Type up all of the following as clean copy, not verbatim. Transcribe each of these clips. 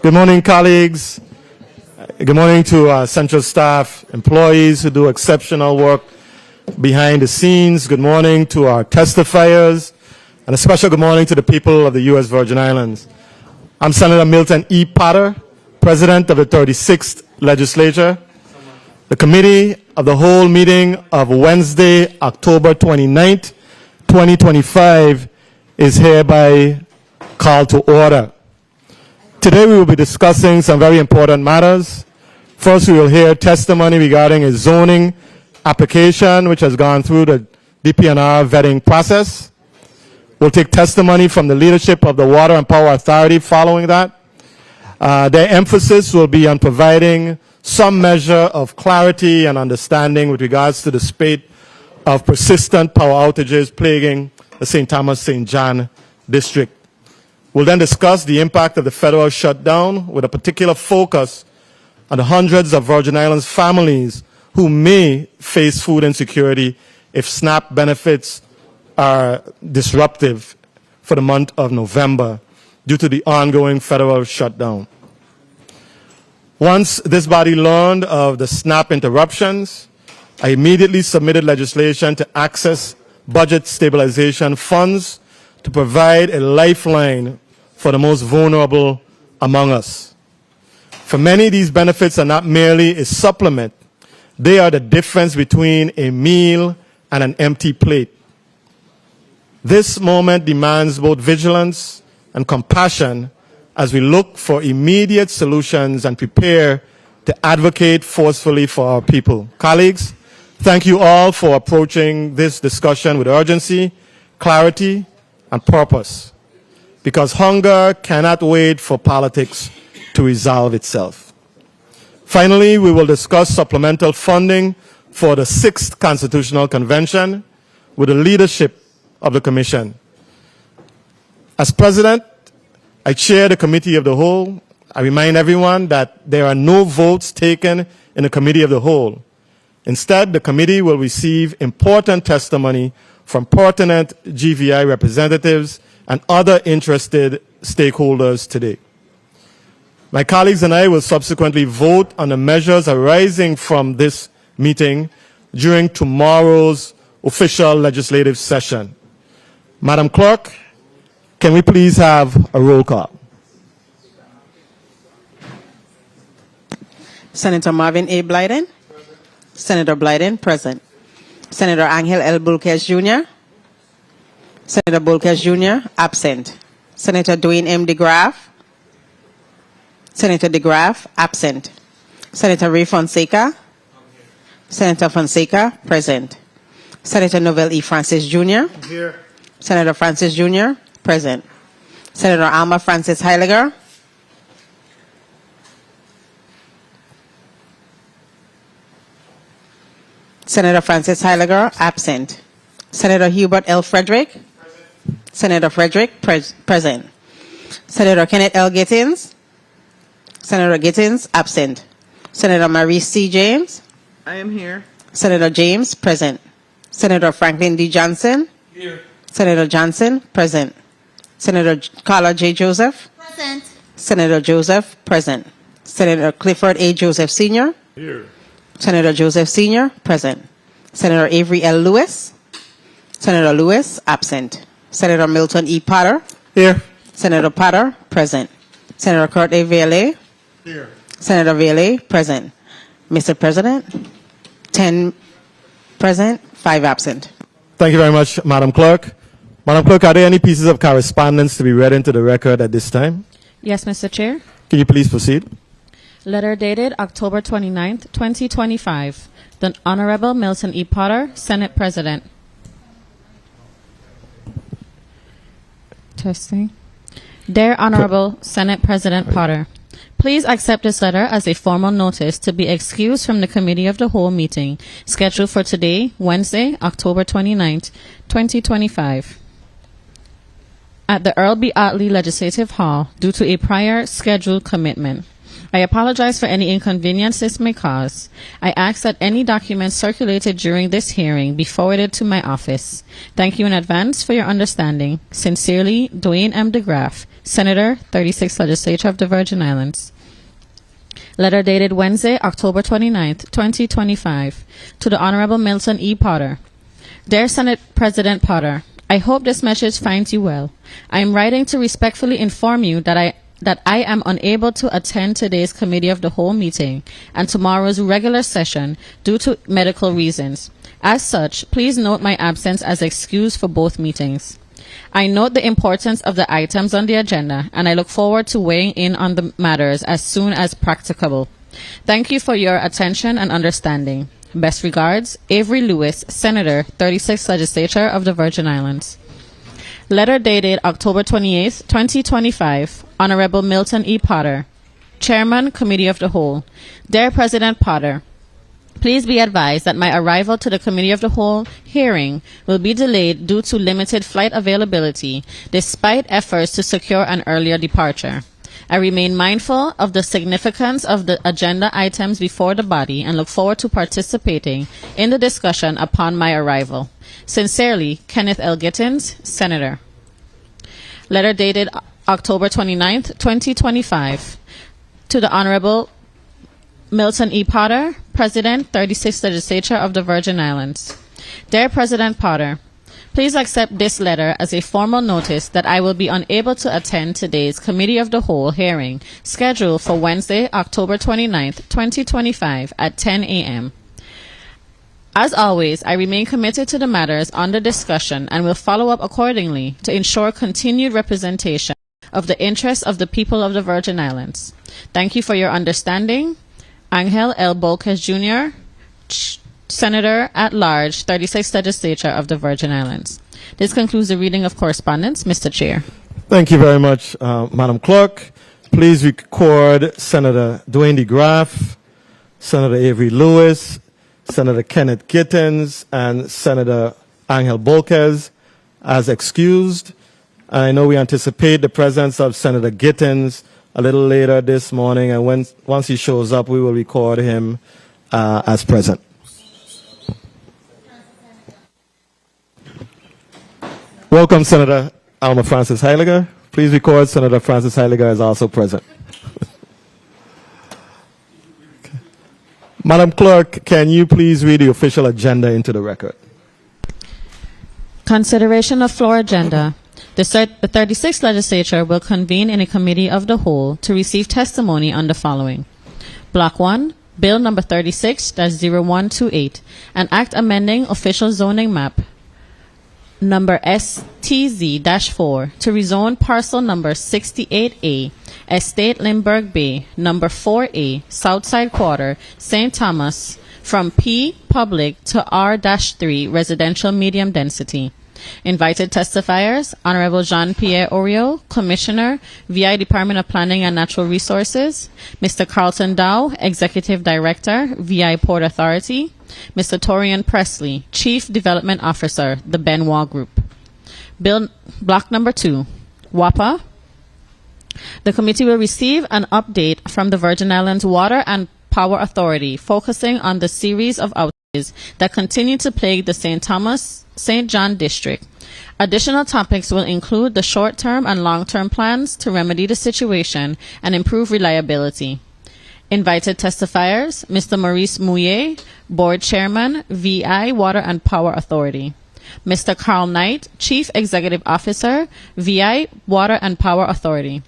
Good morning, colleagues. Good morning to central staff, employees who do exceptional work behind the scenes. Good morning to our testifiers, and a special good morning to the people of the U.S. Virgin Islands. I'm Senator Milton E. Potter, President of the 36th Legislature. The Committee of the Whole meeting of Wednesday, October 29th, 2025 is hereby called to order. Today we will be discussing some very important matters. First, we will hear testimony regarding a zoning application which has gone through the DPNR vetting process. We'll take testimony from the leadership of the Water and Power Authority following that. Their emphasis will be on providing some measure of clarity and understanding with regards to the spate of persistent power outages plaguing the St. Thomas St. John district. We'll then discuss the impact of the federal shutdown with a particular focus on the hundreds of Virgin Islands families who may face food insecurity if SNAP benefits are disruptive for the month of November due to the ongoing federal shutdown. Once this body learned of the SNAP interruptions, I immediately submitted legislation to access budget stabilization funds to provide a lifeline for the most vulnerable among us. For many, these benefits are not merely a supplement. They are the difference between a meal and an empty plate. This moment demands both vigilance and compassion as we look for immediate solutions and prepare to advocate forcefully for our people. Colleagues, thank you all for approaching this discussion with urgency, clarity, and purpose, because hunger cannot wait for politics to resolve itself. Finally, we will discuss supplemental funding for the 6th Constitutional Convention with the leadership of the Commission. As President, I chair the Committee of the Whole. I remind everyone that there are no votes taken in the Committee of the Whole. Instead, the committee will receive important testimony from pertinent GVI representatives and other interested stakeholders today. My colleagues and I will subsequently vote on the measures arising from this meeting during tomorrow's official legislative session. Madam Clerk, can we please have a roll call? Senator Marvin A. Blyden. Senator Blyden, present. Senator Angel L. Bulkes Jr. Senator Bulkes Jr., absent. Senator Dwayne M. DeGraff. Senator DeGraff, absent. Senator Ray Fonseca. Senator Fonseca, present. Senator Novell E. Francis Jr. Here. Senator Francis Jr., present. Senator Alma Francis Heiliger. Senator Francis Heiliger, absent. Senator Hubert L. Frederick. Present. Senator Frederick, present. Senator Kenneth L. Gittins. Senator Gittins, absent. Senator Maurice C. James. I am here. Senator James, present. Senator Franklin D. Johnson. Here. Senator Johnson, present. Senator Carla J. Joseph. Present. Senator Joseph, present. Senator Clifford A. Joseph Sr. Here. Senator Joseph Sr., present. Senator Avery L. Lewis. Senator Lewis, absent. Senator Milton E. Potter. Here. Senator Potter, present. Senator Kurt A. Vaile. Here. Senator Vaile, present. Mr. President, 10 present, 5 absent. Thank you very much, Madam Clerk. Madam Clerk, are there any pieces of correspondence to be read into the record at this time? Yes, Mr. Chair. Can you please proceed? Letter dated October 29th, 2025. The Honorable Milton E. Potter, Senate President. Testing. Dear Honorable Senate President Potter, please accept this letter as a formal notice to be excused from the Committee of the Whole meeting scheduled for today, Wednesday, October 29th, 2025. At the Earl B. Otley Legislative Hall due to a prior scheduled commitment. I apologize for any inconvenience this may cause. I ask that any documents circulated during this hearing be forwarded to my office. Thank you in advance for your understanding. Sincerely, Dwayne M. DeGraff, Senator, 36th Legislature of the Virgin Islands. Letter dated Wednesday, October 29th, 2025, to the Honorable Milton E. Potter. Dear Senate President Potter, I hope this message finds you well. I am writing to respectfully inform you that I am unable to attend today's Committee of the Whole meeting and tomorrow's regular session due to medical reasons. As such, please note my absence as excused for both meetings. I note the importance of the items on the agenda, and I look forward to weighing in on the matters as soon as practicable. Thank you for your attention and understanding. Best regards, Avery Lewis, Senator, 36th Legislature of the Virgin Islands. Letter dated October 28, 2025. Honorable Milton E. Potter, Chairman, Committee of the Whole. Dear President Potter, please be advised that my arrival to the Committee of the Whole hearing will be delayed due to limited flight availability, despite efforts to secure an earlier departure. I remain mindful of the significance of the agenda items before the body and look forward to participating in the discussion upon my arrival. Sincerely, Kenneth L. Gittins, Senator. Letter dated October 29th, 2025. To the Honorable Milton E. Potter, President, 36th Legislature of the Virgin Islands. Dear President Potter, please accept this letter as a formal notice that I will be unable to attend today's Committee of the Whole hearing scheduled for Wednesday, October 29th, 2025 at 10 a.m. As always, I remain committed to the matters under discussion and will follow up accordingly to ensure continued representation of the interests of the people of the Virgin Islands. Thank you for your understanding. Angel L. Bolkes Jr., Senator at Large, 36th Legislature of the Virgin Islands. This concludes the reading of correspondence. Mr. Chair. Thank you very much, Madam Clerk. Please record Senator Dwayne DeGraff, Senator Avery Lewis, Senator Kenneth Gittins, and Senator Angel Bolkes as excused. I know we anticipate the presence of Senator Gittins a little later this morning, and once he shows up, we will record him as present. Welcome, Senator Alma Francis Heiliger. Please record Senator Francis Heiliger is also present. Okay. Madam Clerk, can you please read the official agenda into the record? Consideration of floor agenda. The 36th Legislature will convene in a Committee of the Whole to receive testimony on the following. Block 1, Bill number 36-0128, an act amending official zoning map number STZ-4 to rezone parcel number 68A, Estate Lindberg Bay, number 4A, Southside Quarter, St. Thomas, from P public to R-3 residential medium density. Invited testifiers, Honorable Jean-Pierre Oriol, Commissioner, VI Department of Planning and Natural Resources, Mr. Carlton Dowe, Executive Director, VI Port Authority, Mr. Torian Presley, Chief Development Officer, the Benoit Group. Block number 2, WAPA. The committee will receive an update from the Virgin Islands Water and Power Authority, focusing on the series of outages that continue to plague the St. John District. Additional topics will include the short-term and long-term plans to remedy the situation and improve reliability. Invited testifiers, Mr. Maurice Mouillet, Board Chairman, VI Water and Power Authority. Mr. Carl Knight, Chief Executive Officer, VI Water and Power Authority.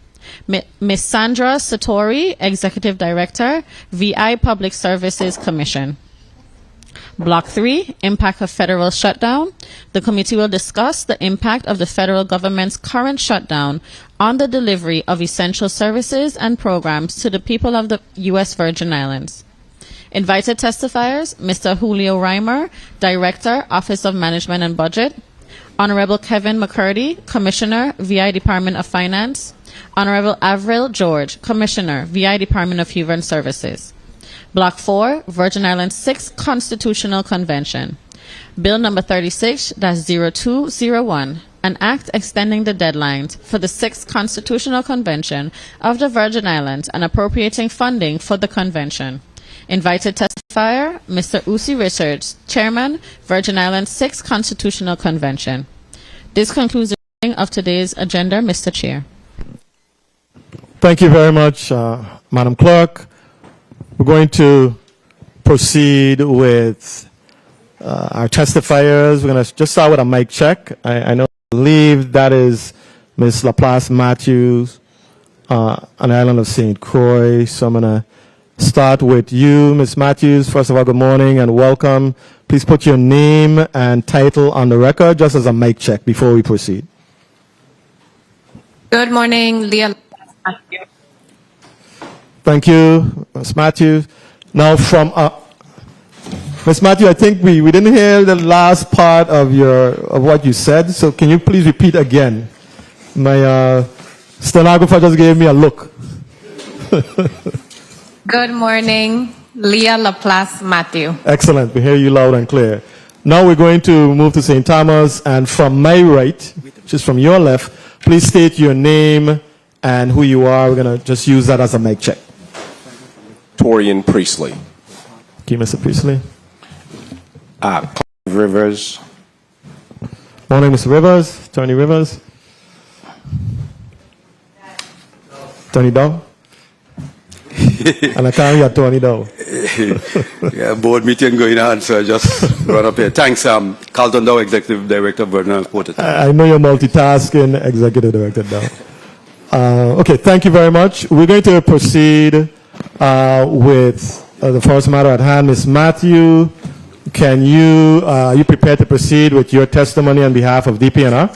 Ms. Sandra Satori, Executive Director, VI Public Services Commission. Block 3, Impact of Federal Shutdown. The committee will discuss the impact of the federal government's current shutdown on the delivery of essential services and programs to the people of the U.S. Virgin Islands. Invited testifiers, Mr. Julio Reimer, Director, Office of Management and Budget. Honorable Kevin McCurdy, Commissioner, VI Department of Finance. Honorable Avril George, Commissioner, VI Department of Human Services. Block 4, Virgin Islands 6th Constitutional Convention. Bill number 36-0201, an act extending the deadlines for the 6th Constitutional Convention of the Virgin Islands and appropriating funding for the convention. Invited testifier, Mr. Usi Richards, Chairman, Virgin Islands 6th Constitutional Convention. This concludes the reading of today's agenda, Mr. Chair. Thank you very much, Madam Clerk. We're going to proceed with our testifiers. We're going to just start with a mic check. I believe that is Ms. Laplace Matthews on the island of St. Croix. So I'm going to start with you, Ms. Matthews. First of all, good morning and welcome. Please put your name and title on the record just as a mic check before we proceed. Good morning, Leah. Thank you, Ms. Matthews. Now from Ms. Matthew, I think we didn't hear the last part of what you said, so can you please repeat again? My stenographer just gave me a look. Good morning, Leah Laplace Matthew. Excellent. We hear you loud and clear. Now we're going to move to St. Thomas, and from my right, which is from your left, please state your name and who you are. We're going to just use that as a mic check. Torian Priestley. Thank you, Mr. Priestley. Rivers. Morning, Mr. Rivers. Tony Rivers. Tony Dowe. And I can't hear Tony Dowe. Yeah, board meeting going on, so I just run up here. Thanks, Carlton Dowe, Executive Director of Vernon Port. I know you're multitasking, Executive Director Dowe. Okay, thank you very much. We're going to proceed with the first matter at hand. Ms. Matthew, are you prepared to proceed with your testimony on behalf of DPNR?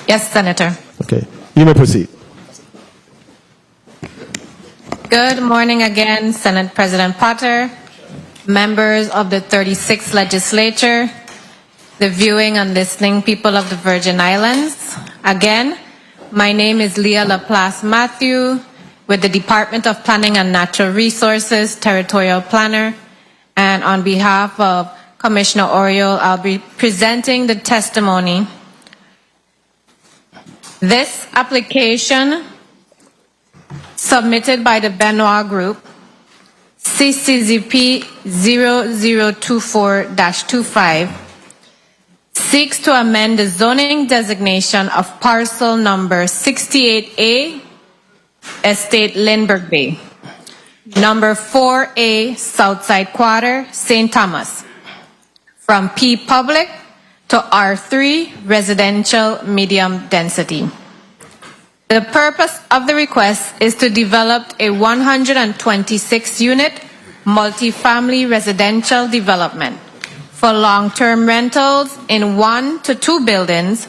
Yes, Senator. Okay, you may proceed. Good morning again, Senate President Potter, members of the 36th Legislature, the viewing and listening people of the Virgin Islands. Again, my name is Leah Laplace Matthew with the Department of Planning and Natural Resources, Territorial Planner, and on behalf of Commissioner Oriol, I'll be presenting the testimony. This application submitted by the Benoit Group, CCZP 0024-25, seeks to amend the zoning designation of parcel number 68A, Estate Lindberg Bay, number 4A, Southside Quarter, St. Thomas, from P Public to R3, Residential Medium Density. The purpose of the request is to develop a 126-unit multifamily residential development for long-term rentals in 1 to 2 buildings,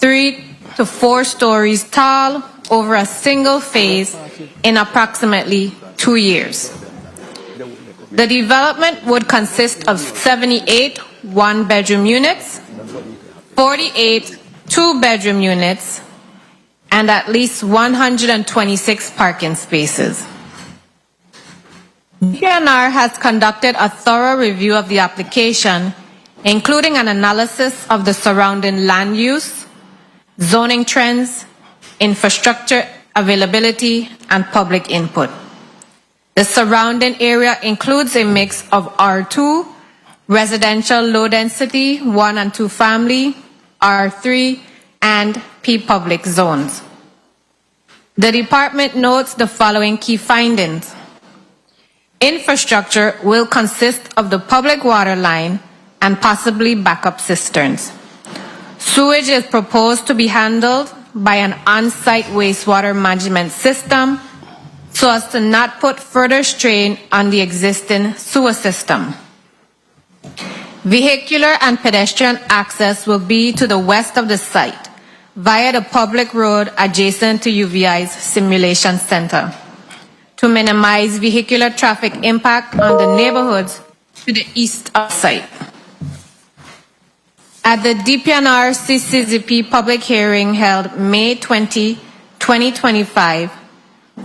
3 to 4 stories tall, over a single phase in approximately 2 years. The development would consist of 78 one-bedroom units, 48 two-bedroom units, and at least 126 parking spaces. DPNR has conducted a thorough review of the application, including an analysis of the surrounding land use, zoning trends, infrastructure availability, and public input. The surrounding area includes a mix of R2, residential low density, 1 and 2 family, R3, and P public zones. The department notes the following key findings. Infrastructure will consist of the public water line and possibly backup cisterns. Sewage is proposed to be handled by an on-site wastewater management system so as to not put further strain on the existing sewer system. Vehicular and pedestrian access will be to the west of the site via the public road adjacent to UVI's simulation center to minimize vehicular traffic impact on the neighborhoods to the east of site. At the DPNR CCZP public hearing held May 20, 2025,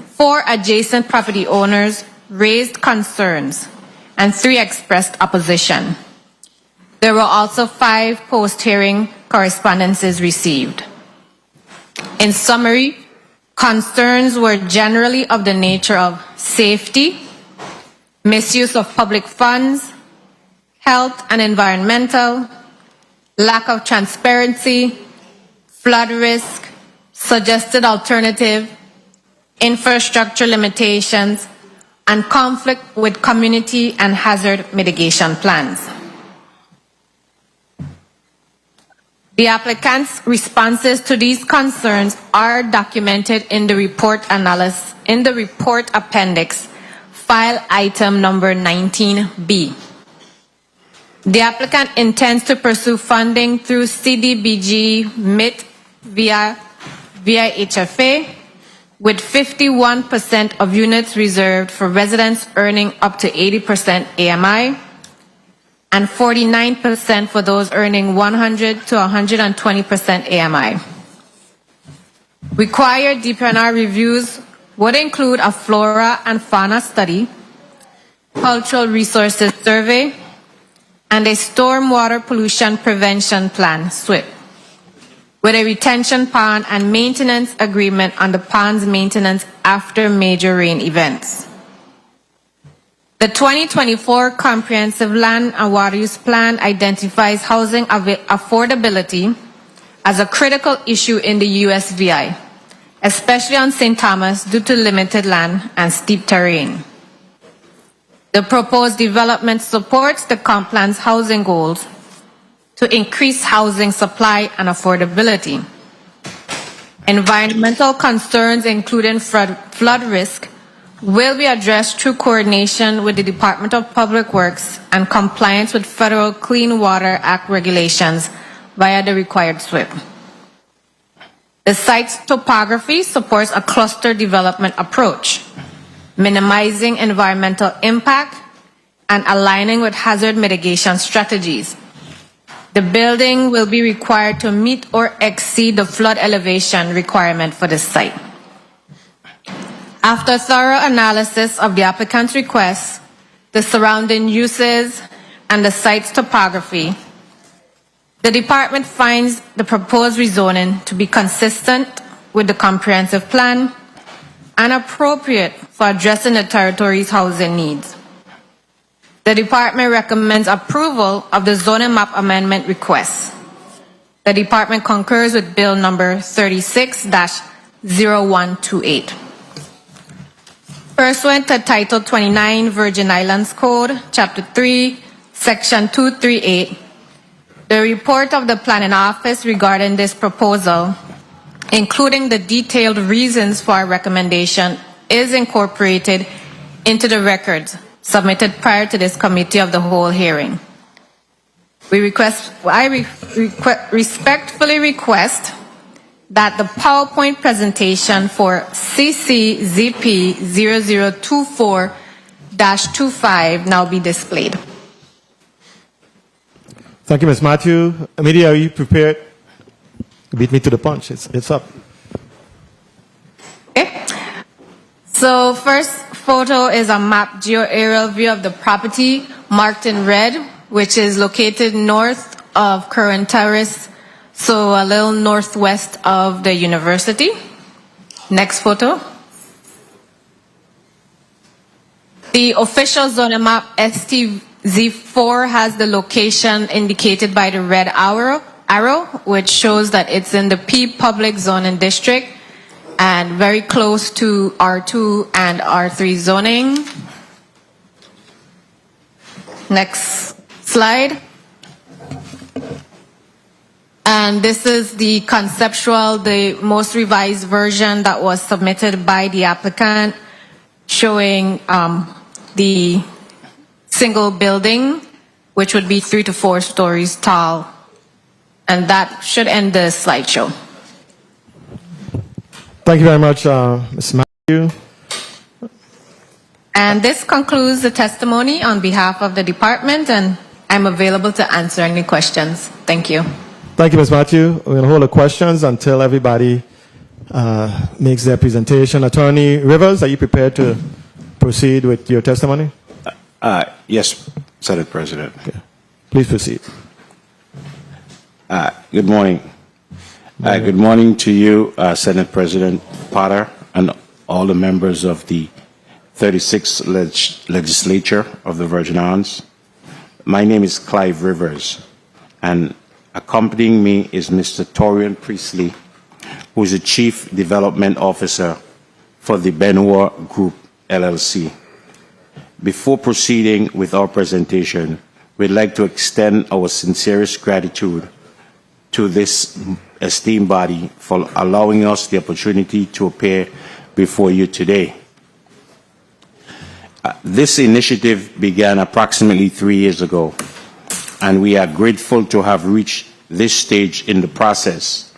4 adjacent property owners raised concerns and 3 expressed opposition. There were also 5 post-hearing correspondences received. In summary, concerns were generally of the nature of safety, misuse of public funds, health and environmental, lack of transparency, flood risk, suggested alternative, infrastructure limitations, and conflict with community and hazard mitigation plans. The applicant's responses to these concerns are documented in the report appendix, file item number 19B. The applicant intends to pursue funding through CDBG MIT via HFA, with 51% of units reserved for residents earning up to 80% AMI and 49% for those earning 100 to 120% AMI. Required DPNR reviews would include a flora and fauna study, cultural resources survey, and a stormwater pollution prevention plan, SWIP, with a retention pond and maintenance agreement on the pond's maintenance after major rain events. The 2024 Comprehensive Land and Water Use Plan identifies housing affordability as a critical issue in the USVI, especially on St. Thomas due to limited land and steep terrain. The proposed development supports the comp plan's housing goals to increase housing supply and affordability. Environmental concerns, including flood risk, will be addressed through coordination with the Department of Public Works and compliance with Federal Clean Water Act regulations via the required SWIP. The site's topography supports a cluster development approach, minimizing environmental impact and aligning with hazard mitigation strategies. The building will be required to meet or exceed the flood elevation requirement for the site. After thorough analysis of the applicant's request, the surrounding uses, and the site's topography, the department finds the proposed rezoning to be consistent with the comprehensive plan and appropriate for addressing the territory's housing needs. The department recommends approval of the zoning map amendment request. The department concurs with Bill number 36-0128. Pursuant to Title 29 Virgin Islands Code, Chapter 3, Section 238, the report of the Planning Office regarding this proposal, including the detailed reasons for our recommendation, is incorporated into the records submitted prior to this Committee of the Whole hearing. I respectfully request that the PowerPoint presentation for CCZP 0024-25 now be displayed. Thank you, Ms. Matthew. Media, are you prepared? Beat me to the punch. It's up. Okay. So first photo is a map geo-aerial view of the property marked in red, which is located north of Curran Terrace, so a little northwest of the university. Next photo. The official zoning map STZ4 has the location indicated by the red arrow, which shows that it's in the P public zoning district and very close to R2 and R3 zoning. Next slide. And this is the conceptual, the most revised version that was submitted by the applicant, showing the single building, which would be 3 to 4 stories tall. And that should end the slideshow. Thank you very much, Ms. Matthew. And this concludes the testimony on behalf of the department, and I'm available to answer any questions. Thank you. Thank you, Ms. Matthew. We're going to hold the questions until everybody makes their presentation. Attorney Rivers, are you prepared to proceed with your testimony? Yes, Senate President. Okay. Please proceed. Good morning. Good morning to you, Senate President Potter, and all the members of the 36th Legislature of the Virgin Islands. My name is Clive Rivers, and accompanying me is Mr. Torian Priestley, who is the Chief Development Officer for the Benoit Group, LLC. Before proceeding with our presentation, we'd like to extend our sincerest gratitude to this esteemed body for allowing us the opportunity to appear before you today. This initiative began approximately 3 years ago, and we are grateful to have reached this stage in the process.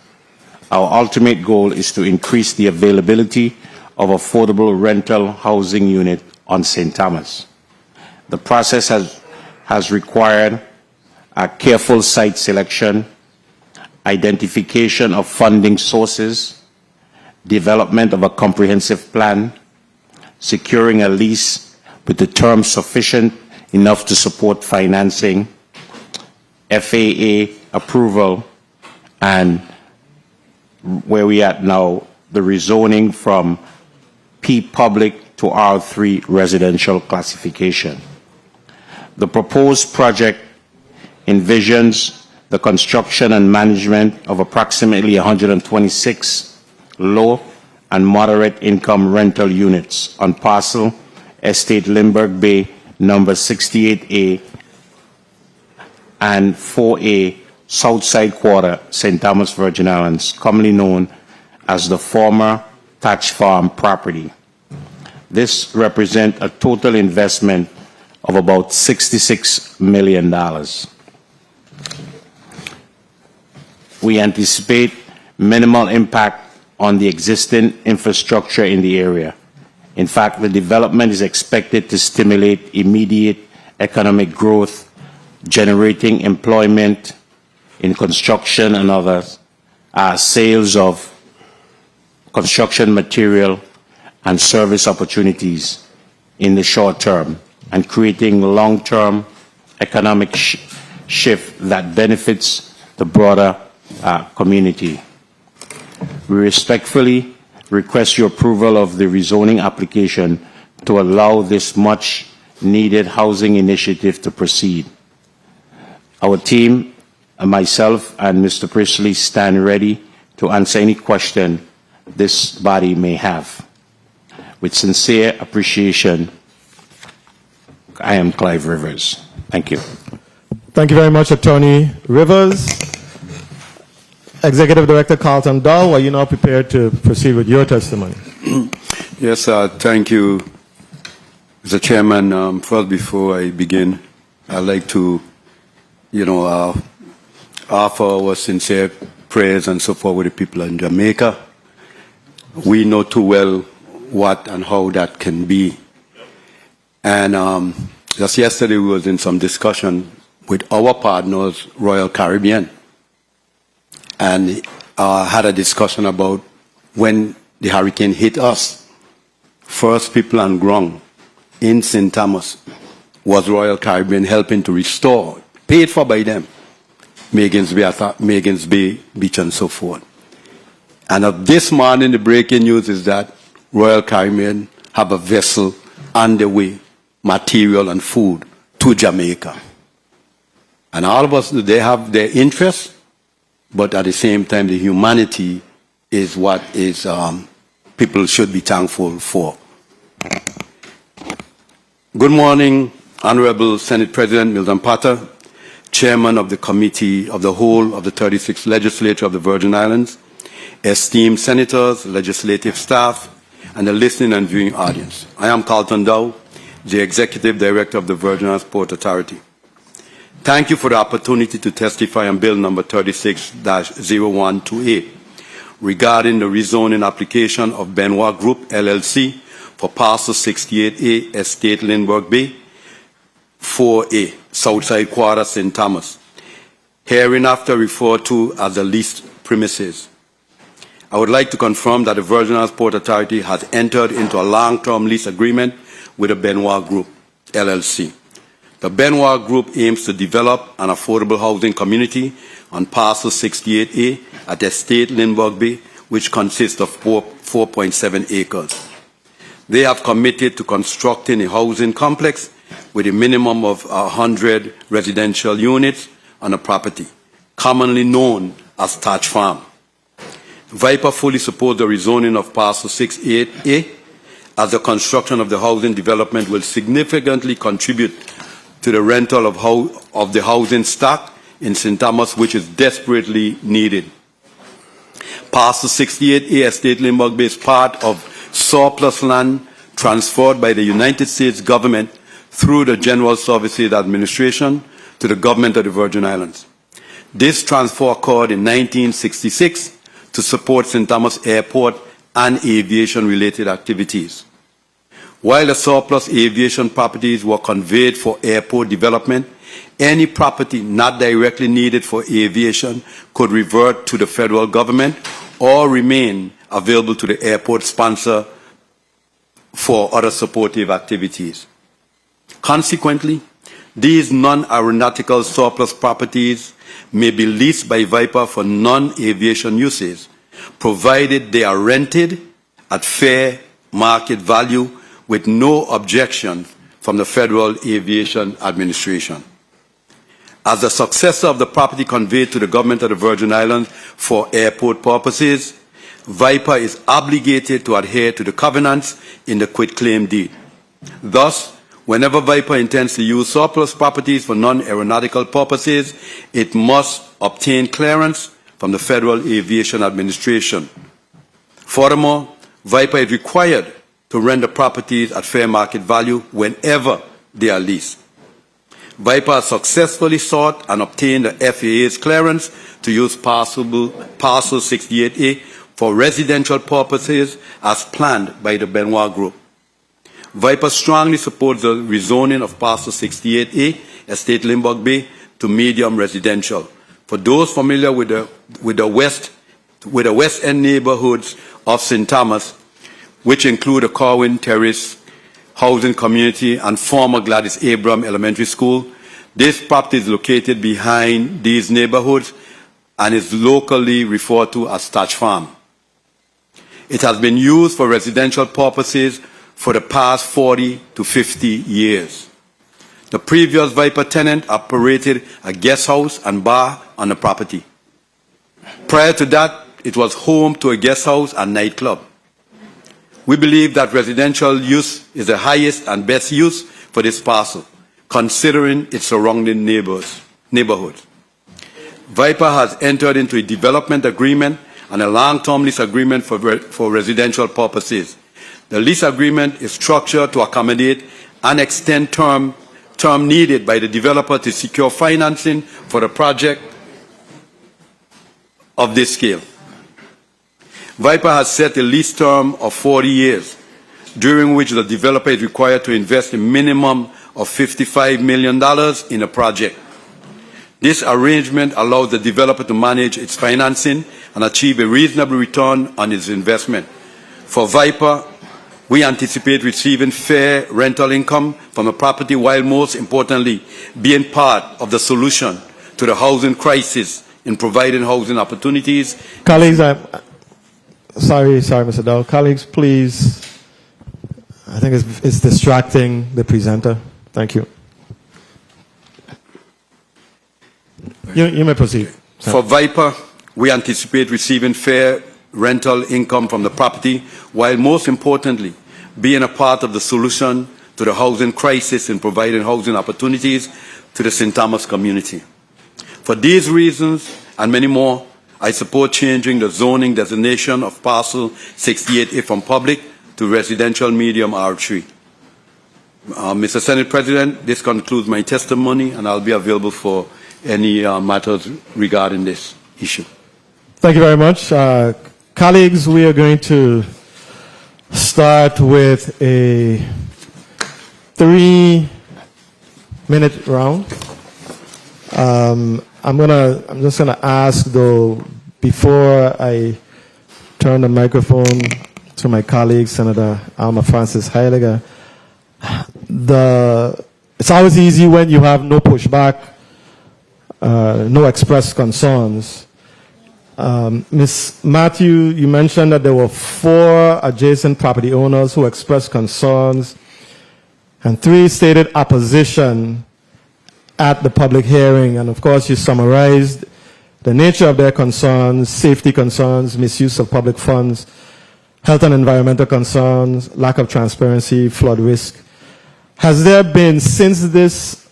Our ultimate goal is to increase the availability of affordable rental housing unit on St. Thomas. The process has required a careful site selection, identification of funding sources, development of a comprehensive plan, securing a lease with the terms sufficient enough to support financing, FAA approval, and where we at now, the rezoning from P public to R3 residential classification. The proposed project envisions the construction and management of approximately 126 low and moderate income rental units on Parcel, Estate Lindberg Bay, number 68A and 4A, Southside Quarter, St. Thomas, Virgin Islands, commonly known as the former Thatch Farm property. This represents a total investment of about $66 million. We anticipate minimal impact on the existing infrastructure in the area. In fact, the development is expected to stimulate immediate economic growth, generating employment in construction and others, sales of construction material and service opportunities in the short term, and creating long-term economic shift that benefits the broader community. We respectfully request your approval of the rezoning application to allow this much-needed housing initiative to proceed. Our team, myself and Mr. Priestley, stand ready to answer any question this body may have. With sincere appreciation, I am Clive Rivers. Thank you. Thank you very much, Attorney Rivers. Executive Director Carlton Dowe, are you now prepared to proceed with your testimony? Yes, thank you, Mr. Chairman. First, before I begin, I'd like to, offer our sincere prayers and support with the people in Jamaica. We know too well what and how that can be. And just yesterday we was in some discussion with our partners, Royal Caribbean, and had a discussion about when the hurricane hit us. First people on ground in St. Thomas was Royal Caribbean, helping to restore, paid for by them, Megan's Bay Beach and so forth. And of this morning, the breaking news is that Royal Caribbean have a vessel on the way, material and food to Jamaica. And all of us, they have their interests, but at the same time, the humanity is what is people should be thankful for. Good morning, Honorable Senate President Milton Potter, Chairman of the Committee of the Whole of the 36th Legislature of the Virgin Islands, esteemed senators, legislative staff, and the listening and viewing audience. I am Carlton Dowe, the Executive Director of the Virgin Islands Port Authority. Thank you for the opportunity to testify on Bill number 36-0128 regarding the rezoning application of Benoit Group, LLC for Parcel 68A, Estate Lindberg Bay, 4A, Southside Quarter, St. Thomas, hereinafter referred to as the leased premises. I would like to confirm that the Virgin Islands Port Authority has entered into a long-term lease agreement with the Benoit Group, LLC. The Benoit Group aims to develop an affordable housing community on Parcel 68A at Estate Lindberg Bay, which consists of 4.7 acres. They have committed to constructing a housing complex with a minimum of 100 residential units on a property, commonly known as Thatch Farm. Viper fully supports the rezoning of Parcel 68A, as the construction of the housing development will significantly contribute to the rental of the housing stock in St. Thomas, which is desperately needed. Parcel 68A, Estate Lindberg Bay, is part of surplus land transferred by the United States government through the General Services Administration to the government of the Virgin Islands. This transfer occurred in 1966 to support St. Thomas Airport and aviation-related activities. While the surplus aviation properties were conveyed for airport development, any property not directly needed for aviation could revert to the federal government or remain available to the airport sponsor for other supportive activities. Consequently, these non-aeronautical surplus properties may be leased by Viper for non-aviation uses, provided they are rented at fair market value with no objection from the Federal Aviation Administration. As the successor of the property conveyed to the government of the Virgin Islands for airport purposes, Viper is obligated to adhere to the covenants in the quitclaim deed. Thus, whenever Viper intends to use surplus properties for non-aeronautical purposes, it must obtain clearance from the Federal Aviation Administration. Furthermore, Viper is required to rent the properties at fair market value whenever they are leased. Viper has successfully sought and obtained the FAA's clearance to use Parcel 68A for residential purposes as planned by the Benoit Group. Viper strongly supports the rezoning of Parcel 68A, Estate Lindberg Bay, to medium residential. For those familiar with the West End neighborhoods of St. Thomas, which include the Corwin Terrace housing community and former Gladys Abram Elementary School, this property is located behind these neighborhoods and is locally referred to as Thatch Farm. It has been used for residential purposes for the past 40 to 50 years. The previous Viper tenant operated a guest house and bar on the property. Prior to that, it was home to a guest house and nightclub. We believe that residential use is the highest and best use for this parcel, considering its surrounding neighborhoods. Viper has entered into a development agreement and a long-term lease agreement for residential purposes. The lease agreement is structured to accommodate and extend term needed by the developer to secure financing for a project of this scale. Viper has set a lease term of 40 years, during which the developer is required to invest a minimum of $55 million in a project. This arrangement allows the developer to manage its financing and achieve a reasonable return on its investment. For Viper, we anticipate receiving fair rental income from the property, while most importantly, being part of the solution to the housing crisis in providing housing opportunities. Colleagues, sorry, Mr. Dowe. Colleagues, please. I think it's distracting the presenter. Thank you. You may proceed. For Viper, we anticipate receiving fair rental income from the property, while most importantly, being a part of the solution to the housing crisis in providing housing opportunities to the St. Thomas community. For these reasons and many more, I support changing the zoning designation of Parcel 68A from public to residential medium R3. Mr. Senate President, this concludes my testimony, and I'll be available for any matters regarding this issue. Thank you very much. Colleagues, we are going to start with a 3-minute round. I'm just gonna ask, though, before I turn the microphone to my colleague, Senator Alma Francis Heiliger. It's always easy when you have no pushback, no expressed concerns. Ms. Matthew, you mentioned that there were 4 adjacent property owners who expressed concerns and 3 stated opposition at the public hearing. And of course, you summarized the nature of their concerns: safety concerns, misuse of public funds, health and environmental concerns, lack of transparency, flood risk. Has there been, since this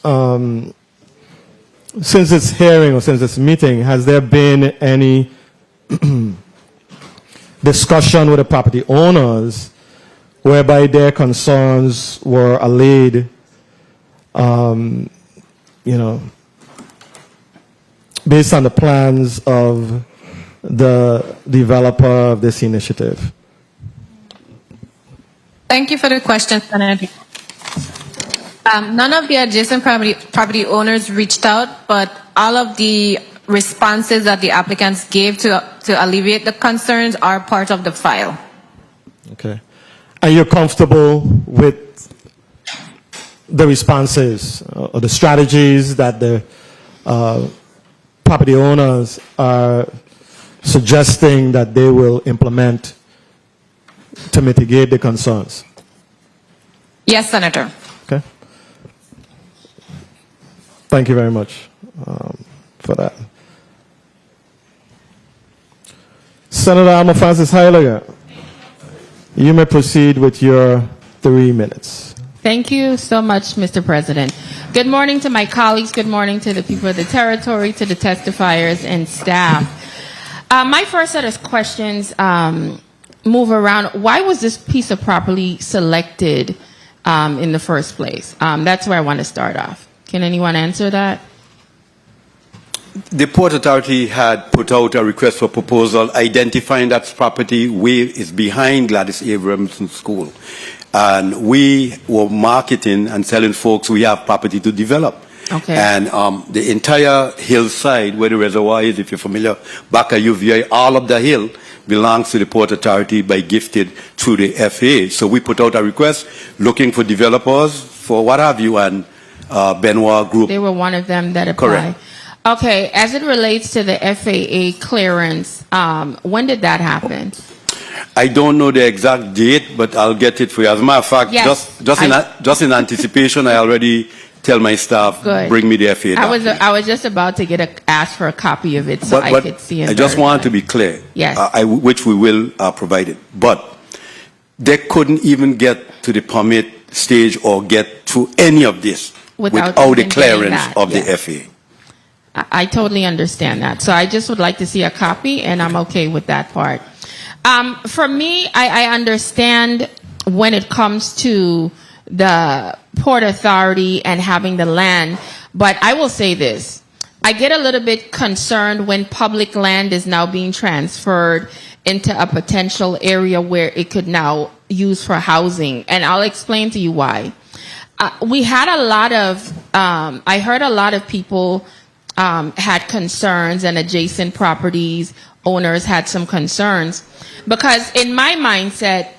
hearing or since this meeting, has there been any discussion with the property owners whereby their concerns were allayed, based on the plans of the developer of this initiative? Thank you for the question, Senator. None of the adjacent property owners reached out, but all of the responses that the applicants gave to alleviate the concerns are part of the file. Okay. Are you comfortable with the responses or the strategies that the property owners are suggesting that they will implement to mitigate the concerns? Yes, Senator. Okay. Thank you very much for that. Senator Alma Francis Heiliger, you may proceed with your 3 minutes. Thank you so much, Mr. President. Good morning to my colleagues. Good morning to the people of the territory, to the testifiers and staff. My first set of questions move around. Why was this piece of property selected in the first place? That's where I want to start off. Can anyone answer that? The Port Authority had put out a request for proposal identifying that property where is behind Gladys Abramson School. And we were marketing and telling folks we have property to develop. Okay. And the entire hillside where the reservoir is, if you're familiar, back at UVI, all of the hill belongs to the Port Authority by gifted through the FAA. So we put out a request looking for developers for what have you, and Benoit Group. They were one of them that applied. Correct. Okay, as it relates to the FAA clearance, when did that happen? I don't know the exact date, but I'll get it for you. As a matter of fact, Yes, just in anticipation, I already tell my staff, Good. bring me the FAA document. I was just about to ask for a copy of it so I could see it. I just want to be clear, Yes. which we will provide it. But they couldn't even get to the permit stage or get to any of this without the even getting clearance that, of yes. the FAA. I totally understand that. So I just would like to see a copy, and I'm okay with that part. For me, I understand when it comes to the Port Authority and having the land, but I will say this. I get a little bit concerned when public land is now being transferred into a potential area where it could now use for housing, and I'll explain to you why. We had a lot of, I heard a lot of people had concerns, and adjacent properties owners had some concerns, because in my mindset,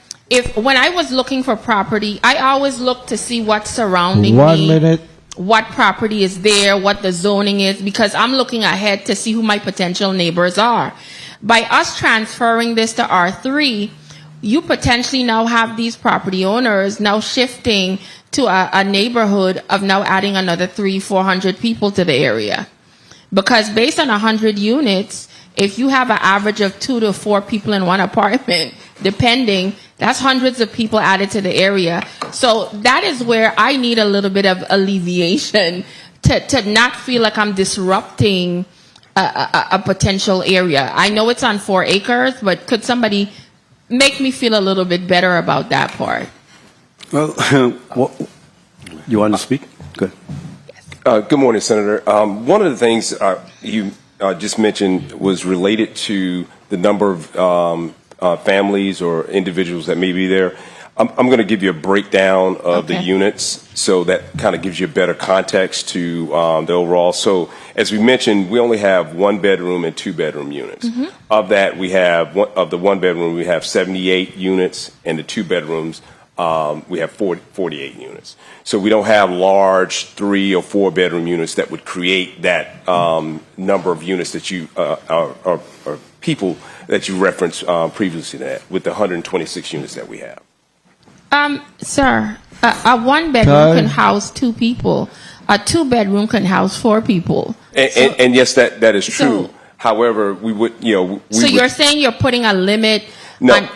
when I was looking for property, I always looked to see what's surrounding me. 1 minute. What property is there, what the zoning is, because I'm looking ahead to see who my potential neighbors are. By us transferring this to R3, you potentially now have these property owners now shifting to a neighborhood of now adding another 300-400 people to the area. Because based on 100 units, if you have an average of 2 to 4 people in one apartment, depending, that's hundreds of people added to the area. So that is where I need a little bit of alleviation to not feel like I'm disrupting a potential area. I know it's on 4 acres, but could somebody make me feel a little bit better about that part? Well, you want to speak? Good. Good morning, Senator. One of the things you just mentioned was related to the number of families or individuals that may be there. I'm going to give you a breakdown of the units, so that kind of gives you a better context to the overall. So as we mentioned, we only have 1-bedroom and 2-bedroom units. Mm-hmm. Of that, we have of the 1-bedroom, we have 78 units, and the 2 bedrooms, we have 48 units. So we don't have large 3 or 4-bedroom units that would create that number of units that you or people that you referenced previously, that with the 126 units that we have. Sir, a 1-bedroom can house 2 people. A 2-bedroom can house 4 people. And yes, that is true. So, however, we would, you're saying you're putting a limit? No. On,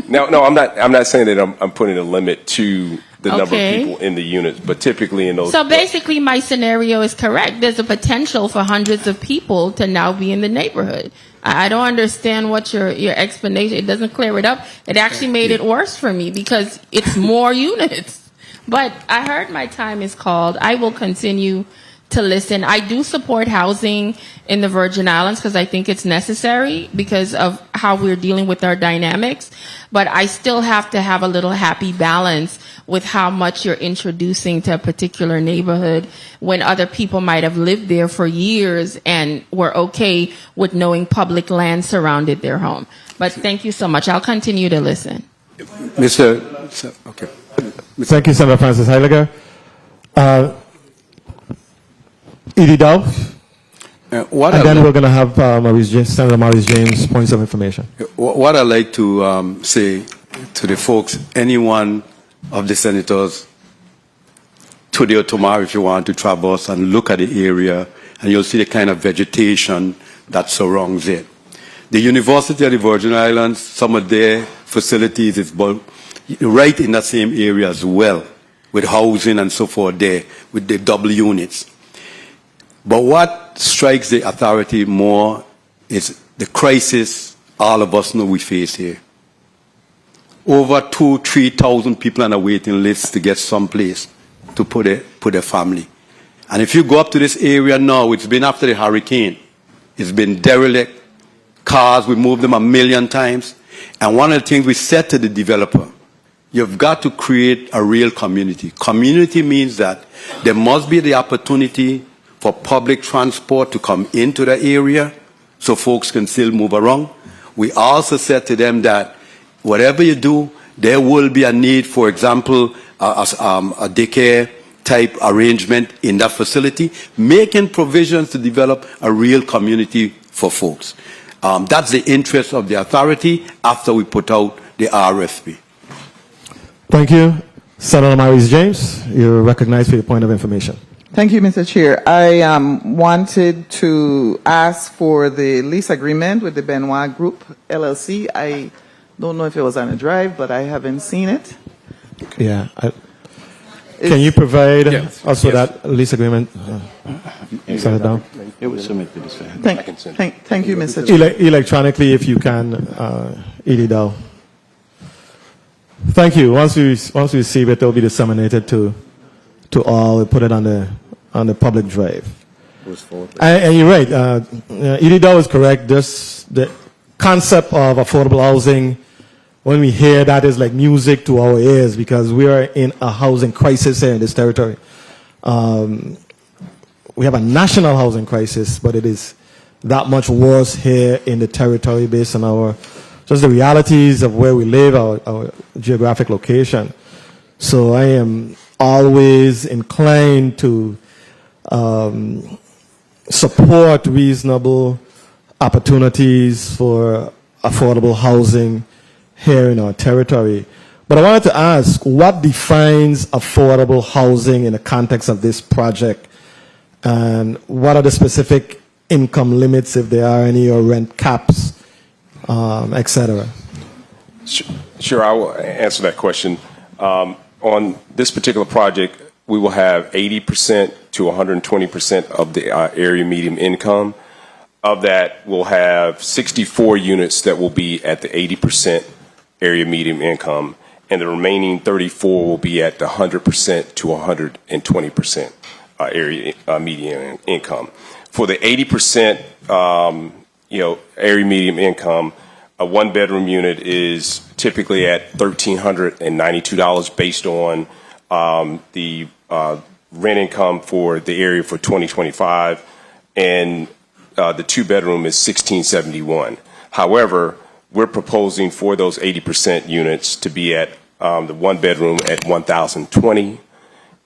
No, I'm not saying that I'm putting a limit to the number of Okay. people in the units, but typically in those. So basically, my scenario is correct. There's a potential for hundreds of people to now be in the neighborhood. I don't understand what your explanation. It doesn't clear it up. It actually made it worse for me because it's more units. But I heard my time is called. I will continue to listen. I do support housing in the Virgin Islands because I think it's necessary because of how we're dealing with our dynamics. But I still have to have a little happy balance with how much you're introducing to a particular neighborhood when other people might have lived there for years and were okay with knowing public land surrounded their home. But thank you so much. I'll continue to listen. Okay. Thank you, Senator Francis Heiliger. Edie Dowe, and then we're going to have Senator Maurice James points of information. What I'd like to say to the folks, anyone of the senators, today or tomorrow, if you want to traverse and look at the area, and you'll see the kind of vegetation that surrounds it. The University of the Virgin Islands, some of their facilities is right in that same area as well, with housing and so forth there, with the double units. But what strikes the authority more is the crisis all of us know we face here. Over 2,000-3,000 people on a waiting list to get someplace to put a family. And if you go up to this area now, it's been after the hurricane. It's been derelict. Cars, we moved them 1,000,000 times. And one of the things we said to the developer, you've got to create a real community. Community means that there must be the opportunity for public transport to come into the area so folks can still move around. We also said to them that whatever you do, there will be a need, for example, a daycare type arrangement in that facility, making provisions to develop a real community for folks. That's the interest of the authority after we put out the RFP. Thank you. Senator Maurice James, you're recognized for your point of information. Thank you, Mr. Chair. I wanted to ask for the lease agreement with the Benoit Group, LLC. I don't know if it was on a drive, but I haven't seen it. Yeah. Can you provide also that lease agreement? Send it down. It was submitted to the Senate. Thank you, Mr. Chair. Electronically, if you can, Edie Dowe. Thank you. Once we receive it, it will be disseminated to all. We'll put it on the public drive. And you're right. Edie Dowe is correct. The concept of affordable housing, when we hear that, is like music to our ears because we are in a housing crisis here in this territory. We have a national housing crisis, but it is that much worse here in the territory based on just the realities of where we live, our geographic location. So I am always inclined to support reasonable opportunities for affordable housing here in our territory. But I wanted to ask, what defines affordable housing in the context of this project? And what are the specific income limits, if there are any, or rent caps, et cetera? Sure, I will answer that question. On this particular project, we will have 80% to 120% of the area median income. Of that, we'll have 64 units that will be at the 80% area median income, and the remaining 34 will be at the 100% to 120% area median income. For the 80%, area median income, a one-bedroom unit is typically at $1,392 based on the rent income for the area for 2025, and the two-bedroom is $1,671. However, we're proposing for those 80% units to be at the one-bedroom at $1,020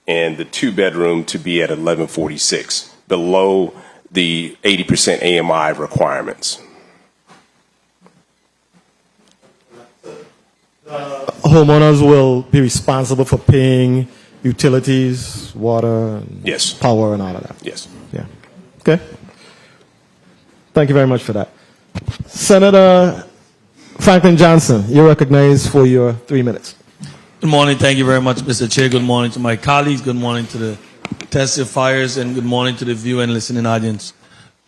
and the two-bedroom to be at $1,146, below the 80% AMI requirements. Homeowners will be responsible for paying utilities, water, and power, and all of that. Yes. Yeah. Okay. Thank you very much for that. Senator Franklin Johnson, you're recognized for your 3 minutes. Good morning. Thank you very much, Mr. Chair. Good morning to my colleagues. Good morning to the testifiers, and good morning to the viewer and listening audience.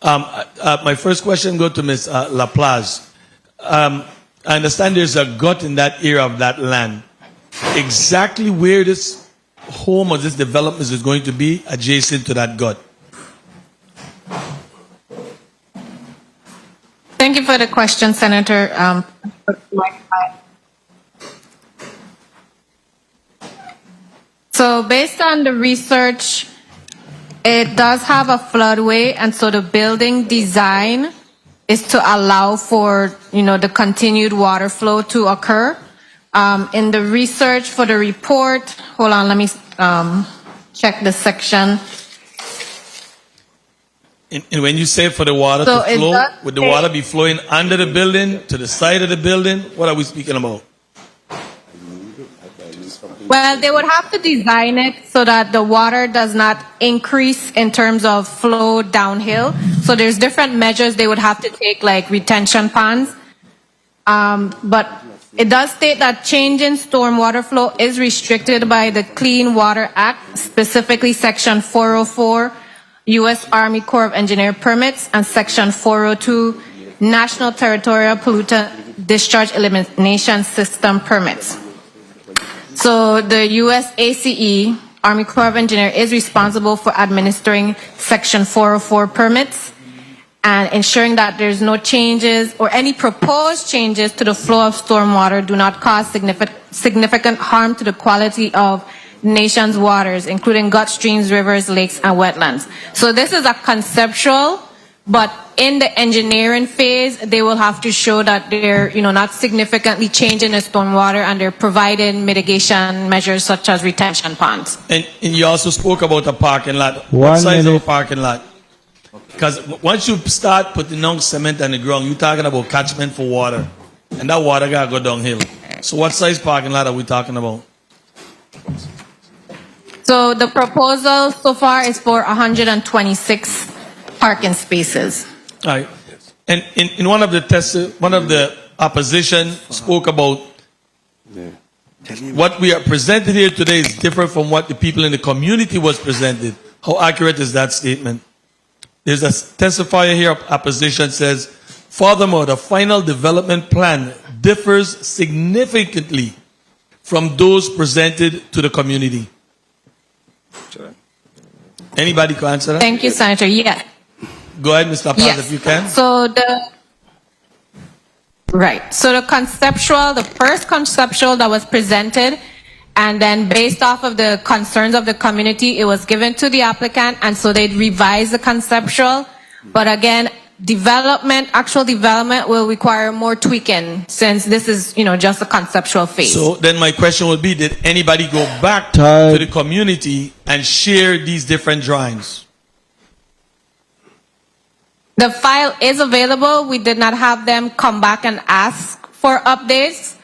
My first question goes to Ms. LaPlage. I understand there's a gut in that area of that land. Exactly where this home or this development is going to be adjacent to that gut? Thank you for the question, Senator. So based on the research, it does have a floodway, and so the building design is to allow for, the continued water flow to occur. In the research for the report, hold on, let me check the section. And when you say for the water So to it flow, does would the say- water be flowing under the building, to the side of the building? What are we speaking about? Well, they would have to design it so that the water does not increase in terms of flow downhill. So there's different measures they would have to take, like retention ponds. But it does state that change in stormwater flow is restricted by the Clean Water Act, specifically Section 404, U.S. Army Corps of Engineer permits, and Section 402, National Territorial Pollutant Discharge Elimination System permits. So the U.S. ACE, Army Corps of Engineer, is responsible for administering Section 404 permits and ensuring that there's no changes or any proposed changes to the flow of stormwater do not cause significant harm to the quality of nation's waters, including gut streams, rivers, lakes, and wetlands. So this is a conceptual, but in the engineering phase, they will have to show that they're, not significantly changing the stormwater, and they're providing mitigation measures such as retention ponds. And you also spoke about a parking lot. One What size minute. of a parking lot? Because once you start putting down cement on the ground, you're talking about catchment for water. And that water got to go downhill. So what size parking lot are we talking about? So the proposal so far is for 126 parking spaces. All right. And in one of the opposition spoke about what we are presented here today is different from what the people in the community was presented. How accurate is that statement? There's a testifier here of opposition says, furthermore, the final development plan differs significantly from those presented to the community. Anybody can answer that? Thank you, Senator. Yes. Go ahead, Mr. Paz, Yes. if you can. So the first conceptual that was presented, and then based off of the concerns of the community, it was given to the applicant, and so they'd revise the conceptual. But again, actual development will require more tweaking, since this is, just a conceptual phase. So then my question would be, did anybody go back to the community and share these different drawings? The file is available. We did not have them come back and ask for updates.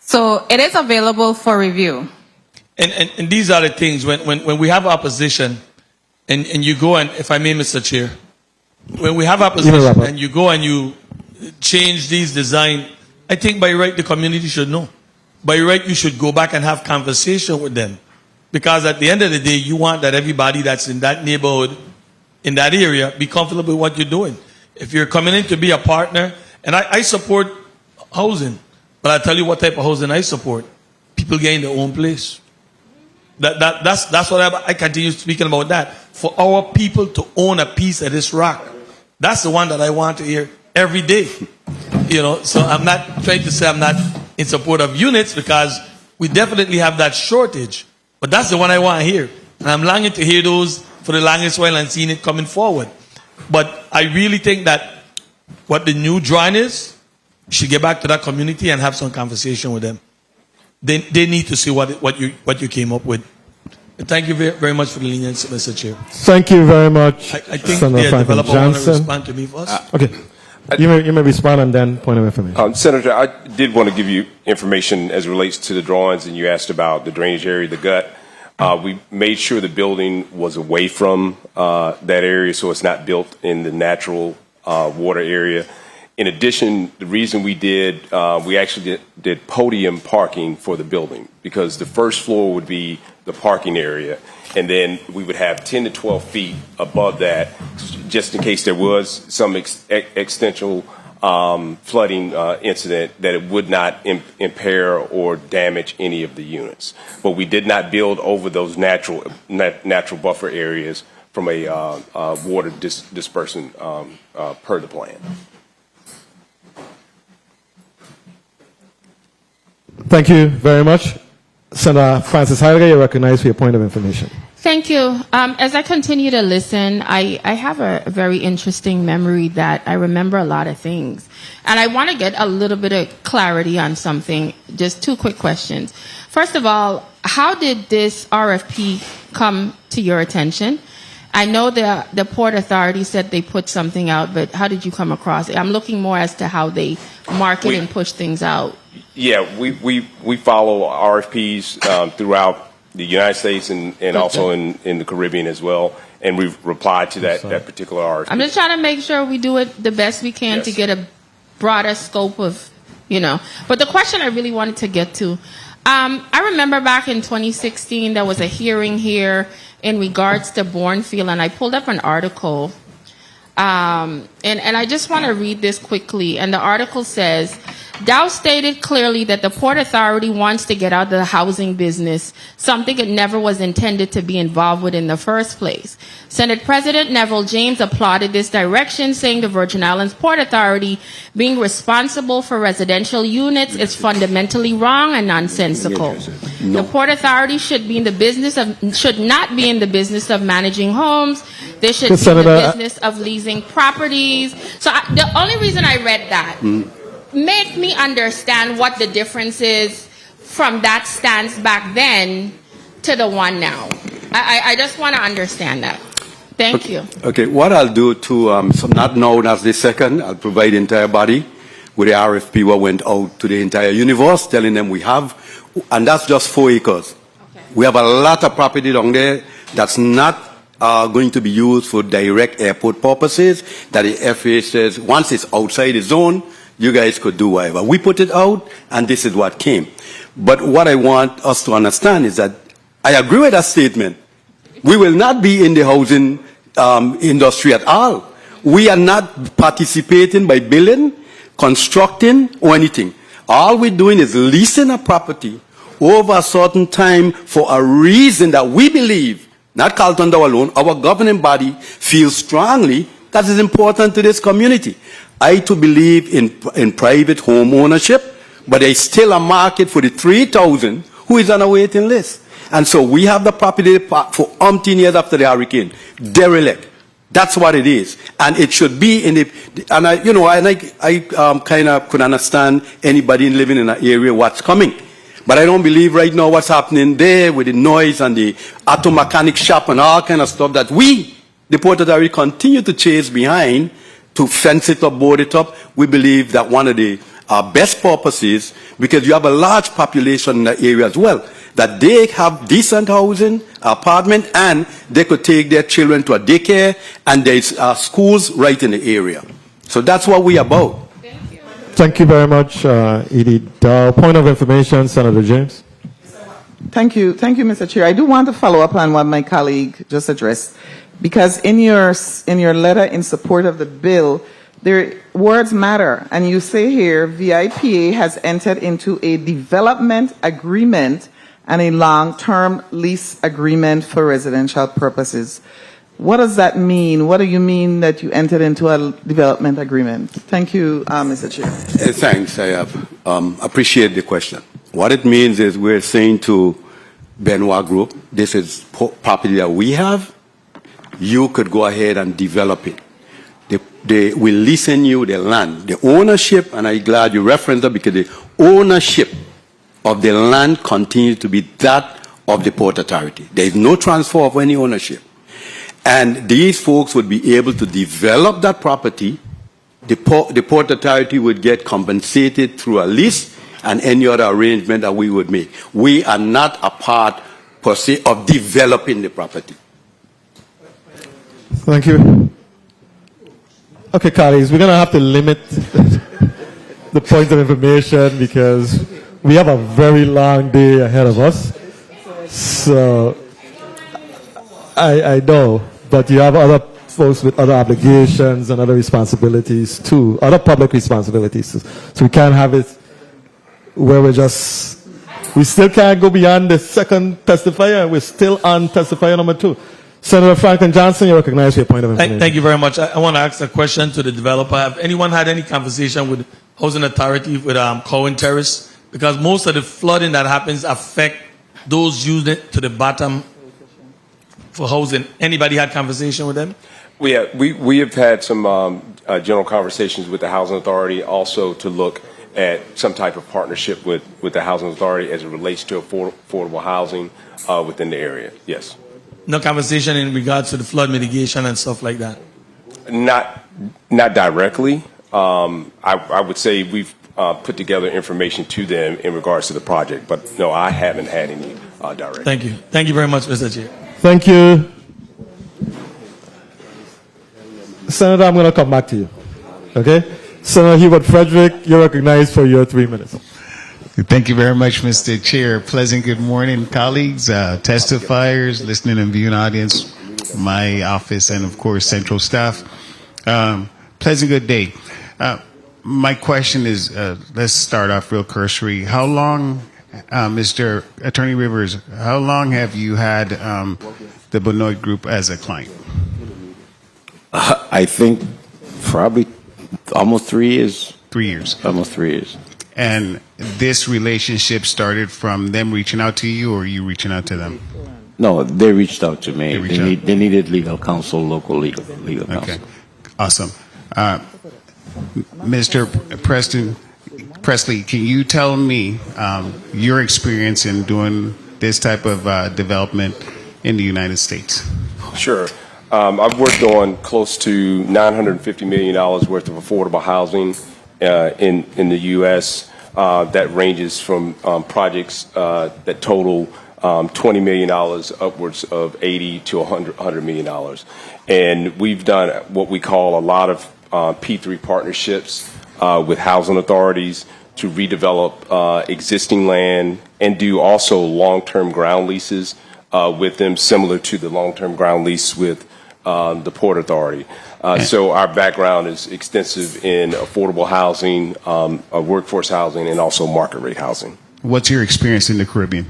So it is available for review. And these are the things, when we have opposition, and you go and, if I may, Mr. Chair, when we have opposition and you go and you change these design, I think by right the community should know. By right you should go back and have conversation with them. Because at the end of the day, you want that everybody that's in that neighborhood, in that area, be comfortable with what you're doing. If you're coming in to be a partner, and I support housing, but I'll tell you what type of housing I support. People getting their own place. That's what I continue speaking about that. For our people to own a piece of this rock. That's the one that I want to hear every day. So I'm not trying to say I'm not in support of units, because we definitely have that shortage. But that's the one I want to hear. And I'm longing to hear those for the longest while and seeing it coming forward. But I really think that what the new drawing is, you should get back to that community and have some conversation with them. They need to see what you came up with. Thank you very much for the leniency, Mr. Chair. Thank you very much, I think Senator the Franklin developer want to Johnson. respond to me first. Okay. You may respond and then point of information. Senator, I did want to give you information as it relates to the drawings, and you asked about the drainage area, the gut. We made sure the building was away from that area, so it's not built in the natural water area. In addition, the reason we actually did podium parking for the building, because the first floor would be the parking area, and then we would have 10 to 12 feet above that, just in case there was some extensional flooding incident, that it would not impair or damage any of the units. But we did not build over those natural buffer areas from a water dispersant per the plan. Thank you very much. Senator Francis Heidegger, you're recognized for your point of information. Thank you. As I continue to listen, I have a very interesting memory that I remember a lot of things. And I want to get a little bit of clarity on something. Just two quick questions. First of all, how did this RFP come to your attention? I know the Port Authority said they put something out, but how did you come across it? I'm looking more as to how they market and push things out. Yeah, we follow RFPs throughout the United States and also in the Caribbean as well, and we've replied to that particular RFP. I'm just trying to make sure we do it the best we can to get a broader scope of, But the question I really wanted to get to, I remember back in 2016 there was a hearing here in regards to Bournefield, and I pulled up an article, and I just want to read this quickly. And the article says, Dowe stated clearly that the Port Authority wants to get out of the housing business, something it never was intended to be involved with in the first place. Senate President Neville James applauded this direction, saying the Virgin Islands Port Authority being responsible for residential units is fundamentally wrong and nonsensical. The Port Authority should not be in the business of managing homes. They should be in the business of leasing properties. So the only reason I read that make me understand what the difference is from that stance back then to the one now. I just want to understand that. Thank you. Okay, what I'll do to, so not known as the second, I'll provide the entire body with the RFP what went out to the entire universe, telling them we have, and that's just 4 acres. Okay. We have a lot of property down there that's not going to be used for direct airport purposes, that the FAA says once it's outside the zone, you guys could do whatever. We put it out, and this is what came. But what I want us to understand is that I agree with that statement. We will not be in the housing industry at all. We are not participating by building, constructing, or anything. All we're doing is leasing a property over a certain time for a reason that we believe, not Carlton Dowe alone, our governing body feels strongly that is important to this community. I too believe in private home ownership, but there's still a market for the 3,000 who is on a waiting list. And so we have the property for umpteen years after the hurricane, derelict. That's what it is, and it should be in the. And I kind of could understand anybody living in an area what's coming, but I don't believe right now what's happening there with the noise and the auto mechanic shop and all kind of stuff that we, the Port Authority, continue to chase behind to fence it up, board it up. We believe that one of the best purposes, because you have a large population in the area as well, that they have decent housing, apartment, and they could take their children to a daycare, and there's schools right in the area. So that's what we're about. Thank you. Thank you very much, Edie Dowe. Point of information, Senator James. Thank you, Mr. Chair. I do want to follow up on what my colleague just addressed, because in your letter in support of the bill, words matter, and you say here VIPA has entered into a development agreement and a long-term lease agreement for residential purposes. What does that mean? What do you mean that you entered into a development agreement? Thank you, Mr. Chair. Thanks, I appreciate the question. What it means is we're saying to Benoit Group, this is property that we have, you could go ahead and develop it. They will leasing you the land. The ownership, and I'm glad you referenced that, because the ownership of the land continues to be that of the Port Authority. There is no transfer of any ownership. And these folks would be able to develop that property. The Port Authority would get compensated through a lease and any other arrangement that we would make. We are not a part, per se, of developing the property. Thank you. Okay, colleagues, we're going to have to limit the points of information because we have a very long day ahead of us. So, I know, but you have other folks with other obligations and other responsibilities too, other public responsibilities. So we can't have it where we still can't go beyond the second testifier. We're still on testifier number 2. Senator Franklin Johnson, you recognize your point of information. Thank you very much. I want to ask a question to the developer. Have anyone had any conversation with Housing Authority with Cohen Terrace Because most of the flooding that happens affect those units to the bottom for housing. Anybody had conversation with them? We have had some general conversations with the Housing Authority also to look at some type of partnership with the Housing Authority as it relates to affordable housing within the area. Yes. No conversation in regards to the flood mitigation and stuff like that? Not directly. I would say we've put together information to them in regards to the project, but no, I haven't had any direct. Thank you. Thank you very much, Mr. Chair. Thank you. Senator, I'm going to come back to you. Okay? Senator Hubert Frederick, you're recognized for your 3 minutes. Thank you very much, Mr. Chair. Pleasant good morning, colleagues, testifiers, listening and viewing audience, my office, and of course, central staff. Pleasant good day. My question is, let's start off real cursory. How long, Mr. Attorney Rivers, how long have you had the Benoit Group as a client? I think probably almost 3 years. 3 years. Almost 3 years. And this relationship started from them reaching out to you, or you reaching out to them? No, they reached out to me. They They needed legal counsel, local legal counsel. Okay, awesome. Mr. Presley, can you tell me your experience in doing this type of development in the United States? Sure. I've worked on close to $950 million worth of affordable housing in the U.S. That ranges from projects that total $20 million upwards of $80 to $100 million. And we've done what we call a lot of P3 partnerships with housing authorities to redevelop existing land and do also long-term ground leases with them, similar to the long-term ground lease with the Port Authority. So our background is extensive in affordable housing, workforce housing, and also market rate housing. What's your experience in the Caribbean?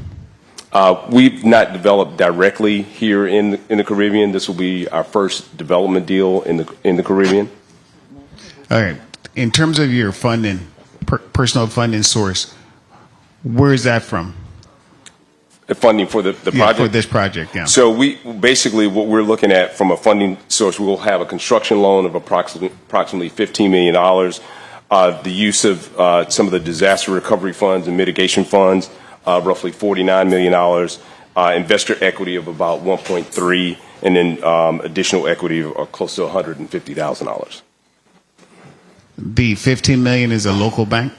We've not developed directly here in the Caribbean. This will be our first development deal in the Caribbean. All right. In terms of your funding, personal funding source, where is that from? The funding for the project? For this project, yeah. So we basically, what we're looking at from a funding source, we will have a construction loan of approximately $15 million. The use of some of the disaster recovery funds and mitigation funds, roughly $49 million. Investor equity of about 1.3, and then additional equity of close to $150,000. The $15 million is a local bank?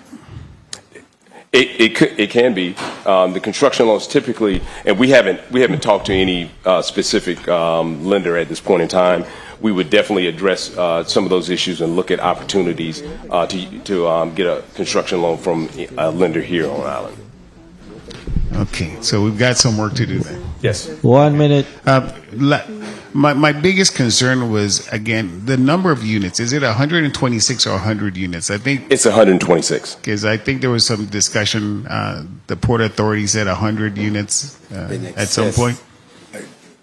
It can be. The construction loans typically, and we haven't talked to any specific lender at this point in time. We would definitely address some of those issues and look at opportunities to get a construction loan from a lender here on island. Okay, so we've got some work to do there. Yes. 1 minute. My biggest concern was, again, the number of units. Is it 126 or 100 units? I think it's 126. Because I think there was some discussion. The Port Authority said 100 units at some point.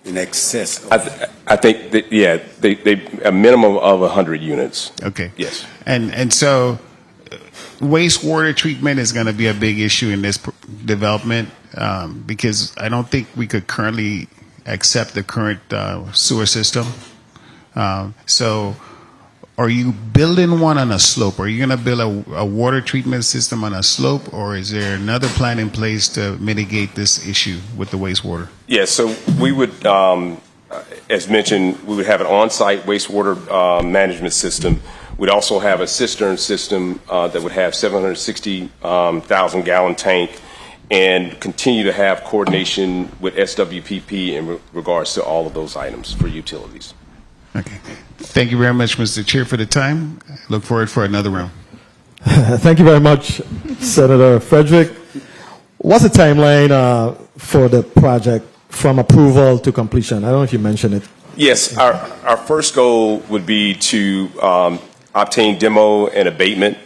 In excess. I think that, yeah, they a minimum of 100 units. Okay. Yes. And so wastewater treatment is going to be a big issue in this development because I don't think we could currently accept the current sewer system. So are you building one on a slope? Are you going to build a water treatment system on a slope, or is there another plan in place to mitigate this issue with the wastewater? Yes, so we would, as mentioned, we would have an on-site wastewater management system. We'd also have a cistern system that would have 760,000 gallon tank, and continue to have coordination with SWPP in regards to all of those items for utilities. Okay. Thank you very much, Mr. Chair, for the time. Look forward for another round. Thank you very much, Senator Frederick. What's the timeline for the project from approval to completion? I don't know if you mentioned it. Yes, our first goal would be to obtain demo and abatement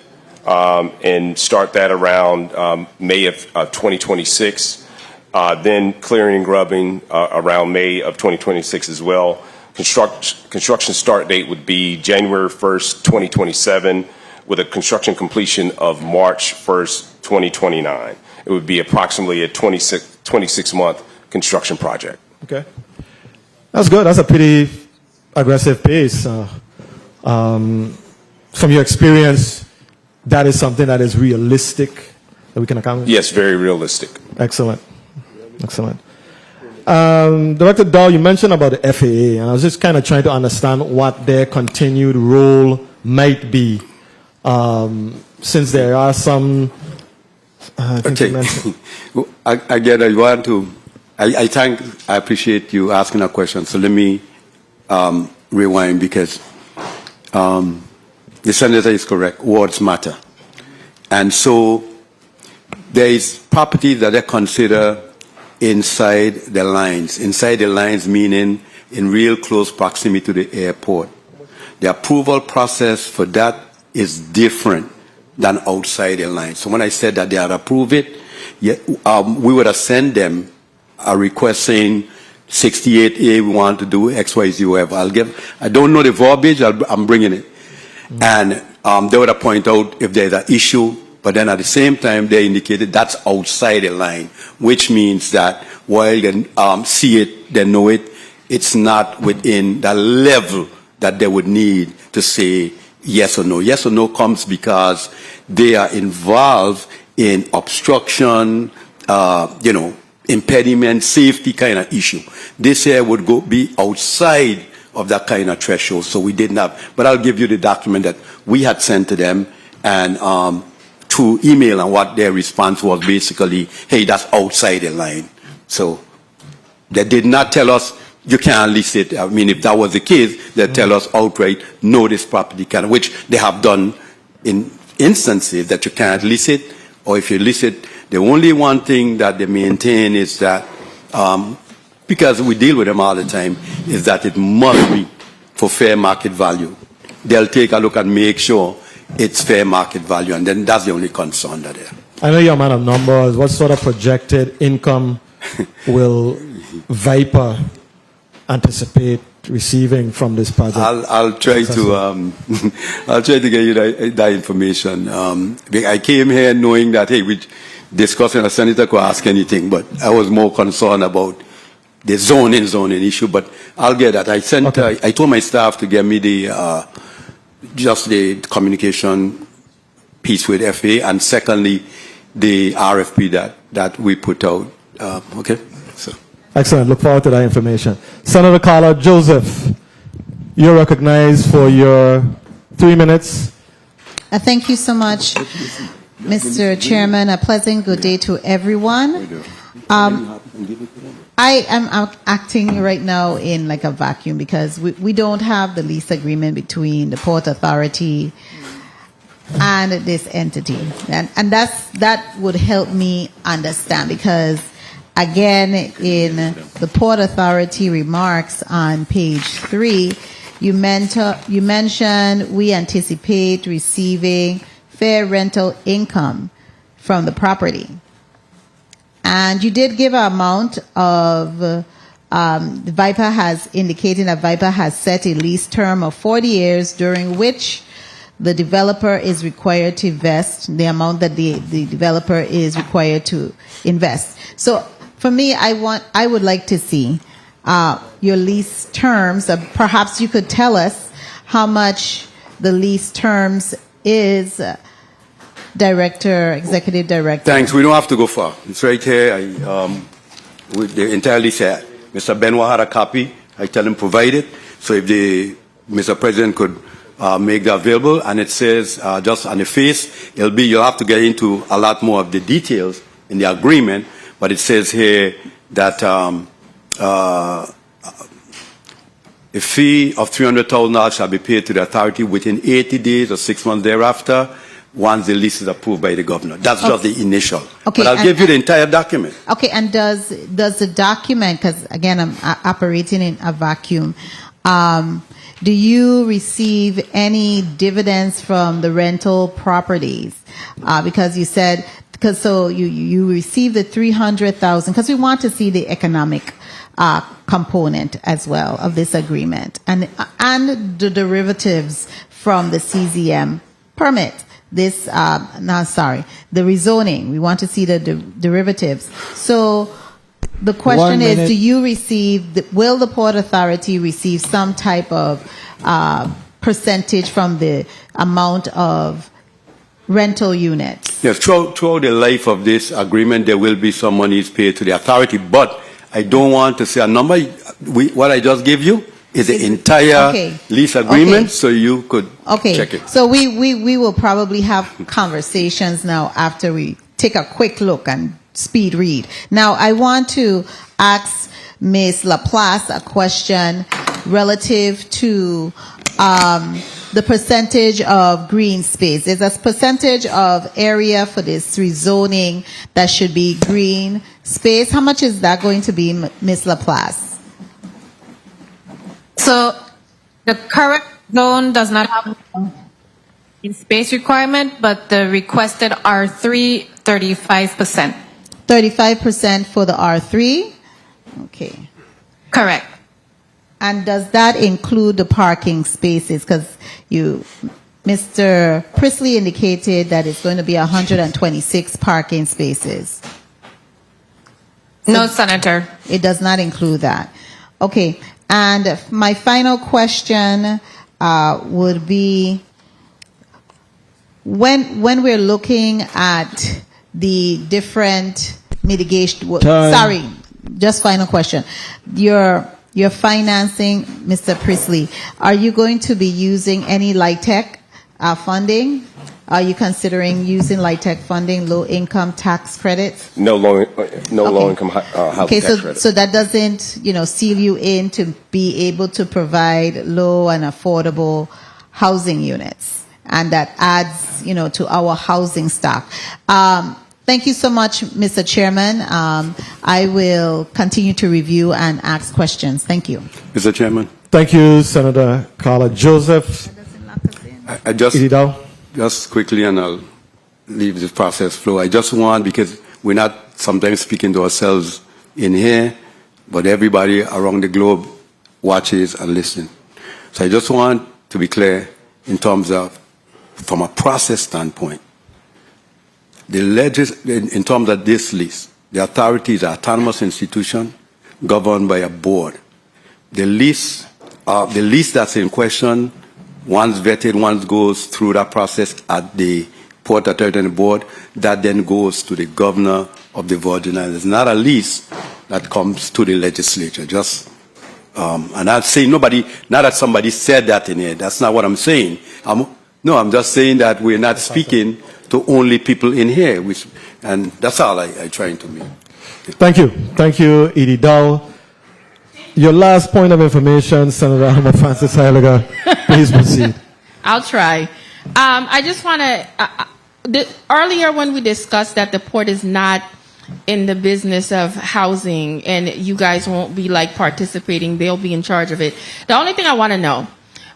and start that around May of 2026. Then clearing and grubbing around May of 2026 as well. Construction start date would be January 1st, 2027, with a construction completion of March 1st, 2029. It would be approximately a 26-month construction project. Okay. That's good. That's a pretty aggressive pace. From your experience, that is something that is realistic that we can accomplish? Yes, very realistic. Excellent. Excellent. Director Dowe, you mentioned about the FAA, and I was just kind of trying to understand what their continued role might be, since there are some. Okay. Again, I appreciate you asking a question. So let me rewind, because the senator is correct. Words matter, and so there is property that they consider inside the lines. Inside the lines meaning in real close proximity to the airport. The approval process for that is different than outside the lines. So when I said that they had approved it, we would have sent them a request saying 68A, we want to do X, Y, Z, whatever. I don't know the verbiage, I'm bringing it. And they would have pointed out if there's an issue, but then at the same time, they indicated that's outside the line, which means that while they see it, they know it, it's not within the level that they would need to say yes or no. Yes or no comes because they are involved in obstruction, impediment, safety kind of issue. This here would be outside of that kind of threshold, so we didn't have. But I'll give you the document that we had sent to them, and through email, and what their response was basically, hey, that's outside the line. So they did not tell us you can't lease it. I mean, if that was the case, they'd tell us outright, no, this property can, which they have done in instances that you can't lease it, or if you lease it, the only one thing that they maintain is that, because we deal with them all the time, is that it must be for fair market value. They'll take a look and make sure it's fair market value, and then that's the only concern that they have. I know you're a man of numbers. What sort of projected income will Viper anticipate receiving from this project? I'll try to I'll try to get you that information. I came here knowing that, hey, we discussing, a senator could ask anything, but I was more concerned about the zoning issue. But I'll get that. I sent. Okay. I told my staff to get me the just the communication piece with FA, and secondly, the RFP that we put out. Okay. So. Excellent. Look forward to that information. Senator Carla Joseph, you're recognized for your 3 minutes. Thank you so much, Mr. Chairman. A pleasant good day to everyone. I am acting right now in like a vacuum because we don't have the lease agreement between the Port Authority and this entity. And that would help me understand, because again, in the Port Authority remarks on page 3, you mentioned we anticipate receiving fair rental income from the property. And you did give an amount of, Viper has indicated that Viper has set a lease term of 40 years during which the developer is required to invest the amount that the developer is required to invest. So for me, I would like to see your lease terms. Perhaps you could tell us how much the lease terms is, Executive Director. Thanks. We don't have to go far. It's right here. The entire list here. Mr. Benoit had a copy. I tell him provide it. So if Mr. President could make that available, and it says just on the face, you'll have to get into a lot more of the details in the agreement, but it says here that a fee of $300,000 shall be paid to the authority within 80 days or 6 months thereafter, once the lease is approved by the governor. That's just the initial. Okay, but I'll give you the entire document. Okay, and does the document, because again, I'm operating in a vacuum, do you receive any dividends from the rental properties? Because you said, you receive the $300,000, because we want to see the economic component as well of this agreement, and the derivatives from the CZM permit this, the rezoning. We want to see the derivatives. So the question is, do you receive, will the Port Authority receive some type of percentage from the amount of rental units? Yes, throughout the life of this agreement, there will be some monies paid to the authority, but I don't want to say a number. What I just gave you is the entire lease agreement, so you could check it. So we will probably have conversations now after we take a quick look and speed read. Now, I want to ask Ms. Laplace a question relative to the percentage of green space. There's a percentage of area for this rezoning that should be green space. How much is that going to be, Ms. Laplace? So the current zone does not have a space requirement, but the requested R3, 35%. 35% for the R3? Okay. Correct. And does that include the parking spaces? Because Mr. Priestley indicated that it's going to be 126 parking spaces. No, Senator. It does not include that. Okay. And my final question would be, when we're looking at the different mitigation, sorry, just final question. Your financing, Mr. Priestley, are you going to be using any LIHTC funding? Are you considering using LIHTC funding, low-income tax credits? No low-income housing tax credit. So that doesn't, seal you in to be able to provide low and affordable housing units, and that adds, to our housing stock. Thank you so much, Mr. Chairman. I will continue to review and ask questions. Thank you. Mr. Chairman. Thank you, Senator Carla Joseph. I just quickly, and I'll leave this process flow. I just want, because we're not sometimes speaking to ourselves in here, but everybody around the globe watches and listens. So I just want to be clear in terms of, from a process standpoint, in terms of this lease, the authority is an autonomous institution governed by a board. The lease that's in question, once vetted, once goes through that process at the Port Authority and the board, that then goes to the governor of the Virgin Islands. It's not a lease that comes to the legislature. And I'm saying not that somebody said that in here. That's not what I'm saying. I'm just saying that we're not speaking to only people in here, and that's all I'm trying to mean. Thank you. Thank you, Edie Dowe. Your last point of information, Senator Ahmed Francis Heiliger. Please proceed. I'll try. I just want to, earlier when we discussed that the port is not in the business of housing and you guys won't be participating, they'll be in charge of it. The only thing I want to know,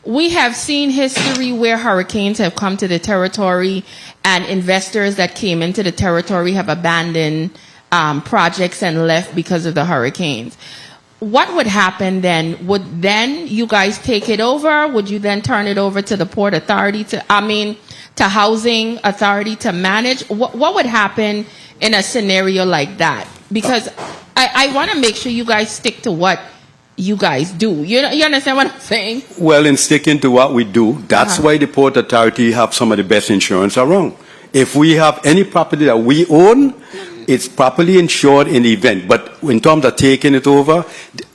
we have seen history where hurricanes have come to the territory and investors that came into the territory have abandoned projects and left because of the hurricanes. What would happen then? Would then you guys take it over? Would you then turn it over to the Port Authority to Housing Authority to manage? What would happen in a scenario like that? Because I want to make sure you guys stick to what you guys do. You understand what I'm saying? Well, in sticking to what we do, that's why the Port Authority have some of the best insurance around. If we have any property that we own, it's properly insured in the event. But in terms of taking it over,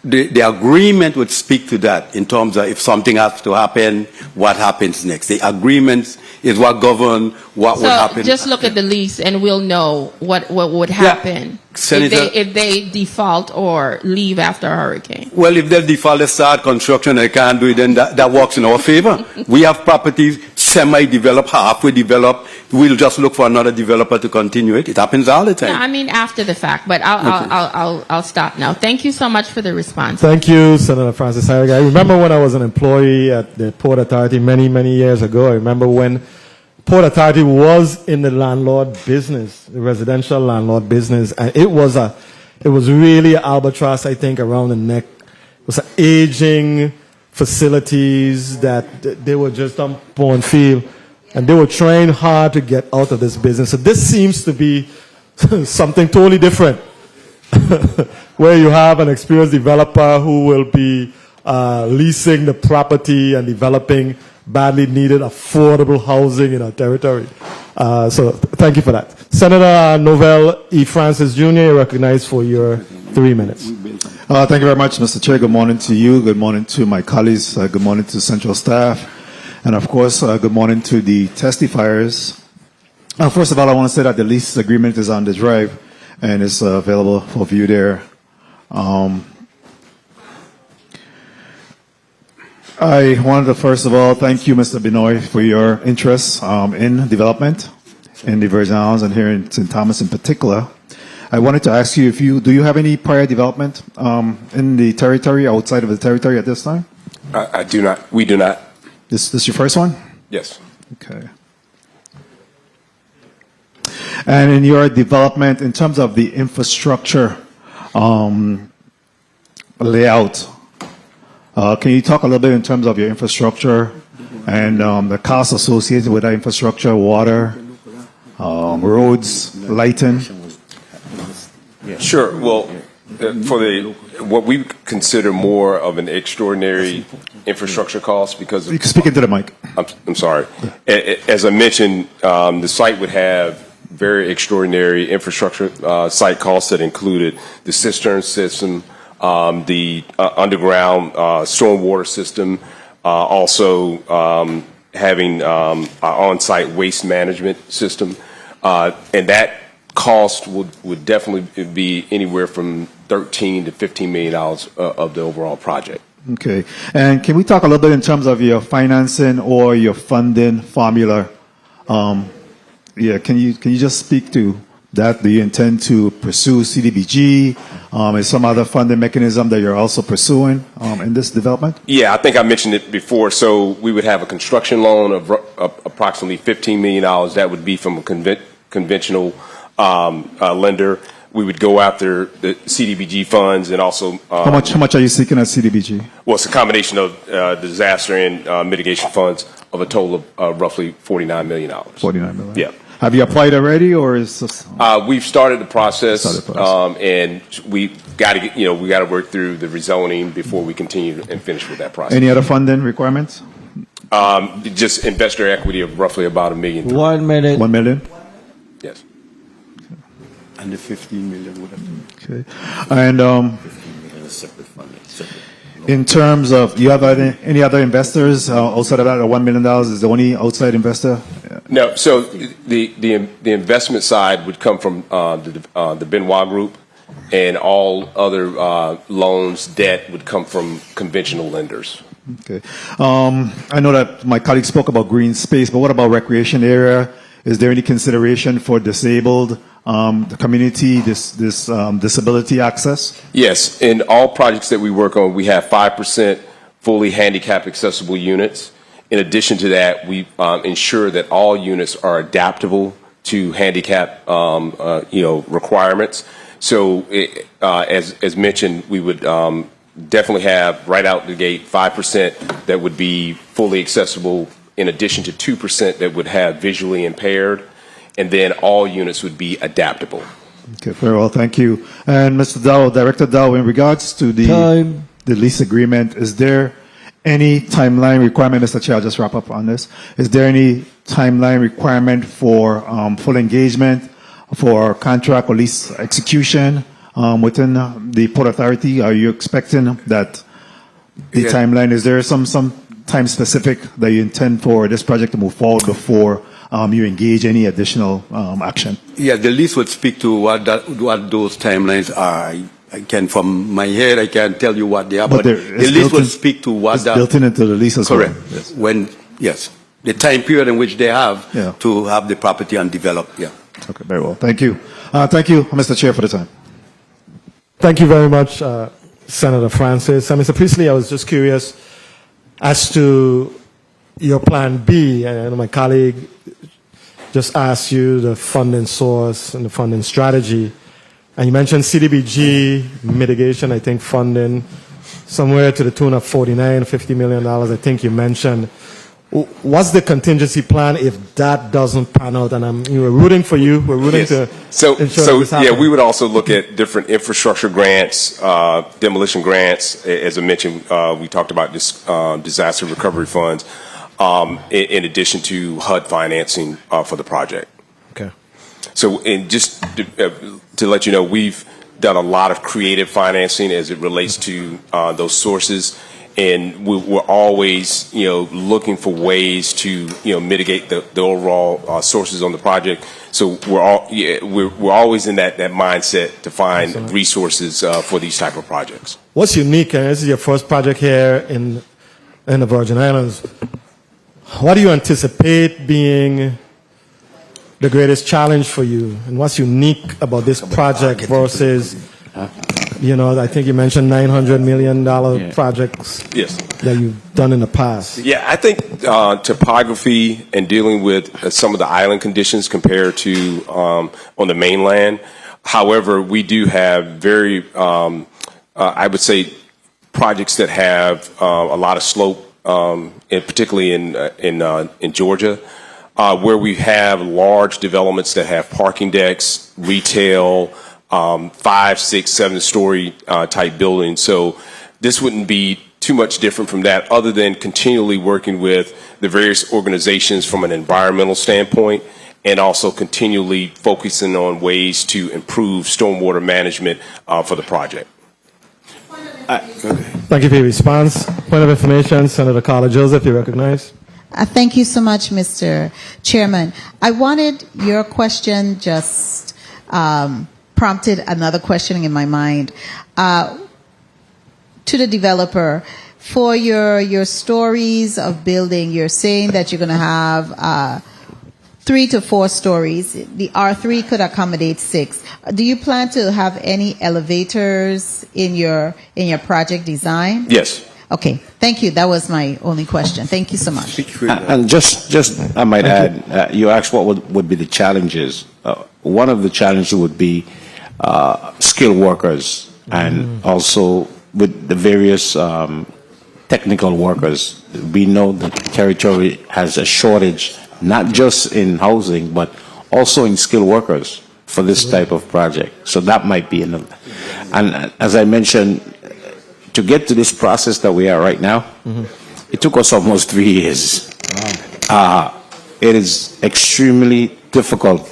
the agreement would speak to that in terms of if something has to happen, what happens next. The agreement is what governs what would happen. Just look at the lease and we'll know what would happen if they default or leave after a hurricane. Well, if they default, they start construction, they can't do it, then that works in our favor. We have properties semi-developed, halfway developed. We'll just look for another developer to continue it. It happens all the time. No, I mean after the fact, but I'll stop now. Thank you so much for the response. Thank you, Senator Francis Heiliger. I remember when I was an employee at the Port Authority many, many years ago. I remember when Port Authority was in the landlord business, the residential landlord business, and it was really an albatross, I think, around the neck. It was aging facilities that they were just on and feel and they were trying hard to get out of this business. So this seems to be something totally different, where you have an experienced developer who will be leasing the property and developing badly needed affordable housing in our territory. So thank you for that. Senator Novell E. Francis Jr., you're recognized for your 3 minutes. Thank you very much, Mr. Chair. Good morning to you. Good morning to my colleagues. Good morning to central staff. And of course, good morning to the testifiers. First of all, I want to say that the lease agreement is on the drive and it's available for view there. I wanted to first of all thank you, Mr. Benoit, for your interest in development in the Virgin Islands and here in St. Thomas in particular. I wanted to ask you do you have any prior development in the territory, outside of the territory at this time? I do not. We do not. This your first one? Yes. Okay. And in your development, in terms of the infrastructure layout, can you talk a little bit in terms of your infrastructure and the costs associated with that infrastructure, water, roads, lighting? Sure. Well, for what we consider more of an extraordinary infrastructure cost, because You can speak into the mic. I'm sorry. As I mentioned, the site would have very extraordinary infrastructure site costs that included the cistern system, the underground stormwater system, also having our on-site waste management system, and that cost would definitely be anywhere from $13 to $15 million of the overall project. Okay. And can we talk a little bit in terms of your financing or your funding formula? Can you just speak to that? Do you intend to pursue CDBG? Is some other funding mechanism that you're also pursuing in this development? Yeah, I think I mentioned it before. So we would have a construction loan of approximately $15 million. That would be from a conventional lender. We would go after the CDBG funds and also How much are you seeking at CDBG? Well, it's a combination of disaster and mitigation funds of a total of roughly $49 million. $49 million. Yeah. Have you applied already, or is this? We've started the process, and we got to work through the rezoning before we continue and finish with that process. Any other funding requirements? Just investor equity of roughly about $1 million. 1 million. 1 million. Yes. And the 15 million would have been. Okay. And separate funding. in terms of, you have any other investors outside of that? $1 million is the only outside investor? No. So the investment side would come from the Benoit Group, and all other loans, debt would come from conventional lenders. Okay. I know that my colleague spoke about green space, but what about recreation area? Is there any consideration for disabled, the community, this disability access? Yes. In all projects that we work on, we have 5% fully handicap accessible units. In addition to that, we ensure that all units are adaptable to handicap, requirements. So, as mentioned, we would definitely have right out the gate 5% that would be fully accessible, in addition to 2% that would have visually impaired, and then all units would be adaptable. Okay, very well, thank you. And Mr. Dowe, Director Dowe, in regards to the lease agreement, is there any timeline requirement, Mr. Chair, I'll just wrap up on this. Is there any timeline requirement for full engagement, for contract or lease execution within the Port Authority? Are you expecting that the timeline, is there some time specific that you intend for this project to move forward before you engage any additional action? Yeah, the lease would speak to what those timelines are. I can, from my head, I can tell you what they are, but the lease would speak to what that... built into the lease as correct. Well. Yes. Yes, the time period in which they have to have the property undeveloped. Yeah. Okay, very well. Thank you. Thank you, Mr. Chair, for the time. Thank you very much, Senator Francis. Mr. Priestley, I was just curious as to your plan B. And my colleague just asked you the funding source and the funding strategy. And you mentioned CDBG mitigation, I think funding somewhere to the tune of $49, $50 million, I think you mentioned. what's the contingency plan if that doesn't pan out? And we're rooting for you. We're rooting to So ensure that this yeah, happens. we would also look at different infrastructure grants, demolition grants. As I mentioned, we talked about this disaster recovery funds, in addition to HUD financing for the project. Okay. So, and just to let you know, we've done a lot of creative financing as it relates to those sources. And we're always, looking for ways to, mitigate the overall sources on the project. So we're always in that mindset to find resources for these type of projects. What's unique, and this is your first project here in the Virgin Islands, what do you anticipate being the greatest challenge for you? And what's unique about this project versus, I think you mentioned $900 million projects Yes. that you've done in the past. Yeah, I think topography and dealing with some of the island conditions compared to on the mainland. However, we do have very, I would say, projects that have a lot of slope, and particularly in Georgia, where we have large developments that have parking decks, retail, 5, 6, 7-story type buildings. So this wouldn't be too much different from that, other than continually working with the various organizations from an environmental standpoint, and also continually focusing on ways to improve stormwater management for the project. Thank you for your response. Point of information, Senator Carla Joseph, you recognize. Thank you so much, Mr. Chairman. I wanted your question just prompted another question in my mind. To the developer, for your stories of building, you're saying that you're going to have 3 to 4 stories. The R3 could accommodate 6. Do you plan to have any elevators in your project design? Yes. Okay, thank you. That was my only question. Thank you so much. And just I might add, you asked what would be the challenges. One of the challenges would be skilled workers, and also with the various technical workers. We know the territory has a shortage, not just in housing, but also in skilled workers for this type of project. So that might be another. And as I mentioned, to get to this process that we are right now, it took us almost 3 years. It is extremely difficult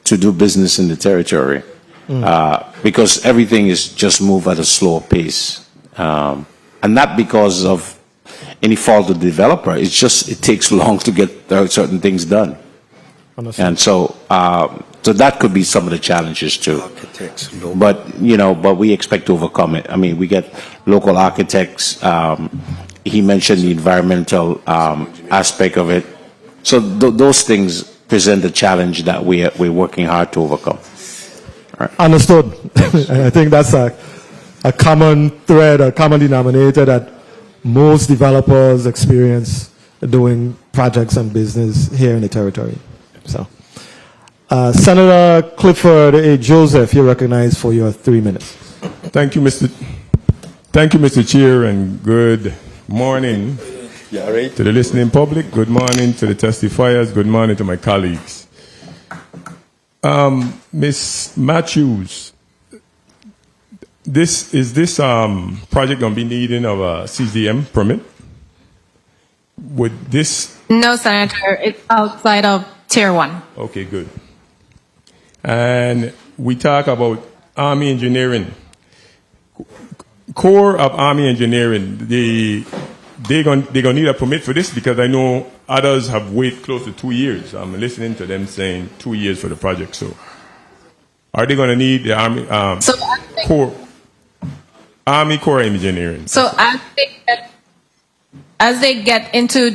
to do business in the territory because everything is just moved at a slower pace. And not because of any fault of the developer. It's just it takes long to get certain things done. And so that could be some of the challenges too. But we expect to overcome it. I mean, we get local architects. He mentioned the environmental aspect of it. So those things present a challenge that we're working hard to overcome. Right. Understood. I think that's a common thread, a common denominator that most developers experience doing projects and business here in the territory. So, Senator Clifford A. Joseph, you're recognized for your 3 minutes. Thank you, Mr. Chair, and good morning to the listening public. Good morning to the testifiers. Good morning to my colleagues. Ms. Matthews, is this project going to be needing of a CDM permit? Would this? No, Senator. It's outside of Tier 1. Okay, good. And we talk about Army engineering. Corps of Army engineering, they're gonna need a permit for this, because I know others have waited close to 2 years. I'm listening to them saying 2 years for the project. So, are they gonna need the Army Army Corps of Engineering? So as they get into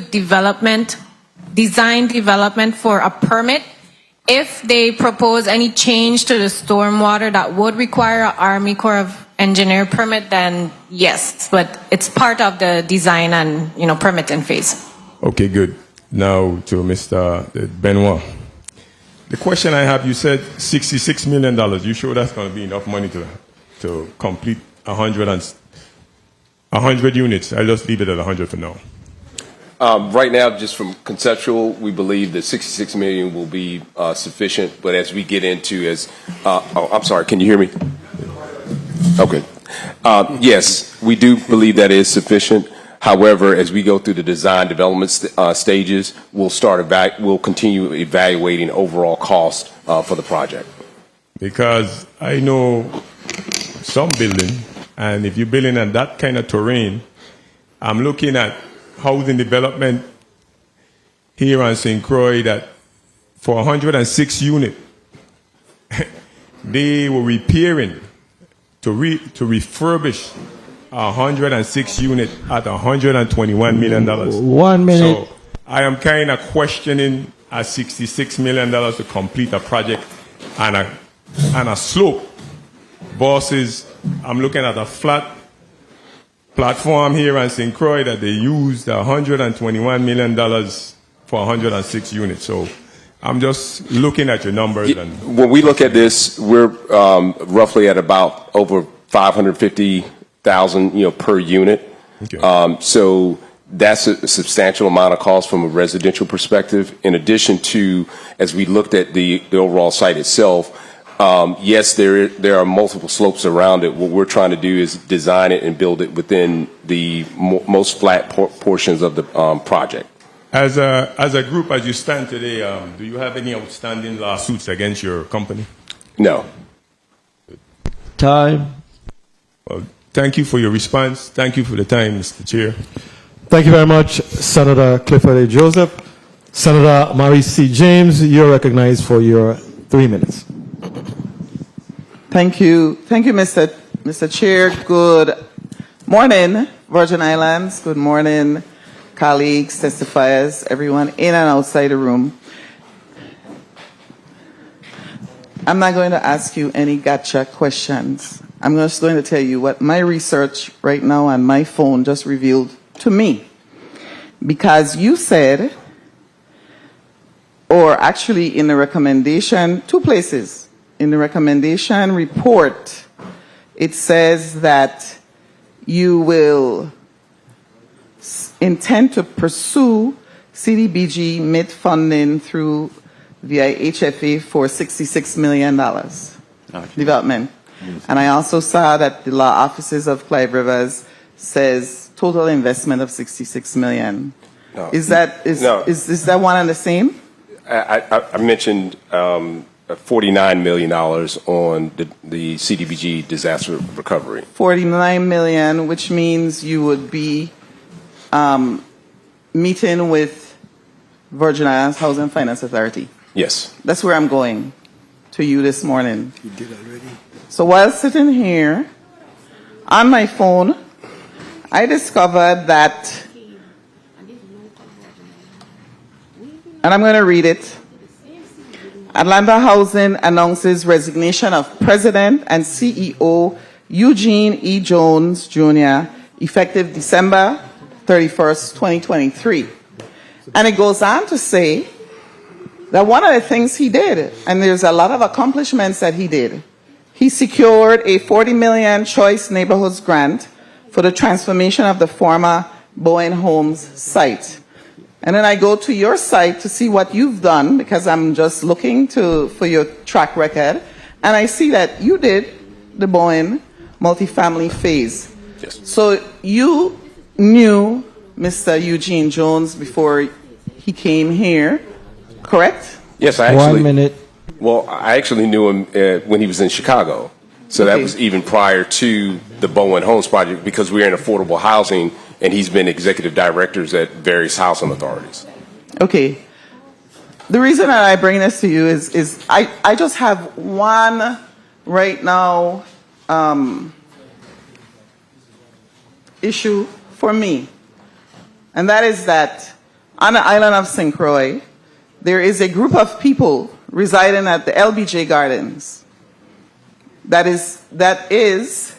design development for a permit, if they propose any change to the stormwater that would require an Army Corps of Engineer permit, then yes, but it's part of the design and permitting phase. Okay, good. Now to Mr. Benoit. The question I have, you said $66 million. You sure that's going to be enough money to complete 100 units? I'll just leave it at 100 for now. Right now, just from conceptual, we believe that 66 million will be sufficient. But as we get into I'm sorry, can you hear me? Okay. Yes, we do believe that is sufficient. However, as we go through the design development stages, we'll continue evaluating overall cost for the project. Because I know some building, and if you're building on that kind of terrain, I'm looking at housing development here on St. Croix that for 106 units, they were repairing to refurbish 106 units at $121 million. 1 minute. So I am kind of questioning at $66 million to complete a project on a slope versus I'm looking at a flat platform here on St. Croix that they used $121 million for 106 units. So I'm just looking at your numbers. And when we look at this, we're roughly at about over 550,000, per unit. Okay. So that's a substantial amount of cost from a residential perspective. In addition to, as we looked at the overall site itself, yes, there are multiple slopes around it. What we're trying to do is design it and build it within the most flat portions of the project. As a group, as you stand today, do you have any outstanding lawsuits against your company? No. Time. Well, thank you for your response. Thank you for the time, Mr. Chair. Thank you very much, Senator Clifford A. Joseph. Senator Maurice C. James, you're recognized for your 3 minutes. Thank you. Thank you, Mr. Chair. Good morning, Virgin Islands. Good morning, colleagues, testifiers, everyone in and outside the room. I'm not going to ask you any gotcha questions. I'm just going to tell you what my research right now on my phone just revealed to me. Because you said, or actually in the recommendation, 2 places. In the recommendation report, it says that you will intend to pursue CDBG MIT funding through via HFA for $66 million development. And I also saw that the law offices of Clive Rivers says total investment of $66 million. No. Is that one and the same? I mentioned $49 million on the CDBG disaster recovery. $49 million, which means you would be meeting with Virgin Islands Housing and Finance Authority. Yes. That's where I'm going to you this morning. You did already. So while sitting here on my phone, I discovered that, and I'm going to read it. Atlanta Housing announces resignation of President and CEO Eugene E. Jones, Jr., effective December 31st, 2023. And it goes on to say that one of the things he did, and there's a lot of accomplishments that he did, he secured a $40 million Choice Neighborhoods grant for the transformation of the former Bowen Homes site. And then I go to your site to see what you've done, because I'm just looking for your track record, and I see that you did the Bowen multifamily phase. Yes. So you knew Mr. Eugene Jones before he came here, correct? Yes, I actually. 1 minute. Well, I actually knew him when he was in Chicago. So that was even prior to the Bowen Homes project, because we're in affordable housing, and he's been executive directors at various housing authorities. Okay. The reason that I bring this to you is I just have one right now issue for me. And that is that on the island of St. Croix, there is a group of people residing at the LBJ Gardens that is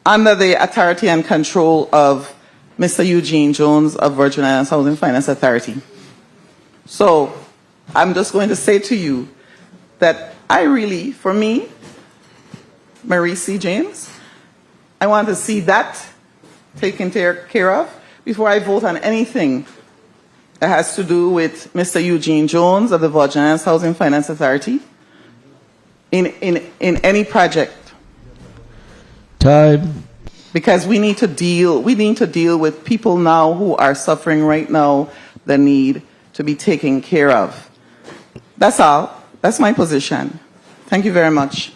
under the authority and control of Mr. Eugene Jones of Virgin Islands Housing Finance Authority. So I'm just going to say to you that I really, for me, Maurice C. James, I want to see that taken care of before I vote on anything that has to do with Mr. Eugene Jones of the Virgin Islands Housing Finance Authority in any project? Time. Because we need to deal with people now who are suffering right now that need to be taken care of. That's all. That's my position. Thank you very much.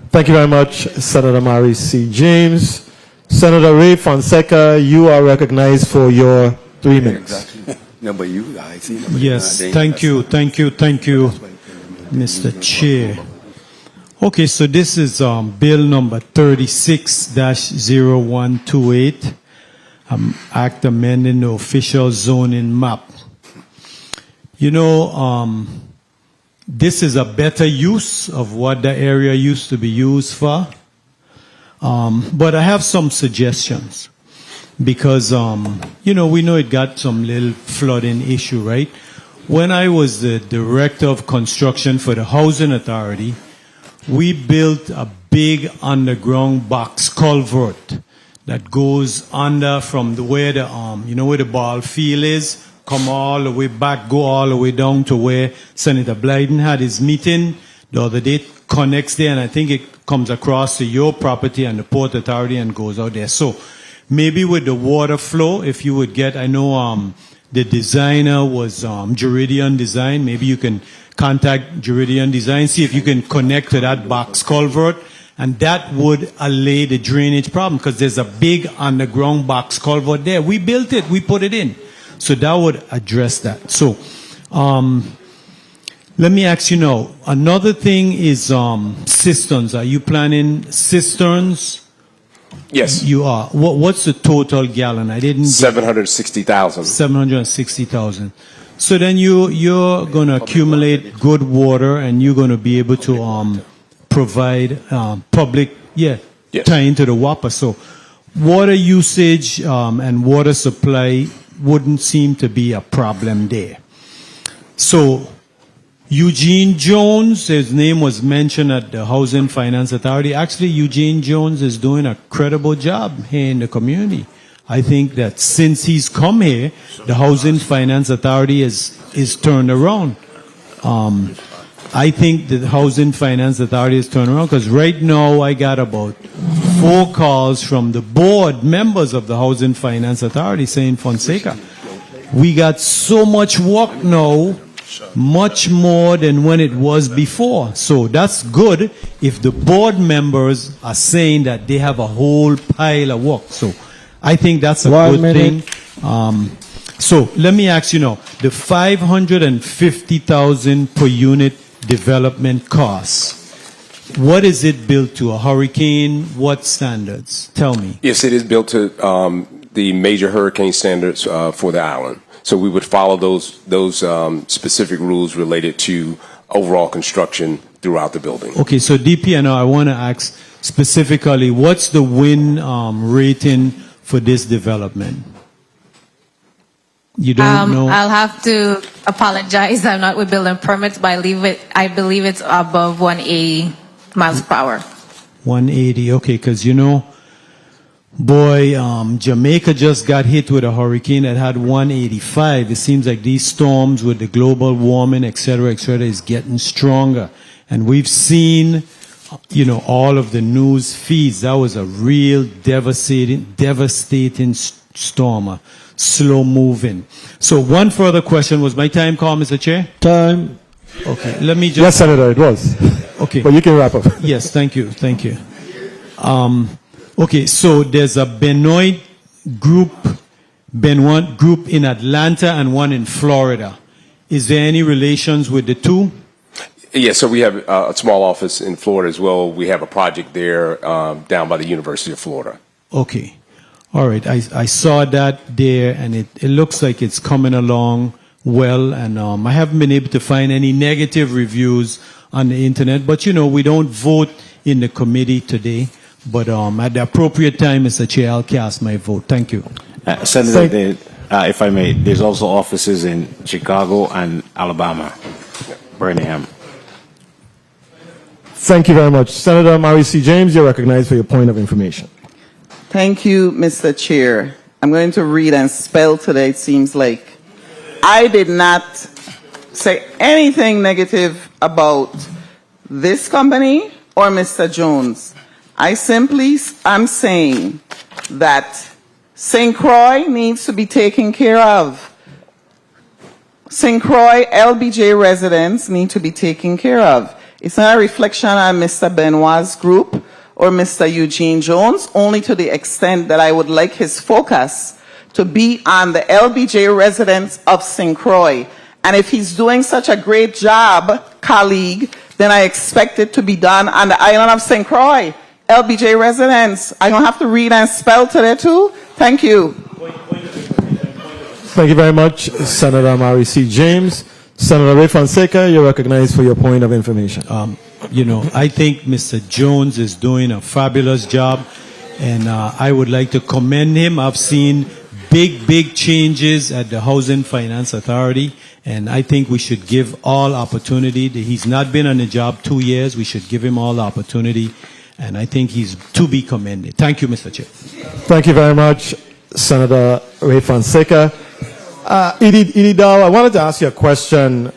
Thank you very much, Senator Mary C. James. Senator Ray Fonseca, you are recognized for your 3 minutes. Exactly. No, but you, I see. Yes, thank you, Mr. Chair. Okay, so this is bill number 36-0128, Act amending the official zoning map. You know, this is a better use of what the area used to be used for. But I have some suggestions because, you know, we know it got some little flooding issue, right? When I was the director of construction for the Housing Authority, we built a big underground box culvert that goes under from where the, you know, where the ball field is, come all the way back, go all the way down to where Senator Blyden had his meeting the other day, connects there, and I think it comes across to your property and the Port Authority and goes out there. So maybe with the water flow, if you would get, I know the designer was Juridian Design, maybe you can contact Juridian Design, see if you can connect to that box culvert, and that would allay the drainage problem because there's a big underground box culvert there. We built it, we put it in. So that would address that. So let me ask you now, another thing is cisterns. Are you planning cisterns? Yes. You are. What's the total gallon? I didn't. 760,000. 760,000. So then you're going to accumulate good water and you're going to be able to provide public, tie into the WAPA. So water usage and water supply wouldn't seem to be a problem there. So Eugene Jones, his name was mentioned at the Housing Finance Authority. Actually, Eugene Jones is doing a credible job here in the community. I think that since he's come here, the Housing Finance Authority is turned around. I think the Housing Finance Authority is turned around because right now I got about 4 calls from the board members of the Housing Finance Authority saying, Fonseca, we got so much work now, much more than when it was before. So that's good if the board members are saying that they have a whole pile of work. So I think that's a good thing. So let me ask you now, the $550,000 per unit development costs, what is it built to? A hurricane? What standards? Tell me. Yes, it is built to the major hurricane standards for the island. So we would follow those specific rules related to overall construction throughout the building. Okay, so DPNR, I want to ask specifically, what's the wind rating for this development? You don't know? I'll have to apologize. I'm not with building permits, but I believe it's above 180 miles per hour. 180, okay, because you know, boy, Jamaica just got hit with a hurricane that had 185. It seems like these storms with the global warming, et cetera, is getting stronger. And we've seen, you know, all of the news feeds. That was a real devastating storm, slow moving. So one further question. Was my time called, Mr. Chair? Time. Okay, let me just... Yes, Senator, it was. Okay. But you can wrap up. Yes, thank you. Okay, so there's a Benoit group in Atlanta and one in Florida. Is there any relations with the two? Yes, so we have a small office in Florida as well. We have a project there down by the University of Florida. Okay. All right. I saw that there, and it looks like it's coming along well, and I haven't been able to find any negative reviews on the internet, but you know, we don't vote in the committee today. But at the appropriate time, Mr. Chair, I'll cast my vote. Thank you. Senator, if I may, there's also offices in Chicago and Alabama, Birmingham. Thank you very much. Senator Mary C. James, you're recognized for your point of information. Thank you, Mr. Chair. I'm going to read and spell today, it seems like. I did not say anything negative about this company or Mr. Jones. I simply am saying that St. Croix needs to be taken care of. St. Croix LBJ residents need to be taken care of. It's not a reflection on Mr. Benoit's group or Mr. Eugene Jones, only to the extent that I would like his focus to be on the LBJ residents of St. Croix. And if he's doing such a great job, colleague, then I expect it to be done on the island of St. Croix. LBJ residents, I'm going to have to read and spell today too. Thank you. Thank you very much, Senator Mary C. James. Senator Ray Fonseca, you're recognized for your point of information. I think Mr. Jones is doing a fabulous job, and I would like to commend him. I've seen big changes at the Housing Finance Authority, and I think we should give all opportunity. He's not been on the job 2 years. We should give him all opportunity, and I think he's to be commended. Thank you, Mr. Chair. Thank you very much, Senator Ray Fonseca. Edie Dowe, I wanted to ask you a question.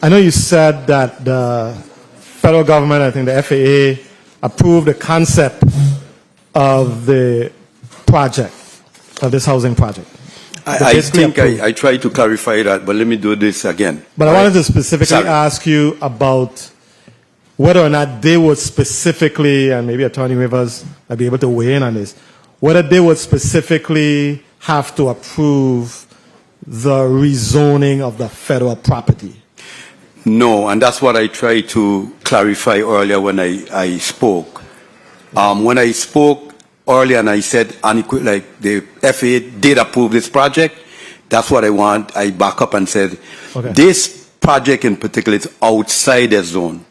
I know you said that the federal government, I think the FAA, approved the concept of the project, of this housing project. I think I tried to clarify that, but let me do this again. But I wanted to specifically ask you about whether or not they would specifically, and maybe Attorney Rivers might be able to weigh in on this, whether they would specifically have to approve the rezoning of the federal property. No, and that's what I tried to clarify earlier when I spoke. When I spoke earlier and I said, like the FAA did approve this project, that's what I want. I back up and said, this project in particular is outside the zone.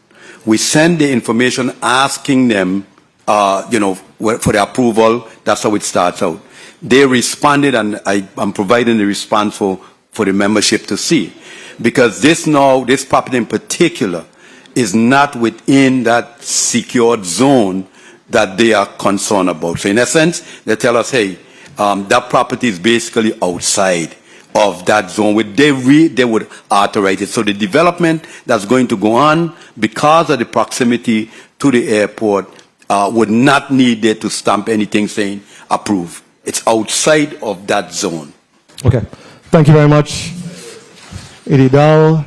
We send the information asking them, for the approval. That's how it starts out. They responded, and I'm providing the response for the membership to see. Because this property in particular is not within that secured zone that they are concerned about. So in essence, they tell us, hey, that property is basically outside of that zone. They would authorize it. So the development that's going to go on because of the proximity to the airport would not need there to stamp anything saying approve. It's outside of that zone. Okay. Thank you very much, Edie Dowe.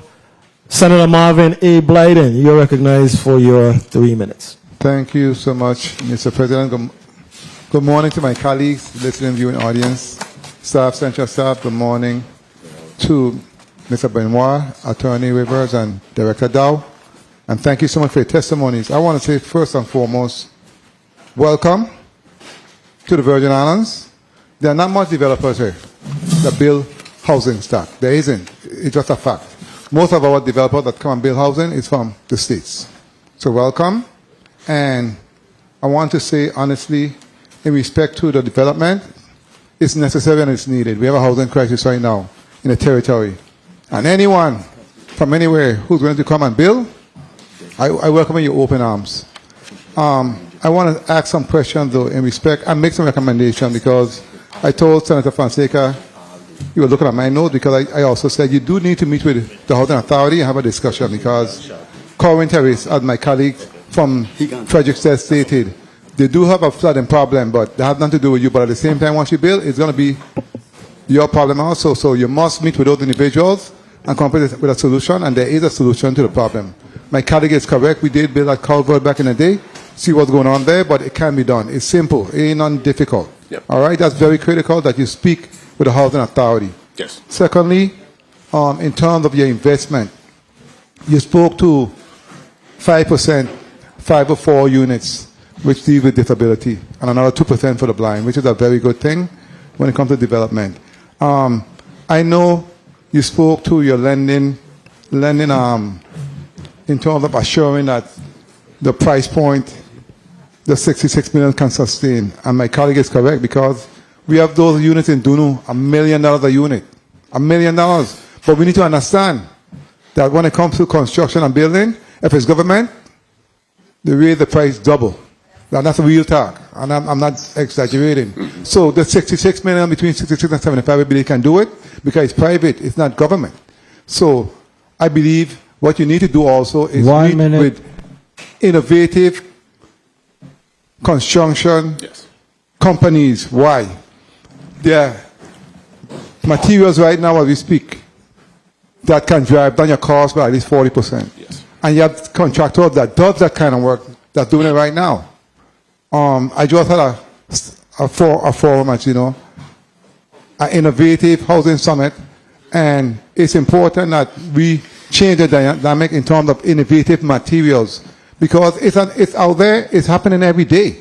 Senator Marvin A. Blyden, you're recognized for your 3 minutes. Thank you so much, Mr. President. Good morning to my colleagues, listening viewing audience, staff, central staff. Good morning to Mr. Benoit, Attorney Rivers, and Director Dowe. And thank you so much for your testimonies. I want to say first and foremost, welcome to the Virgin Islands. There are not much developers here that build housing stock. There isn't. It's just a fact. Most of our developers that come and build housing is from the States. So welcome. And I want to say honestly, in respect to the development, it's necessary and it's needed. We have a housing crisis right now in the territory. And anyone from anywhere who's going to come and build, I welcome you open arms. I want to ask some questions though in respect and make some recommendation because I told Senator Fonseca, you were looking at my note because I also said you do need to meet with the Housing Authority and have a discussion because Corwin Terrace, as my colleague from Frederickstead stated, they do have a flooding problem, but they have nothing to do with you. But at the same time, once you build, it's going to be your problem also. So you must meet with those individuals and come up with a solution, and there is a solution to the problem. My colleague is correct. We did build a culvert back in the day, see what's going on there, but it can be done. It's simple. It ain't nothing difficult. Yep. All right? That's very critical that you speak with the Housing Authority. Yes. Secondly, in terms of your investment, you spoke to 5%, 5 or 4 units which deal with disability, and another 2% for the blind, which is a very good thing when it comes to development. I know you spoke to your lending in terms of assuring that the price point, the 66 million can sustain. And my colleague is correct because we have those units in Dunu, $1 million a unit. $1 million. But we need to understand that when it comes to construction and building, if it's government, they raise the price double. That's a real talk, and I'm not exaggerating. So the 66 million, between 66 and 75, I believe can do it because it's private, it's not government. So I believe what you need to do also is meet with innovative construction companies. Why? There are materials right now as we speak that can drive down your cost by at least 40%. Yes. And you have contractors that does that kind of work that's doing it right now. I just had a forum at, an innovative housing summit, and it's important that we change the dynamic in terms of innovative materials because it's out there, it's happening every day.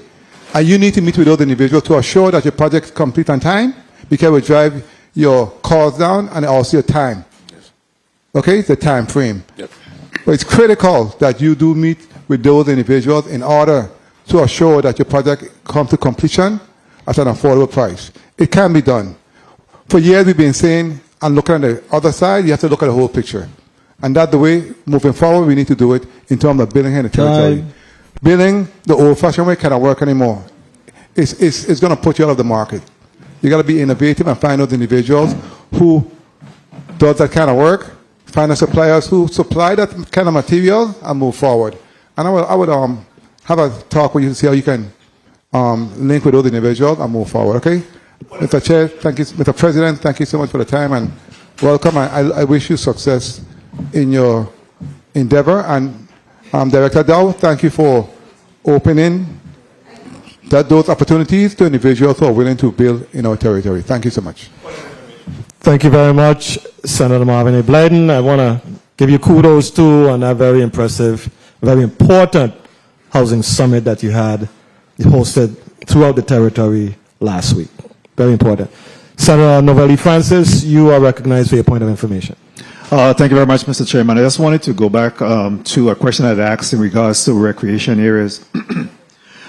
And you need to meet with those individuals to assure that your project is complete on time because it will drive your costs down and also your time. Yes. Okay, the time frame. Yep. But it's critical that you do meet with those individuals in order to assure that your project comes to completion at an affordable price. It can be done. For years we've been saying, and looking at the other side, you have to look at the whole picture. And that's the way, moving forward, we need to do it in terms of building in the territory. Building the old-fashioned way cannot work anymore. It's going to put you out of the market. You got to be innovative and find those individuals who does that kind of work, find the suppliers who supply that kind of material, and move forward. And I would have a talk with you to see how you can link with those individuals and move forward, okay? Mr. Chair, thank you. Mr. President, thank you so much for the time and welcome. I wish you success in your endeavor. And Director Dowe, thank you for opening those opportunities to individuals who are willing to build in our territory. Thank you so much. Thank you very much, Senator Marvin A. Blyden. I want to give you kudos too on that very impressive, very important housing summit that you hosted throughout the territory last week. Very important. Senator Novelli Francis, you are recognized for your point of information. Thank you very much, Mr. Chairman. I just wanted to go back to a question I'd asked in regards to recreation areas.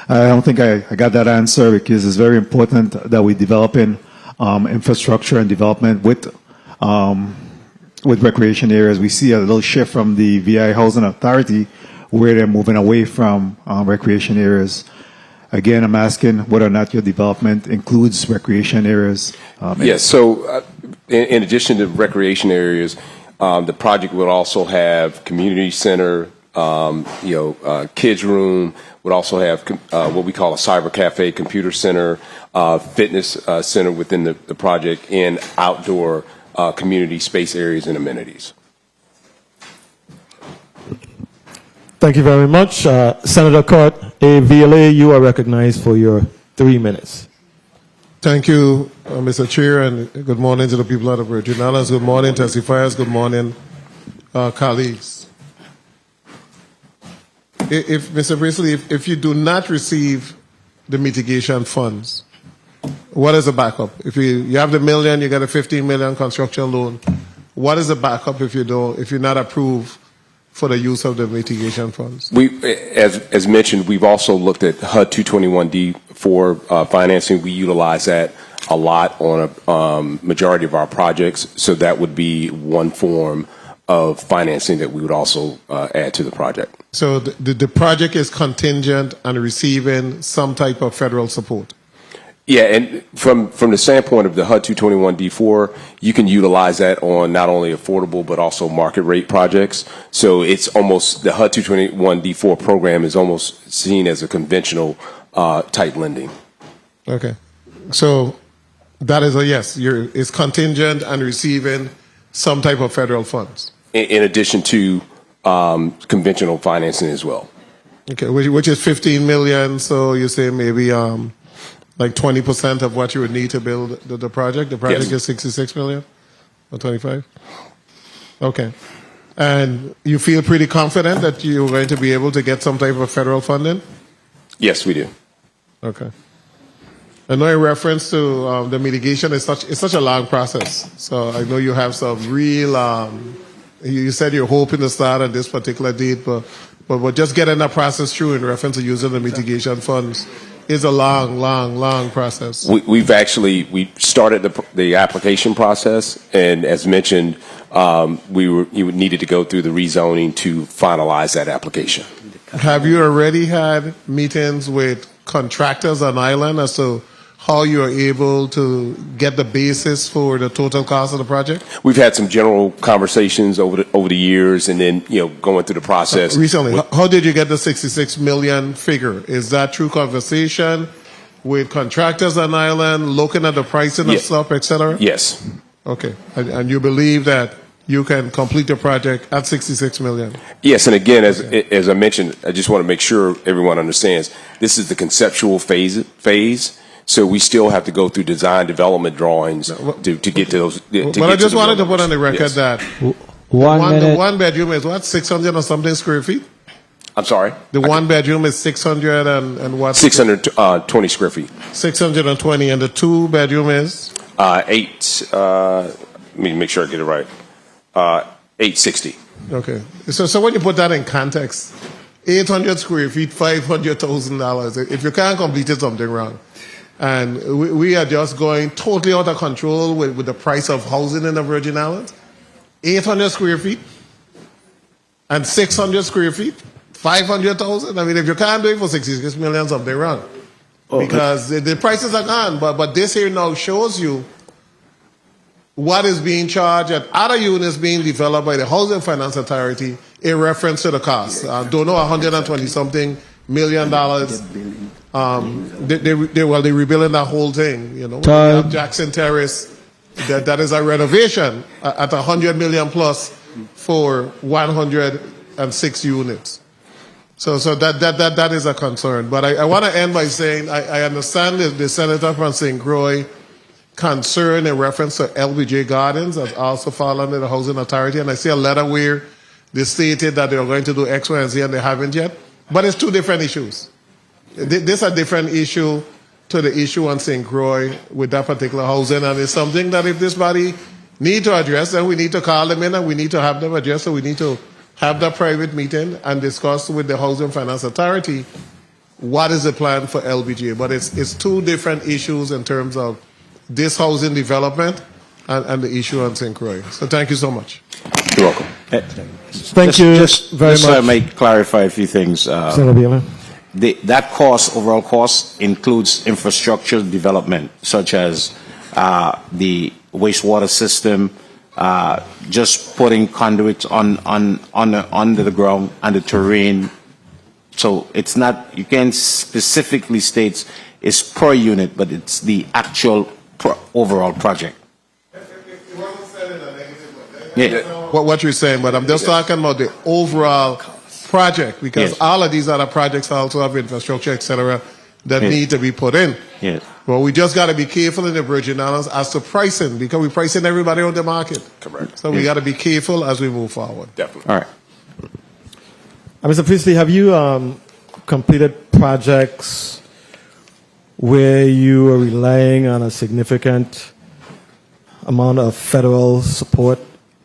I don't think I got that answer because it's very important that we develop in infrastructure and development with recreation areas. We see a little shift from the VI Housing Authority where they're moving away from recreation areas. Again, I'm asking whether or not your development includes recreation areas. Yes, so in addition to recreation areas, the project would also have community center, kids room, would also have what we call a cyber cafe, computer center, fitness center within the project, and outdoor community space areas and amenities. Thank you very much. Senator Kurt A. VLA, you are recognized for your 3 minutes. Thank you, Mr. Chair, and good morning to the people of the Virgin Islands. Good morning, testifiers. Good morning, colleagues. Mr. Brisley, if you do not receive the mitigation funds, what is the backup? If you have the $1 million, you get a $15 million construction loan. What is the backup if you're not approved for the use of the mitigation funds? As mentioned, we've also looked at HUD 221D4 financing. We utilize that a lot on a majority of our projects, so that would be one form of financing that we would also add to the project. So the project is contingent on receiving some type of federal support? Yeah, and from the standpoint of the HUD 221D4, you can utilize that on not only affordable but also market rate projects. So it's almost, the HUD 221D4 program is almost seen as a conventional type lending. Okay. So that is a yes. It's contingent on receiving some type of federal funds. In addition to conventional financing as well. Okay, which is $15 million. So you say maybe like 20% of what you would need to build the project. The project is $66 million or 25. Okay, and you feel pretty confident that you're going to be able to get some type of federal funding? Yes, we do. Okay. I know in reference to the mitigation, it's such a long process. So I know you have some real. You said you're hoping to start at this particular date, but just getting that process through in reference to using the mitigation funds is a long process. We started the application process, and as mentioned, you needed to go through the rezoning to finalize that application. have you already had meetings with contractors on island as to how you are able to get the basis for the total cost of the project? We've had some general conversations over the years, and then going through the process. Recently, how did you get the 66 million figure? Is that through conversation with contractors on island, looking at the pricing of stuff, etc.? Yes. Okay, and you believe that you can complete the project at 66 million? Yes, and again, as I mentioned, I just want to make sure everyone understands this is the conceptual phase. So we still have to go through design development drawings to get to those. But I just wanted to put on the record that the one bedroom is what, 600 or something square feet? I'm sorry? The one bedroom is 600 and what? 620 square feet. 620, and the two bedroom is? 8, let me make sure I get it right. 860. Okay. So when you put that in context, 800 square feet, $500,000. If you can't complete it, something wrong. And we are just going totally out of control with the price of housing in the Virgin Islands. 800 square feet and 600 square feet, 500,000. I mean, if you can't do it for 66 million, something wrong. Because the prices are gone. But this here now shows you what is being charged at other units being developed by the Housing Finance Authority in reference to the cost. Don't know, $120-something million. They're rebuilding that whole thing. We have Jackson Terrace. That is a renovation at $100 million plus for 106 units. So that is a concern. But I want to end by saying I understand the Senator from St. Croix concern in reference to LBJ Gardens that also fall under the Housing Authority. And I see a letter where they stated that they are going to do X, Y, and Z, and they haven't yet. But it's two different issues. This is a different issue to the issue on St. Croix with that particular housing. And it's something that if this body need to address, then we need to call them in and we need to have them address. So we need to have that private meeting and discuss with the Housing Finance Authority what is the plan for LBJ. But it's two different issues in terms of this housing development and the issue on St. Croix. So thank you so much. You're welcome. Thank you very much. I may clarify a few things. That cost, overall cost, includes infrastructure development, such as the wastewater system, just putting conduits under the ground and the terrain. So it's not, you can't specifically state it's per unit, but it's the actual overall project. Yeah. What you're saying, but I'm just talking about the overall project, because all of these other projects also have infrastructure, etc., that need to be put in. Yes. Well, we just got to be careful in the Virgin Islands as to pricing, because we're pricing everybody on the market. Correct. So we got to be careful as we move forward. Definitely. All right. Mr. Priestley, have you completed projects where you are relying on a significant amount of federal support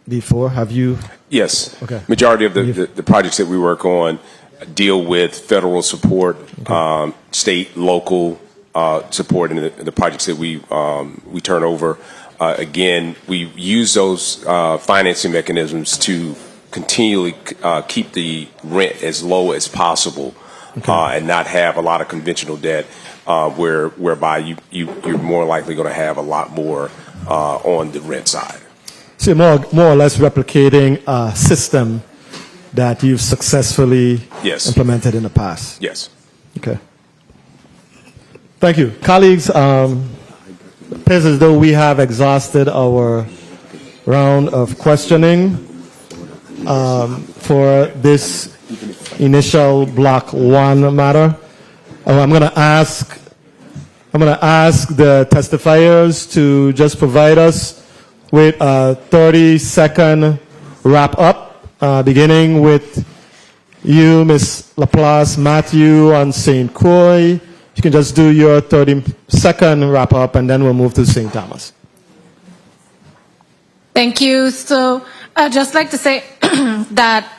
before? Have you? Yes. Okay. Majority of the projects that we work on deal with federal support, state, local support, and the projects that we turn over. Again, we use those financing mechanisms to continually keep the rent as low as possible, and not have a lot of conventional debt, whereby you're more likely going to have a lot more on the rent side. So more or less replicating a system that you've successfully implemented in the past. Yes. Okay. Thank you. Colleagues, it appears as though we have exhausted our round of questioning for this initial block 1 matter. I'm going to ask the testifiers to just provide us with a 30-second wrap-up, beginning with you, Ms. Laplace Matthew on St. Croix. You can just do your 30-second wrap-up, and then we'll move to St. Thomas. Thank you. So I'd just like to say that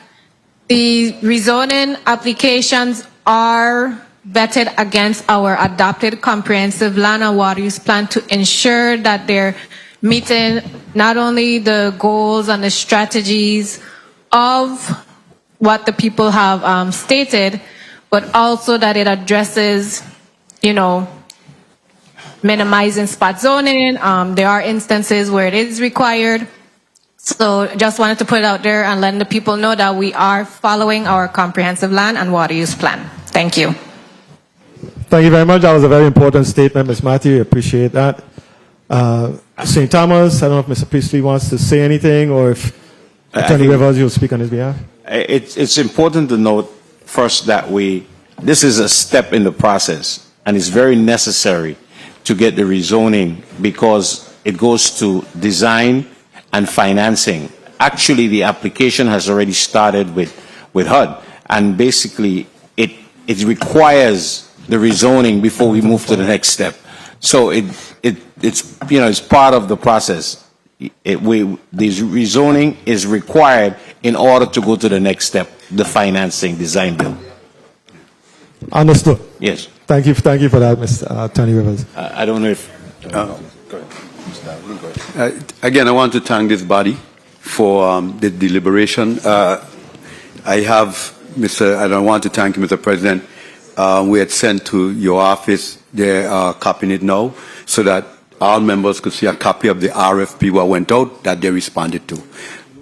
the rezoning applications are vetted against our adopted comprehensive land and water use plan to ensure that they're meeting not only the goals and the strategies of what the people have stated, but also that it addresses, minimizing spot zoning. There are instances where it is required. So just wanted to put it out there and let the people know that we are following our comprehensive land and water use plan. Thank you. Thank you very much. That was a very important statement, Ms. Matthew. I appreciate that. St. Thomas, I don't know if Mr. Priestley wants to say anything or if Attorney Rivers, you'll speak on his behalf. It's important to note first that this is a step in the process, and it's very necessary to get the rezoning because it goes to design and financing. Actually, the application has already started with HUD, and basically it requires the rezoning before we move to the next step. So it's part of the process. The rezoning is required in order to go to the next step, the financing design bill. Understood. Yes. Thank you for that, Mr. Attorney Rivers. I don't know if... again, I want to thank this body for the deliberation. I don't want to thank you, Mr. President. We had sent to your office, they're copying it now, so that all members could see a copy of the RFP what went out that they responded to.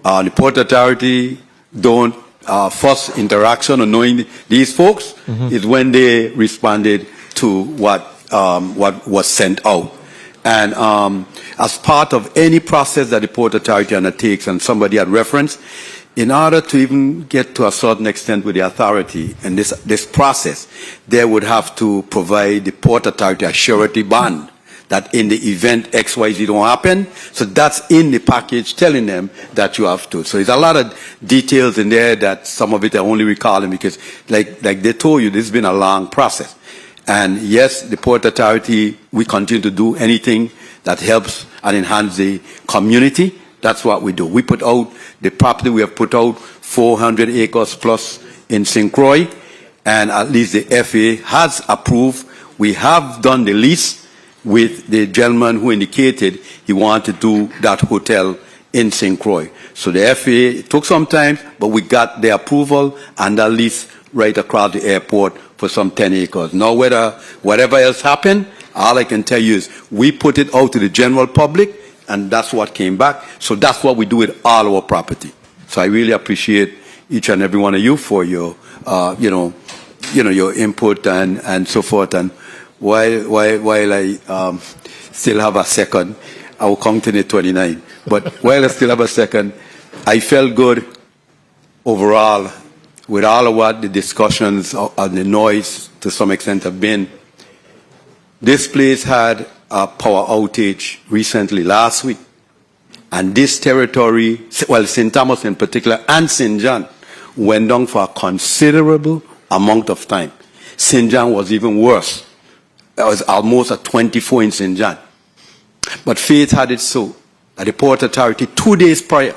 The Port Authority first interaction on knowing these folks is when they responded to what was sent out. And as part of any process that the Port Authority undertakes, and somebody had referenced, in order to even get to a certain extent with the authority and this process, they would have to provide the Port Authority a surety bond that in the event XYZ don't happen, so that's in the package telling them that you have to. So there's a lot of details in there that some of it I only recalling because like they told you, this has been a long process. And yes, the Port Authority, we continue to do anything that helps and enhance the community. That's what we do. We put out the property, we have put out 400 acres plus in St. Croix, and at least the FAA has approved. We have done the lease with the gentleman who indicated he wanted to do that hotel in St. Croix. So the FAA, it took some time, but we got the approval and that lease right across the airport for some 10 acres. Now, whatever else happened, all I can tell you is we put it out to the general public, and that's what came back. So that's what we do with all our property. So I really appreciate each and every one of you for your, your input and so forth. And while I still have a second, I will come to the 29. But while I still have a second, I felt good overall with all of what the discussions and the noise to some extent have been. This place had a power outage recently, last week. And this territory, well, St. Thomas in particular, and St. John, went down for a considerable amount of time. St. John was even worse. It was almost a 24 in St. John. But fate had it so that the Port Authority, 2 days prior,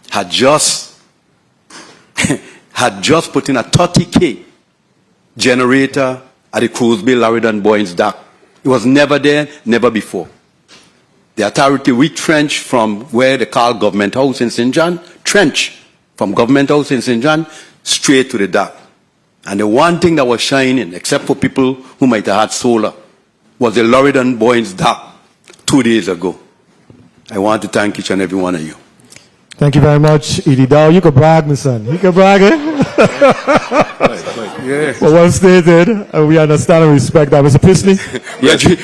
had just put in a 30K generator at the Cruise Bay Laridan Boynes dock. It was never there, never before. The authority retrenched from where they call Government House in St. John, trench from Government House in St. John straight to the dock. And the one thing that was shining, except for people who might have had solar, was the Laridan Boynes dock 2 days ago. I want to thank each and every one of you. Thank you very much, Edie Dowe. You could brag, my son. You could brag, eh? Yes. Well, well stated. We understand and respect that. Mr. Priestley?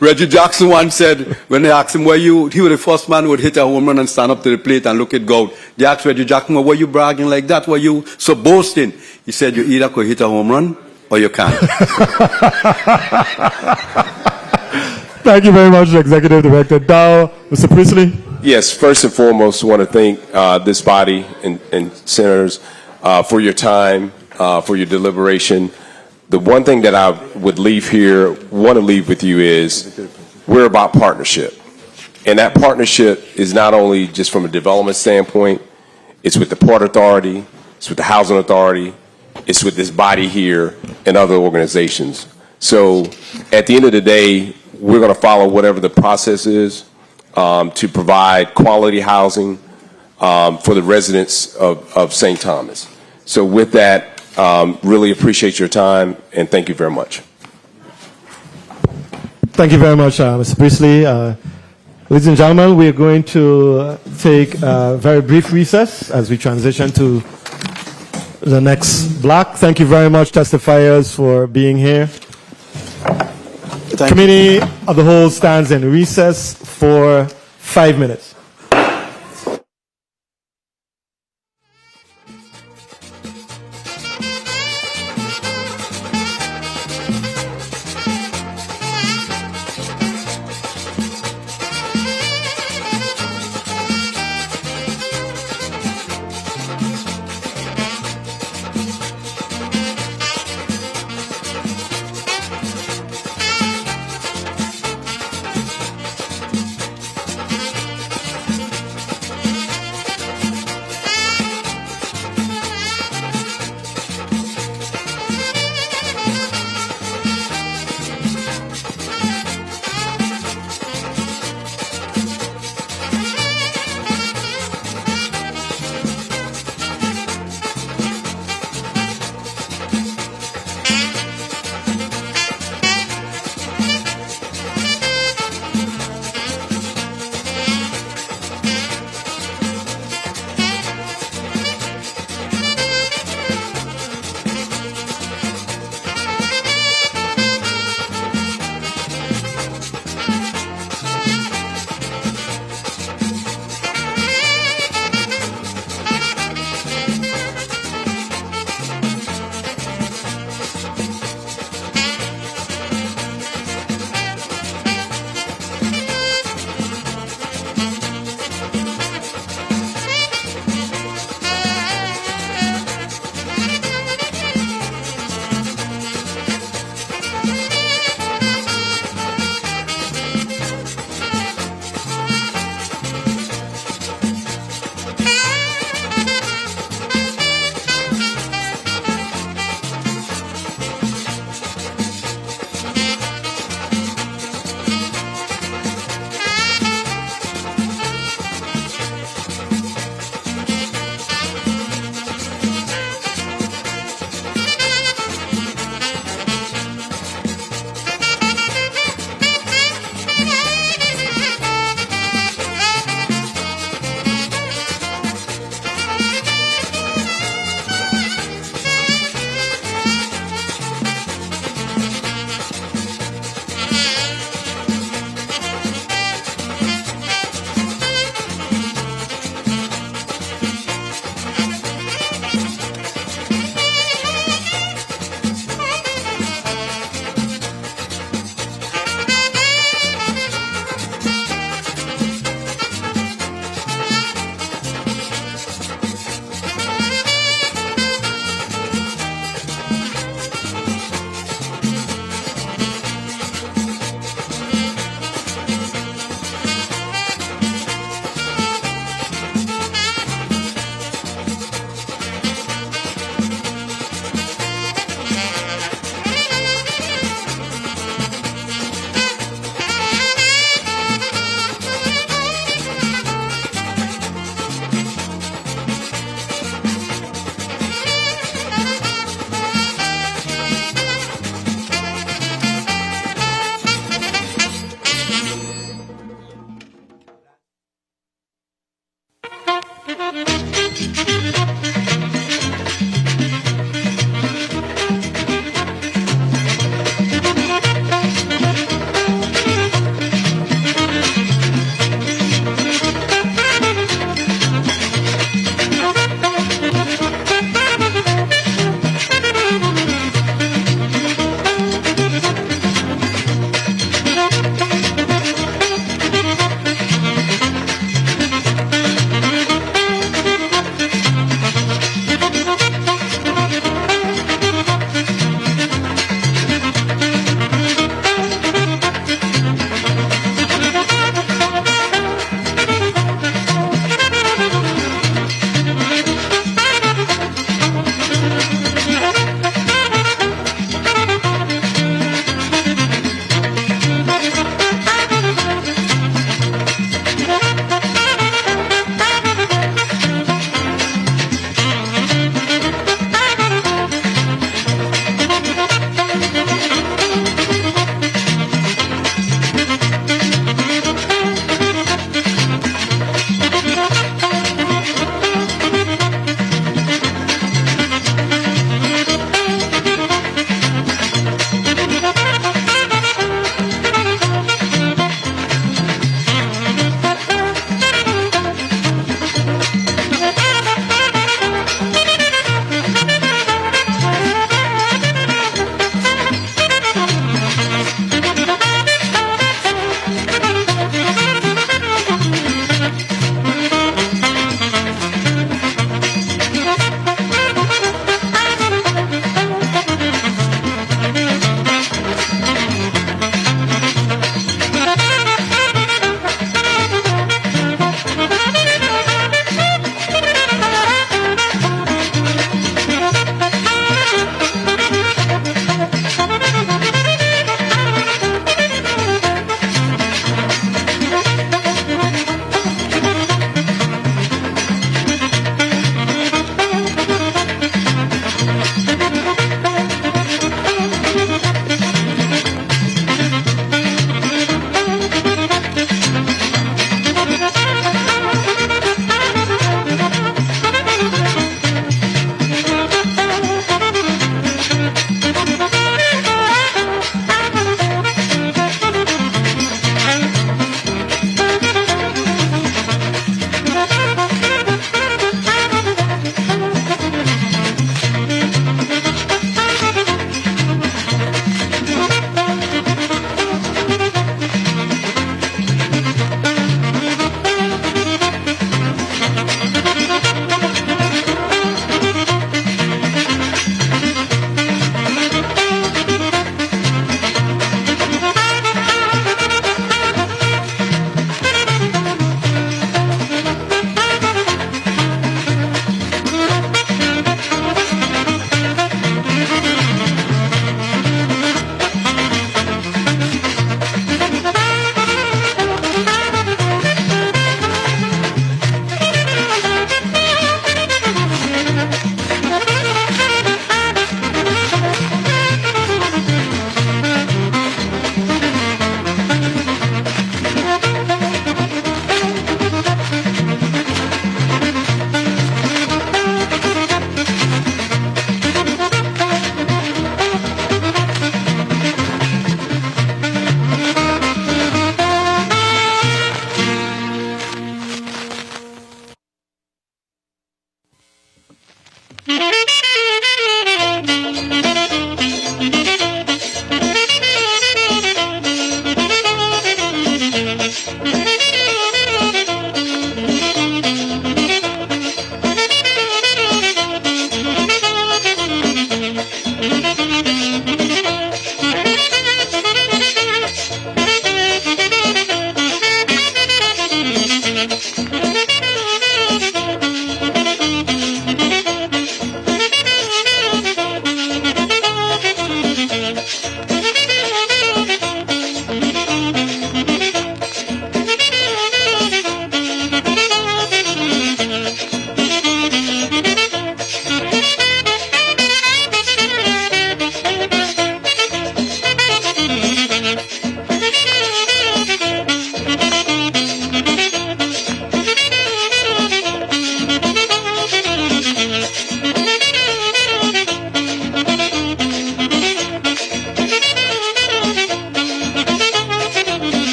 Reggie Jackson once said, when they asked him, he was the first man who would hit a home run and stand up to the plate and look at gold. They asked Reggie Jackson, well, were you bragging like that? Were you so boasting? He said, you either could hit a home run or you can't. Thank you very much, Executive Director Dowe. Mr. Priestley? Yes, first and foremost, I want to thank this body and senators for your time, for your deliberation. The one thing that I would want to leave with you is we're about partnership. And that partnership is not only just from a development standpoint, it's with the Port Authority, it's with the Housing Authority, it's with this body here and other organizations. So at the end of the day, we're going to follow whatever the process is to provide quality housing for the residents of St. Thomas. So with that, really appreciate your time, and thank you very much. Thank you very much, Mr. Priestley. Ladies and gentlemen, we are going to take a very brief recess as we transition to the next block. Thank you very much, testifiers, for being here. Committee of the Whole stands in recess for 5 minutes.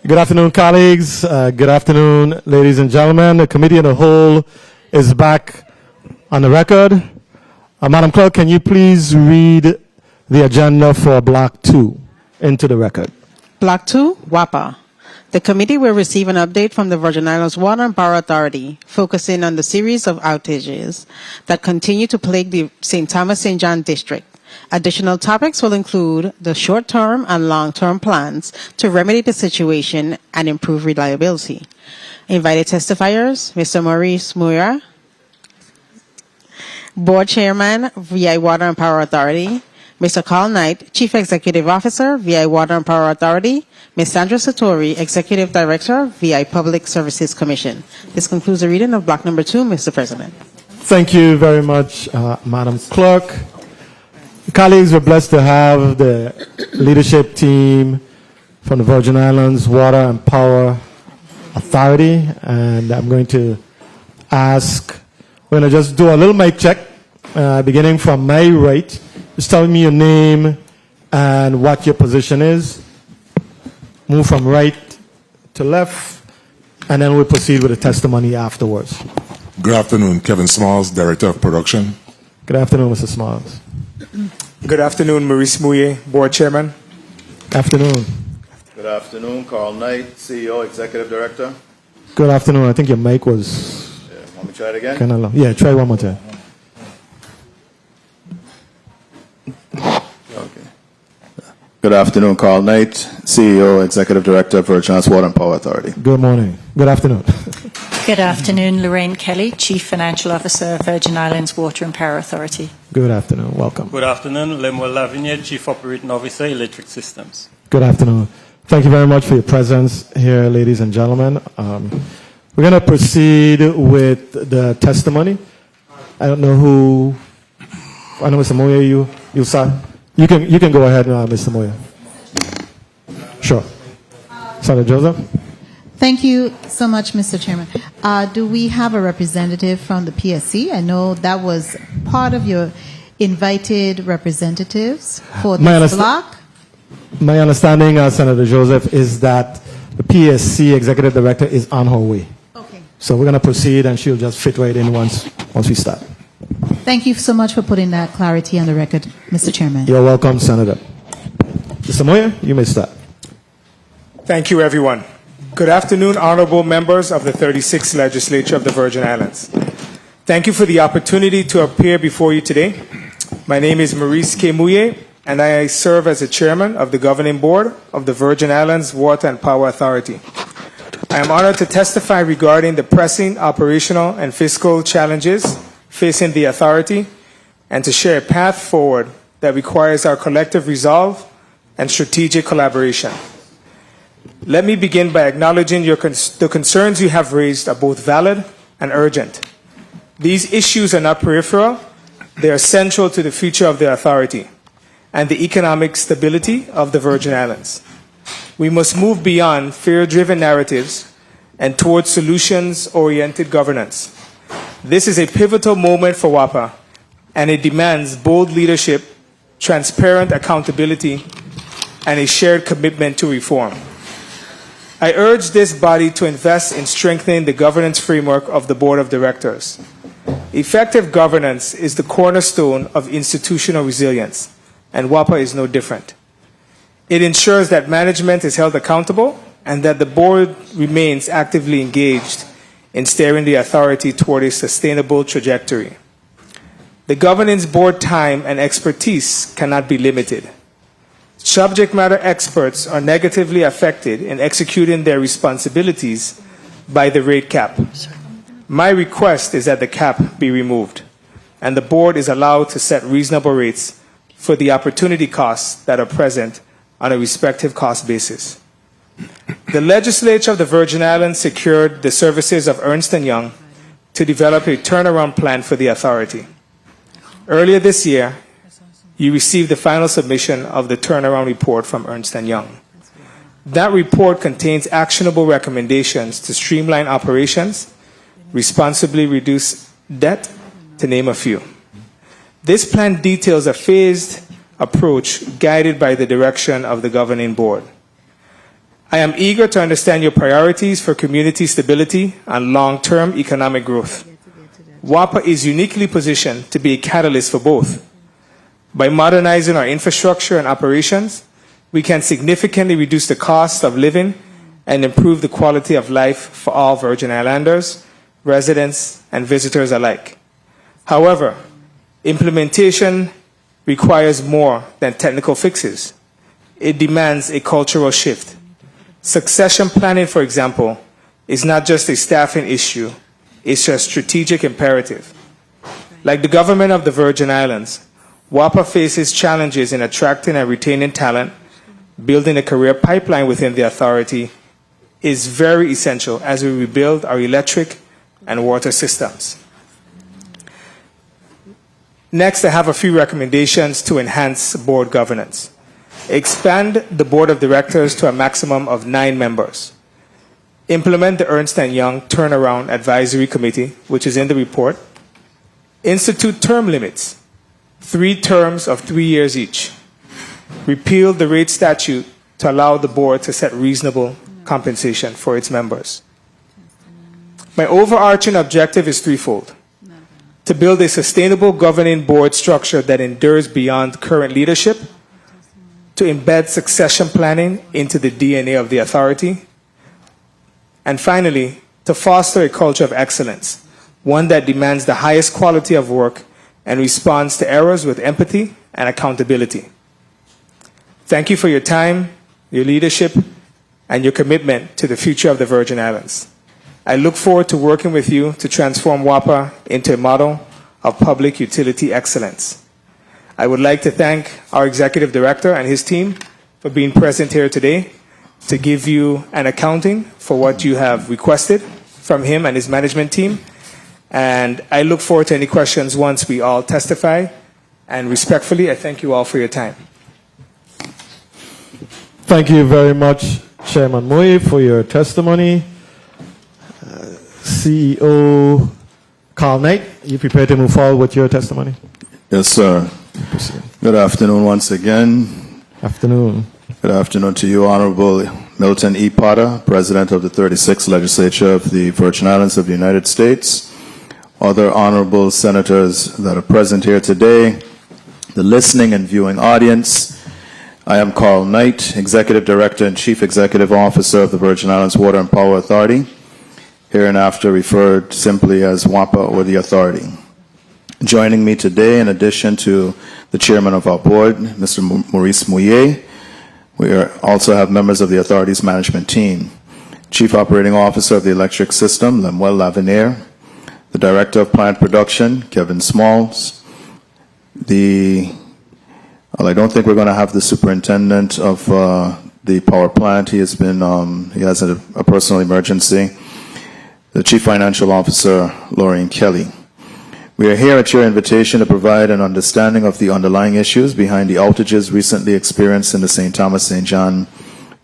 Good afternoon, colleagues. Good afternoon, ladies and gentlemen. The committee in the whole is back on the record. Madam Clerk, can you please read the agenda for Block 2 into the record? Block 2, WAPA. The committee will receive an update from the Virgin Islands Water and Power Authority, focusing on the series of outages that continue to plague the St. Thomas-St. John district. Additional topics will include the short-term and long-term plans to remedy the situation and improve reliability. Invited testifiers, Mr. Maurice Muir, Board Chairman, VI Water and Power Authority, Mr. Carl Knight, Chief Executive Officer, VI Water and Power Authority, Ms. Sandra Satori, Executive Director, VI Public Services Commission. This concludes the reading of block number 2, Mr. President. Thank you very much, Madam Clerk. Colleagues, we're blessed to have the leadership team from the Virgin Islands Water and Power Authority, and I'm going to ask, we're going to just do a little mic check, beginning from my right. Just tell me your name and what your position is. Move from right to left, and then we'll proceed with the testimony afterwards. Good afternoon, Kevin Smalls, Director of Production. Good afternoon, Mr. Smalls. Good afternoon, Maurice Mouye, Board Chairman. Afternoon. Good afternoon, Carl Knight, CEO, Executive Director. Good afternoon. I think your mic was Want me to try it again? kind of low. Yeah, try one more time. Good afternoon, Carl Knight, CEO, Executive Director, Virgin Islands Water and Power Authority. Good morning. Good afternoon. Good afternoon, Lorraine Kelly, Chief Financial Officer, Virgin Islands Water and Power Authority. Good afternoon. Welcome. Good afternoon, Lemuel Lavigne, Chief Operating Officer, Electric Systems. Good afternoon. Thank you very much for your presence here, ladies and gentlemen. We're going to proceed with the testimony. I don't know who. I know, Mr. Moya, you start. You can go ahead, Mr. Moya. Sure. Senator Joseph. Thank you so much, Mr. Chairman. Do we have a representative from the PSC? I know that was part of your invited representatives for this block. My understanding, Senator Joseph, is that the PSC Executive Director is on her way. Okay. So we're going to proceed, and she'll just fit right in once we start. Thank you so much for putting that clarity on the record, Mr. Chairman. You're welcome, Senator. Mr. Moya, you may start. Thank you, everyone. Good afternoon, honorable members of the 36th Legislature of the Virgin Islands. Thank you for the opportunity to appear before you today. My name is Maurice K. Mouye, and I serve as the chairman of the governing board of the Virgin Islands Water and Power Authority. I am honored to testify regarding the pressing operational and fiscal challenges facing the authority and to share a path forward that requires our collective resolve and strategic collaboration. Let me begin by acknowledging the concerns you have raised are both valid and urgent. These issues are not peripheral, they are central to the future of the authority and the economic stability of the Virgin Islands. We must move beyond fear-driven narratives and towards solutions-oriented governance. This is a pivotal moment for WAPA, and it demands bold leadership, transparent accountability, and a shared commitment to reform. I urge this body to invest in strengthening the governance framework of the Board of Directors. Effective governance is the cornerstone of institutional resilience, and WAPA is no different. It ensures that management is held accountable and that the board remains actively engaged in steering the authority toward a sustainable trajectory. The governance board time and expertise cannot be limited. Subject matter experts are negatively affected in executing their responsibilities by the rate cap. My request is that the cap be removed and the board is allowed to set reasonable rates for the opportunity costs that are present on a respective cost basis. The Legislature of the Virgin Islands secured the services of Ernst & Young to develop a turnaround plan for the authority. Earlier this year, you received the final submission of the turnaround report from Ernst & Young. That report contains actionable recommendations to streamline operations, responsibly reduce debt, to name a few. This plan details a phased approach guided by the direction of the governing board. I am eager to understand your priorities for community stability and long-term economic growth. WAPA is uniquely positioned to be a catalyst for both. By modernizing our infrastructure and operations, we can significantly reduce the cost of living and improve the quality of life for all Virgin Islanders, residents, and visitors alike. However, implementation requires more than technical fixes. It demands a cultural shift. Succession planning, for example, is not just a staffing issue, it's a strategic imperative. Like the government of the Virgin Islands, WAPA faces challenges in attracting and retaining talent. Building a career pipeline within the authority is very essential as we rebuild our electric and water systems. Next, I have a few recommendations to enhance board governance. Expand the board of directors to a maximum of 9 members. Implement the Ernst & Young Turnaround Advisory Committee, which is in the report. Institute term limits, 3 terms of 3 years each. Repeal the rate statute to allow the board to set reasonable compensation for its members. My overarching objective is threefold: to build a sustainable governing board structure that endures beyond current leadership, to embed succession planning into the DNA of the authority, and finally, to foster a culture of excellence, one that demands the highest quality of work and responds to errors with empathy and accountability. Thank you for your time, your leadership, and your commitment to the future of the Virgin Islands. I look forward to working with you to transform WAPA into a model of public utility excellence. I would like to thank our Executive Director and his team for being present here today to give you an accounting for what you have requested from him and his management team. And I look forward to any questions once we all testify. And respectfully, I thank you all for your time. Thank you very much, Chairman Mui, for your testimony. CEO Carl Knight, you prepared to move forward with your testimony? Yes, sir. Good afternoon once again. Afternoon. Good afternoon to you, Honorable Milton E. Potter, President of the 36th Legislature of the Virgin Islands of the United States, other honorable senators that are present here today, the listening and viewing audience. I am Carl Knight, Executive Director and Chief Executive Officer of the Virgin Islands Water and Power Authority, hereinafter referred simply as WAPA or the Authority. Joining me today, in addition to the Chairman of our Board, Mr. Maurice Mouillet, we also have members of the Authority's management team. Chief Operating Officer of the Electric System, Lemuel Lavinier, the Director of Plant Production, Kevin Smalls, I don't think we're going to have the Superintendent of the power plant. He has a personal emergency. The Chief Financial Officer, Lorraine Kelly. We are here at your invitation to provide an understanding of the underlying issues behind the outages recently experienced in the St. Thomas St. John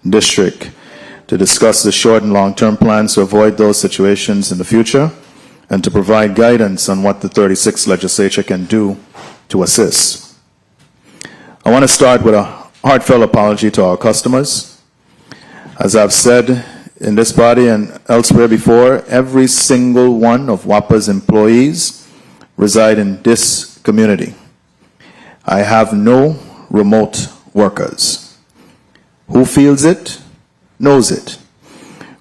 District, to discuss the short and long-term plans to avoid those situations in the future, and to provide guidance on what the 36th Legislature can do to assist. I want to start with a heartfelt apology to our customers. As I've said in this body and elsewhere before, every single one of WAPA's employees reside in this community. I have no remote workers. Who feels it, knows it.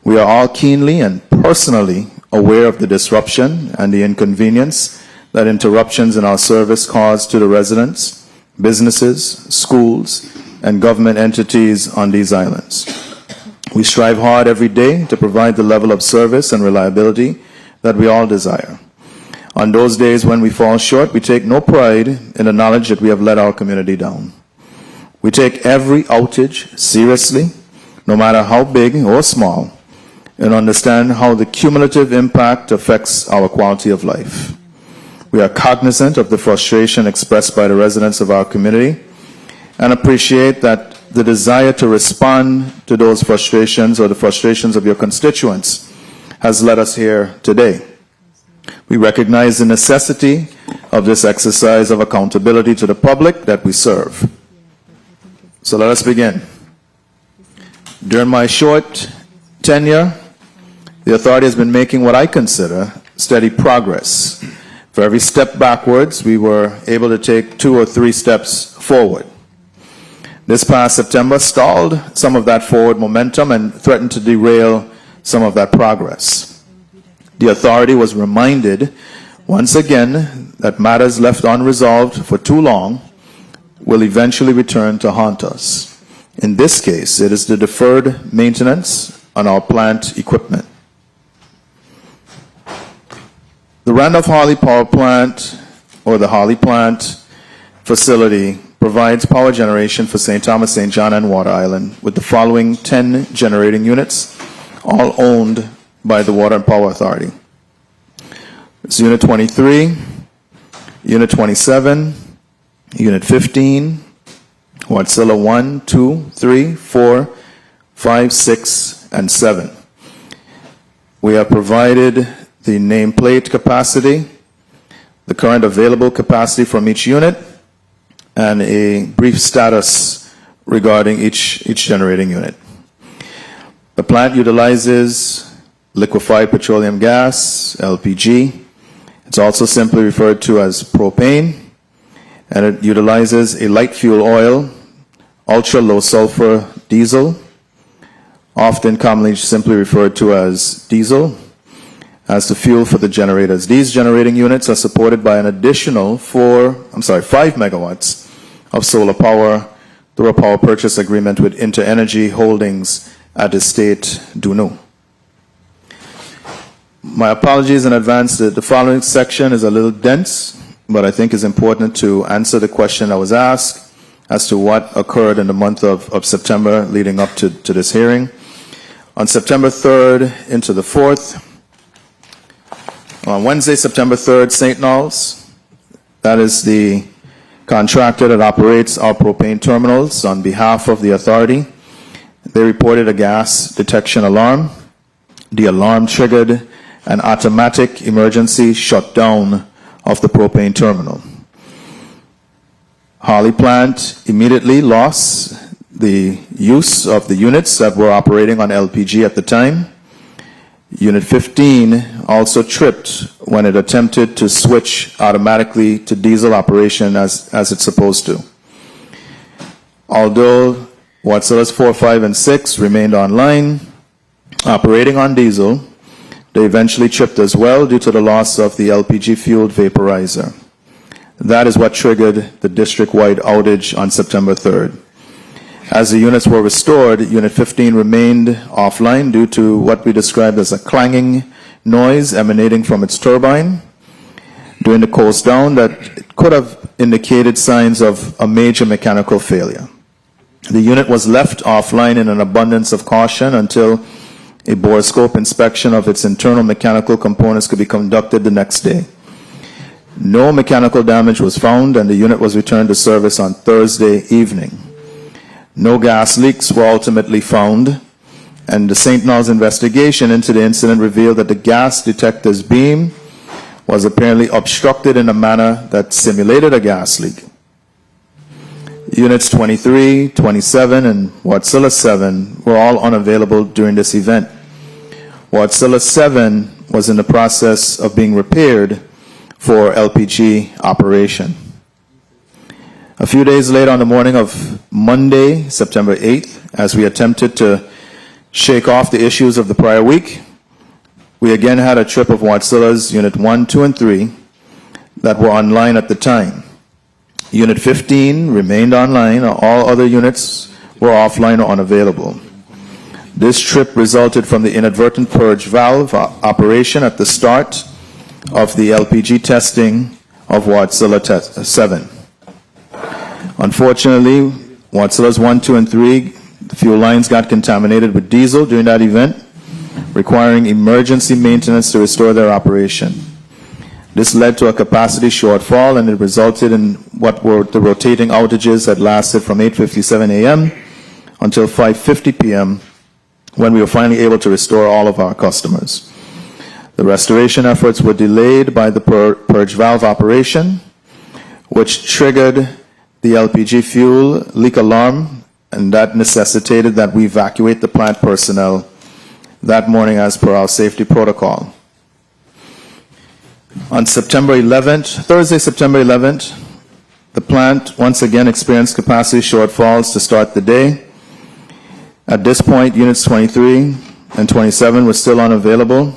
We are all keenly and personally aware of the disruption and the inconvenience that interruptions in our service cause to the residents, businesses, schools, and government entities on these islands. We strive hard every day to provide the level of service and reliability that we all desire. On those days when we fall short, we take no pride in the knowledge that we have let our community down. We take every outage seriously, no matter how big or small, and understand how the cumulative impact affects our quality of life. We are cognizant of the frustration expressed by the residents of our community and appreciate that the desire to respond to those frustrations or the frustrations of your constituents has led us here today. We recognize the necessity of this exercise of accountability to the public that we serve. So let us begin. During my short tenure, the authority has been making what I consider steady progress. For every step backwards, we were able to take 2 or 3 steps forward. This past September stalled some of that forward momentum and threatened to derail some of that progress. The authority was reminded once again that matters left unresolved for too long will eventually return to haunt us. In this case, it is the deferred maintenance on our plant equipment. The Randolph-Harley Power Plant, or the Harley Plant facility, provides power generation for St. Thomas, St. John, and Water Island with the following 10 generating units, all owned by the Water and Power Authority. It's Unit 23, Unit 27, Unit 15, Wardsilla 1, 2, 3, 4, 5, 6, and 7. We have provided the nameplate capacity, the current available capacity from each unit, and a brief status regarding each generating unit. The plant utilizes liquefied petroleum gas, LPG. It's also simply referred to as propane, and it utilizes a light fuel oil, ultra low sulfur diesel, often commonly simply referred to as diesel, as the fuel for the generators. These generating units are supported by an additional 5 megawatts of solar power through a power purchase agreement with InterEnergy Holdings at Estate Dunou. My apologies in advance. The following section is a little dense, but I think is important to answer the question I was asked as to what occurred in the month of September leading up to this hearing. On September 3rd into the 4th, on Wednesday, September 3rd, St. Knolls, that is the contractor that operates our propane terminals on behalf of the authority. They reported a gas detection alarm. The alarm triggered an automatic emergency shutdown of the propane terminal. Harley Plant immediately lost the use of the units that were operating on LPG at the time. Unit 15 also tripped when it attempted to switch automatically to diesel operation as it's supposed to. Although Wardzilla's 4, 5, and 6 remained online, operating on diesel, they eventually tripped as well due to the loss of the LPG-fueled vaporizer. That is what triggered the district-wide outage on September 3rd. As the units were restored, Unit 15 remained offline due to what we described as a clanging noise emanating from its turbine. During the coast down, that could have indicated signs of a major mechanical failure. The unit was left offline in an abundance of caution until a borescope inspection of its internal mechanical components could be conducted the next day. No mechanical damage was found, and the unit was returned to service on Thursday evening. No gas leaks were ultimately found, and the St. Knolls investigation into the incident revealed that the gas detector's beam was apparently obstructed in a manner that simulated a gas leak. Units 23, 27, and Wardzilla 7 were all unavailable during this event. Wardzilla 7 was in the process of being repaired for LPG operation. A few days later, on the morning of Monday, September 8th, as we attempted to shake off the issues of the prior week, we again had a trip of Wardzilla's Unit 1, 2, and 3 that were online at the time. Unit 15 remained online. All other units were offline or unavailable. This trip resulted from the inadvertent purge valve operation at the start of the LPG testing of Wardzilla 7. Unfortunately, Wardzilla's 1, 2, and 3, the fuel lines got contaminated with diesel during that event, requiring emergency maintenance to restore their operation. This led to a capacity shortfall, and it resulted in what were the rotating outages that lasted from 8:57 a.m. until 5:50 p.m., when we were finally able to restore all of our customers. The restoration efforts were delayed by the purge valve operation, which triggered the LPG fuel leak alarm and that necessitated that we evacuate the plant personnel that morning as per our safety protocol. On Thursday, September 11th, the plant once again experienced capacity shortfalls to start the day. At this point, units 23 and 27 were still unavailable.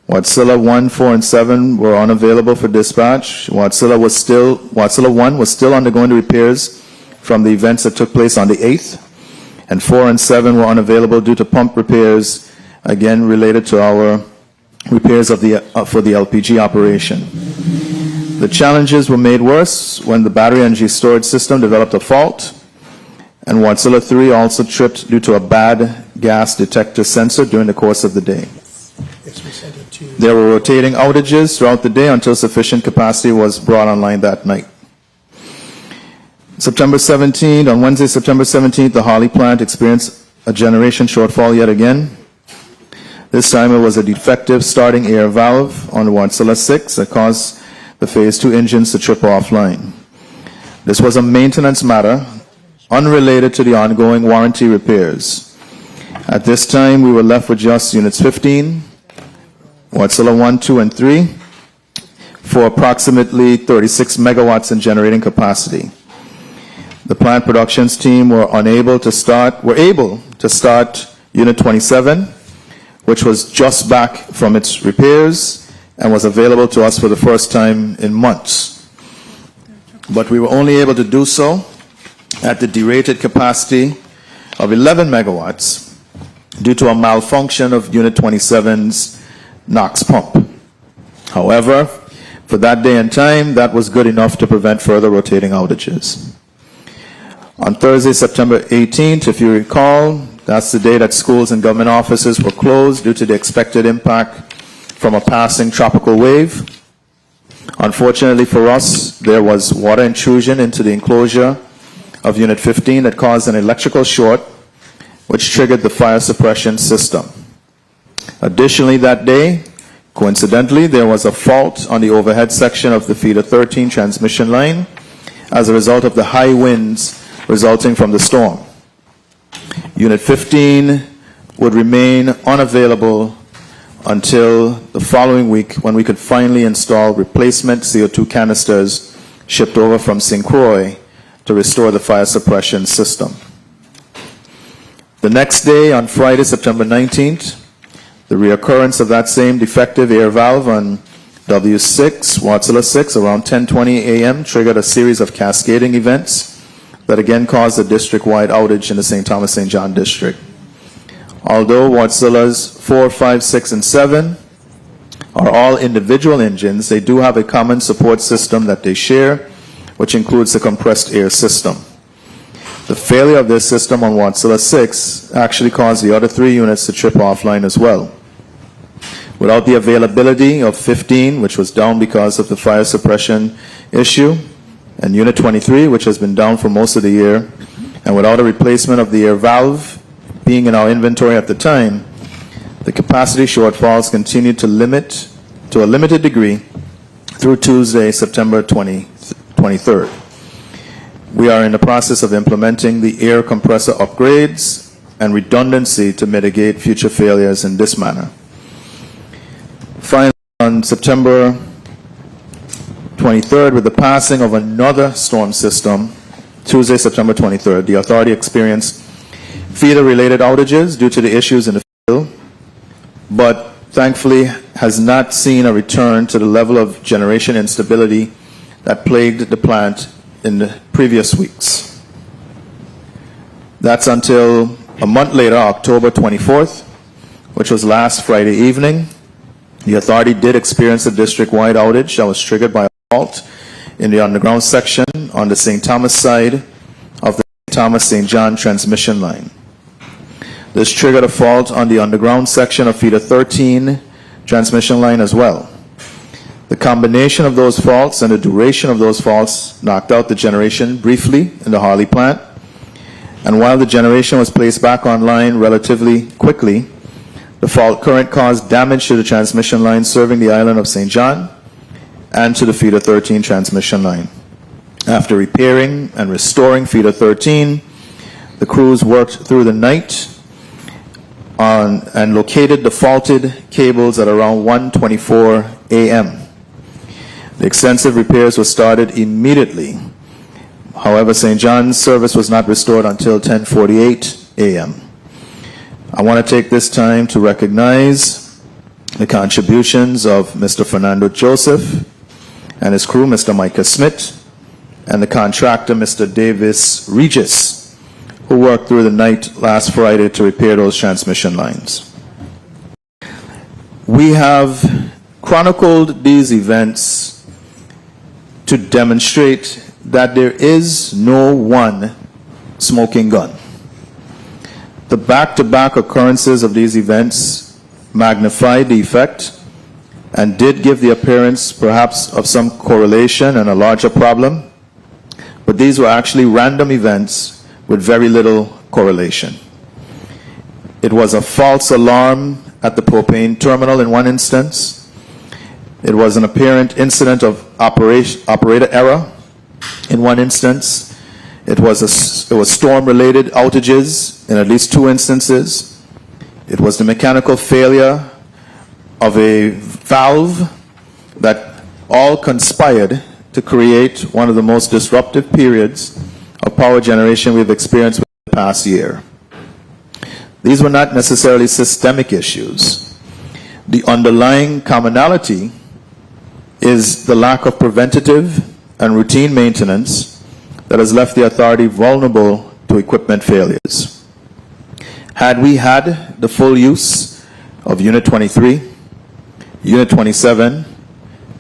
Wärtsilä 1, 4, and 7 were unavailable for dispatch. Wärtsilä 1 was still undergoing the repairs from the events that took place on the 8th, and 4 and 7 were unavailable due to pump repairs, again related to our repairs of for the LPG operation. The challenges were made worse when the battery energy storage system developed a fault, and Wärtsilä 3 also tripped due to a bad gas detector sensor during the course of the day. There were rotating outages throughout the day until sufficient capacity was brought online that night. On Wednesday, September 17th, the Holly plant experienced a generation shortfall yet again. This time it was a defective starting air valve on the Wärtsilä 6 that caused the Phase 2 engines to trip offline. This was a maintenance matter unrelated to the ongoing warranty repairs. At this time, we were left with just units 15, Wärtsilä 1, 2, and 3 for approximately 36 megawatts in generating capacity. The plant productions team were able to start Unit 27, which was just back from its repairs and was available to us for the first time in months. But we were only able to do so at the derated capacity of 11 megawatts due to a malfunction of Unit 27's NOx pump. However, for that day and time, that was good enough to prevent further rotating outages. On Thursday, September 18th, if you recall, that's the day that schools and government offices were closed due to the expected impact from a passing tropical wave. Unfortunately for us, there was water intrusion into the enclosure of Unit 15 that caused an electrical short, which triggered the fire suppression system. Additionally, that day, coincidentally, there was a fault on the overhead section of the feeder 13 transmission line as a result of the high winds resulting from the storm. Unit 15 would remain unavailable until the following week when we could finally install replacement CO2 canisters shipped over from St. Croix to restore the fire suppression system. The next day, on Friday, September 19th, the reoccurrence of that same defective air valve on W6, Wärtsilä 6, around 10:20 a.m. triggered a series of cascading events that again caused a district-wide outage in the St. Thomas St. John district. Although Wärtsilä's 4, 5, 6, and 7 are all individual engines, they do have a common support system that they share, which includes the compressed air system. The failure of this system on Wärtsilä 6 actually caused the other 3 units to trip offline as well. Without the availability of 15, which was down because of the fire suppression issue, and Unit 23, which has been down for most of the year, and without a replacement of the air valve being in our inventory at the time, the capacity shortfalls continued to a limited degree through Tuesday, September 23rd. We are in the process of implementing the air compressor upgrades and redundancy to mitigate future failures in this manner. Finally, on September 23rd, with the passing of another storm system, Tuesday, September 23rd, the authority experienced feeder-related outages due to the issues in the field, but thankfully has not seen a return to the level of generation instability that plagued the plant in the previous weeks. That's until a month later, October 24th, which was last Friday evening. The authority did experience a district-wide outage that was triggered by a fault in the underground section on the St. Thomas side of the St. Thomas St. John transmission line. This triggered a fault on the underground section of feeder 13 transmission line as well. The combination of those faults and the duration of those faults knocked out the generation briefly in the Harley plant. And while the generation was placed back online relatively quickly, the fault current caused damage to the transmission line serving the island of St. John and to the feeder 13 transmission line. After repairing and restoring feeder 13, The crews worked through the night and located the faulted cables at around 1:24 a.m. The extensive repairs were started immediately. However, St. John's service was not restored until 10:48 a.m. I want to take this time to recognize the contributions of Mr. Fernando Joseph and his crew, Mr. Micah Smith, and the contractor, Mr. Davis Regis, who worked through the night last Friday to repair those transmission lines. We have chronicled these events to demonstrate that there is no one smoking gun. The back-to-back occurrences of these events magnified the effect and did give the appearance perhaps of some correlation and a larger problem, but these were actually random events with very little correlation. It was a false alarm at the propane terminal in one instance. It was an apparent incident of operator error in one instance. It was storm-related outages in at least two instances. It was the mechanical failure of a valve that all conspired to create one of the most disruptive periods of power generation we've experienced in the past year. These were not necessarily systemic issues. The underlying commonality is the lack of preventative and routine maintenance that has left the authority vulnerable to equipment failures. Had we had the full use of Unit 23, Unit 27,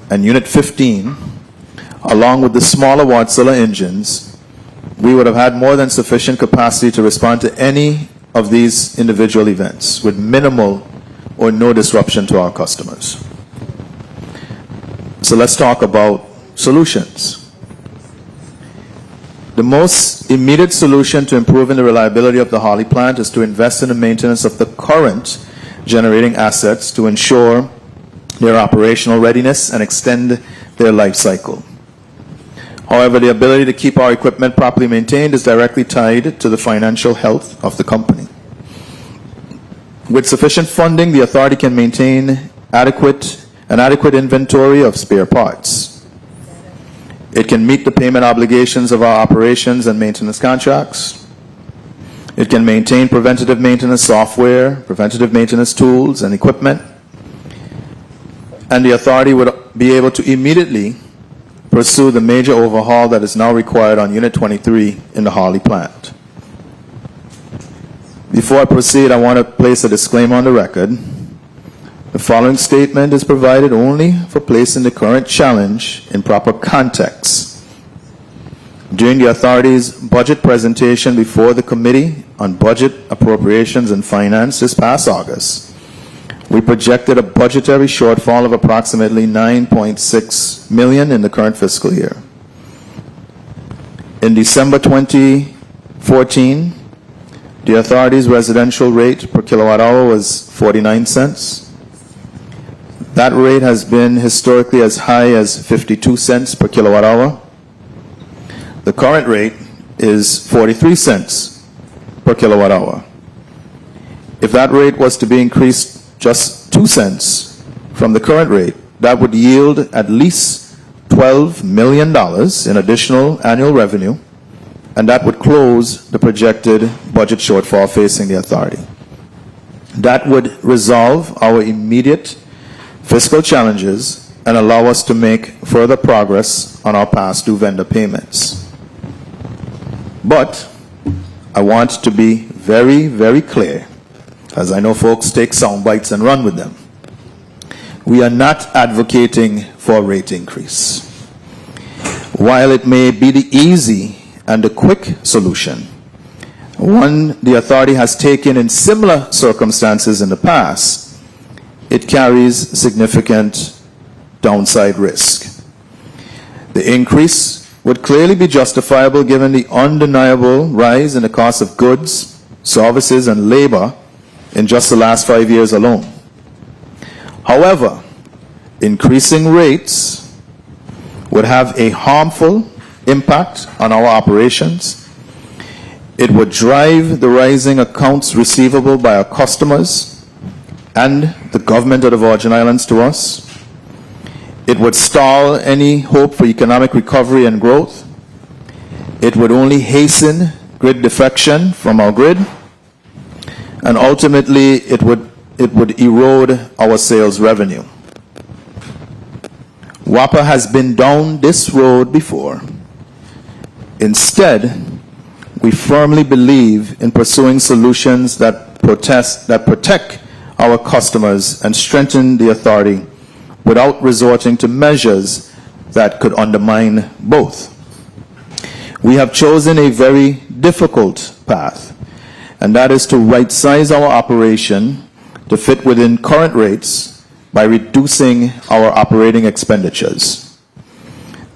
and Unit 15, along with the smaller Wardzilla engines, we would have had more than sufficient capacity to respond to any of these individual events with minimal or no disruption to our customers. So let's talk about solutions. The most immediate solution to improving the reliability of the Holly plant is to invest in the maintenance of the current generating assets to ensure their operational readiness and extend their life cycle. However, the ability to keep our equipment properly maintained is directly tied to the financial health of the company. With sufficient funding, the authority can maintain an adequate inventory of spare parts. It can meet the payment obligations of our operations and maintenance contracts. It can maintain preventative maintenance software, preventative maintenance tools and equipment. And the authority would be able to immediately pursue the major overhaul that is now required on Unit 23 in the Harley plant. Before I proceed, I want to place a disclaimer on the record. The following statement is provided only for placing the current challenge in proper context. During the authority's budget presentation before the Committee on Budget, Appropriations and Finance this past August, we projected a budgetary shortfall of approximately $9.6 million in the current fiscal year. In December 2014, the authority's residential rate per kilowatt hour was 49 cents. That rate has been historically as high as 52 cents per kilowatt hour. The current rate is 43 cents per kilowatt hour. If that rate was to be increased just 2 cents from the current rate, that would yield at least $12 million in additional annual revenue, and that would close the projected budget shortfall facing the authority. That would resolve our immediate fiscal challenges and allow us to make further progress on our past due vendor payments. But I want to be very, very clear, as I know folks take sound bites and run with them. We are not advocating for a rate increase. While it may be the easy and the quick solution, one the authority has taken in similar circumstances in the past, it carries significant downside risk. The increase would clearly be justifiable given the undeniable rise in the cost of goods, services, and labor in just the last 5 years alone. However, increasing rates would have a harmful impact on our operations. It would drive the rising accounts receivable by our customers and the government of the Virgin Islands to us. It would stall any hope for economic recovery and growth. It would only hasten grid defection from our grid. And ultimately, it would erode our sales revenue. WAPA has been down this road before. Instead, we firmly believe in pursuing solutions that protect our customers and strengthen the authority without resorting to measures that could undermine both. We have chosen a very difficult path, and that is to right-size our operation to fit within current rates by reducing our operating expenditures.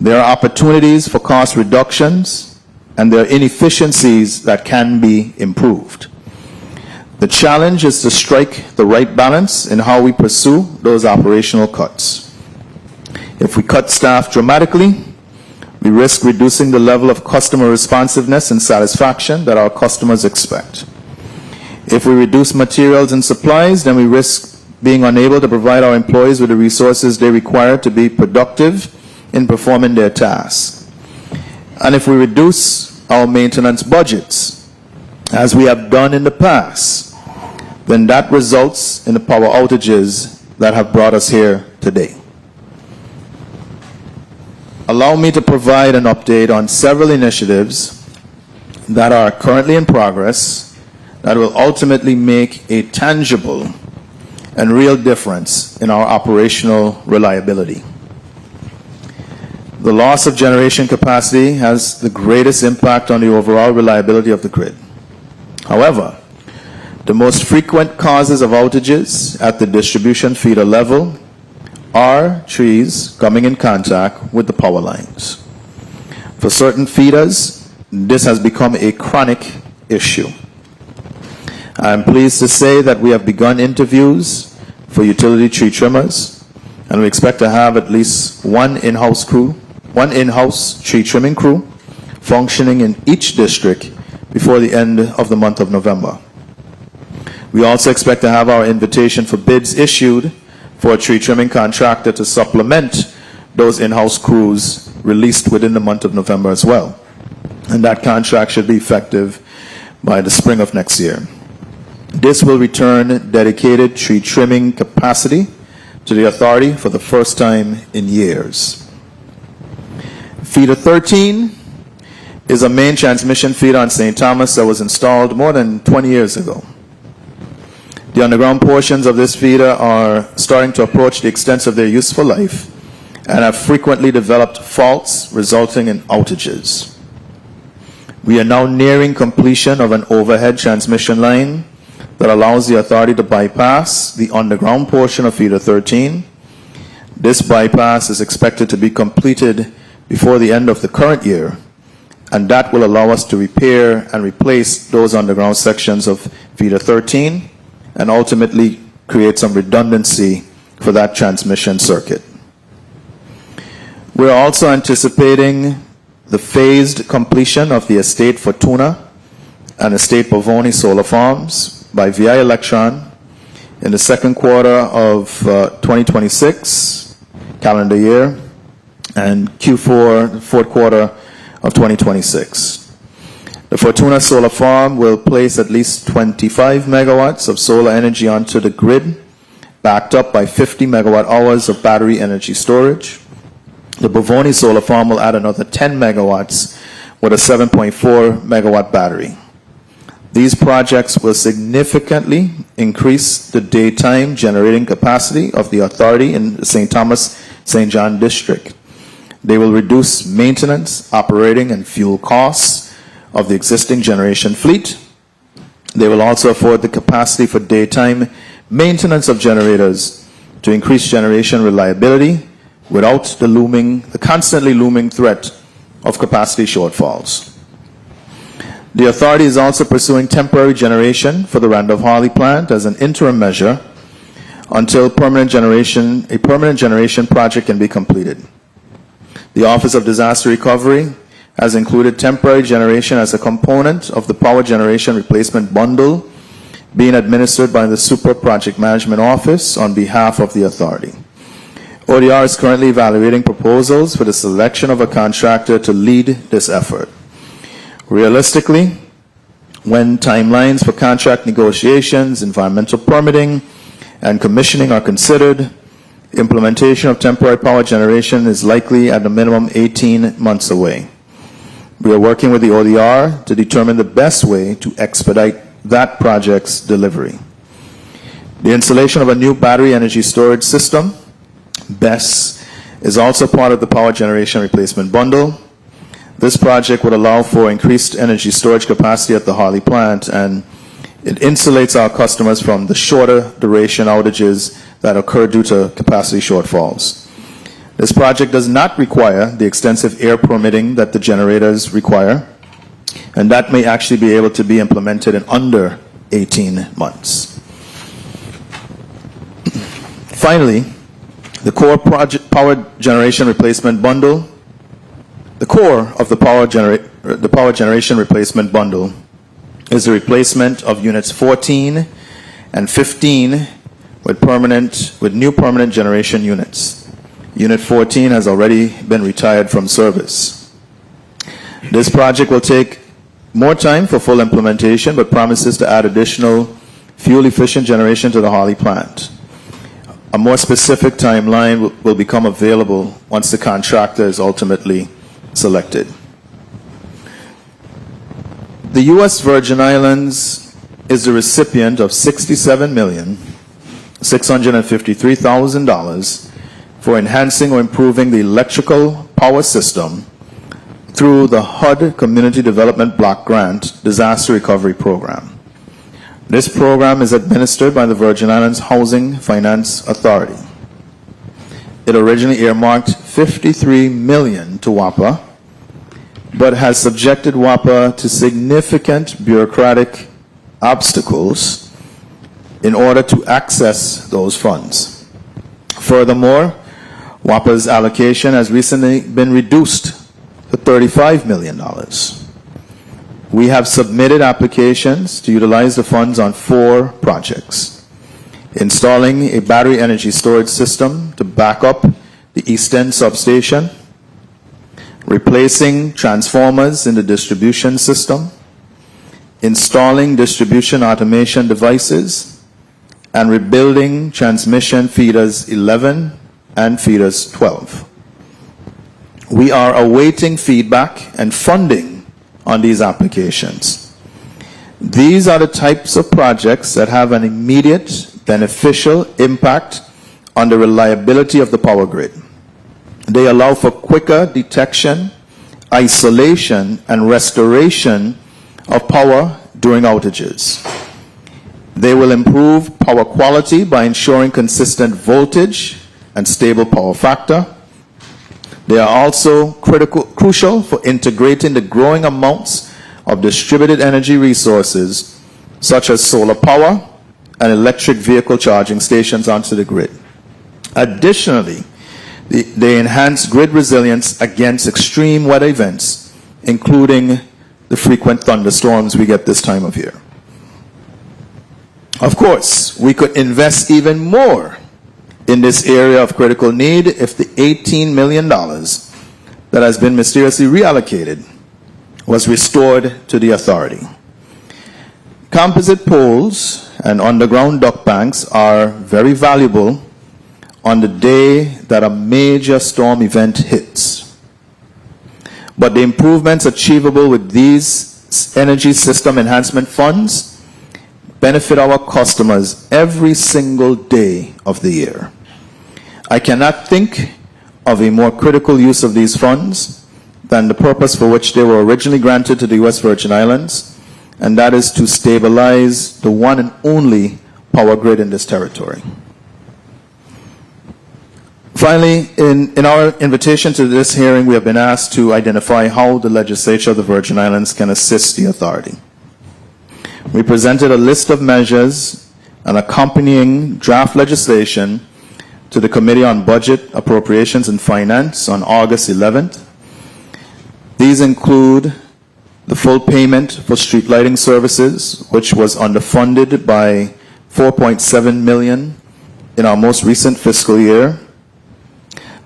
There are opportunities for cost reductions, and there are inefficiencies that can be improved. The challenge is to strike the right balance in how we pursue those operational cuts. If we cut staff dramatically, we risk reducing the level of customer responsiveness and satisfaction that our customers expect. If we reduce materials and supplies, then we risk being unable to provide our employees with the resources they require to be productive in performing their tasks. And if we reduce our maintenance budgets, as we have done in the past, then that results in the power outages that have brought us here today. Allow me to provide an update on several initiatives that are currently in progress that will ultimately make a tangible and real difference in our operational reliability. The loss of generation capacity has the greatest impact on the overall reliability of the grid. However, the most frequent causes of outages at the distribution feeder level are trees coming in contact with the power lines. For certain feeders, this has become a chronic issue. I am pleased to say that we have begun interviews for utility tree trimmers, and we expect to have at least one in-house tree trimming crew functioning in each district before the end of the month of November. We also expect to have our invitation for bids issued for a tree trimming contractor to supplement those in-house crews released within the month of November as well. And that contract should be effective by the spring of next year. This will return dedicated tree trimming capacity to the authority for the first time in years. Feeder 13 is a main transmission feeder on St. Thomas that was installed more than 20 years ago. The underground portions of this feeder are starting to approach the extent of their useful life and have frequently developed faults resulting in outages. We are now nearing completion of an overhead transmission line that allows the authority to bypass the underground portion of feeder 13. This bypass is expected to be completed before the end of the current year, and that will allow us to repair and replace those underground sections of feeder 13 and ultimately create some redundancy for that transmission circuit. We're also anticipating the phased completion of the Estate Fortuna and Estate Pavoni solar farms by VI Electron in the second quarter of 2026 calendar year and Q4, fourth quarter of 2026. The Fortuna solar farm will place at least 25 megawatts of solar energy onto the grid, backed up by 50 megawatt hours of battery energy storage. The Pavoni solar farm will add another 10 megawatts with a 7.4 megawatt battery. These projects will significantly increase the daytime generating capacity of the authority in the St. Thomas St. John district. They will reduce maintenance, operating, and fuel costs of the existing generation fleet. They will also afford the capacity for daytime maintenance of generators to increase generation reliability without the constantly looming threat of capacity shortfalls. The authority is also pursuing temporary generation for the Randolph-Harley plant as an interim measure until a permanent generation project can be completed. The Office of Disaster Recovery has included temporary generation as a component of the power generation replacement bundle being administered by the Super Project Management Office on behalf of the authority. ODR is currently evaluating proposals for the selection of a contractor to lead this effort. Realistically, when timelines for contract negotiations, environmental permitting, and commissioning are considered, implementation of temporary power generation is likely at a minimum 18 months away. We are working with the ODR to determine the best way to expedite that project's delivery. The installation of a new battery energy storage system, BESS, is also part of the power generation replacement bundle. This project would allow for increased energy storage capacity at the Harley plant, and it insulates our customers from the shorter duration outages that occur due to capacity shortfalls. This project does not require the extensive air permitting that the generators require, and that may actually be able to be implemented in under 18 months. Finally, the core power generation replacement bundle, the core of the power generation replacement bundle is the replacement of units 14 and 15 with new permanent generation units. Unit 14 has already been retired from service. This project will take more time for full implementation, but promises to add additional fuel-efficient generation to the Harley plant. A more specific timeline will become available once the contractor is ultimately selected. The U.S. Virgin Islands is the recipient of $67,653,000 for enhancing or improving the electrical power system through the HUD Community Development Block Grant Disaster Recovery Program. This program is administered by the Virgin Islands Housing Finance Authority. It originally earmarked $53 million to WAPA, but has subjected WAPA to significant bureaucratic obstacles in order to access those funds. Furthermore, WAPA's allocation has recently been reduced to $35 million. We have submitted applications to utilize the funds on 4 projects: installing a battery energy storage system to back up the East End substation, replacing transformers in the distribution system, installing distribution automation devices, and rebuilding transmission feeders 11 and feeders 12. We are awaiting feedback and funding on these applications. These are the types of projects that have an immediate beneficial impact on the reliability of the power grid. They allow for quicker detection, isolation, and restoration of power during outages. They will improve power quality by ensuring consistent voltage and stable power factor. They are also crucial for integrating the growing amounts of distributed energy resources, such as solar power and electric vehicle charging stations, onto the grid. Additionally, they enhance grid resilience against extreme weather events, including the frequent thunderstorms we get this time of year. Of course, we could invest even more in this area of critical need if the $18 million that has been mysteriously reallocated was restored to the authority. Composite poles and underground duct banks are very valuable on the day that a major storm event hits. But the improvements achievable with these energy system enhancement funds benefit our customers every single day of the year. I cannot think of a more critical use of these funds than the purpose for which they were originally granted to the U.S. Virgin Islands, and that is to stabilize the one and only power grid in this territory. Finally, in our invitation to this hearing, we have been asked to identify how the Legislature of the Virgin Islands can assist the authority. We presented a list of measures and accompanying draft legislation to the Committee on Budget, Appropriations, and Finance on August 11th. These include the full payment for street lighting services, which was underfunded by $4.7 million in our most recent fiscal year.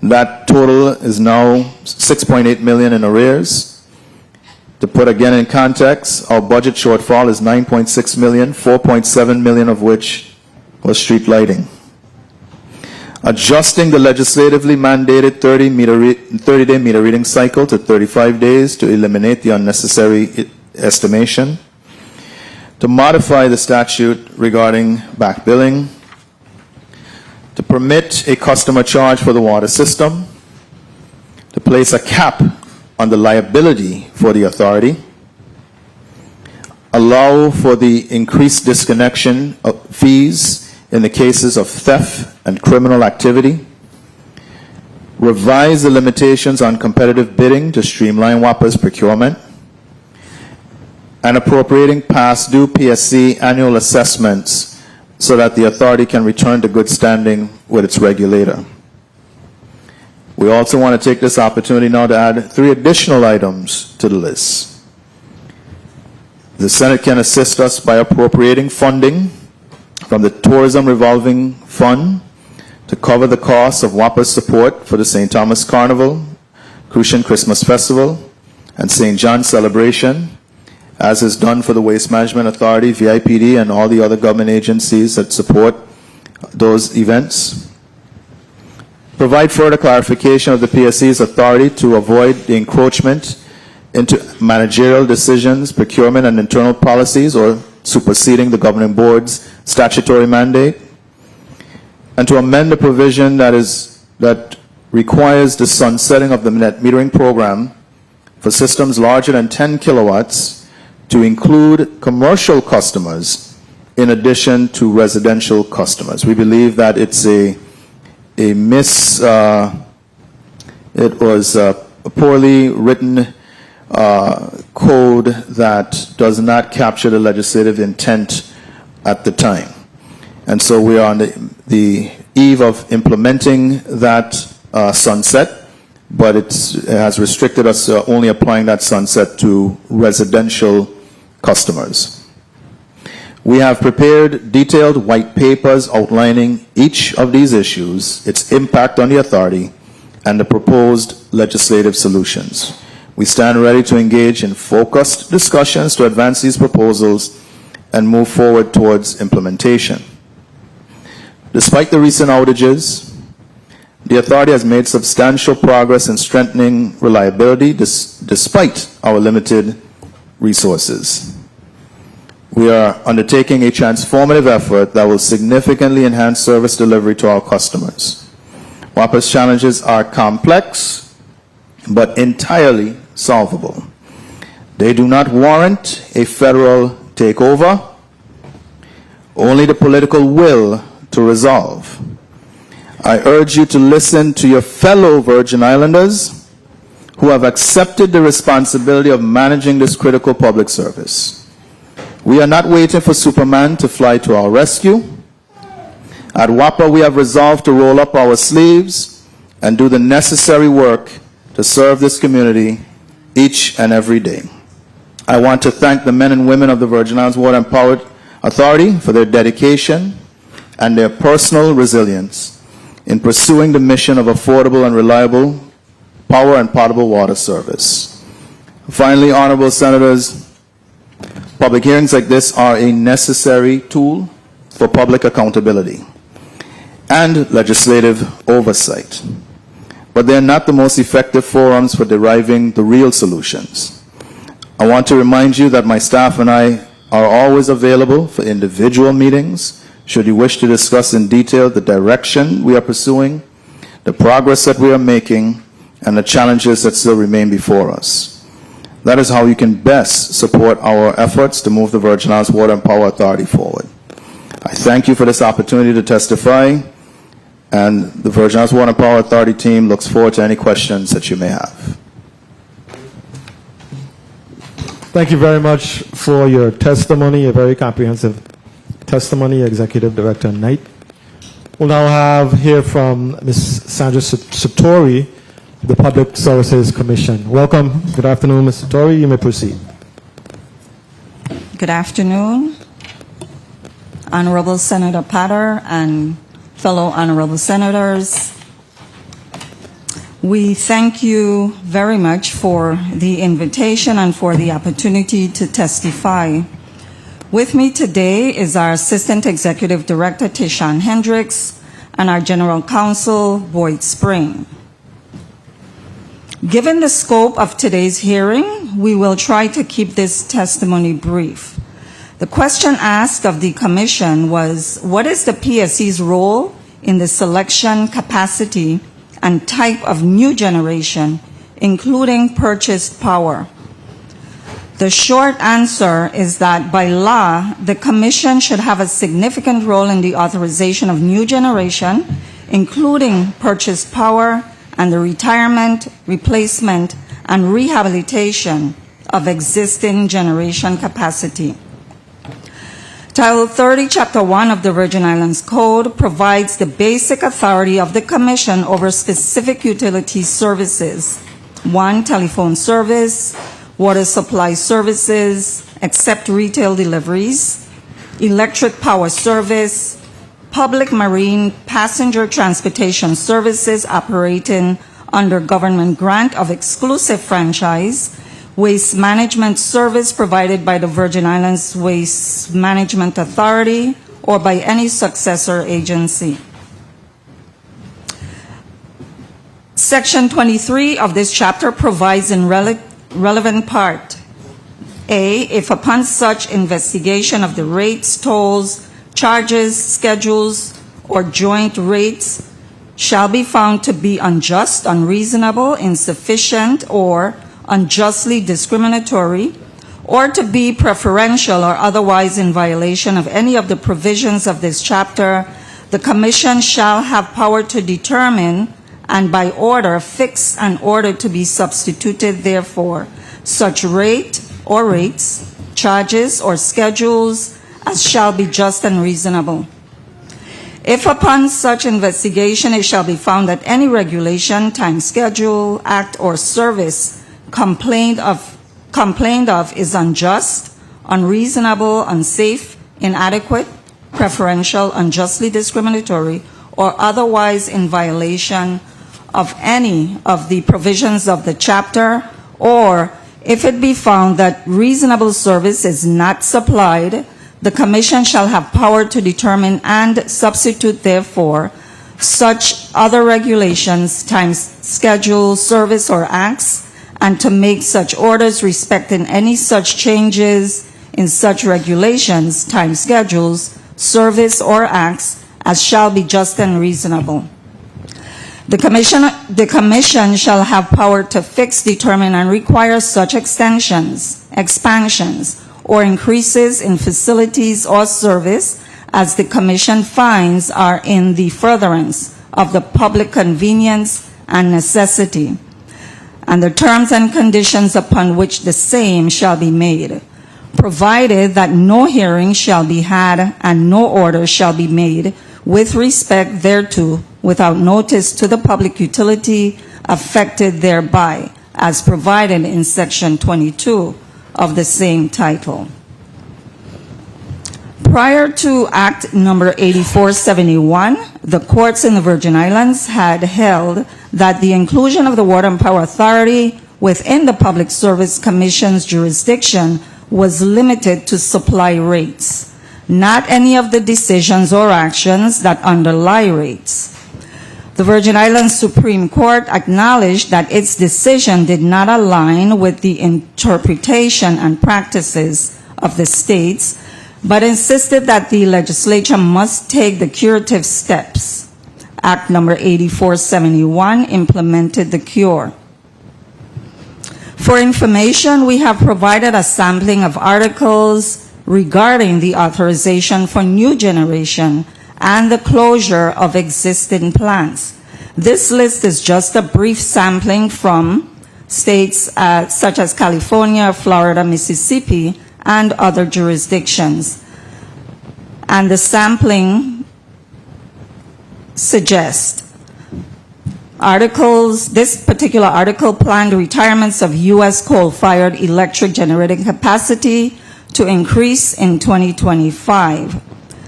That total is now $6.8 million in arrears. To put again in context, our budget shortfall is $9.6 million, $4.7 million of which was street lighting. Adjusting the legislatively mandated 30-day meter reading cycle to 35 days to eliminate the unnecessary estimation. To modify the statute regarding back billing. To permit a customer charge for the water system. To place a cap on the liability for the authority. Allow for the increased disconnection of fees in the cases of theft and criminal activity, revise the limitations on competitive bidding to streamline WAPA's procurement, and appropriating past due PSC annual assessments so that the authority can return to good standing with its regulator. We also want to take this opportunity now to add 3 additional items to the list. The Senate can assist us by appropriating funding from the Tourism Revolving Fund to cover the costs of WAPA's support for the St. Thomas Carnival, Crucian Christmas Festival, and St. John Celebration, as is done for the Waste Management Authority, VIPD, and all the other government agencies that support those events. Provide further clarification of the PSC's authority to avoid the encroachment into managerial decisions, procurement, and internal policies, or superseding the governing board's statutory mandate, and to amend the provision that requires the sunsetting of the net metering program for systems larger than 10 kilowatts to include commercial customers in addition to residential customers. We believe that it's it was a poorly written code that does not capture the legislative intent at the time. And so we are on the eve of implementing that sunset, but it has restricted us only applying that sunset to residential customers. We have prepared detailed white papers outlining each of these issues, its impact on the authority, and the proposed legislative solutions. We stand ready to engage in focused discussions to advance these proposals and move forward towards implementation. Despite the recent outages, the authority has made substantial progress in strengthening reliability despite our limited resources. We are undertaking a transformative effort that will significantly enhance service delivery to our customers. WAPA's challenges are complex, but entirely solvable. They do not warrant a federal takeover, only the political will to resolve. I urge you to listen to your fellow Virgin Islanders who have accepted the responsibility of managing this critical public service. We are not waiting for Superman to fly to our rescue. At WAPA, we have resolved to roll up our sleeves and do the necessary work to serve this community each and every day. I want to thank the men and women of the Virgin Islands Water and Power Authority for their dedication and their personal resilience in pursuing the mission of affordable and reliable power and potable water service. Finally, honorable senators, public hearings like this are a necessary tool for public accountability and legislative oversight, but they're not the most effective forums for deriving the real solutions. I want to remind you that my staff and I are always available for individual meetings should you wish to discuss in detail the direction we are pursuing, the progress that we are making, and the challenges that still remain before us. That is how you can best support our efforts to move the Virgin Islands Water and Power Authority forward. I thank you for this opportunity to testify, and the Virgin Islands Water and Power Authority team looks forward to any questions that you may have. Thank you very much for your testimony, a very comprehensive testimony, Executive Director Knight. We'll now hear from Ms. Sandra Satori, the Public Services Commission. Welcome. Good afternoon, Mr. Tory. You may proceed. Good afternoon, Honorable Senator Potter and fellow honorable senators. We thank you very much for the invitation and for the opportunity to testify. With me today is our Assistant Executive Director, Tishan Hendricks, and our General Counsel, Boyd Spring. Given the scope of today's hearing, we will try to keep this testimony brief. The question asked of the Commission was, what is the PSC's role in the selection, capacity, and type of new generation, including purchased power? The short answer is that by law, the Commission should have a significant role in the authorization of new generation, including purchased power, and the retirement, replacement, and rehabilitation of existing generation capacity. Title 30, Chapter 1 of the Virgin Islands Code provides the basic authority of the Commission over specific utility services. 1, telephone service, water supply services, except retail deliveries, electric power service, public marine passenger transportation services operating under government grant of exclusive franchise, waste management service provided by the Virgin Islands Waste Management Authority or by any successor agency. Section 23 of this chapter provides in relevant part, A, if upon such investigation of the rates, tolls, charges, schedules, or joint rates shall be found to be unjust, unreasonable, insufficient, or unjustly discriminatory, or to be preferential or otherwise in violation of any of the provisions of this chapter, the Commission shall have power to determine and by order fix an order to be substituted therefore such rate or rates, charges, or schedules as shall be just and reasonable. If upon such investigation it shall be found that any regulation, time schedule, act, or service complained of is unjust, unreasonable, unsafe, inadequate, preferential, unjustly discriminatory, or otherwise in violation of any of the provisions of the chapter, or if it be found that reasonable service is not supplied, the Commission shall have power to determine and substitute therefore such other regulations, time schedule, service, or acts, and to make such orders respecting any such changes in such regulations, time schedules, service, or acts as shall be just and reasonable. The Commission shall have power to fix, determine, and require such extensions, expansions, or increases in facilities or service as the Commission finds are in the furtherance of the public convenience and necessity, and the terms and conditions upon which the same shall be made, provided that no hearing shall be had and no order shall be made with respect thereto without notice to the public utility affected thereby, as provided in Section 22 of the same title. Prior to Act number 8471, the courts in the Virgin Islands had held that the inclusion of the Water and Power Authority within the Public Service Commission's jurisdiction was limited to supply rates, not any of the decisions or actions that underlie rates. The Virgin Islands Supreme Court acknowledged that its decision did not align with the interpretation and practices of the states, but insisted that the legislature must take the curative steps. Act number 8471 implemented the cure. For information, we have provided a sampling of articles regarding the authorization for new generation and the closure of existing plants. This list is just a brief sampling from states such as California, Florida, Mississippi, and other jurisdictions. And the sampling suggests This particular article planned retirements of U.S. coal-fired electric generating capacity to increase in 2025.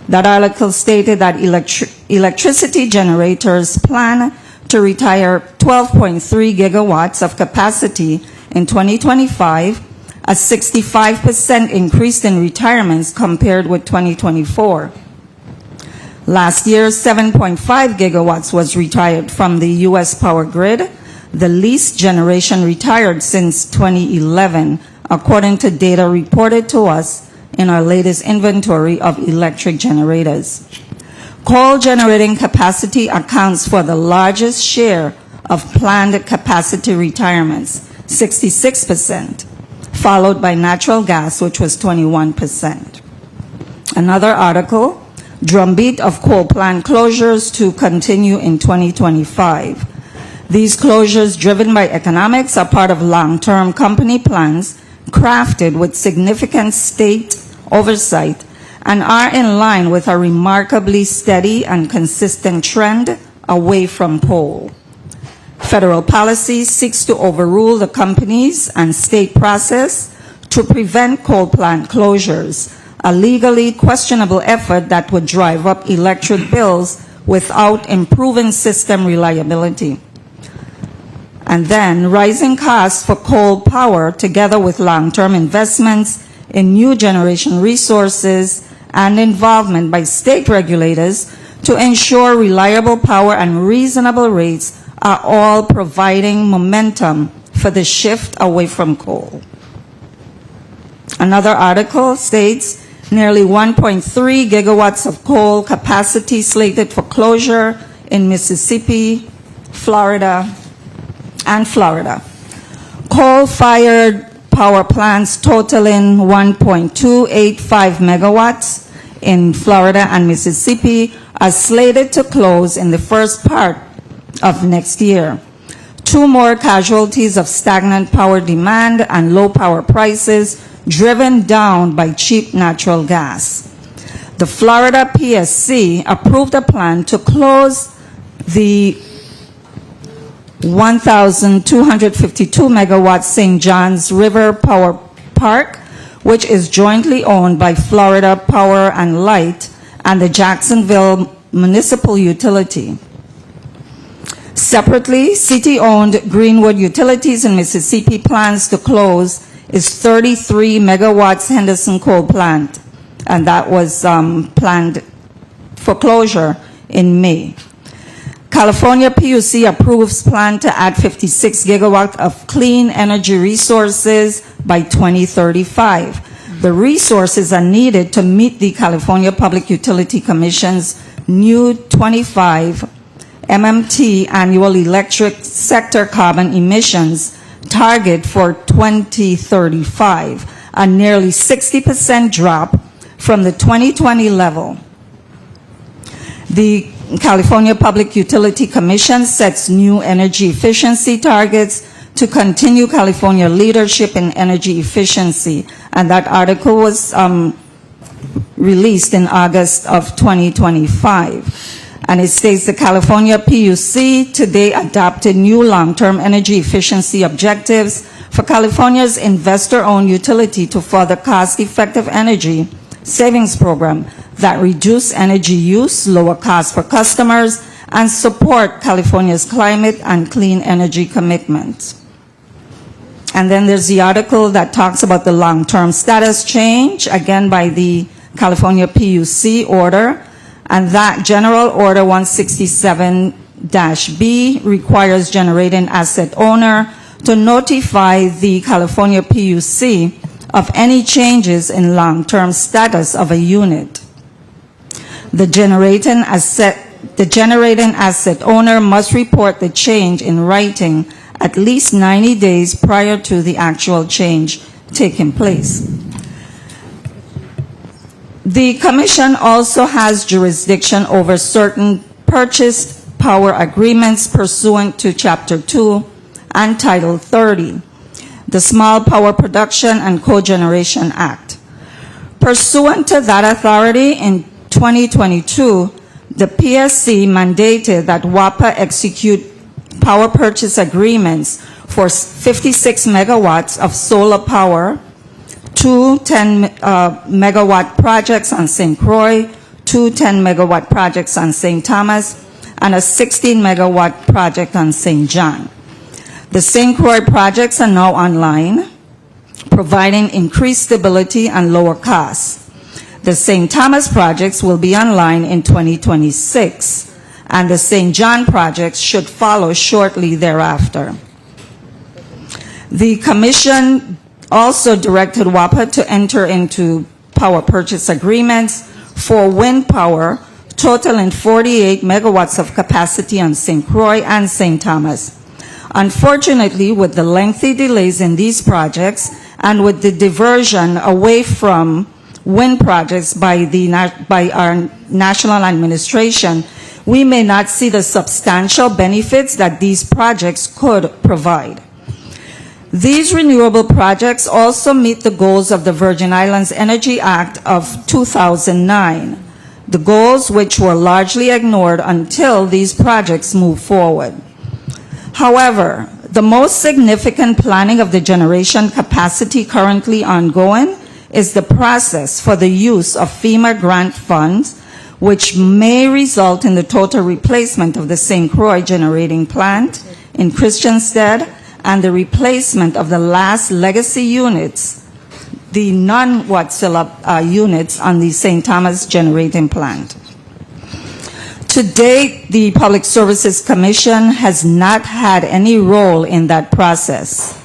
That article stated that electricity generators plan to retire 12.3 gigawatts of capacity in 2025, a 65% increase in retirements compared with 2024. Last year, 7.5 gigawatts was retired from the U.S. power grid, the least generation retired since 2011, according to data reported to us in our latest inventory of electric generators. Coal generating capacity accounts for the largest share of planned capacity retirements, 66%, followed by natural gas, which was 21%. Another article, drumbeat of coal plant closures to continue in 2025. These closures, driven by economics, are part of long-term company plans crafted with significant state oversight and are in line with a remarkably steady and consistent trend away from coal. Federal policy seeks to overrule the companies and state process to prevent coal plant closures, a legally questionable effort that would drive up electric bills without improving system reliability. And then rising costs for coal power, together with long-term investments in new generation resources and involvement by state regulators to ensure reliable power and reasonable rates, are all providing momentum for the shift away from coal. Another article states nearly 1.3 gigawatts of coal capacity slated for closure in Mississippi, Florida. Coal-fired power plants totaling 1.285 megawatts in Florida and Mississippi are slated to close in the first part of next year. 2 more casualties of stagnant power demand and low power prices driven down by cheap natural gas. The Florida PSC approved a plan to close the 1,252 megawatt St. Johns River Power Park, which is jointly owned by Florida Power and Light and the Jacksonville Municipal Utility. Separately, city-owned Greenwood Utilities in Mississippi plans to close its 33 megawatts Henderson coal plant, and that was planned for closure in May. California PUC approves plan to add 56 gigawatt of clean energy resources by 2035. The resources are needed to meet the California Public Utility Commission's new 25 MMT annual electric sector carbon emissions target for 2035, a nearly 60% drop from the 2020 level. The California Public Utility Commission sets new energy efficiency targets to continue California leadership in energy efficiency, and that article was released in August of 2025. And it states the California PUC today adopted new long-term energy efficiency objectives for California's investor-owned utility to further cost-effective energy savings program that reduce energy use, lower costs for customers, and support California's climate and clean energy commitments. And then there's the article that talks about the long-term status change, again by the California PUC order, and that General Order 167-B requires generating asset owner to notify the California PUC of any changes in long-term status of a unit. The generating asset owner must report the change in writing at least 90 days prior to the actual change taking place. The Commission also has jurisdiction over certain purchased power agreements pursuant to Chapter 2 and Title 30, the Small Power Production and Cogeneration Act. Pursuant to that authority, in 2022, the PSC mandated that WAPA execute power purchase agreements for 56 megawatts of solar power, 2 10-megawatt projects on St. Croix, 2 10-megawatt projects on St. Thomas, and a 16-megawatt project on St. John. The St. Croix projects are now online, providing increased stability and lower costs. The St. Thomas projects will be online in 2026, and the St. John projects should follow shortly thereafter. The Commission also directed WAPA to enter into power purchase agreements for wind power totaling 48 megawatts of capacity on St. Croix and St. Thomas. Unfortunately, with the lengthy delays in these projects and with the diversion away from wind projects by our national administration, we may not see the substantial benefits that these projects could provide. These renewable projects also meet the goals of the Virgin Islands Energy Act of 2009, the goals which were largely ignored until these projects move forward. However, the most significant planning of the generation capacity currently ongoing is the process for the use of FEMA grant funds, which may result in the total replacement of the St. Croix generating plant in Christiansted and the replacement of the last legacy units, the non-Wärtsilä units on the St. Thomas generating plant. To date, the Public Services Commission has not had any role in that process.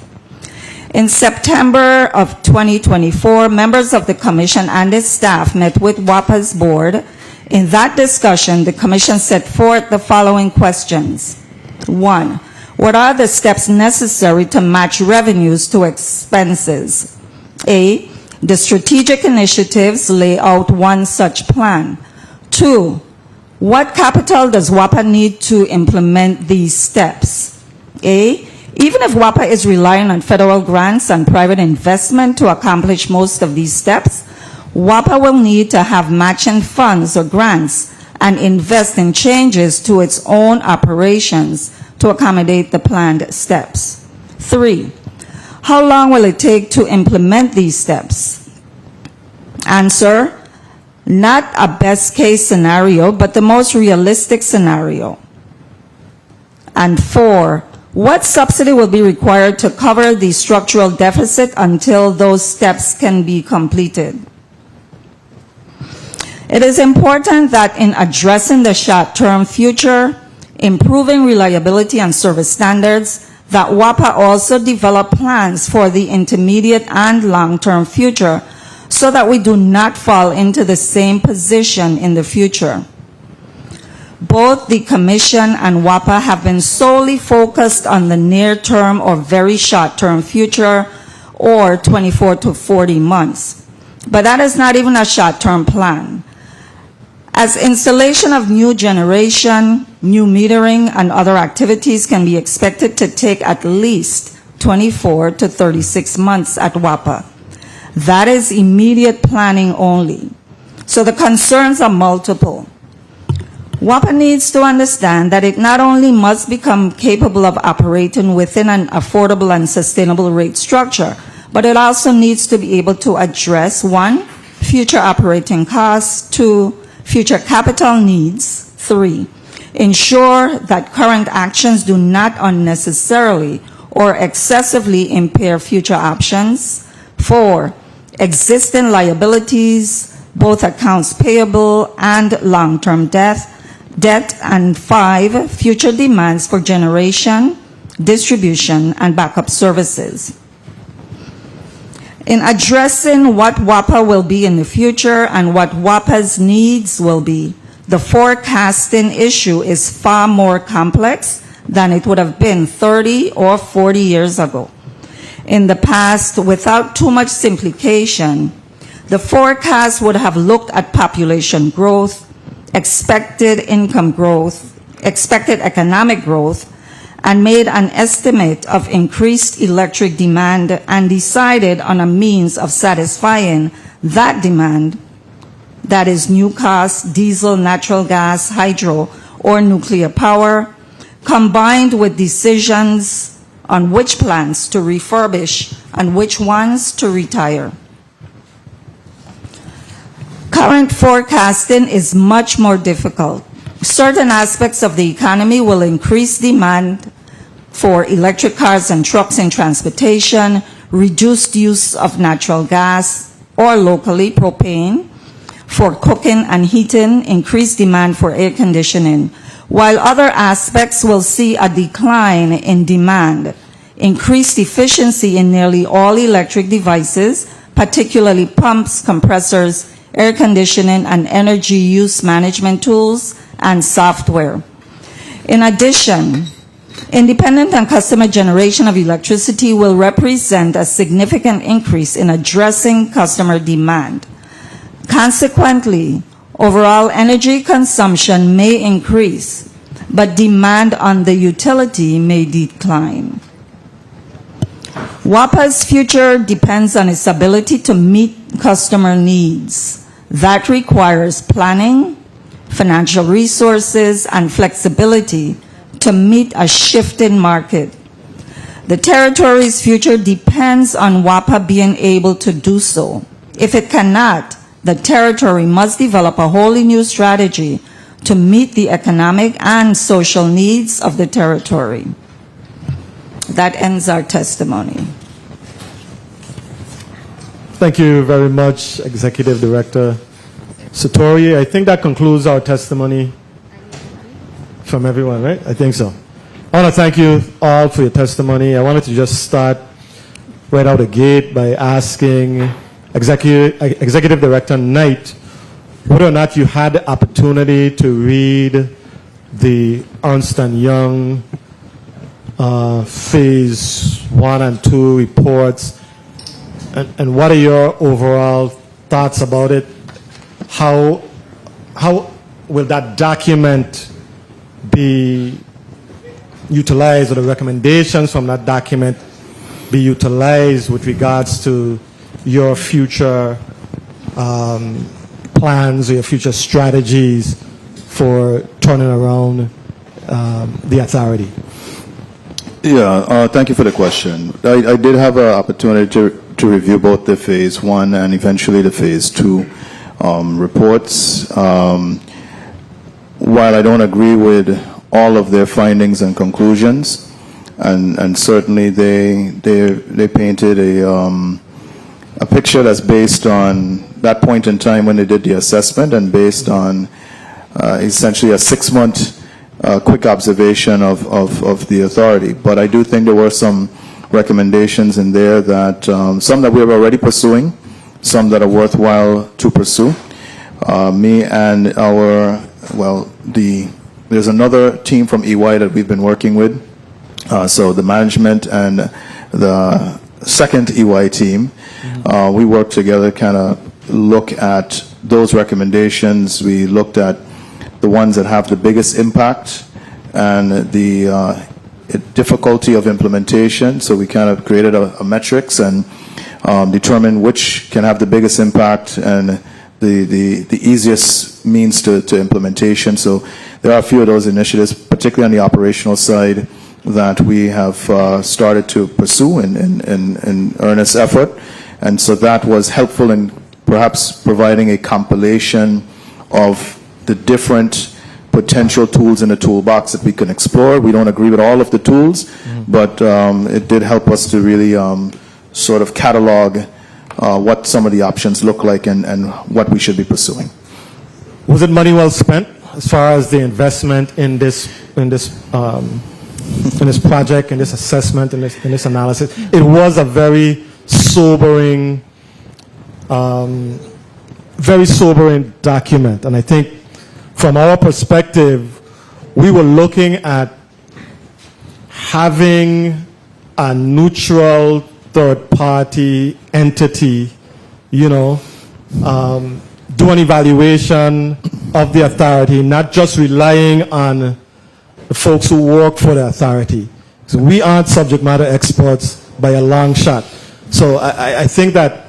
In September of 2024, members of the Commission and its staff met with WAPA's board. In that discussion, the Commission set forth the following questions. 1. What are the steps necessary to match revenues to expenses? A. The strategic initiatives lay out one such plan. 2. What capital does WAPA need to implement these steps? A. Even if WAPA is relying on federal grants and private investment to accomplish most of these steps, WAPA will need to have matching funds or grants and invest in changes to its own operations to accommodate the planned steps. 3. How long will it take to implement these steps? Answer, not a best case scenario, but the most realistic scenario. And 4, what subsidy will be required to cover the structural deficit until those steps can be completed? It is important that in addressing the short-term future, improving reliability and service standards, that WAPA also develop plans for the intermediate and long-term future so that we do not fall into the same position in the future. Both the Commission and WAPA have been solely focused on the near-term or very short-term future, or 24 to 40 months. But that is not even a short-term plan. As installation of new generation, new metering, and other activities can be expected to take at least 24 to 36 months at WAPA. That is immediate planning only. So the concerns are multiple. WAPA needs to understand that it not only must become capable of operating within an affordable and sustainable rate structure, but it also needs to be able to address 1, future operating costs, 2, future capital needs, 3, ensure that current actions do not unnecessarily or excessively impair future options, 4, existing liabilities, both accounts payable and long-term debt, and 5, future demands for generation, distribution, and backup services. In addressing what WAPA will be in the future and what WAPA's needs will be, the forecasting issue is far more complex than it would have been 30 or 40 years ago. In the past, without too much simplification, the forecast would have looked at population growth, expected income growth, expected economic growth, and made an estimate of increased electric demand and decided on a means of satisfying that demand, that is new cost, diesel, natural gas, hydro, or nuclear power, combined with decisions on which plants to refurbish and which ones to retire. Current forecasting is much more difficult. Certain aspects of the economy will increase demand for electric cars and trucks in transportation, reduced use of natural gas or locally propane for cooking and heating, increased demand for air conditioning, while other aspects will see a decline in demand, increased efficiency in nearly all electric devices, particularly pumps, compressors, air conditioning, and energy use management tools and software. In addition, independent and customer generation of electricity will represent a significant increase in addressing customer demand. Consequently, overall energy consumption may increase, but demand on the utility may decline. WAPA's future depends on its ability to meet customer needs. That requires planning, financial resources, and flexibility to meet a shifting market. The territory's future depends on WAPA being able to do so. If it cannot, the territory must develop a wholly new strategy to meet the economic and social needs of the territory. That ends our testimony. Thank you very much, Executive Director Satori. I think that concludes our testimony from everyone, right? I think so. I want to thank you all for your testimony. I wanted to just start right out the gate by asking Executive Director Knight whether or not you had the opportunity to read the Ernst & Young Phase 1 and 2 reports, and what are your overall thoughts about it? How will that document be utilized, or the recommendations from that document be utilized with regards to your future plans or your future strategies for turning around the authority? Yeah, thank you for the question. I did have an opportunity to review both the Phase 1 and eventually the Phase 2 reports. While I don't agree with all of their findings and conclusions, and certainly they painted a picture that's based on that point in time when they did the assessment and based on essentially a 6-month quick observation of the authority. But I do think there were some recommendations in there that some that we are already pursuing, some that are worthwhile to pursue. Me and there's another team from EY that we've been working with. So the management and the second EY team, we worked together, kind of look at those recommendations. We looked at the ones that have the biggest impact and the difficulty of implementation. So we kind of created a metrics and determined which can have the biggest impact and the easiest means to implementation. So there are a few of those initiatives, particularly on the operational side, that we have started to pursue in earnest effort. And so that was helpful in perhaps providing a compilation of the different potential tools in the toolbox that we can explore. We don't agree with all of the tools, but it did help us to really sort of catalog what some of the options look like and what we should be pursuing. Was it money well spent as far as the investment in this project, in this assessment, in this analysis? It was a very sobering document, and I think from our perspective, we were looking at having a neutral third-party entity, do an evaluation of the authority, not just relying on the folks who work for the authority. So we aren't subject matter experts by a long shot. So I think that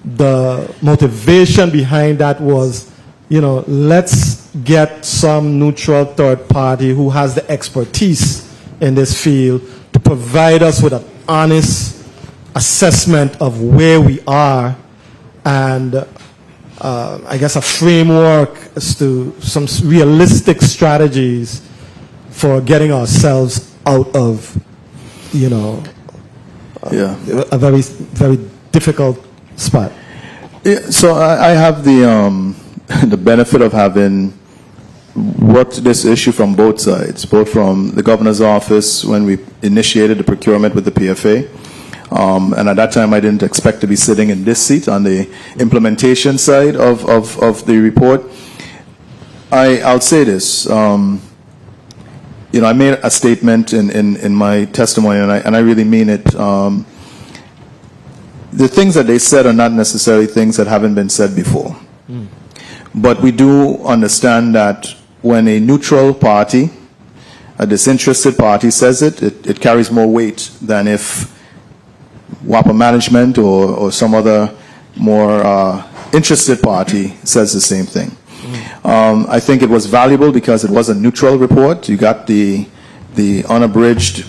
the motivation behind that was, let's get some neutral third party who has the expertise in this field to provide us with an honest assessment of where we are and I guess a framework as to some realistic strategies for getting ourselves out of, a very, very difficult spot. Yeah, so I have the the benefit of having worked this issue from both sides, both from the governor's office when we initiated the procurement with the PFA. And at that time, I didn't expect to be sitting in this seat on the implementation side of the report. I'll say this. I made a statement in my testimony, and I really mean it. The things that they said are not necessarily things that haven't been said before. But we do understand that when a neutral party, a disinterested party says it carries more weight than if WAPA management or some other more interested party says the same thing. I think it was valuable because it was a neutral report. You got the unabridged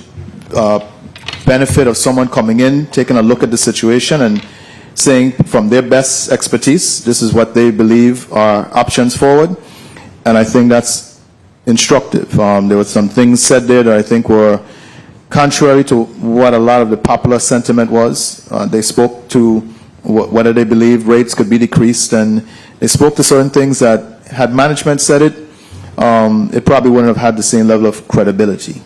benefit of someone coming in, taking a look at the situation and saying from their best expertise, this is what they believe are options forward. And I think that's instructive. There were some things said there that I think were contrary to what a lot of the popular sentiment was. They spoke to whether they believe rates could be decreased, and they spoke to certain things that had management said it, it probably wouldn't have had the same level of credibility.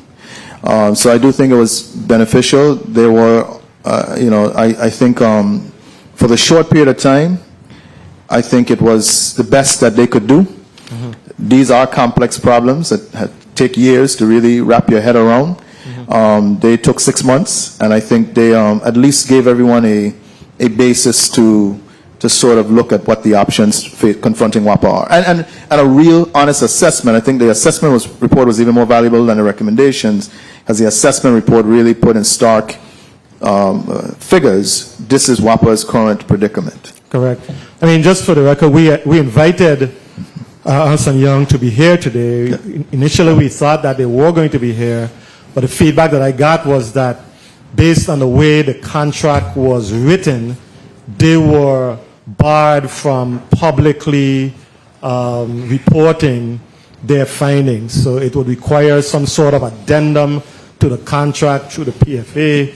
So I do think it was beneficial. There were, I think for the short period of time, I think it was the best that they could do. These are complex problems that take years to really wrap your head around. They took 6 months, and I think they at least gave everyone a basis to sort of look at what the options confronting WAPA are. And a real honest assessment. I think the assessment report was even more valuable than the recommendations, because the assessment report really put in stark figures. This is WAPA's current predicament. Correct. I mean, just for the record, we invited Ernst & Young to be here today. Initially, we thought that they were going to be here, but the feedback that I got was that based on the way the contract was written, they were barred from publicly reporting their findings. So it would require some sort of addendum to the contract through the PFA,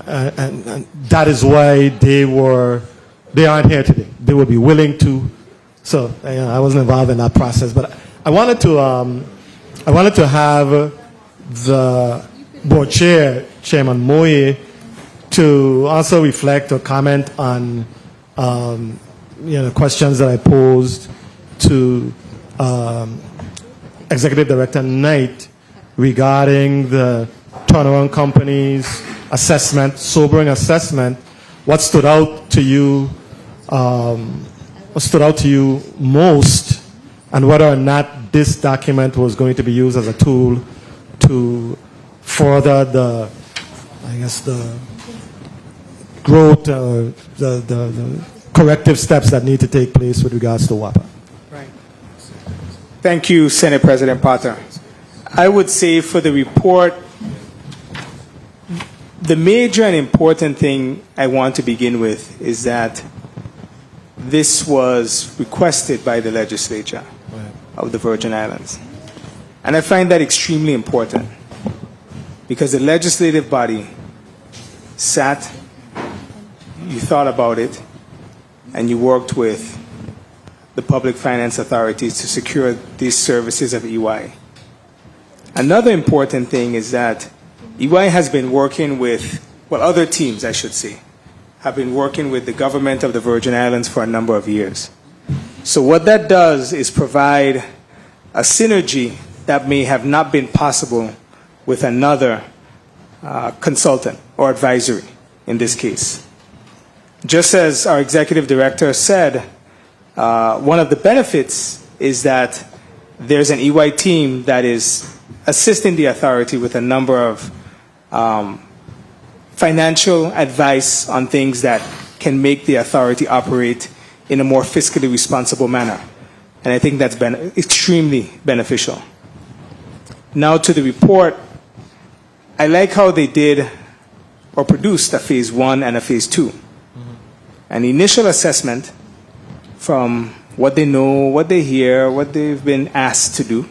and that is why they aren't here today. They would be willing to. So I wasn't involved in that process, but I wanted to have the board chair, Chairman Moye, to also reflect or comment on questions that I posed to Executive Director Knight regarding the turnaround company's assessment, sobering assessment. What stood out to you? What stood out to you most, and whether or not this document was going to be used as a tool to further the growth, the corrective steps that need to take place with regards to WAPA. Right. Thank you, Senate President Potter. I would say for the report, the major and important thing I want to begin with is that this was requested by the legislature of the Virgin Islands. And I find that extremely important because the legislative body sat, you thought about it, and you worked with the public finance authorities to secure these services of EY. Another important thing is that EY has been working with, other teams, I should say, have been working with the government of the Virgin Islands for a number of years. So what that does is provide a synergy that may have not been possible with another consultant or advisory in this case. Just as our executive director said, one of the benefits is that there's an EY team that is assisting the authority with a number of financial advice on things that can make the authority operate in a more fiscally responsible manner. And I think that's been extremely beneficial. Now to the report, I like how they did or produced a phase 1 and a phase 2. An initial assessment from what they know, what they hear, what they've been asked to do,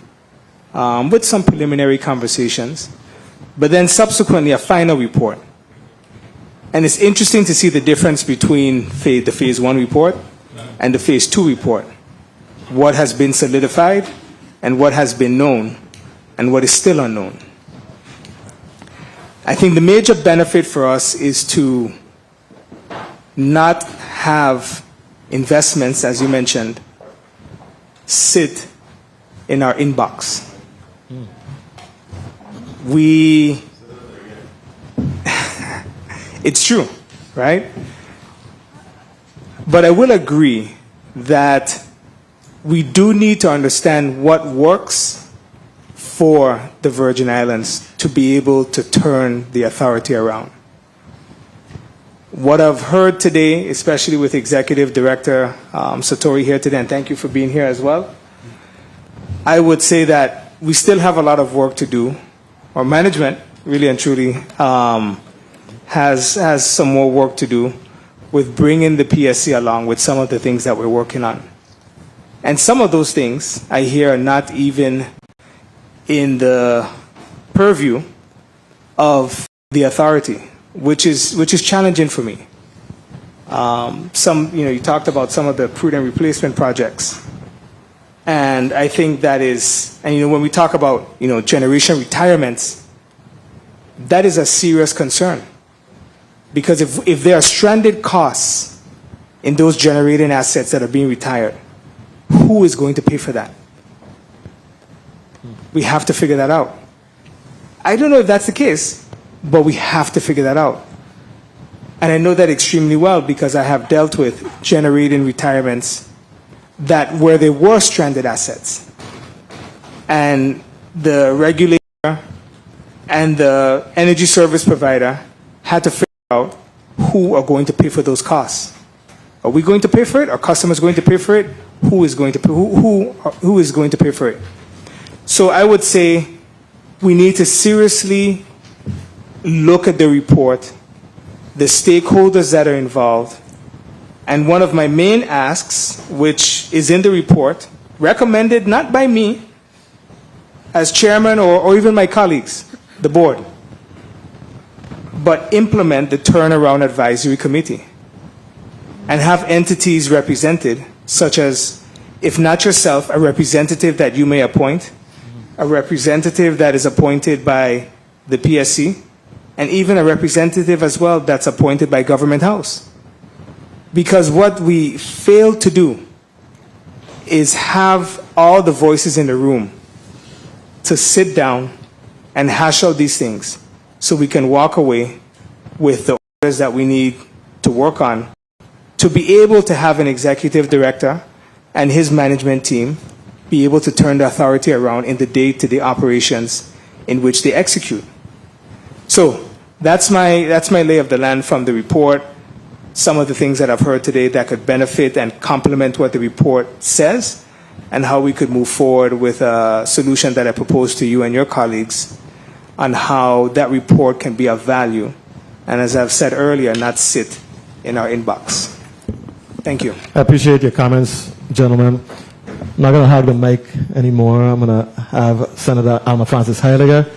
with some preliminary conversations, but then subsequently a final report. And it's interesting to see the difference between the phase 1 report and the phase 2 report. What has been solidified and what has been known and what is still unknown. I think the major benefit for us is to not have investments, as you mentioned, sit in our inbox. It's true, right? But I will agree that we do need to understand what works for the Virgin Islands to be able to turn the authority around. What I've heard today, especially with Executive Director Satori here today, and thank you for being here as well, I would say that we still have a lot of work to do. Our management, really and truly, has some more work to do with bringing the PSC along with some of the things that we're working on. And some of those things I hear are not even in the purview of the authority, which is challenging for me. You talked about some of the prudent replacement projects, and I think that is, and when we talk about generation retirements, that is a serious concern, because if there are stranded costs in those generating assets that are being retired, who is going to pay for that? We have to figure that out. I don't know if that's the case, but we have to figure that out. And I know that extremely well because I have dealt with generating retirements where there were stranded assets. And the regulator and the energy service provider had to figure out who are going to pay for those costs. Are we going to pay for it? Are customers going to pay for it? Who is going to pay for it? So I would say we need to seriously look at the report, the stakeholders that are involved, and one of my main asks, which is in the report, recommended not by me as chairman or even my colleagues, the board, but implement the turnaround advisory committee and have entities represented, such as, if not yourself, a representative that you may appoint, a representative that is appointed by the PSC, and even a representative as well that's appointed by Government House. Because what we fail to do is have all the voices in the room to sit down and hash out these things so we can walk away with the orders that we need to work on to be able to have an executive director and his management team be able to turn the authority around in the day-to-day operations in which they execute. So that's my lay of the land from the report. Some of the things that I've heard today that could benefit and complement what the report says, and how we could move forward with a solution that I propose to you and your colleagues on how that report can be of value, and as I've said earlier, not sit in our inbox. Thank you. I appreciate your comments, gentlemen. I'm not going to hog the mic anymore. I'm going to have Senator Alma Francis Heidegger.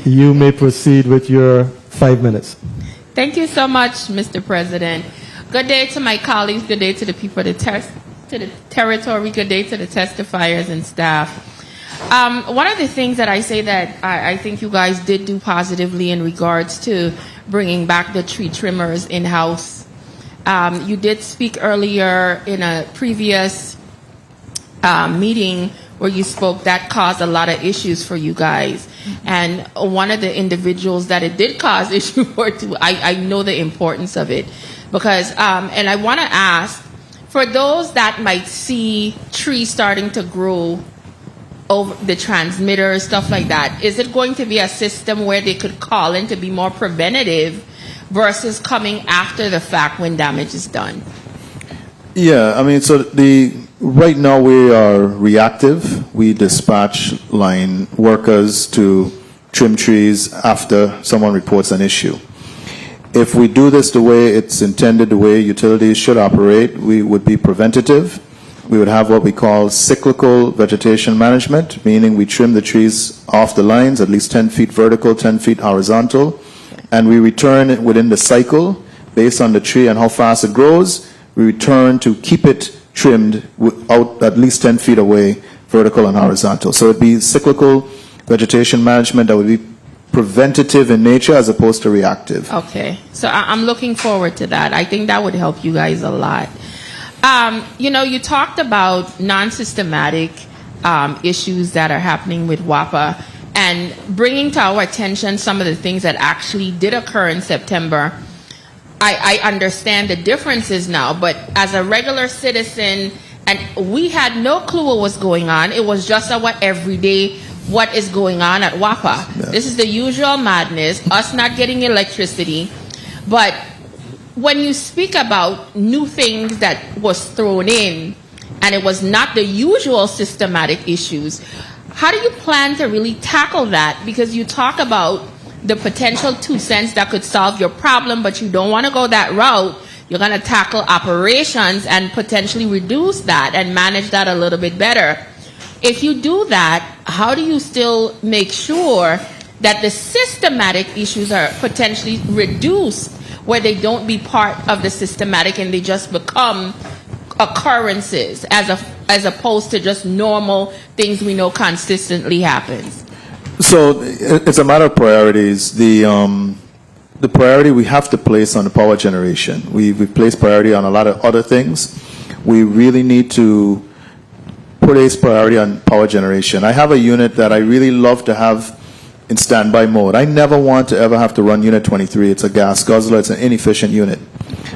You may proceed with your 5 minutes. Thank you so much, Mr. President. Good day to my colleagues. Good day to the people of the territory. Good day to the testifiers and staff. One of the things that I say that I think you guys did do positively in regards to bringing back the tree trimmers in-house. You did speak earlier in a previous meeting where you spoke that caused a lot of issues for you guys. And one of the individuals that it did cause issue for, I know the importance of it. Because, and I want to ask, for those that might see trees starting to grow over the transmitter, stuff like that, is it going to be a system where they could call in to be more preventative versus coming after the fact when damage is done? Yeah, I mean, so Right now, we are reactive. We dispatch line workers to trim trees after someone reports an issue. If we do this the way it's intended, the way utilities should operate, we would be preventative. We would have what we call cyclical vegetation management, meaning we trim the trees off the lines, at least 10 feet vertical, 10 feet horizontal, and we return within the cycle based on the tree and how fast it grows. We return to keep it trimmed out at least 10 feet away, vertical and horizontal. So it'd be cyclical vegetation management that would be preventative in nature as opposed to reactive. Okay, so I'm looking forward to that. I think that would help you guys a lot. You talked about non-systematic issues that are happening with WAPA and bringing to our attention some of the things that actually did occur in September. I understand the differences now, but as a regular citizen, and we had no clue what was going on. It was just our everyday, what is going on at WAPA. Yeah. This is the usual madness, us not getting electricity. But when you speak about new things that was thrown in, and it was not the usual systematic issues, how do you plan to really tackle that? Because you talk about the potential 2 cents that could solve your problem, but you don't want to go that route. You're going to tackle operations and potentially reduce that and manage that a little bit better. If you do that, how do you still make sure that the systematic issues are potentially reduced where they don't be part of the systematic and they just become occurrences as opposed to just normal things we know consistently happens? So it's a matter of priorities. The priority we have to place on the power generation. We've placed priority on a lot of other things. We really need to place priority on power generation. I have a unit that I really love to have in standby mode. I never want to ever have to run Unit 23. It's a gas guzzler. It's an inefficient unit.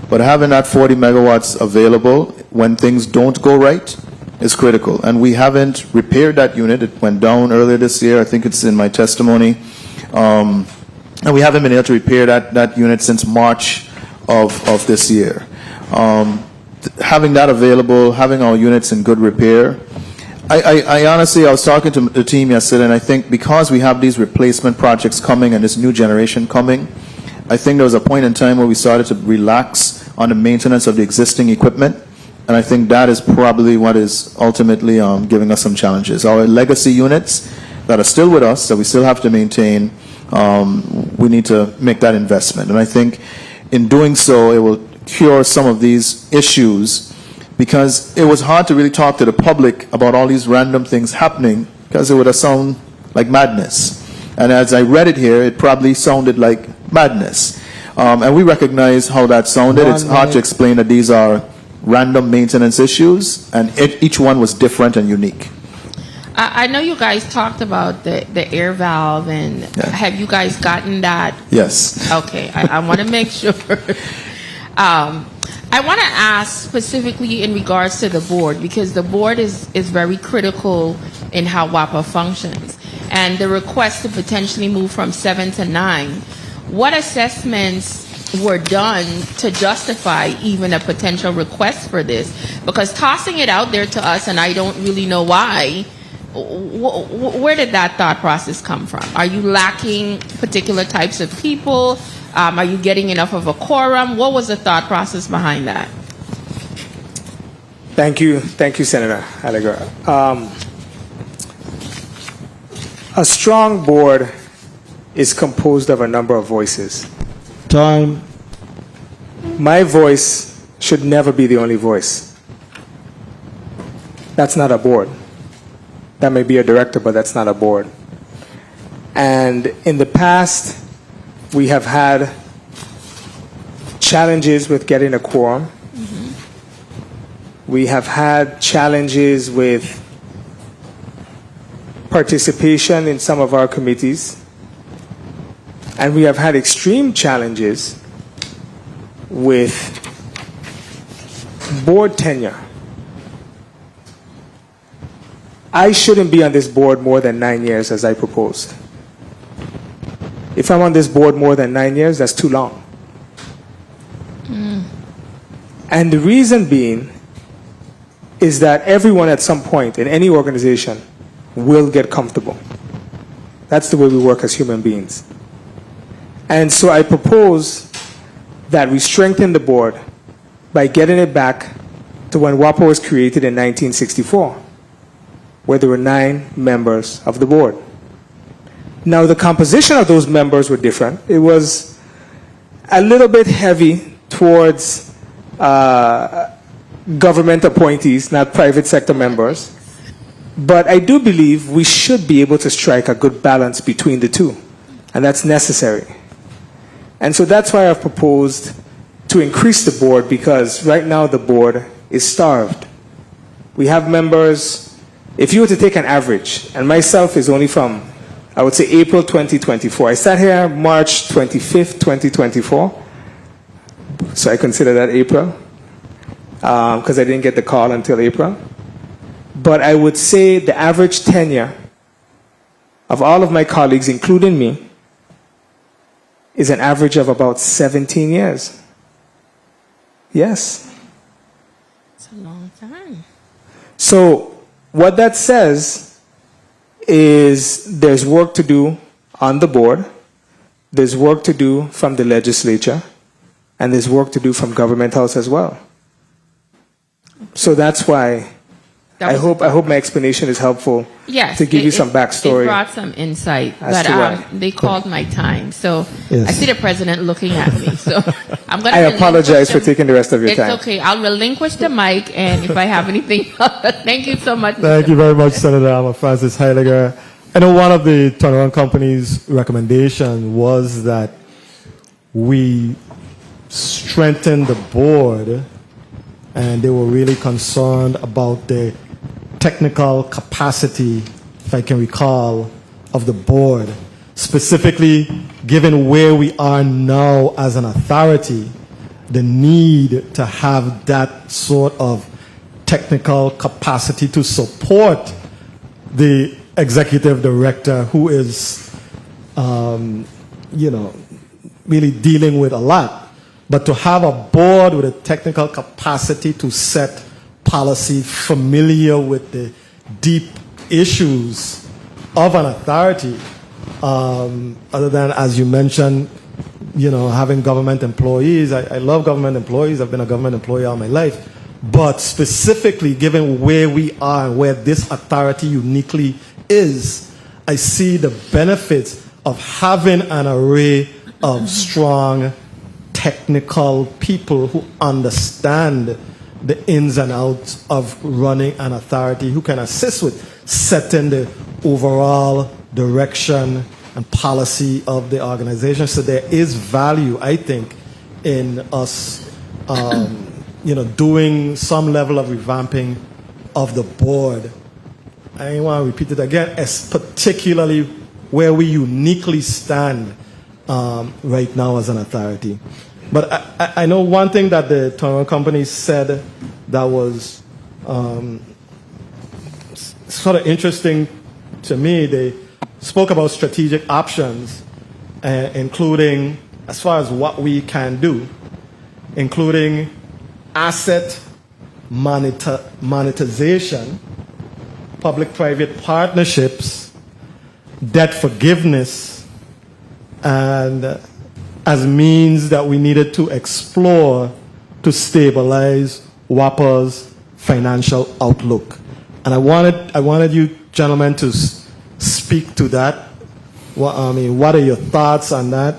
But having that 40 megawatts available when things don't go right is critical. And we haven't repaired that unit. It went down earlier this year. I think it's in my testimony. And we haven't been able to repair that unit since March of this year. Having that available, having our units in good repair. I honestly, I was talking to the team yesterday, and I think because we have these replacement projects coming and this new generation coming, I think there was a point in time where we started to relax on the maintenance of the existing equipment. And I think that is probably what is ultimately giving us some challenges. Our legacy units that are still with us, that we still have to maintain, we need to make that investment. And I think in doing so, it will cure some of these issues, because it was hard to really talk to the public about all these random things happening, because it would have sounded like madness. And as I read it here, it probably sounded like madness. And we recognize how that sounded. It's hard to explain that these are random maintenance issues, and each one was different and unique. I know you guys talked about the air valve, and have you guys gotten that? Yes. Okay, I want to make sure. I want to ask specifically in regards to the board, because the board is very critical in how WAPA functions, and the request to potentially move from 7 to 9. What assessments were done to justify even a potential request for this? Because tossing it out there to us, and I don't really know why, where did that thought process come from? Are you lacking particular types of people? Are you getting enough of a quorum? What was the thought process behind that? Thank you, Senator Allegra. A strong board is composed of a number of voices. Time. My voice should never be the only voice. That's not a board. That may be a director, but that's not a board. And in the past, we have had challenges with getting a quorum. Mm-hmm. We have had challenges with participation in some of our committees. And we have had extreme challenges with board tenure. I shouldn't be on this board more than 9 years, as I proposed. If I'm on this board more than 9 years, that's too long. And the reason being is that everyone at some point in any organization will get comfortable. That's the way we work as human beings. And so I propose that we strengthen the board by getting it back to when WAPA was created in 1964, where there were 9 members of the board. Now, the composition of those members were different. It was a little bit heavy towards government appointees, not private sector members. But I do believe we should be able to strike a good balance between the two, and that's necessary. And so that's why I've proposed to increase the board, because right now the board is starved. We have members, if you were to take an average, and myself is only from, I would say, April 2024. I sat here March 25th, 2024, so I consider that April, because I didn't get the call until April. But I would say the average tenure of all of my colleagues, including me, is an average of about 17 years. Yes. It's a long time. So what that says is there's work to do on the board, there's work to do from the legislature, and there's work to do from Government House as well. So that's why I hope my explanation is helpful. Yes, to give you some backstory. It brought some insight, as but to why. they called my time, so Yes. I see the president looking at me. So I'm going to. I apologize for taking the rest of your It's time. okay. I'll relinquish the mic, and if I have anything, thank you so much. Thank you very much, Senator Francis Heiliger. I know one of the turnaround company's recommendation was that we strengthen the board, and they were really concerned about the technical capacity, if I can recall, of the board, specifically given where we are now as an authority, the need to have that sort of technical capacity to support the executive director who is, really dealing with a lot. But to have a board with a technical capacity to set policy, familiar with the deep issues of an authority, other than, as you mentioned, having government employees. I love government employees. I've been a government employee all my life. But specifically, given where we are and where this authority uniquely is, I see the benefits of having an array of strong technical people who understand the ins and outs of running an authority, who can assist with setting the overall direction and policy of the organization. So there is value, I think, in us, doing some level of revamping of the board. I want to repeat it again, as particularly where we uniquely stand right now as an authority. But I know one thing that the turnaround company said that was sort of interesting to me. They spoke about strategic options, including, as far as what we can do, including asset monetization, public-private partnerships, debt forgiveness, and as means that we needed to explore to stabilize WAPA's financial outlook. And I wanted you gentlemen to speak to that. What are your thoughts on that?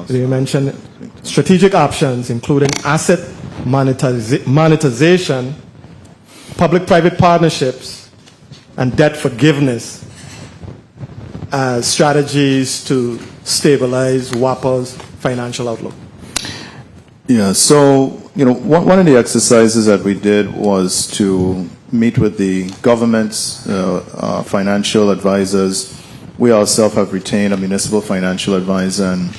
You mentioned strategic options, including asset monetization, public-private partnerships, and debt forgiveness as strategies to stabilize WAPA's financial outlook. Yeah, so, one of the exercises that we did was to meet with the government's financial advisors. We ourselves have retained a municipal financial advisor, and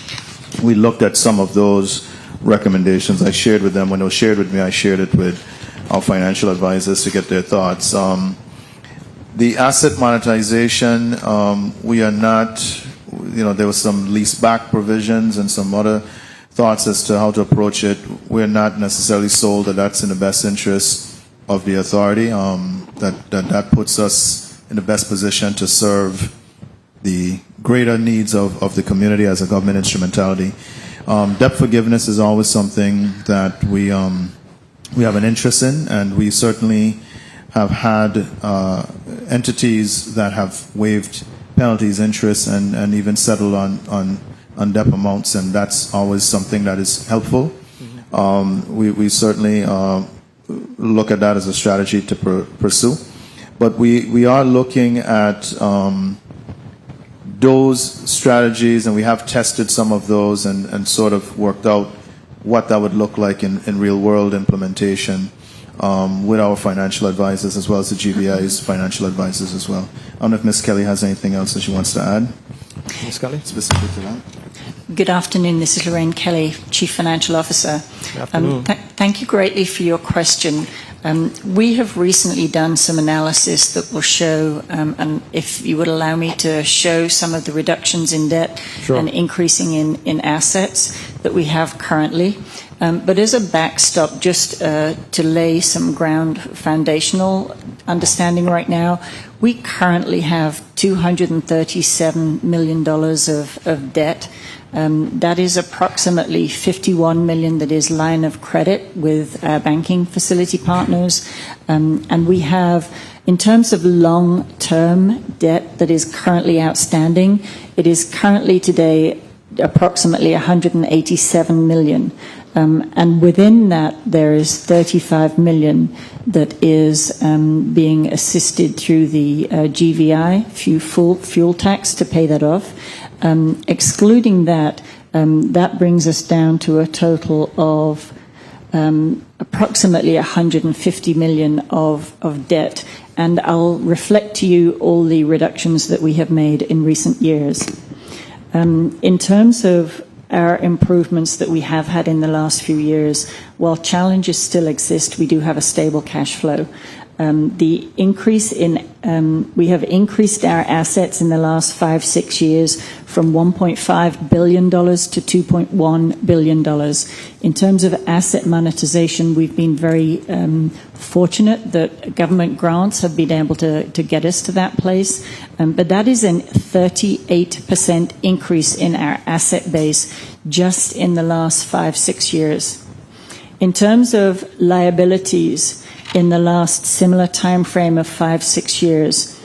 we looked at some of those recommendations. I shared with them. When it was shared with me, I shared it with our financial advisors to get their thoughts. The asset monetization, we are not, there was some lease back provisions and some other thoughts as to how to approach it. We're not necessarily sold that that's in the best interest of the authority. That puts us in the best position to serve the greater needs of the community as a government instrumentality. Debt forgiveness is always something that we have an interest in, and we certainly have had entities that have waived penalties, interest, and even settled on debt amounts, and that's always something that is helpful. We certainly look at that as a strategy to pursue, but we are looking at those strategies, and we have tested some of those and sort of worked out what that would look like in real world implementation with our financial advisors as well as the GBI's financial advisors as well. I don't know if Ms. Kelly has anything else that she wants to add. Ms. Kelly, specific to that. Good afternoon. This is Lorraine Kelly, Chief Financial Officer. Good afternoon. Thank you greatly for your question. We have recently done some analysis that will show, and if you would allow me to show some of the reductions in debt Sure. and increasing in assets that we have currently. But as a backstop, just to lay some ground foundational understanding right now, we currently have $237 million of debt. That is approximately $51 million that is line of credit with our banking facility partners. And we have, in terms of long-term debt that is currently outstanding, it is currently today approximately $187 million. And within that, there is $35 million that is being assisted through the GVI, fuel tax, to pay that off. Excluding that, that brings us down to a total of approximately $150 million of debt. And I'll reflect to you all the reductions that we have made in recent years. In terms of our improvements that we have had in the last few years, while challenges still exist, we do have a stable cash flow. The increase in, we have increased our assets in the last 5-6 years from $1.5 billion to $2.1 billion. In terms of asset monetization, we've been very fortunate that government grants have been able to get us to that place. But that is a 38% increase in our asset base just in the last 5-6 years. In terms of liabilities, in the last similar time frame of 5-6 years,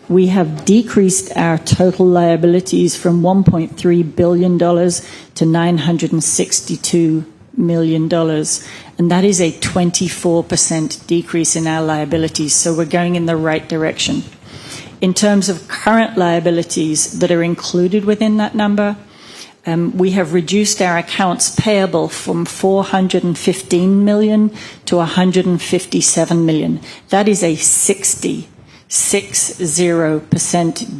we have decreased our total liabilities from $1.3 billion to $962 million. And that is a 24% decrease in our liabilities. So we're going in the right direction. In terms of current liabilities that are included within that number, we have reduced our accounts payable from $415 million to $157 million. That is a 60%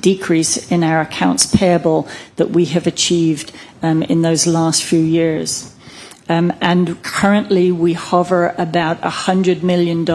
decrease in our accounts payable that we have achieved in those last few years. And currently we hover about $100 million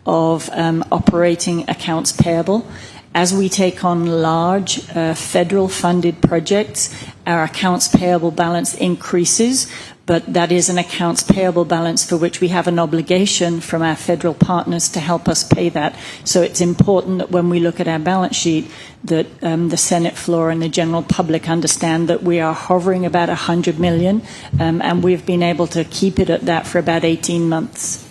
of operating accounts payable. As we take on large federal-funded projects, our accounts payable balance increases, but that is an accounts payable balance for which we have an obligation from our federal partners to help us pay that. So it's important that when we look at our balance sheet, that the Senate floor and the general public understand that we are hovering about $100 million, and we've been able to keep it at that for about 18 months.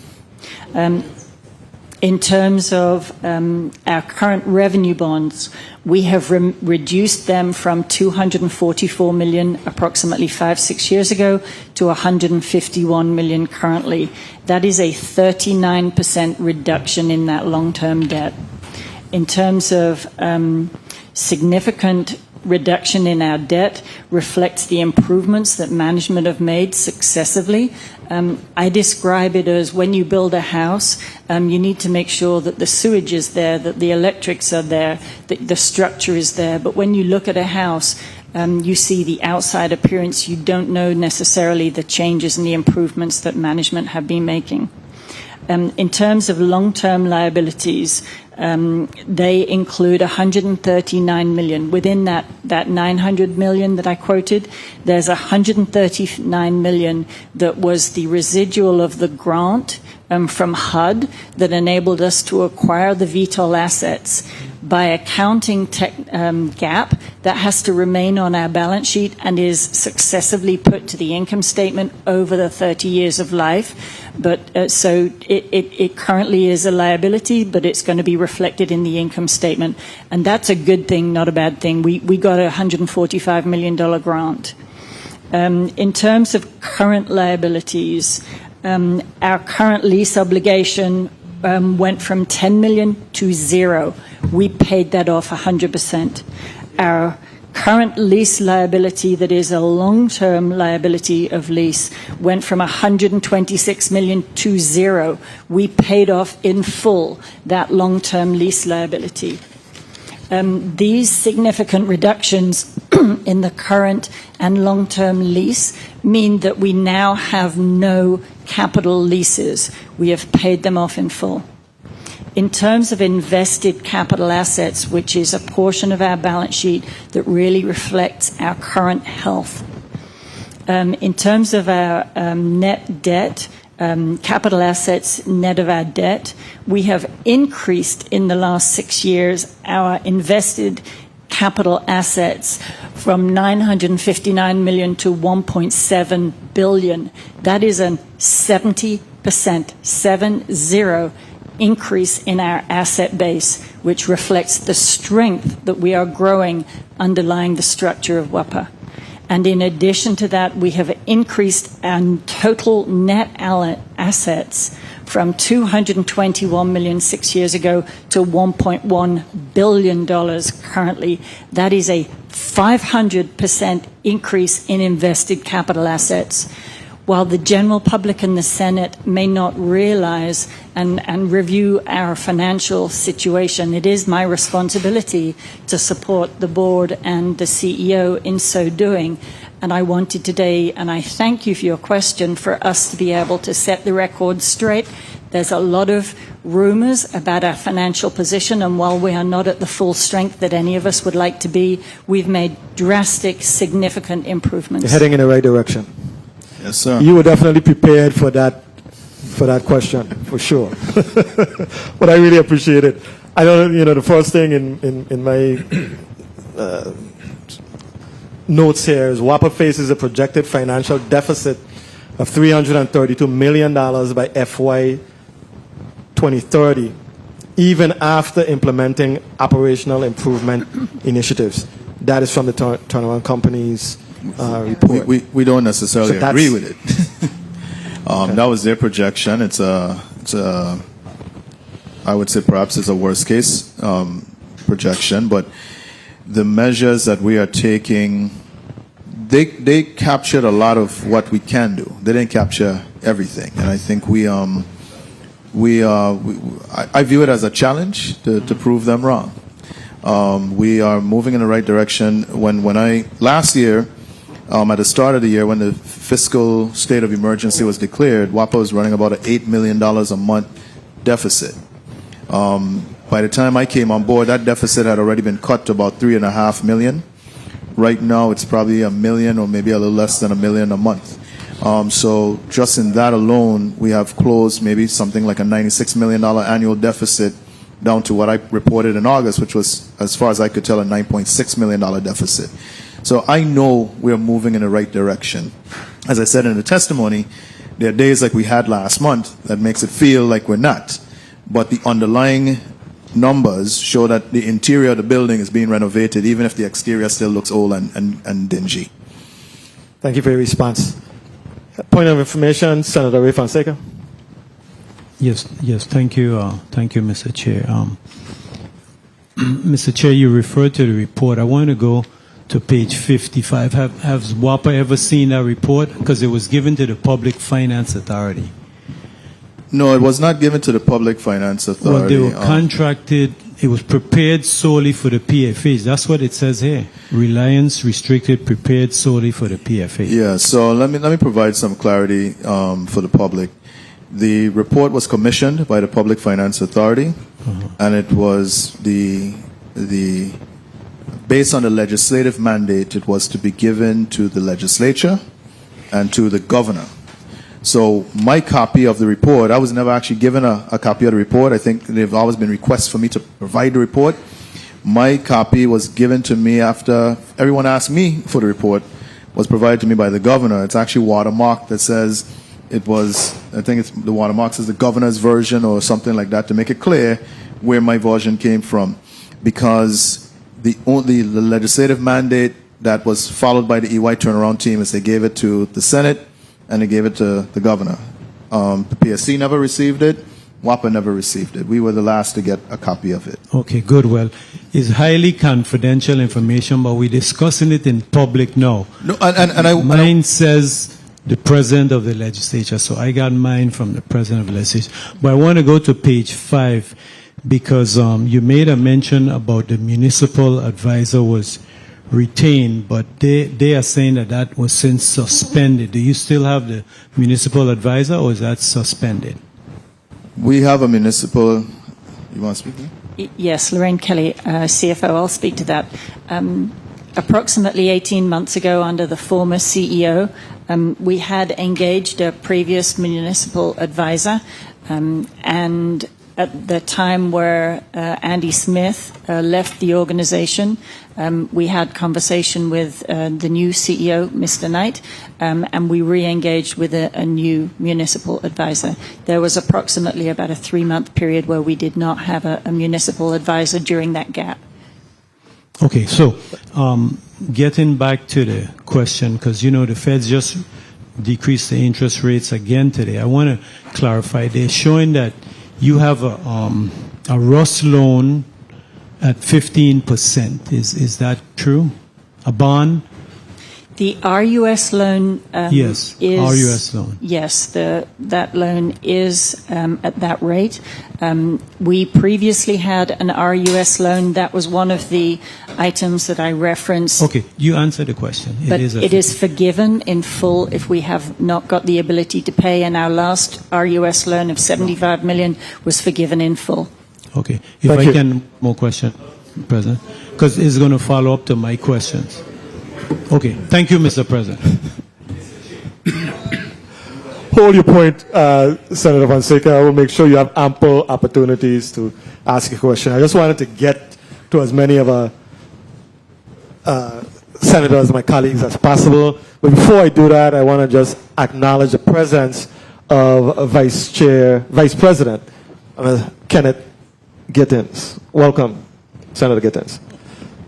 In terms of our current revenue bonds, we have reduced them from $244 million approximately 5-6 years ago to $151 million currently. That is a 39% reduction in that long-term debt. In terms of significant reduction in our debt reflects the improvements that management have made successively. I describe it as when you build a house, you need to make sure that the sewage is there, that the electrics are there, that the structure is there. But when you look at a house, you see the outside appearance. You don't know necessarily the changes and the improvements that management have been making. In terms of long-term liabilities, they include $139 million. Within that $900 million that I quoted, there's $139 million that was the residual of the grant from HUD that enabled us to acquire the VTOL assets. By accounting gap, that has to remain on our balance sheet and is successively put to the income statement over the 30 years of life. But so it currently is a liability, but it's going to be reflected in the income statement. And that's a good thing, not a bad thing. We got a $145 million grant. In terms of current liabilities, our current lease obligation went from 10 million to 0. We paid that off 100%. Our current lease liability, that is a long-term liability of lease, went from 126 million to 0. We paid off in full that long-term lease liability. These significant reductions in the current and long-term lease mean that we now have no capital leases. We have paid them off in full. In terms of invested capital assets, which is a portion of our balance sheet that really reflects our current health, in terms of our net debt, capital assets net of our debt, we have increased in the last 6 years our invested capital assets from 959 million to 1.7 billion. That is a 70%, 70 increase in our asset base, which reflects the strength that we are growing underlying the structure of WAPA. And in addition to that, we have increased our total net assets from 221 million 6 years ago to $1.1 billion currently. That is a 500% increase in invested capital assets. While the general public and the Senate may not realize and review our financial situation, it is my responsibility to support the board and the CEO in so doing. And I wanted today, and I thank you for your question, for us to be able to set the record straight. There's a lot of rumors about our financial position, and while we are not at the full strength that any of us would like to be, we've made drastic, significant improvements. You're heading in the right direction. Yes, sir. You were definitely prepared for that question, for sure. But I really appreciate it. I know, the first thing in my notes here is WAPA faces a projected financial deficit of $332 million by FY 2030, even after implementing operational improvement initiatives. That is from the turnaround company's report. We don't necessarily So agree with it. That was their projection. It's a I would say perhaps it's a worst case projection, but the measures that we are taking, they captured a lot of what we can do. They didn't capture everything, and I think I view it as a challenge to prove them wrong. We are moving in the right direction. Last year, at the start of the year, when the fiscal state of emergency was declared, WAPA was running about an $8 million a month deficit. By the time I came on board, that deficit had already been cut to about $3.5 million. Right now, it's probably $1 million or maybe a little less than $1 million a month. So just in that alone, we have closed maybe something like a $96 million annual deficit down to what I reported in August, which was, as far as I could tell, a $9.6 million deficit. So I know we're moving in the right direction. As I said in the testimony, there are days like we had last month that makes it feel like we're not. But the underlying numbers show that the interior of the building is being renovated, even if the exterior still looks old and dingy. Thank you for your response. Point of information, Senator Ray Fonseca. Yes, thank you, Mr. Chair. Mr. Chair, you referred to the report. I want to go to page 55. Has WAPA ever seen that report? Because it was given to the Public Finance Authority. No, it was not given to the Public Finance Authority. Well, they were contracted. It was prepared solely for the PFAs. That's what it says here. Reliance restricted, prepared solely for the PFA. Yeah. So let me provide some clarity for the public. The report was commissioned by the Public Finance Authority, and it was based on the legislative mandate. It was to be given to the legislature and to the governor. So my copy of the report, I was never actually given a copy of the report. I think there have always been requests for me to provide the report. My copy was given to me after everyone asked me for the report, was provided to me by the governor. It's actually watermarked that says it was, I think it's the watermark says the governor's version or something like that to make it clear where my version came from. Because the legislative mandate that was followed by the EY turnaround team is they gave it to the Senate and they gave it to the governor. The PSC never received it. WAPA never received it. We were the last to get a copy of it. Okay, good. Well, it's highly confidential information, but we're discussing it in public now. No, mine says the president of the legislature, so I got mine from the president of the legislature. But I want to go to page 5 because you made a mention about the municipal advisor was retained, but they are saying that that was since suspended. Do you still have the municipal advisor, or is that suspended? We have a municipal. You want to speak? Yes, Lorraine Kelly, CFO. I'll speak to that. Approximately 18 months ago, under the former CEO, we had engaged a previous municipal advisor, and at the time where Andy Smith left the organization, we had conversation with the new CEO, Mr. Knight, and we re-engaged with a new municipal advisor. There was approximately about a 3-month period where we did not have a municipal advisor during that gap. Okay, so getting back to the question, because you know the Feds just decreased the interest rates again today. I want to clarify. They're showing that you have a Ross loan at 15%. Is that true? A bond? The RUS loan yes, is... RUS loan. Yes, that loan is at that rate. We previously had an RUS loan. That was one of the items that I referenced. Okay, you answered the question. But it is forgiven in full if we have not got the ability to pay, and our last RUS loan of $75 million was forgiven in full. Okay, if I can, more question, President, because it's going to follow up to my questions. Okay, thank you, Mr. President. Hold your point, Senator Fonseca. I will make sure you have ample opportunities to ask a question. I just wanted to get to as many of our senators, my colleagues, as possible. But before I do that, I want to just acknowledge the presence of Vice President Kenneth Gittins. Welcome, Senator Gittins.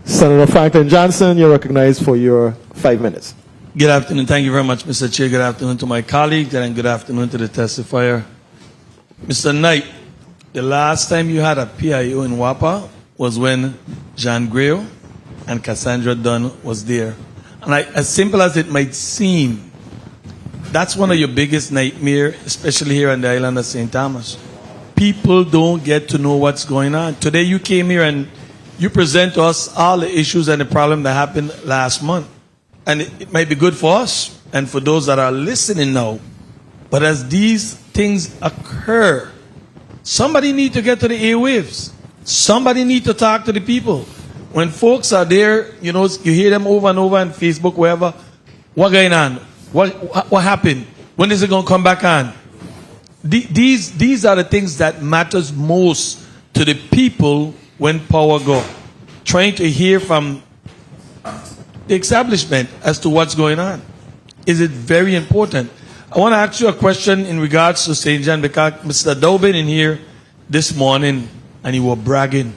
Senator Franklin Johnson, you're recognized for your 5 minutes. Good afternoon. Thank you very much, Mr. Chair. Good afternoon to my colleagues, and good afternoon to the testifier. Mr. Knight, the last time you had a PIO in WAPA was when John Grail and Cassandra Dunn was there. And as simple as it might seem, that's one of your biggest nightmares, especially here on the island of St. Thomas. People don't get to know what's going on. Today you came here and you present to us all the issues and the problem that happened last month. And it might be good for us and for those that are listening now. But as these things occur, somebody need to get to the airwaves. Somebody need to talk to the people. When folks are there, you know, you hear them over and over on Facebook, wherever. What going on? What happened? When is it going to come back on? These are the things that matters most to the people when power go. Trying to hear from the establishment as to what's going on. Is it very important? I want to ask you a question in regards to St. John, because Mr. Dowe been in here this morning and he was bragging.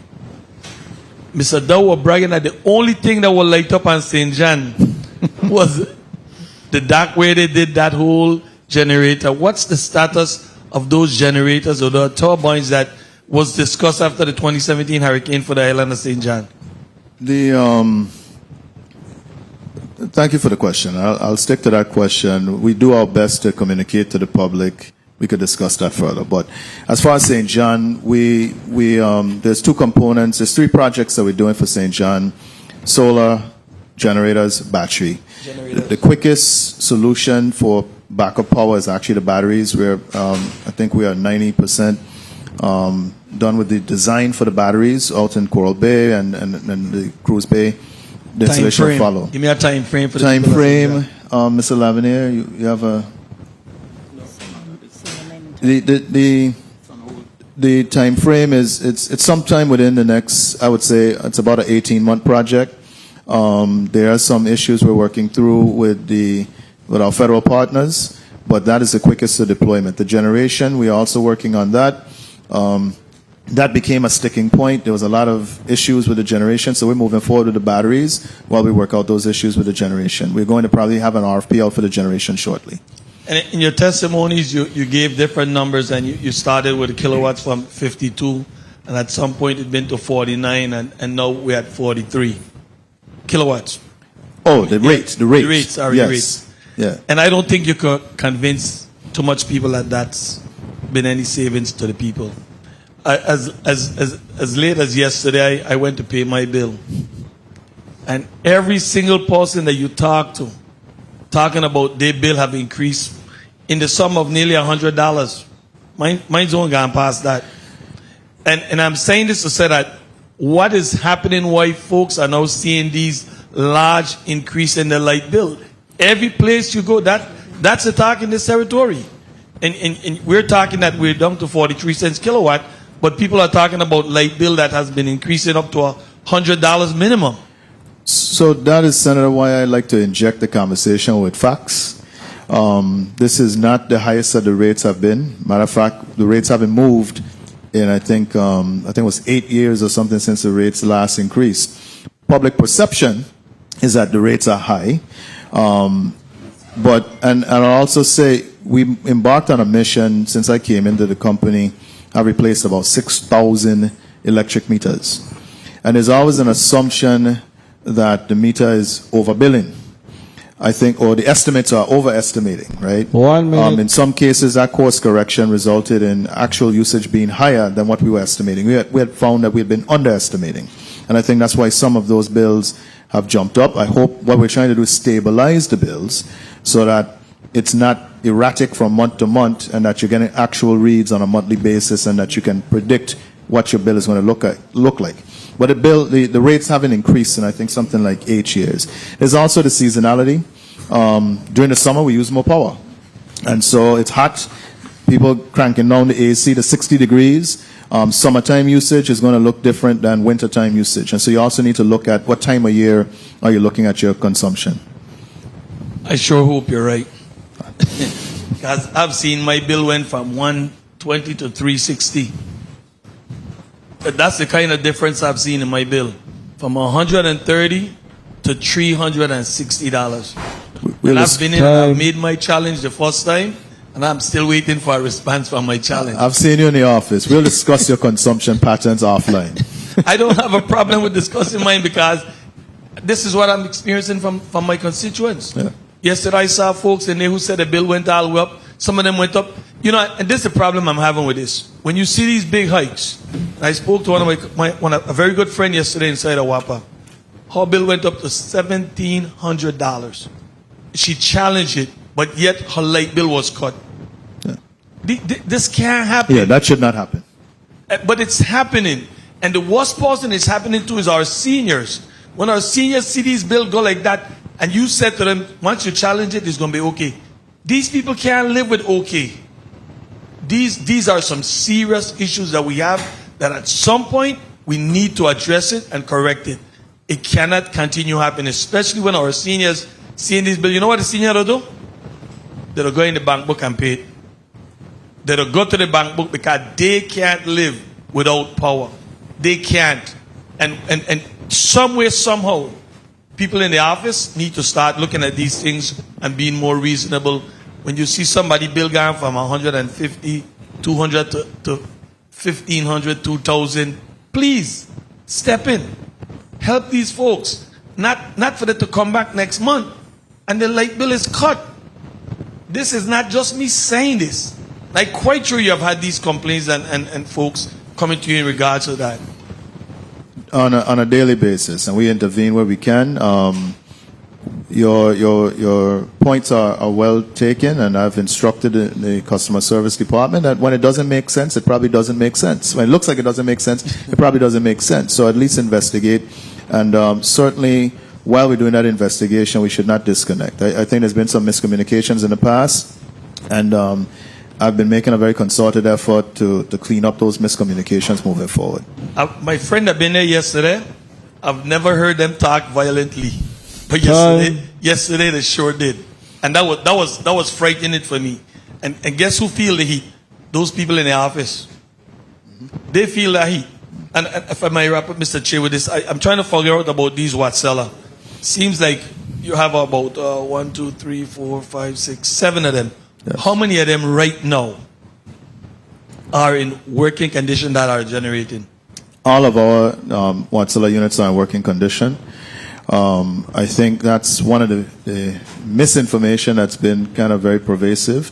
Mr. Dowe was bragging that the only thing that will light up on St. John was the dock where they did that whole generator. What's the status of those generators or the turbines that was discussed after the 2017 hurricane for the island of St. John? Thank you for the question. I'll stick to that question. We do our best to communicate to the public. We could discuss that further. But as far as St. John, there's two components. There's 3 projects that we're doing for St. John: solar, generators, battery. The quickest solution for backup power is actually the batteries. I think we are 90% done with the design for the batteries out in Coral Bay and the Cruise Bay. The installation will follow. Give me a time frame for the time frame. Mr. Lavinier, you have a... The time frame is it's sometime within the next, I would say it's about an 18-month project. There are some issues we're working through with our federal partners, but that is the quickest to deployment. The generation, we're also working on that. That became a sticking point. There was a lot of issues with the generation, so we're moving forward with the batteries while we work out those issues with the generation. We're going to probably have an RFP out for the generation shortly. And in your testimonies, you gave different numbers, and you started with the kilowatts from 52, and at some point it's been to 49, and now we're at 43 kilowatts. Oh, the rates. The rates. Yeah. And I don't think you could convince too much people that that's been any savings to the people. As late as yesterday, I went to pay my bill. And every single person that you talk to, talking about their bill have increased in the sum of nearly $100. Mine's only gone past that. And I'm saying this to say that what is happening, why folks are now seeing these large increase in the light bill. Every place you go, that's a talk in this territory. And we're talking that we're down to 43 cents kilowatt, but people are talking about light bill that has been increasing up to $100 minimum. So that is, Senator, why I like to inject the conversation with facts. This is not the highest that the rates have been. Matter of fact, the rates haven't moved in, I think it was 8 years or something since the rates last increased. Public perception is that the rates are high. But I'll also say we embarked on a mission since I came into the company. I replaced about 6,000 electric meters. And there's always an assumption that the meter is overbilling, I think, or the estimates are overestimating, right? 1 minute. In some cases, that course correction resulted in actual usage being higher than what we were estimating. We had found that we had been underestimating. And I think that's why some of those bills have jumped up. I hope what we're trying to do is stabilize the bills so that it's not erratic from month to month and that you're getting actual reads on a monthly basis and that you can predict what your bill is going to look like. But the rates haven't increased in, I think, something like 8 years. There's also the seasonality. During the summer, we use more power. And so it's hot. People cranking down the AC to 60 degrees. Summertime usage is going to look different than wintertime usage. And so you also need to look at what time of year are you looking at your consumption. I sure hope you're right. Because I've seen my bill went from 120 to 360. That's the kind of difference I've seen in my bill. From $130 to $360. And I've been in and I've made my challenge the first time, and I'm still waiting for a response from my challenge. I've seen you in the office. We'll discuss your consumption patterns offline. I don't have a problem with discussing mine because this is what I'm experiencing from my constituents. Yeah. Yesterday I saw folks in there who said the bill went all the way up. Some of them went up. You know, and this is the problem I'm having with this. When you see these big hikes, I spoke to a very good friend yesterday inside of WAPA. Her bill went up to $1,700. She challenged it, but yet her light bill was cut. Yeah. This can't happen. Yeah, that should not happen. But it's happening. And the worst person it's happening to is our seniors. When our seniors see these bills go like that, and you said to them, once you challenge it, it's going to be okay. These people can't live with okay. These are some serious issues that we have that at some point we need to address it and correct it. It cannot continue happening, especially when our seniors seeing these bills. You know what the seniors will do? They'll go in the bank book and pay it. They'll go to the bank book because they can't live without power. They can't. And some way, somehow, people in the office need to start looking at these things and being more reasonable. When you see somebody bill going from 150, 200 to 1,500, 2,000, please step in. Help these folks. Not for them to come back next month and the light bill is cut. This is not just me saying this. I'm quite sure you have had these complaints and folks coming to you in regards to that. On a daily basis, and we intervene where we can. Your points are well taken, and I've instructed the customer service department that when it doesn't make sense, it probably doesn't make sense. When it looks like it doesn't make sense, it probably doesn't make sense. So at least investigate, and certainly while we're doing that investigation, we should not disconnect. I think there's been some miscommunications in the past, and I've been making a very concerted effort to clean up those miscommunications moving forward. My friend had been there yesterday. I've never heard them talk violently, but yesterday they sure did, and that was frightening for me. And guess who feel the heat? Those people in the office. They feel that heat. And if I may wrap up, Mr. Chair, with this, I'm trying to figure out about these Watsella. Seems like you have about 1, 2, 3, 4, 5, 6, 7 of them. Yes. How many of them right now are in working condition that are generating? All of our Watsella units are in working condition. I think that's one of the misinformation that's been kind of very pervasive.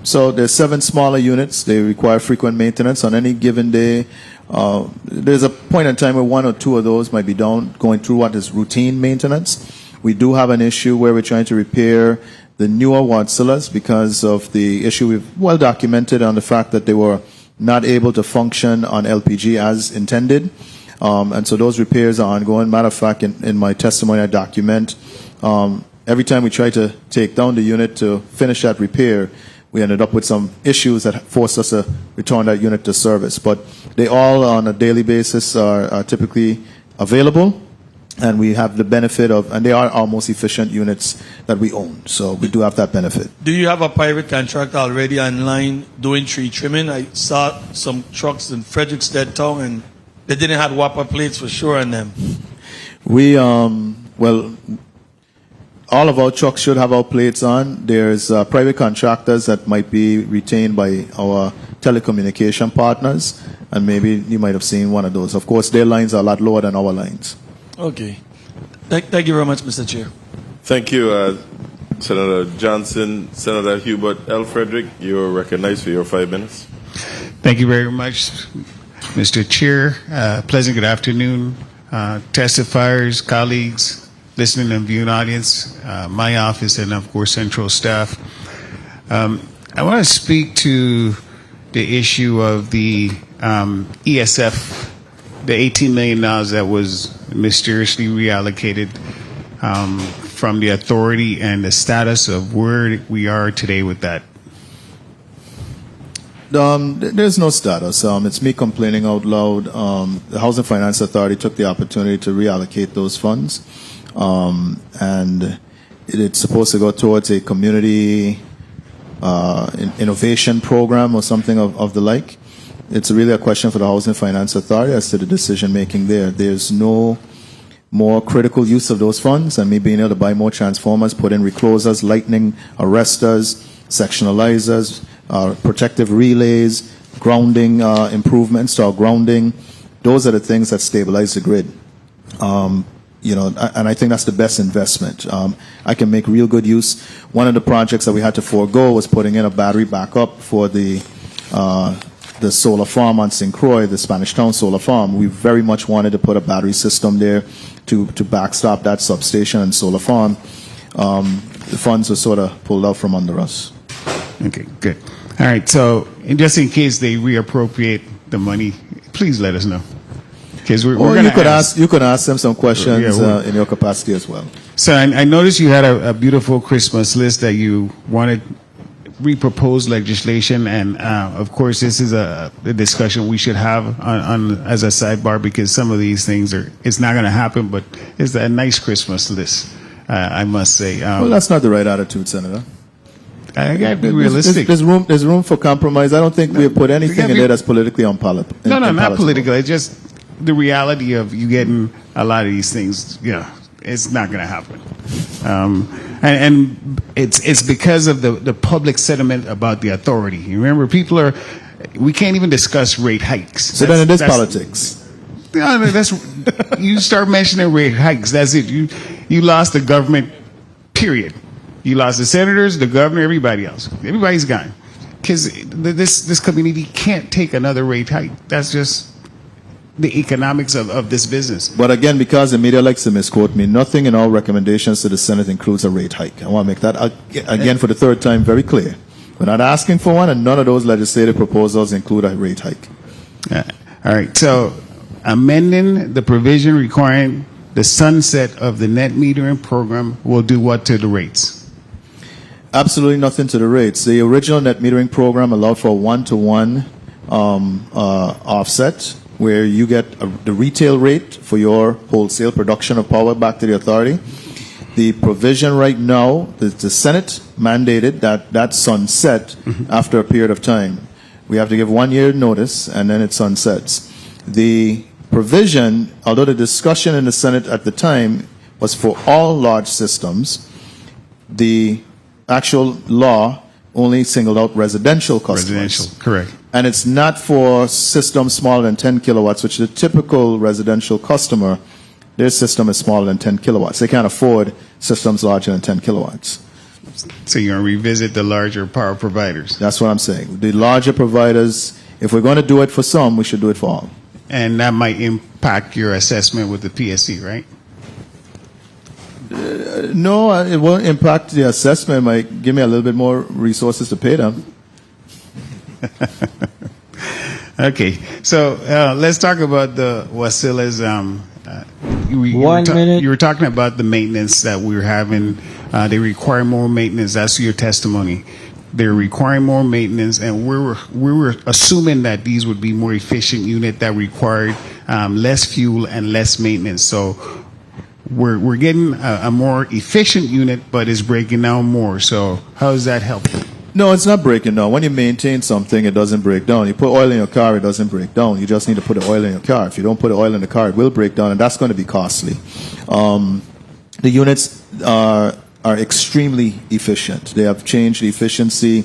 So there's 7 smaller units. They require frequent maintenance on any given day. There's a point in time where 1 or 2 of those might be down, going through what is routine maintenance. We do have an issue where we're trying to repair the newer Watsellas because of the issue we've well documented on the fact that they were not able to function on LPG as intended. And so those repairs are ongoing. Matter of fact, in my testimony, I document every time we try to take down the unit to finish that repair, we ended up with some issues that forced us to return that unit to service. But they all, on a daily basis, are typically available, and we have the benefit of, and they are our most efficient units that we own. So we do have that benefit. Do you have a private contract already online doing tree trimming? I saw some trucks in Frederickstead town, and they didn't have WAPA plates for sure on them. We, well, all of our trucks should have our plates on. There's private contractors that might be retained by our telecommunication partners, and maybe you might have seen one of those. Of course, their lines are a lot lower than our lines. Okay. Thank you very much, Mr. Chair. Thank you, Senator Johnson. Senator Hubert L. Frederick, you're recognized for your 5 minutes. Thank you very much, Mr. Chair. Pleasant good afternoon, testifiers, colleagues, listening and viewing audience, my office, and of course central staff. I want to speak to the issue of the ESF, the $18 million that was mysteriously reallocated from the authority, and the status of where we are today with that. There's no status. It's me complaining out loud. The Housing Finance Authority took the opportunity to reallocate those funds. And it's supposed to go towards a community innovation program or something of the like. It's really a question for the Housing Finance Authority as to the decision making there. There's no more critical use of those funds, and me being able to buy more transformers, put in reclosers, lightning arresters, sectionalizers, protective relays, grounding improvements to our grounding. Those are the things that stabilize the grid. You know, and I think that's the best investment. I can make real good use. One of the projects that we had to forego was putting in a battery backup for the solar farm on St. Croix, the Spanish Town solar farm. We very much wanted to put a battery system there to backstop that substation and solar farm. The funds were sort of pulled out from under us. Okay, good. All right, so just in case they reappropriate the money, please let us know. Because we're going to you could ask them some questions in your capacity as well. So I noticed you had a beautiful Christmas list that you wanted reproposed legislation, and of course this is a discussion we should have on as a sidebar, because some of these things it's not going to happen, but it's a nice Christmas list, I must say. Well, that's not the right attitude, Senator. I got to be realistic. There's room for compromise. I don't think we have put anything in there that's politically unpalatable. No, not political. It's just the reality of you getting a lot of these things. It's not going to happen. And it's because of the public sentiment about the authority. You remember, we can't even discuss rate hikes. So then it is politics. No, you start mentioning rate hikes. That's it. You lost the government, period. You lost the senators, the governor, everybody else. Everybody's gone. Because this community can't take another rate hike. That's just the economics of this business. But again, because the media likes to misquote me, nothing in our recommendations to the Senate includes a rate hike. I want to make that, again, for the third time, very clear. We're not asking for one, and none of those legislative proposals include a rate hike. All right. So amending the provision requiring the sunset of the net metering program will do what to the rates? Absolutely nothing to the rates. The original net metering program allowed for a one-to-one offset, where you get the retail rate for your wholesale production of power back to the authority. The provision right now, the Senate mandated that sunset after a period of time. We have to give 1 year notice, and then it sunsets. The provision, although the discussion in the Senate at the time was for all large systems, the actual law only singled out residential customers. Residential, correct. And it's not for systems smaller than 10 kilowatts, which the typical residential customer, their system is smaller than 10 kilowatts. They can't afford systems larger than 10 kilowatts. So you're going to revisit the larger power providers. That's what I'm saying. The larger providers, if we're going to do it for some, we should do it for all. And that might impact your assessment with the PSC, right? No, it won't impact the assessment. It might give me a little bit more resources to pay them. Okay, so let's talk about the Wasila's. You were talking about the maintenance that we're having. They require more maintenance. That's your testimony. They're requiring more maintenance, and we were assuming that these would be more efficient unit that required less fuel and less maintenance. So we're getting a more efficient unit, but it's breaking down more. So how does that help? No, it's not breaking down. When you maintain something, it doesn't break down. You put oil in your car, it doesn't break down. You just need to put the oil in your car. If you don't put the oil in the car, it will break down, and that's going to be costly. The units are extremely efficient. They have changed the efficiency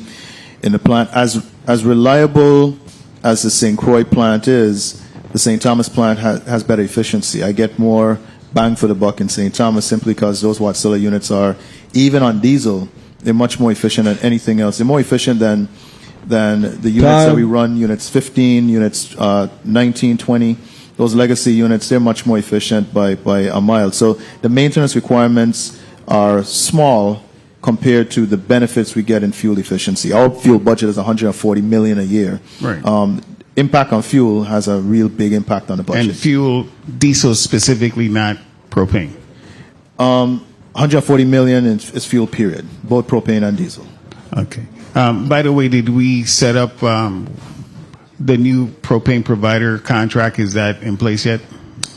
in the plant. As reliable as the St. Croix plant is, the St. Thomas plant has better efficiency. I get more bang for the buck in St. Thomas simply because those Wärtsilä units are, even on diesel, they're much more efficient than anything else. They're more efficient than the units that we run, units 15, units 19, 20. Those legacy units, they're much more efficient by a mile. So the maintenance requirements are small compared to the benefits we get in fuel efficiency. Our fuel budget is $140 million a year. Right. Impact on fuel has a real big impact on the budget. And fuel, diesel specifically, not propane. 140 million is fuel, period, both propane and diesel. Okay. By the way, did we set up the new propane provider contract? Is that in place yet?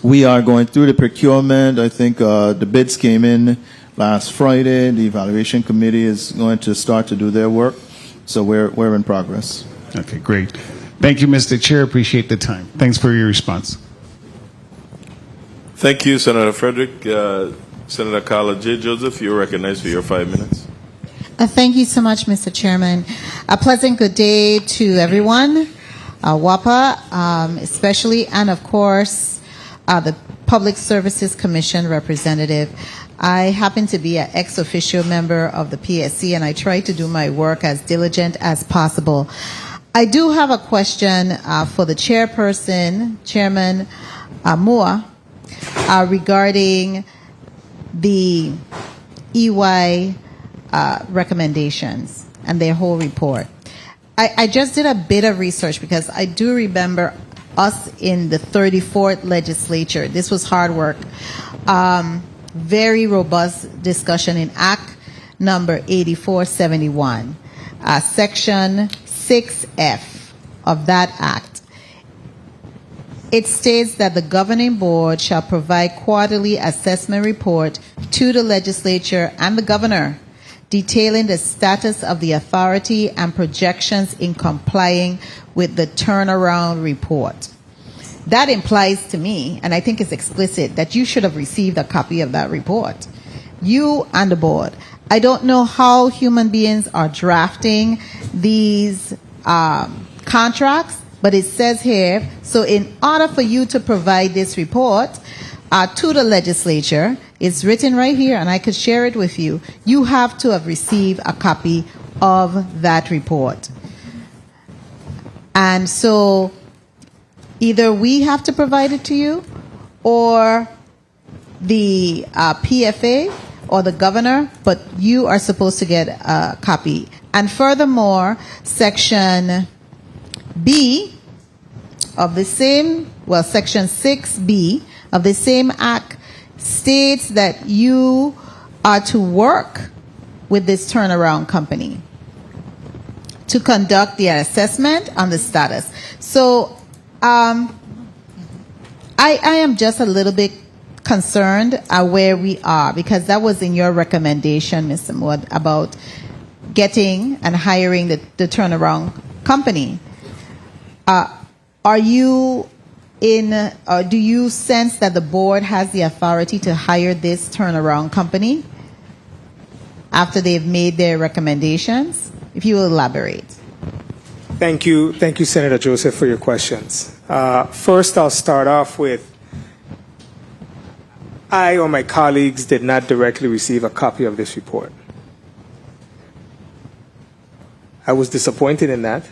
We are going through the procurement. I think the bids came in last Friday. The evaluation committee is going to start to do their work. So we're in progress. Okay, great. Thank you, Mr. Chair. Appreciate the time. Thanks for your response. Thank you, Senator Frederick. Senator Carla J. Joseph, you're recognized for your 5 minutes. Thank you so much, Mr. Chairman. A pleasant good day to everyone, WAPA especially, and of course, the Public Services Commission representative. I happen to be an ex officio member of the PSC, and I try to do my work as diligent as possible. I do have a question for the chairperson, Chairman Moore, regarding the EY recommendations and their whole report. I just did a bit of research because I do remember us in the 34th legislature. This was hard work. Very robust discussion in Act number 8471, Section 6F of that Act. It states that the governing board shall provide quarterly assessment report to the legislature and the governor, detailing the status of the authority and projections in complying with the turnaround report. That implies to me, and I think it's explicit, that you should have received a copy of that report. You and the board. I don't know how human beings are drafting these contracts, but it says here, so in order for you to provide this report to the legislature, it's written right here, and I could share it with you, you have to have received a copy of that report. And so either we have to provide it to you, or the PFA, or the governor, but you are supposed to get a copy. And furthermore, Section B of the same, well, Section 6B of the same Act states that you are to work with this turnaround company to conduct the assessment on the status. So I am just a little bit concerned at where we are, because that was in your recommendation, Mr. Mood, about getting and hiring the turnaround company. Are you in, or do you sense that the board has the authority to hire this turnaround company after they've made their recommendations? If you will elaborate. Thank you, Senator Joseph, for your questions. First, I'll start off with, I or my colleagues did not directly receive a copy of this report. I was disappointed in that.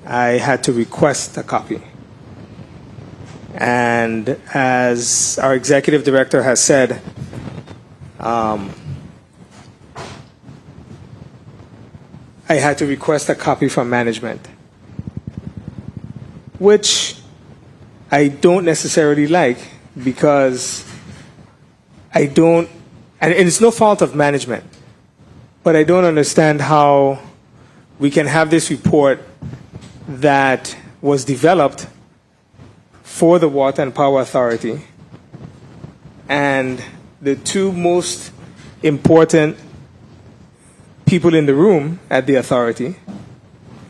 I had to request a copy. And as our executive director has said, I had to request a copy from management, which I don't necessarily like, because I don't, and it's no fault of management, but I don't understand how we can have this report that was developed for the Water and Power Authority, and the two most important people in the room at the authority,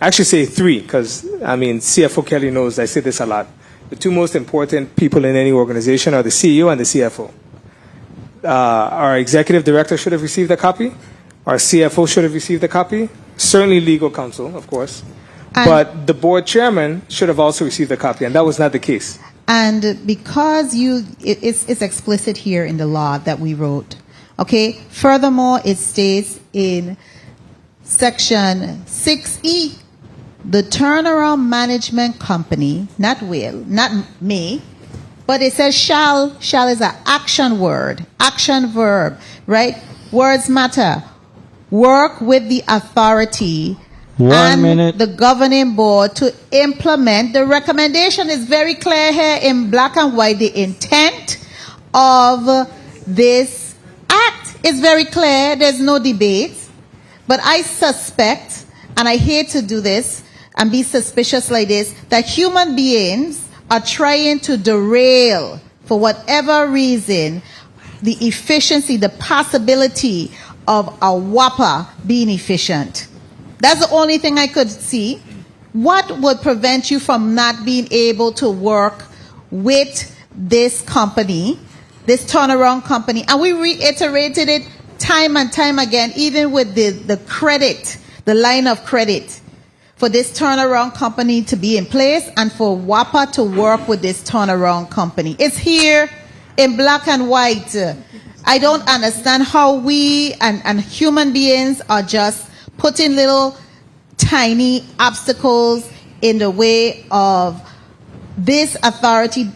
I actually say three, because I mean CFO Kelly knows I say this a lot. The two most important people in any organization are the CEO and the CFO. Our executive director should have received a copy. Our CFO should have received a copy. Certainly legal counsel, of course. But the board chairman should have also received a copy, and that was not the case. And because it's explicit here in the law that we wrote, okay? Furthermore, it states in Section 6E, the turnaround management company, not will, not may, but it says shall. Shall is an action word, action verb, right? Words matter. Work with the authority and the governing board to implement. The recommendation is very clear here in black and white. The intent of this act is very clear. There's no debate. But I suspect, and I hate to do this and be suspicious like this, that human beings are trying to derail, for whatever reason, the efficiency, the possibility of a WAPA being efficient. That's the only thing I could see. What would prevent you from not being able to work with this company, this turnaround company? And we reiterated it time and time again, even with the credit, the line of credit, for this turnaround company to be in place and for WAPA to work with this turnaround company. It's here in black and white. I don't understand how we and human beings are just putting little tiny obstacles in the way of this authority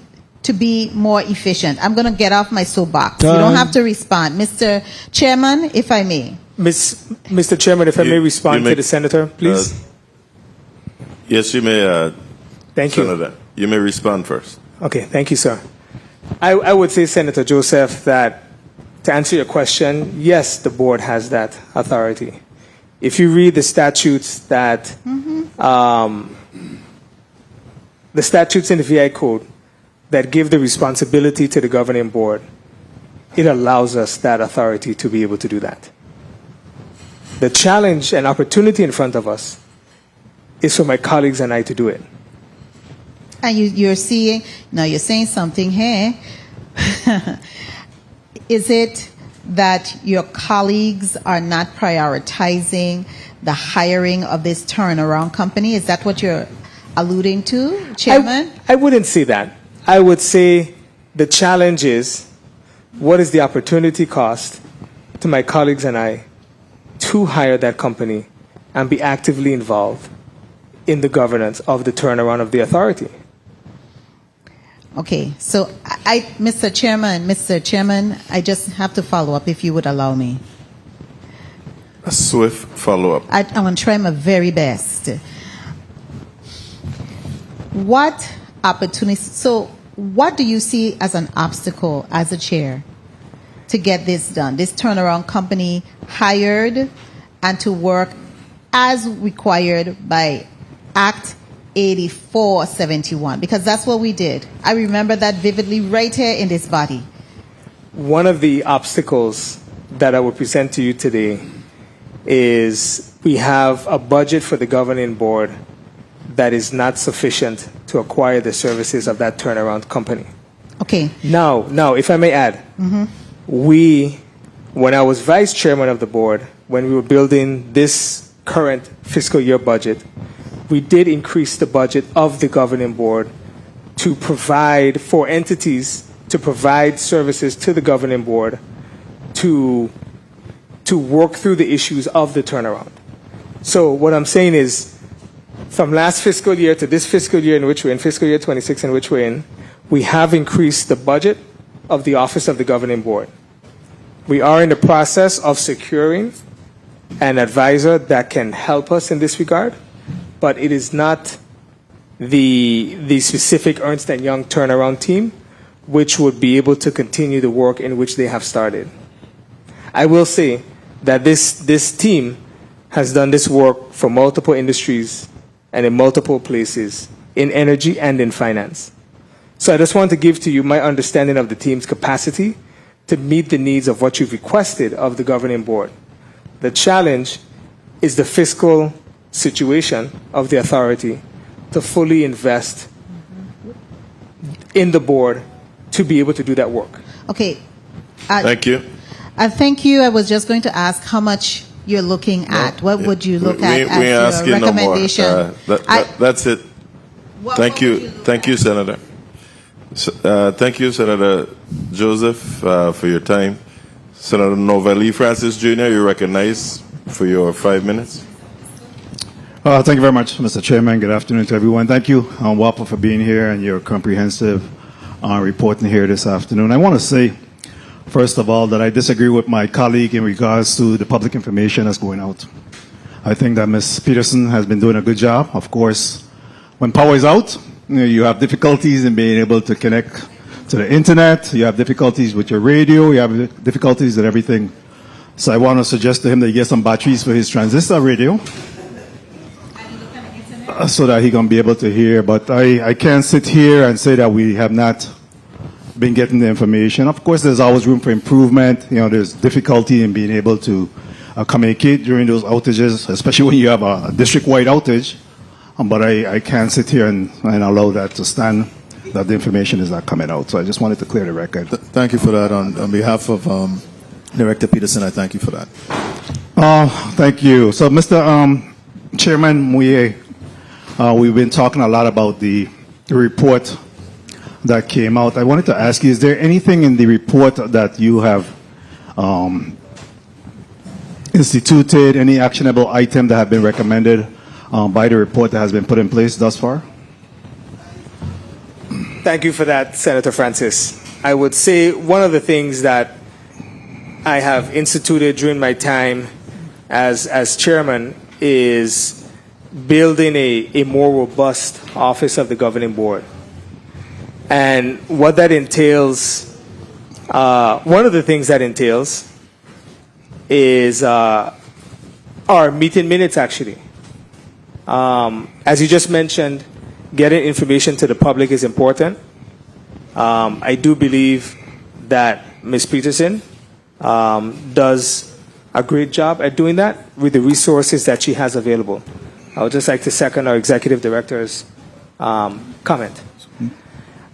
to be more efficient. I'm going to get off my soapbox. You don't have to respond. Mr. Chairman, if I may. Mr. Chairman, if I may respond to the senator, please. Yes, you may. Thank you. Senator, you may respond first. Okay, thank you, sir. I would say, Senator Joseph, that to answer your question, yes, the board has that authority. If you read the statutes that, the statutes in the VI Code that give the responsibility to the governing board, it allows us that authority to be able to do that. The challenge and opportunity in front of us is for my colleagues and I to do it. And you're seeing, now you're saying something here. Is it that your colleagues are not prioritizing the hiring of this turnaround company? Is that what you're alluding to, Chairman? I wouldn't say that. I would say the challenge is, what is the opportunity cost to my colleagues and I to hire that company and be actively involved in the governance of the turnaround of the authority? Okay, so Mr. Chairman, I just have to follow up, if you would allow me. A swift follow-up. I'm going to try my very best. What opportunities, so what do you see as an obstacle as a chair to get this done? This turnaround company hired and to work as required by Act 8471, because that's what we did. I remember that vividly right here in this body. One of the obstacles that I will present to you today is we have a budget for the governing board that is not sufficient to acquire the services of that turnaround company. Okay. Now, if I may add, when I was vice chairman of the board, when we were building this current fiscal year budget, we did increase the budget of the governing board to provide for entities to provide services to the governing board to work through the issues of the turnaround. So what I'm saying is, from last fiscal year to this fiscal year in which we're in, fiscal year 26 in which we're in, we have increased the budget of the Office of the Governing Board. We are in the process of securing an advisor that can help us in this regard, but it is not the specific Ernst & Young turnaround team which would be able to continue the work in which they have started. I will say that this team has done this work for multiple industries and in multiple places, in energy and in finance. So I just want to give to you my understanding of the team's capacity to meet the needs of what you've requested of the governing board. The challenge is the fiscal situation of the authority to fully invest in the board to be able to do that work. Okay. Thank you. Thank you. I was just going to ask how much you're looking at. What would you look at We ain't as asking your no more. recommendation? That's it. Thank you. Thank you, Senator. Thank you, Senator Joseph, for your time. Senator Novelli Francis Jr., you're recognized for your 5 minutes. Thank you very much, Mr. Chairman. Good afternoon to everyone. Thank you, WAPA, for being here and your comprehensive reporting here this afternoon. I want to say, first of all, that I disagree with my colleague in regards to the public information that's going out. I think that Ms. Peterson has been doing a good job. Of course, when power is out, you have difficulties in being able to connect to the internet. You have difficulties with your radio. You have difficulties with everything. So I want to suggest to him that he get some batteries for his transistor radio so that he can be able to hear. But I can't sit here and say that we have not been getting the information. Of course, there's always room for improvement. You know, there's difficulty in being able to communicate during those outages, especially when you have a district-wide outage. But I can't sit here and allow that to stand, that the information is not coming out. So I just wanted to clear the record. Thank you for that. On behalf of Director Peterson, I thank you for that. Thank you. So, Mr. Chairman, we've been talking a lot about the report that came out. I wanted to ask you, is there anything in the report that you have instituted, any actionable item that have been recommended by the report that has been put in place thus far? Thank you for that, Senator Francis. I would say one of the things that I have instituted during my time as chairman is building a more robust office of the governing board. And what that entails, one of the things that entails is our meeting minutes, actually. As you just mentioned, getting information to the public is important. I do believe that Ms. Peterson does a great job at doing that with the resources that she has available. I would just like to second our executive director's comment.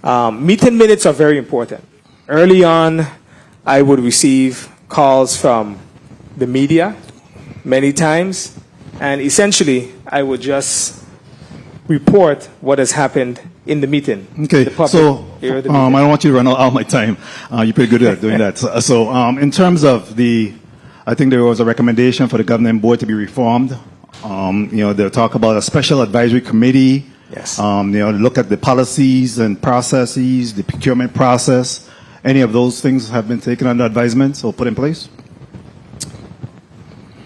Meeting minutes are very important. Early on, I would receive calls from the media many times, and essentially, I would just report what has happened in the meeting. Okay, so I don't want you to run out of my time. You're pretty good at doing that. So in terms of I think there was a recommendation for the governing board to be reformed. They'll talk about a special advisory committee. Yes. Look at the policies and processes, the procurement process. Any of those things have been taken under advisement or put in place?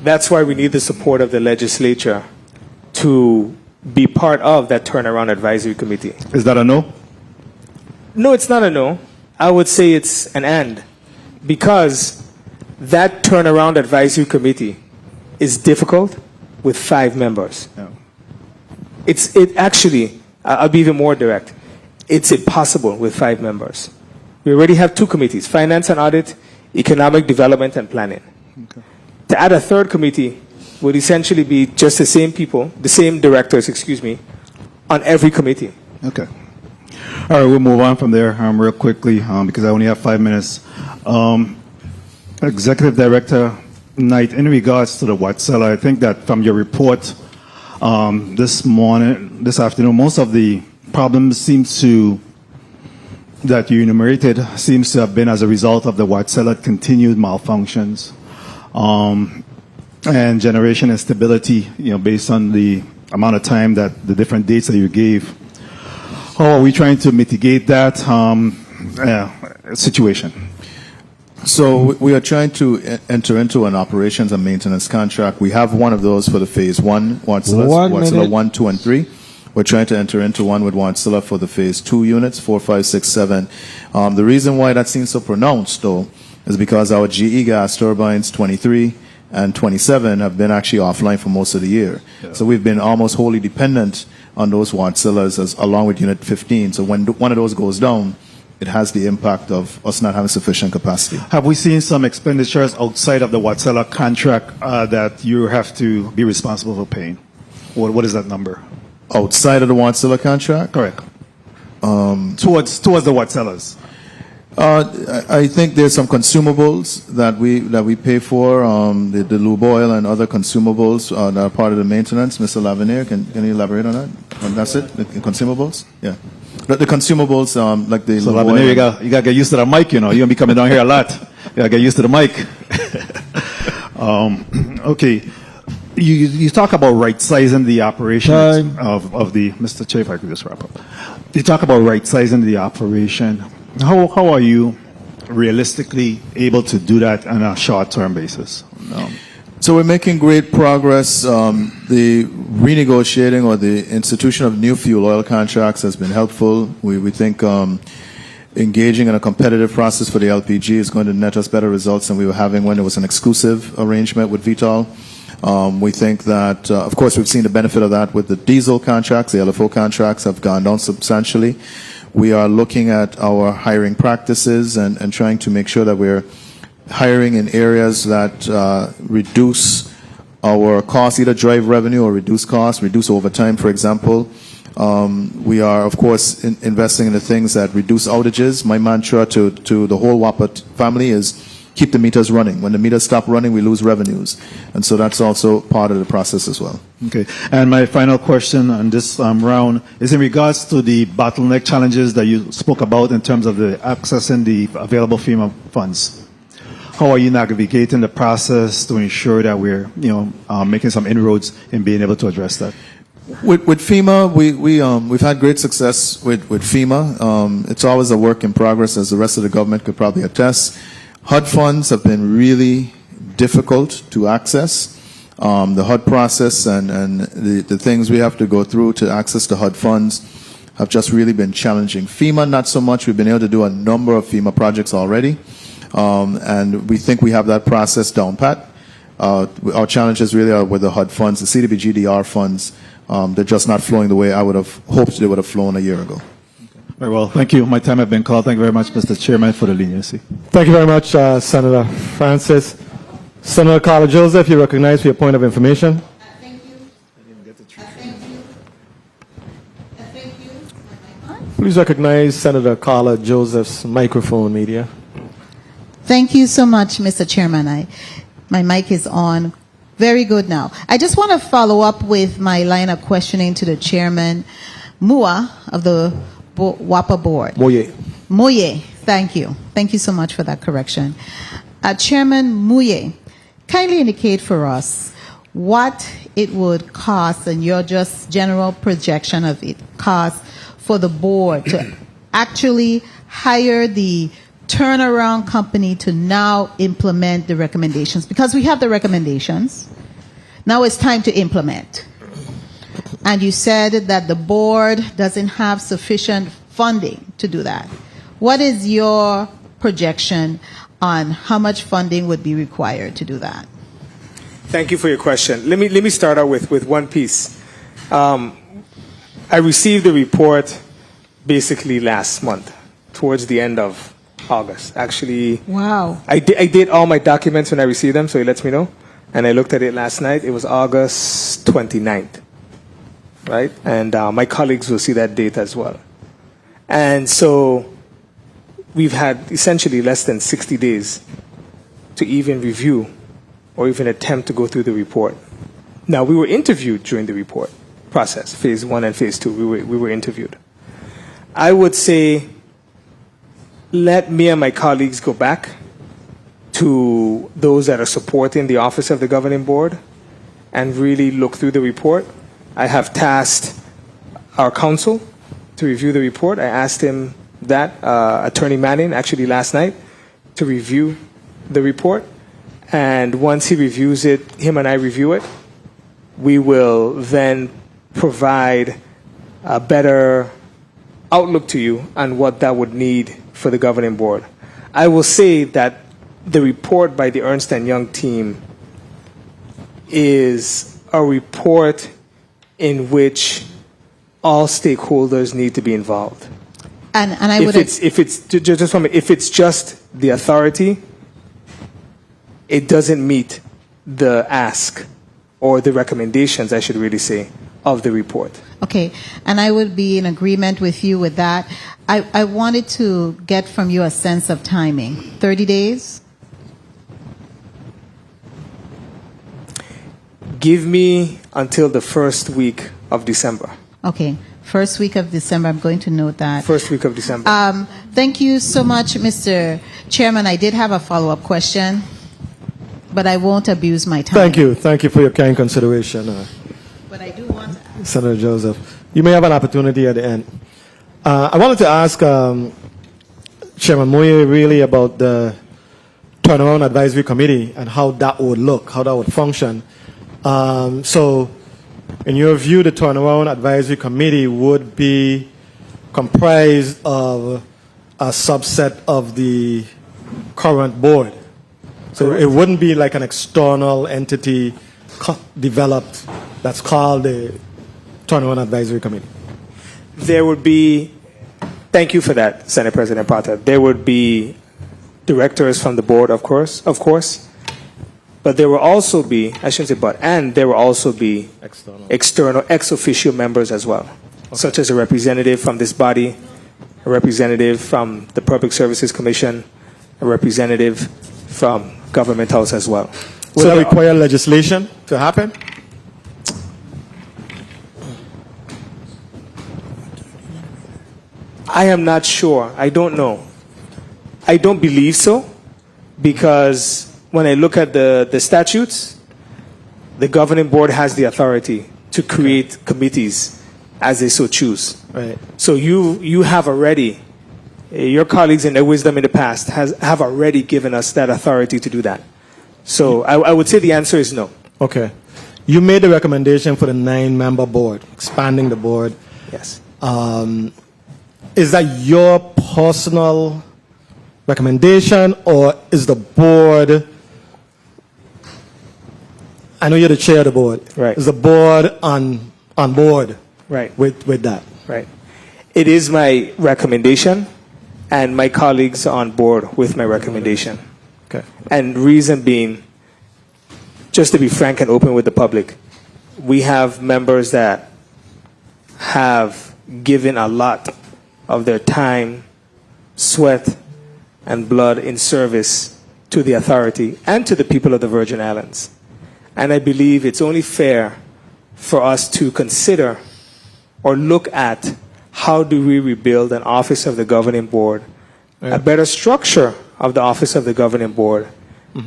That's why we need the support of the legislature to be part of that turnaround advisory committee. Is that a no? No, it's not a no. I would say it's an and. because that turnaround advisory committee is difficult with 5 members. I'll be even more direct. It's impossible with 5 members. We already have 2 committees, finance and audit, economic development and planning. Okay. To add a third committee would essentially be just the same people, the same directors, on every committee. Okay. All right, we'll move on from there real quickly because I only have 5 minutes. Executive Director Knight, in regards to the Watsella, I think that from your report this afternoon, most of the problems that you enumerated seems to have been as a result of the Watsella continued malfunctions and generation instability, based on the amount of time that the different dates that you gave. How are we trying to mitigate that situation? So we are trying to enter into an operations and maintenance contract. We have one of those for the phase 1, Watsella 1, 2, and 3. We're trying to enter into one with Watsella for the phase 2 units, 4, 5, 6, 7. The reason why that seems so pronounced, though, is because our GE gas turbines 23 and 27 have been actually offline for most of the year. Yeah. So we've been almost wholly dependent on those Watsellas along with Unit 15. So when one of those goes down, it has the impact of us not having sufficient capacity. Have we seen some expenditures outside of the Watsella contract that you have to be responsible for paying? What is that number? Outside of the Watsella contract? Correct. Towards the Watsellas. I think there's some consumables that we pay for, the lube oil and other consumables that are part of the maintenance. Mr. Lavinier, can you elaborate on that? That's it? The consumables? Yeah. The consumables, like the so lube Lavinier, oil. you got to get used to the mic, You're going to be coming down here a lot. You got to get used to the mic. Okay. You talk about right-sizing the operation of the... Mr. Chair, if I could just wrap up. You talk about right-sizing the operation. How are you realistically able to do that on a short-term basis? So we're making great progress. The renegotiating or the institution of new fuel oil contracts has been helpful. We think engaging in a competitive process for the LPG is going to net us better results than we were having when there was an exclusive arrangement with Vitol. We think that, of course, we've seen the benefit of that with the diesel contracts. The LFO contracts have gone down substantially. We are looking at our hiring practices and trying to make sure that we're hiring in areas that reduce our costs, either drive revenue or reduce costs, reduce overtime, for example. We are, of course, investing in the things that reduce outages. My mantra to the whole WAPA family is keep the meters running. When the meters stop running, we lose revenues. And so that's also part of the process as well. Okay. And my final question on this round is in regards to the bottleneck challenges that you spoke about in terms of the accessing the available FEMA funds. How are you navigating the process to ensure that we're, making some inroads in being able to address that? With FEMA, we've had great success with FEMA. It's always a work in progress, as the rest of the government could probably attest. HUD funds have been really difficult to access. The HUD process and the things we have to go through to access the HUD funds have just really been challenging. FEMA, not so much. We've been able to do a number of FEMA projects already, and we think we have that process down pat. Our challenges really are with the HUD funds, the CDBG-DR funds. They're just not flowing the way I would have hoped they would have flown a year ago. Very well. Thank you. My time has been called. Thank you very much, Mr. Chairman, for the leniency. Thank you very much, Senator Francis. Senator Carla Joseph, you're recognized for your point of information. Please recognize Senator Carla Joseph's microphone, media. Thank you so much, Mr. Chairman. My mic is on. Very good now. I just want to follow up with my line of questioning to the Chairman, Mua, of the WAPA board. Moye. Thank you. Thank you so much for that correction. Chairman Moye, kindly indicate for us what it would cost and your just general projection of it cost for the board to actually hire the turnaround company to now implement the recommendations, because we have the recommendations. Now it's time to implement. And you said that the board doesn't have sufficient funding to do that. What is your projection on how much funding would be required to do that? Thank you for your question. Let me start out with one piece. I received the report basically last month, towards the end of August. Actually, wow. I did all my documents when I received them, so it lets me know. And I looked at it last night. It was August 29th, right? And my colleagues will see that date as well. And so we've had essentially less than 60 days to even review or even attempt to go through the report. Now, we were interviewed during the report process, phase 1 and phase 2. We were interviewed. I would say let me and my colleagues go back to those that are supporting the office of the governing board and really look through the report. I have tasked our counsel to review the report. I asked him that, Attorney Manning, actually last night, to review the report. And once he reviews it, him and I review it, we will then provide a better outlook to you on what that would need for the governing board. I will say that the report by the Ernst & Young team is a report in which all stakeholders need to be involved. And I would if it's just the authority, it doesn't meet the ask or the recommendations, I should really say, of the report. Okay, and I would be in agreement with you with that. I wanted to get from you a sense of timing. 30 days? Give me until the first week of December. Okay, first week of December. I'm going to note that. First week of December. Thank you so much, Mr. Chairman. I did have a follow-up question, but I won't abuse my time. Thank you. Thank you for your kind consideration, But I do want to ask. Senator Joseph. You may have an opportunity at the end. I wanted to ask Chairman Moye really about the Turnaround Advisory Committee and how that would look, how that would function. So, in your view, the Turnaround Advisory Committee would be comprised of a subset of the current board. So it wouldn't be like an external entity developed that's called the Turnaround Advisory Committee. There would be, thank you for that, Senate President Potter. There would be directors from the board, of course, but there will also be, I shouldn't say but, and there will also be external ex officio members as well, such as a representative from this body, a representative from the Public Services Commission, a representative from Government House as well. Will that require legislation to happen? I am not sure. I don't know. I don't believe so, because when I look at the statutes, the governing board has the authority to create committees as they so choose. Right. So you have already, your colleagues in their wisdom in the past have already given us that authority to do that. So I would say the answer is no. Okay. You made the recommendation for the 9-member board, expanding the board. Yes. Is that your personal recommendation, or is the board, I know you're the chair of the board. Right. Is the board on board Right. with that? Right. It is my recommendation, and my colleagues are on board with my recommendation. Okay. And reason being, just to be frank and open with the public, we have members that have given a lot of their time, sweat, and blood in service to the authority and to the people of the Virgin Islands. And I believe it's only fair for us to consider or look at how do we rebuild an office of the governing board, a better structure of the office of the governing board,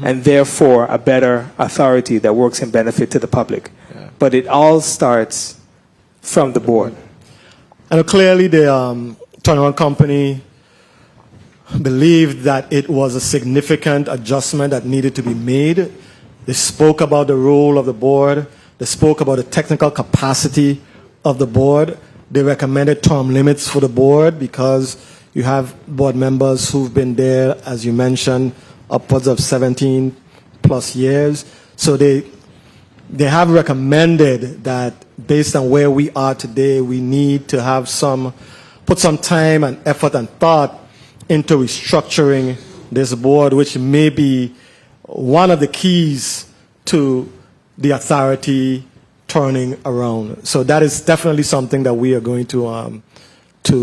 and therefore a better authority that works in benefit to the public. But it all starts from the board. And clearly the turnaround company believed that it was a significant adjustment that needed to be made. They spoke about the role of the board. They spoke about the technical capacity of the board. They recommended term limits for the board because you have board members who've been there, as you mentioned, upwards of 17 plus years. So they have recommended that based on where we are today, we need to have put some time and effort and thought into restructuring this board, which may be one of the keys to the authority turning around. So that is definitely something that we are going to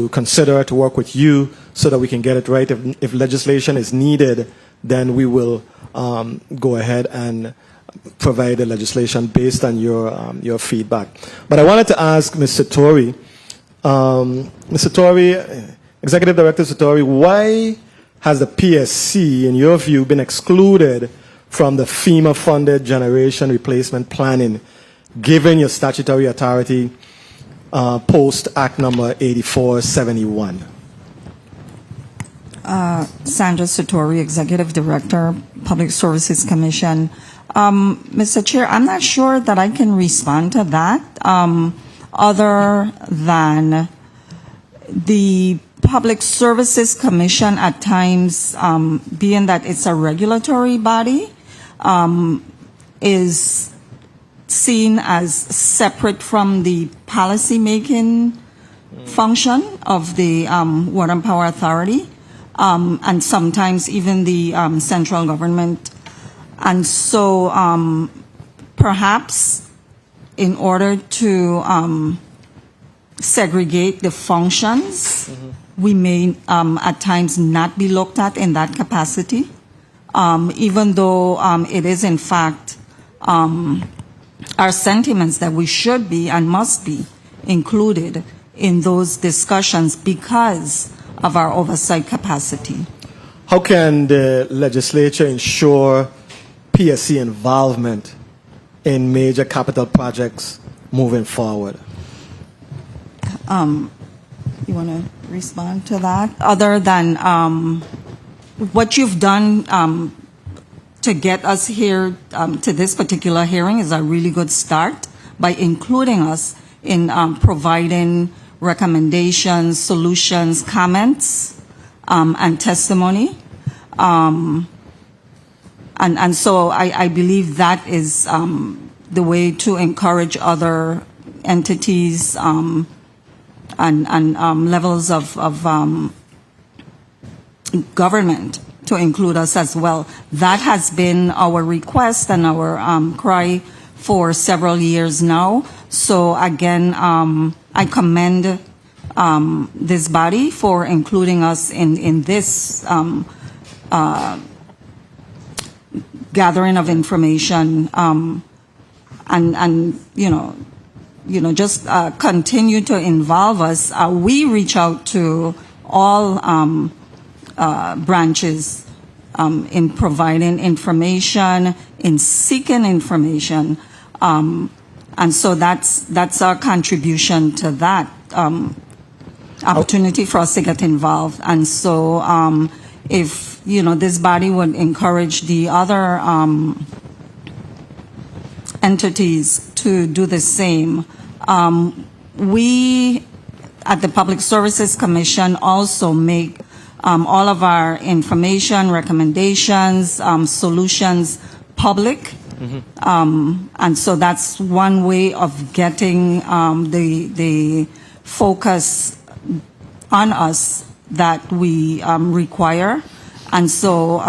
consider, to work with you so that we can get it right. If legislation is needed, then we will go ahead and provide the legislation based on your feedback. But I wanted to ask Mr. Tori, Executive Director Tori, why has the PSC, in your view, been excluded from the FEMA-funded generation replacement planning, given your statutory authority post Act number 8471? Sandra Satori, Executive Director, Public Services Commission. Mr. Chair, I'm not sure that I can respond to that, other than the Public Services Commission at times, being that it's a regulatory body, is seen as separate from the policy-making function of the Water and Power Authority, and sometimes even the central government. And so perhaps in order to segregate the functions, we may at times not be looked at in that capacity, even though it is in fact our sentiments that we should be and must be included in those discussions because of our oversight capacity. How can the legislature ensure PSC involvement in major capital projects moving forward? You want to respond to that? Other than what you've done to get us here to this particular hearing is a really good start by including us in providing recommendations, solutions, comments, and testimony. And so I believe that is the way to encourage other entities and levels of government to include us as well. That has been our request and our cry for several years now. So again, I commend this body for including us in this gathering of information, and just continue to involve us. We reach out to all branches in providing information, in seeking information, and so that's our contribution to that opportunity for us to get involved. And so if this body would encourage the other entities to do the same. We at the Public Services Commission also make all of our information, recommendations, solutions public. And so that's one way of getting the focus on us that we require. And so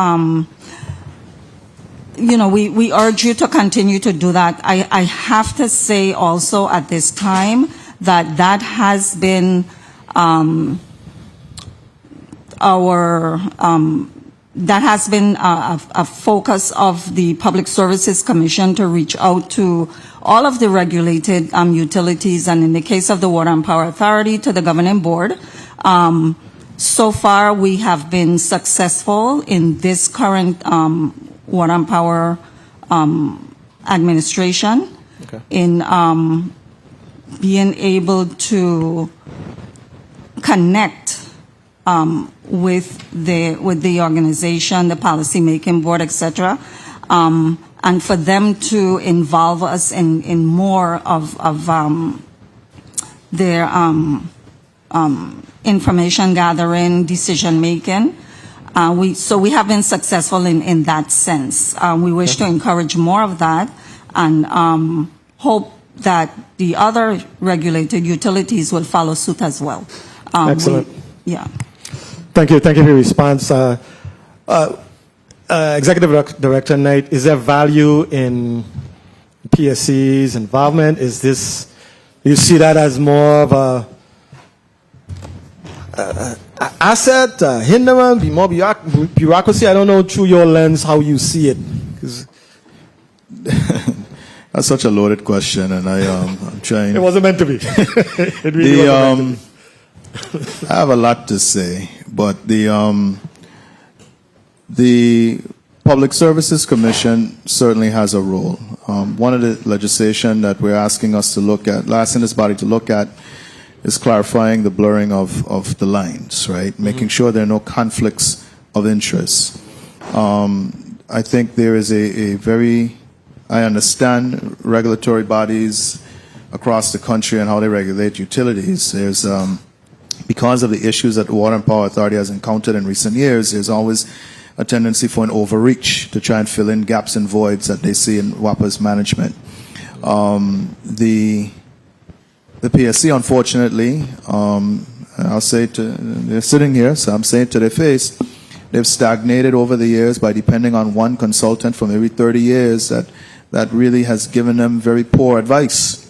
we urge you to continue to do that. I have to say also at this time that has been a focus of the Public Services Commission to reach out to all of the regulated utilities, and in the case of the Water and Power Authority, to the Governing Board. So far, we have been successful in this current Water and Power administration in being able to connect with the organization, the policy-making board, etc., and for them to involve us in more of their information gathering, decision making, So we have been successful in that sense. We wish to encourage more of that and hope that the other regulated utilities will follow suit as well. Excellent. Yeah. Thank you. Thank you for your response. Executive Director Knight, is there value in PSC's involvement? Is this, you see that as more of a asset, a hindrance, be more bureaucracy? I don't know through your lens how you see it. That's such a loaded question, and I'm trying. It wasn't meant to be. It really wasn't meant to be. I have a lot to say, but the Public Services Commission certainly has a role. One of the legislation that we're asking us to look at, asking this body to look at, is clarifying the blurring of the lines, right? Making sure there are no conflicts of interest. I think there is I understand regulatory bodies across the country and how they regulate utilities. There's, because of the issues that the Water and Power Authority has encountered in recent years, there's always a tendency for an overreach to try and fill in gaps and voids that they see in WAPA's management. The PSC, unfortunately, I'll say they're sitting here, so I'm saying to their face, they've stagnated over the years by depending on one consultant from every 30 years that really has given them very poor advice.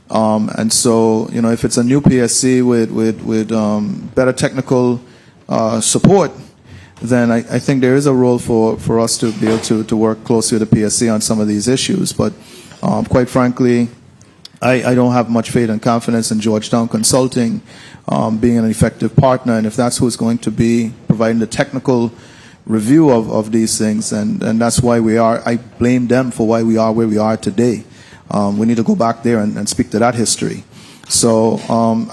And so, if it's a new PSC with better technical support, then I think there is a role for us to be able to work closely with the PSC on some of these issues. But quite frankly, I don't have much faith and confidence in Georgetown Consulting being an effective partner. And if that's who's going to be providing the technical review of these things, and that's why I blame them for why we are where we are today. We need to go back there and speak to that history. So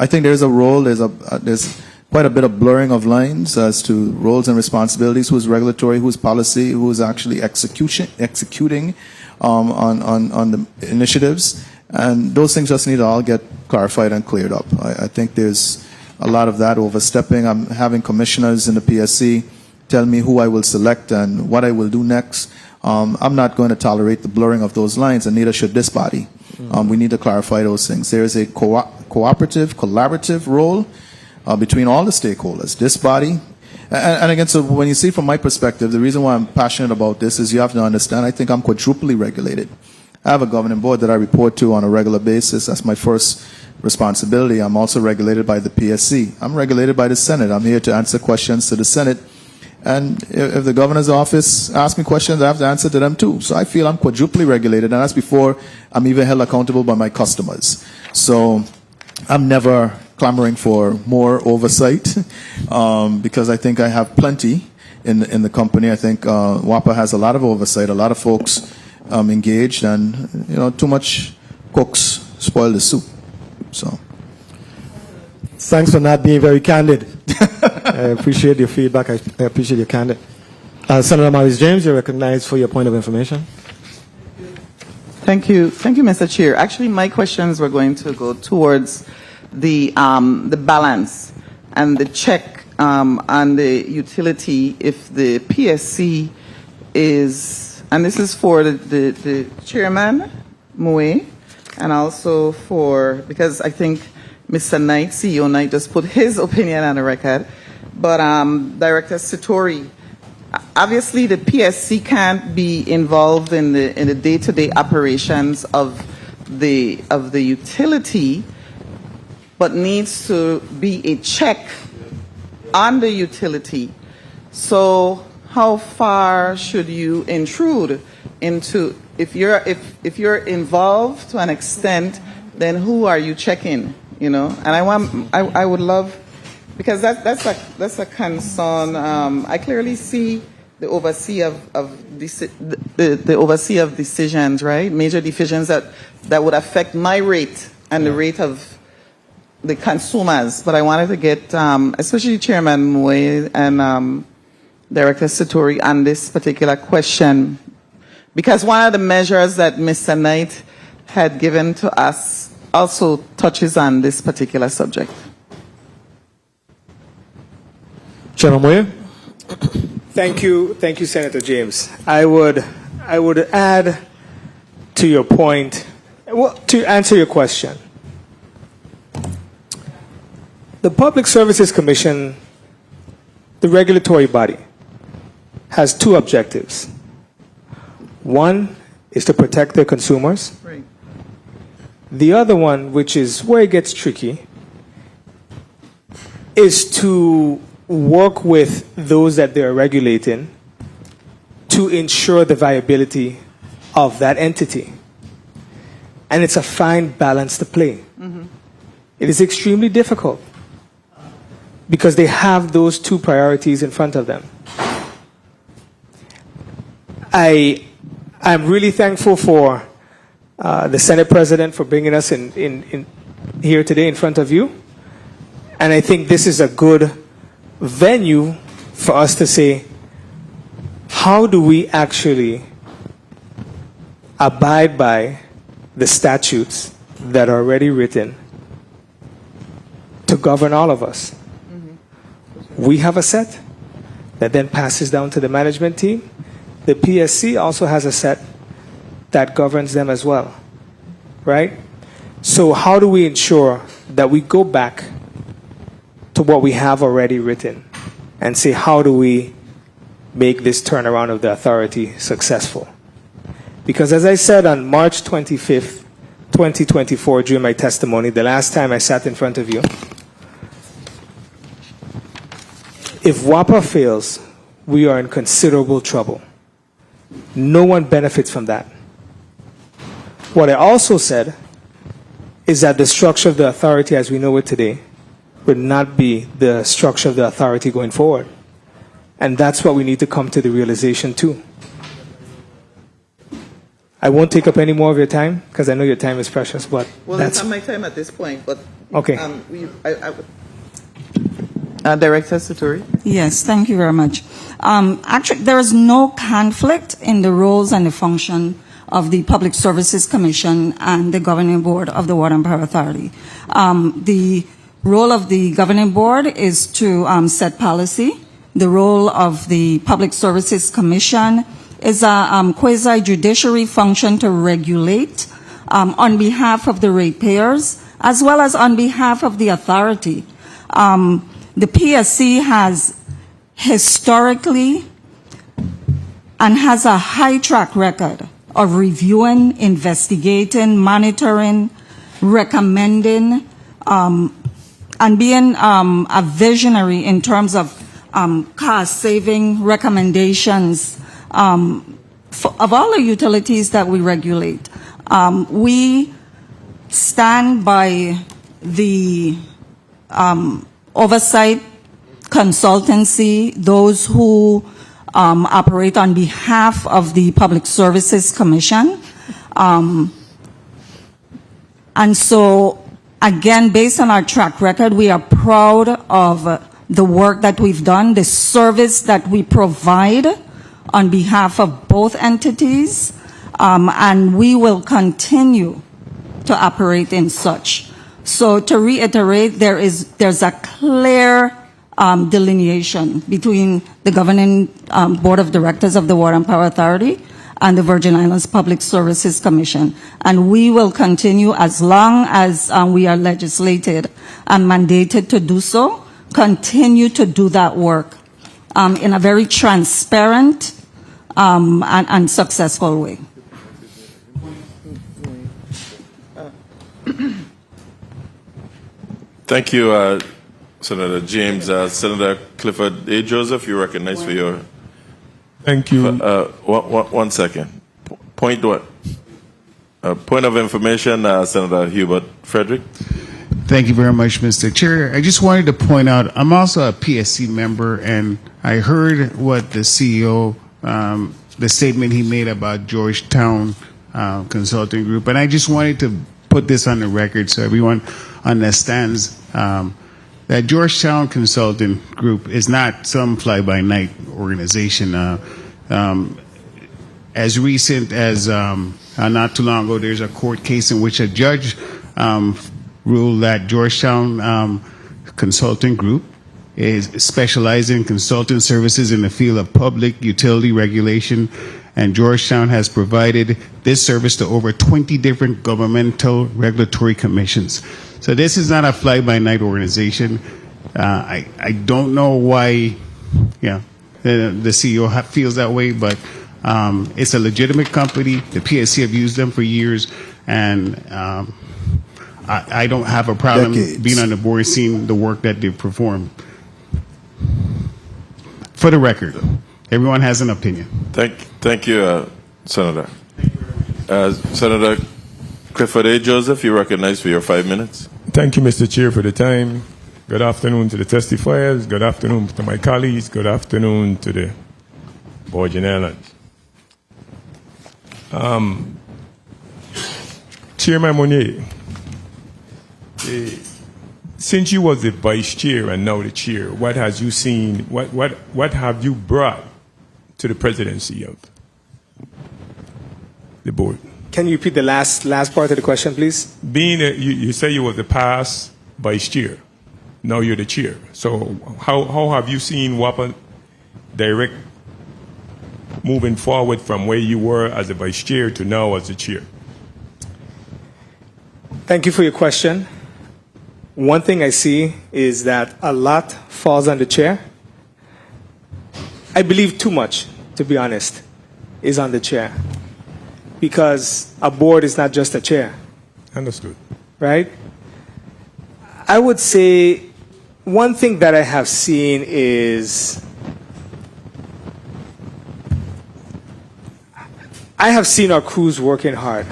I think there's a role, there's quite a bit of blurring of lines as to roles and responsibilities, who's regulatory, who's policy, who's actually executing on the initiatives. And those things just need to all get clarified and cleared up. I think there's a lot of that overstepping. I'm having commissioners in the PSC tell me who I will select and what I will do next. I'm not going to tolerate the blurring of those lines, and neither should this body. We need to clarify those things. There is a cooperative, collaborative role between all the stakeholders, this body. And again, so when you see from my perspective, the reason why I'm passionate about this is you have to understand, I think I'm quadruply regulated. I have a governing board that I report to on a regular basis. That's my first responsibility. I'm also regulated by the PSC. I'm regulated by the Senate. I'm here to answer questions to the Senate. And if the governor's office asks me questions, I have to answer to them too. So I feel I'm quadruply regulated, and that's before I'm even held accountable by my customers. So I'm never clamoring for more oversight because I think I have plenty in the company. I think WAPA has a lot of oversight, a lot of folks engaged, and too much cooks spoil the soup. So thanks for not being very candid. I appreciate your feedback. I appreciate your candid. Senator Maurice James, you're recognized for your point of information. Thank you, Mr. Chair. Actually, my questions were going to go towards the balance and the check on the utility if the PSC is, and this is for the chairman, Moe, and also because I think Mr. Knight, CEO Knight, just put his opinion on the record, but Director Satori, obviously the PSC can't be involved in the day-to-day operations of the utility, but needs to be a check on the utility. So how far should you intrude into, if you're involved to an extent, then who are you checking? And I would love, because that's a concern. I clearly see the overseer of decisions, right? Major decisions that would affect my rate and the rate of the consumers. But I wanted to get, especially Chairman Moe and Director Satori on this particular question, because one of the measures that Mr. Knight had given to us also touches on this particular subject. Chairman Moe? Thank you, Senator James. I would add to your point, well, to answer your question. The Public Services Commission, the regulatory body, has two objectives. One is to protect their consumers. Right. The other one, which is where it gets tricky, is to work with those that they're regulating to ensure the viability of that entity. And it's a fine balance to play. It is extremely difficult because they have those two priorities in front of them. I'm really thankful for the Senate President for bringing us in here today in front of you. And I think this is a good venue for us to say, how do we actually abide by the statutes that are already written to govern all of us? We have a set that then passes down to the management team. The PSC also has a set that governs them as well, right? So how do we ensure that we go back to what we have already written and say, how do we make this turnaround of the authority successful? Because as I said on March 25th, 2024, during my testimony, the last time I sat in front of you, if WAPA fails, we are in considerable trouble. No one benefits from that. What I also said is that the structure of the authority as we know it today would not be the structure of the authority going forward. And that's what we need to come to the realization too. I won't take up any more of your time because I know your time is precious, but Well, that's... it's not my time at this point, but Okay. Director Satori. Yes, thank you very much. Actually, there is no conflict in the roles and the function of the Public Services Commission and the Governing Board of the Water and Power Authority. The role of the Governing Board is to set policy. The role of the Public Services Commission is a quasi-judiciary function to regulate on behalf of the ratepayers as well as on behalf of the authority. The PSC has historically and has a high track record of reviewing, investigating, monitoring, recommending, and being a visionary in terms of cost-saving recommendations of all the utilities that we regulate. We stand by the oversight consultancy, those who operate on behalf of the Public Services Commission. And so, again, based on our track record, we are proud of the work that we've done, the service that we provide on behalf of both entities, and we will continue to operate in such. So to reiterate, there's a clear delineation between the Governing Board of Directors of the Water and Power Authority and the Virgin Islands Public Services Commission. And we will continue as long as we are legislated and mandated to do so, continue to do that work in a very transparent and successful way. Thank you, Senator James. Senator Clifford A. Joseph, you're recognized for your... Thank you. One second. Point what? Point of information, Senator Hubert Frederick. Thank you very much, Mr. Chair. I just wanted to point out, I'm also a PSC member, and I heard what the CEO, the statement he made about Georgetown Consulting Group, and I just wanted to put this on the record so everyone understands that Georgetown Consulting Group is not some fly-by-night organization. As recent as not too long ago, there's a court case in which a judge ruled that Georgetown Consulting Group is specialized in consultant services in the field of public utility regulation, and Georgetown has provided this service to over 20 different governmental regulatory commissions. So this is not a fly-by-night organization. I don't know why the CEO feels that way, but it's a legitimate company. The PSC have used them for years, and I don't have a problem being on the board seeing the work that they've performed. For the record, everyone has an opinion. Thank you, Senator. Senator Clifford A. Joseph, you recognized for your 5 minutes. Thank you, Mr. Chair, for the time. Good afternoon to the testifiers. Good afternoon to my colleagues. Good afternoon to the Virgin Islands. Chairman Monier, since you was the vice chair and now the chair, what has you seen? What have you brought to the presidency of the board? Can you repeat the last part of the question, please? You say you were the past vice chair. Now you're the chair. So how have you seen WAPA direct moving forward from where you were as a vice chair to now as the chair? Thank you for your question. One thing I see is that a lot falls on the chair. I believe too much, to be honest, is on the chair. Because a board is not just a chair. Understood. Right? I would say one thing that I have seen is I have seen our crews working hard.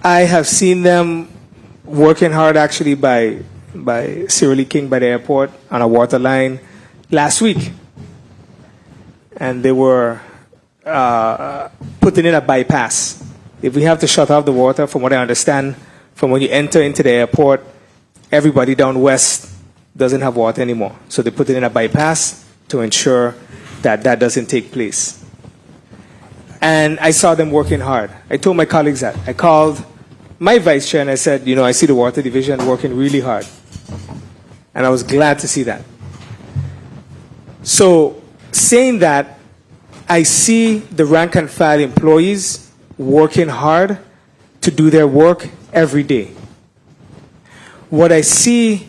I have seen them working hard actually by Cyril King by the airport on a water line last week. And they were putting in a bypass. If we have to shut off the water, from what I understand, from when you enter into the airport, everybody down west doesn't have water anymore. So they put it in a bypass to ensure that that doesn't take place. And I saw them working hard. I told my colleagues that. I called my vice chair and I said, you know, I see the water division working really hard. And I was glad to see that. So saying that, I see the rank and file employees working hard to do their work every day. What I see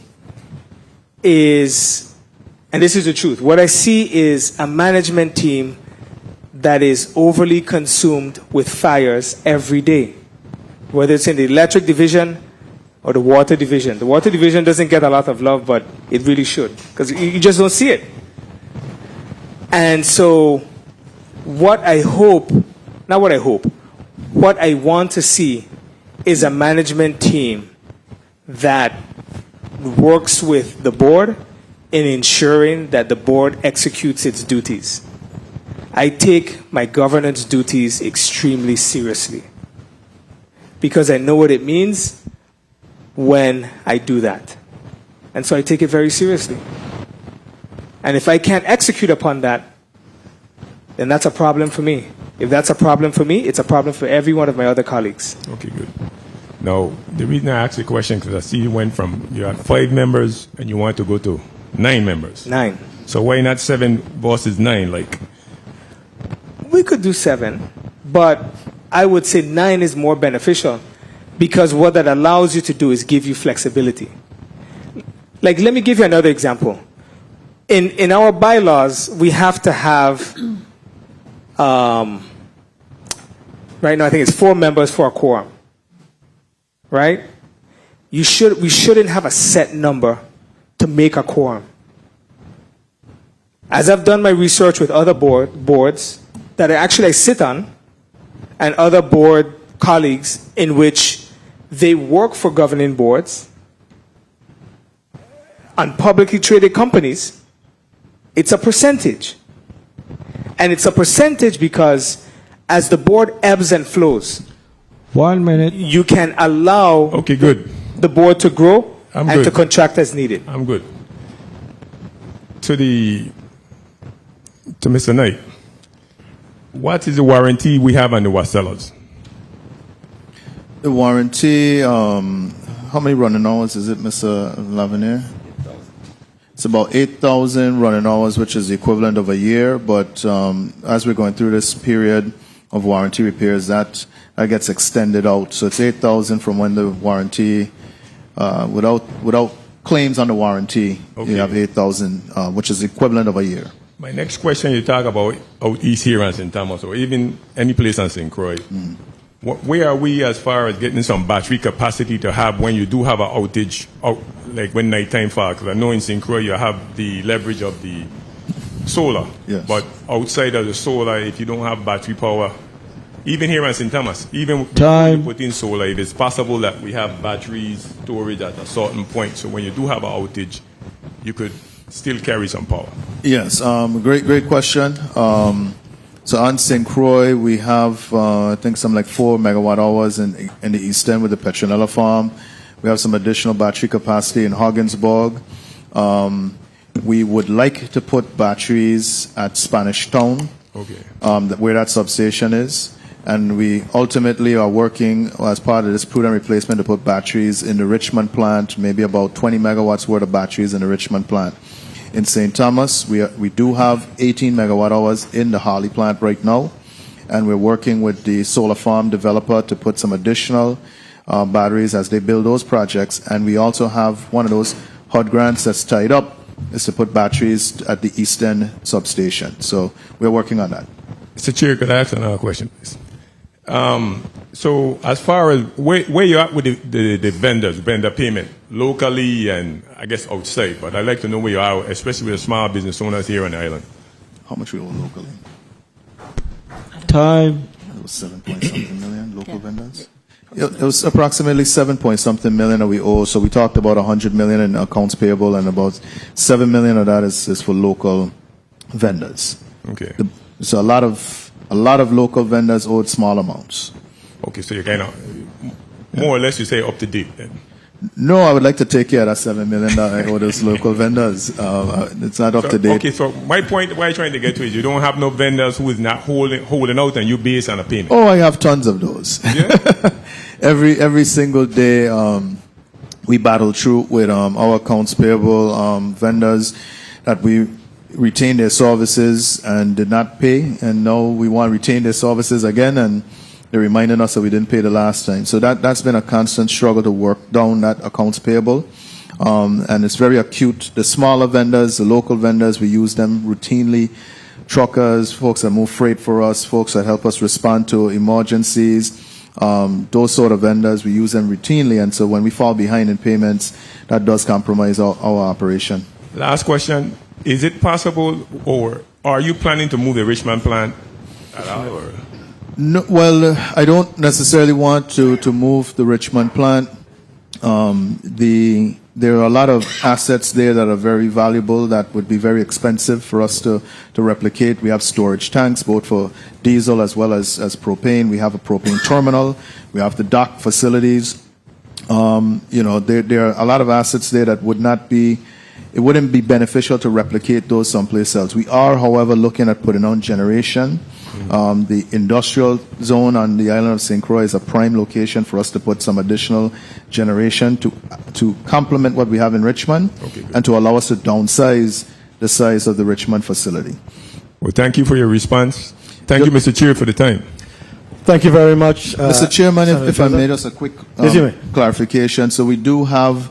is, and this is the truth, what I see is a management team that is overly consumed with fires every day, whether it's in the electric division or the water division. The water division doesn't get a lot of love, but it really should, because you just don't see it. And so what I hope, not what I hope, what I want to see is a management team that works with the board in ensuring that the board executes its duties. I take my governance duties extremely seriously because I know what it means when I do that. And so I take it very seriously. And if I can't execute upon that, then that's a problem for me. If that's a problem for me, it's a problem for every one of my other colleagues. Okay, good. Now, the reason I asked the question, because I see you went from, you had 5 members and you want to go to 9 members. 9. So why not 7 versus 9? Like, we could do 7, but I would say 9 is more beneficial because what that allows you to do is give you flexibility. Like, let me give you another example. In our bylaws, we have to have, right now I think it's 4 members for a quorum. Right? We shouldn't have a set number to make a quorum. As I've done my research with other boards that I sit on, and other board colleagues in which they work for governing boards on publicly traded companies, it's a percentage. And it's a percentage because as the board ebbs and flows, 1 minute. You can allow the board to grow and to contract as needed. I'm good. To Mr. Knight, what is the warranty we have on the Wasellas? The warranty, how many running hours is it, Mr. Lavinier? It's about 8,000 running hours, which is the equivalent of a year. But as we're going through this period of warranty repairs, that gets extended out. So it's 8,000 from when the warranty, without claims on the warranty, you have 8,000, which is the equivalent of a year. My next question, you talk about out east here in St. Thomas, or even any place in St. Croix. Where are we as far as getting some battery capacity to have when you do have an outage, like when nighttime falls? Because I know in St. Croix you have the leverage of the solar. Yes. But outside of the solar, if you don't have battery power, even here in St. Thomas, even when you put in solar, if it's possible that we have batteries storage at a certain point, so when you do have an outage, you could still carry some power. Yes, great question. So on St. Croix, we have, I think, some like 4 megawatt hours in the east end with the Petronella farm. We have some additional battery capacity in Hoggensburg. We would like to put batteries at Spanish Town, where that substation is. And we ultimately are working as part of this prudent replacement to put batteries in the Richmond plant, maybe about 20 megawatts worth of batteries in the Richmond plant. In St. Thomas, we do have 18 megawatt hours in the Harley plant right now, and we're working with the solar farm developer to put some additional batteries as they build those projects. And we also have one of those HUD grants that's tied up, is to put batteries at the East End substation. So we're working on that. Mr. Chair, could I ask another question, please? So as far as where you're at with the vendor payment, locally and I guess outside, but I'd like to know where you are, especially with the small business owners here on the island. How much we owe locally? Time. It was 7-point-something million local vendors. It was approximately 7-point-something million that we owe. So we talked about 100 million in accounts payable, and about 7 million of that is for local vendors. Okay. So a lot of local vendors owed small amounts. Okay, so you're kind of more or less, you say, up to date then. No, I would like to take care of that $7 million I owe those local vendors. It's not up to date. Okay, so my point, what I'm trying to get to is you don't have no vendors who is not holding out and you base on a payment. Oh, I have tons of those. Yeah? every single day, we battle through with our accounts payable vendors that we retained their services and did not pay, and now we want to retain their services again, and they're reminding us that we didn't pay the last time. So that's been a constant struggle to work down that accounts payable. And it's very acute. The smaller vendors, the local vendors, we use them routinely. Truckers, folks that move freight for us, folks that help us respond to emergencies, those sort of vendors, we use them routinely. And so when we fall behind in payments, that does compromise our operation. Last question. Is it possible, or are you planning to move the Richmond plant at all? Or? No, well, I don't necessarily want to move the Richmond plant. There are a lot of assets there that are very valuable that would be very expensive for us to replicate. We have storage tanks, both for diesel as well as propane. We have a propane terminal. We have the dock facilities. There are a lot of assets there that it wouldn't be beneficial to replicate those someplace else. We are, however, looking at putting on generation. The industrial zone on the island of St. Croix is a prime location for us to put some additional generation to complement what we have in Richmond, and to allow us to downsize the size of the Richmond facility. Well, thank you for your response. Thank you, Mr. Chair, for the time. Thank you very much. Mr. Chairman, if I may, just a quick clarification. So we do have,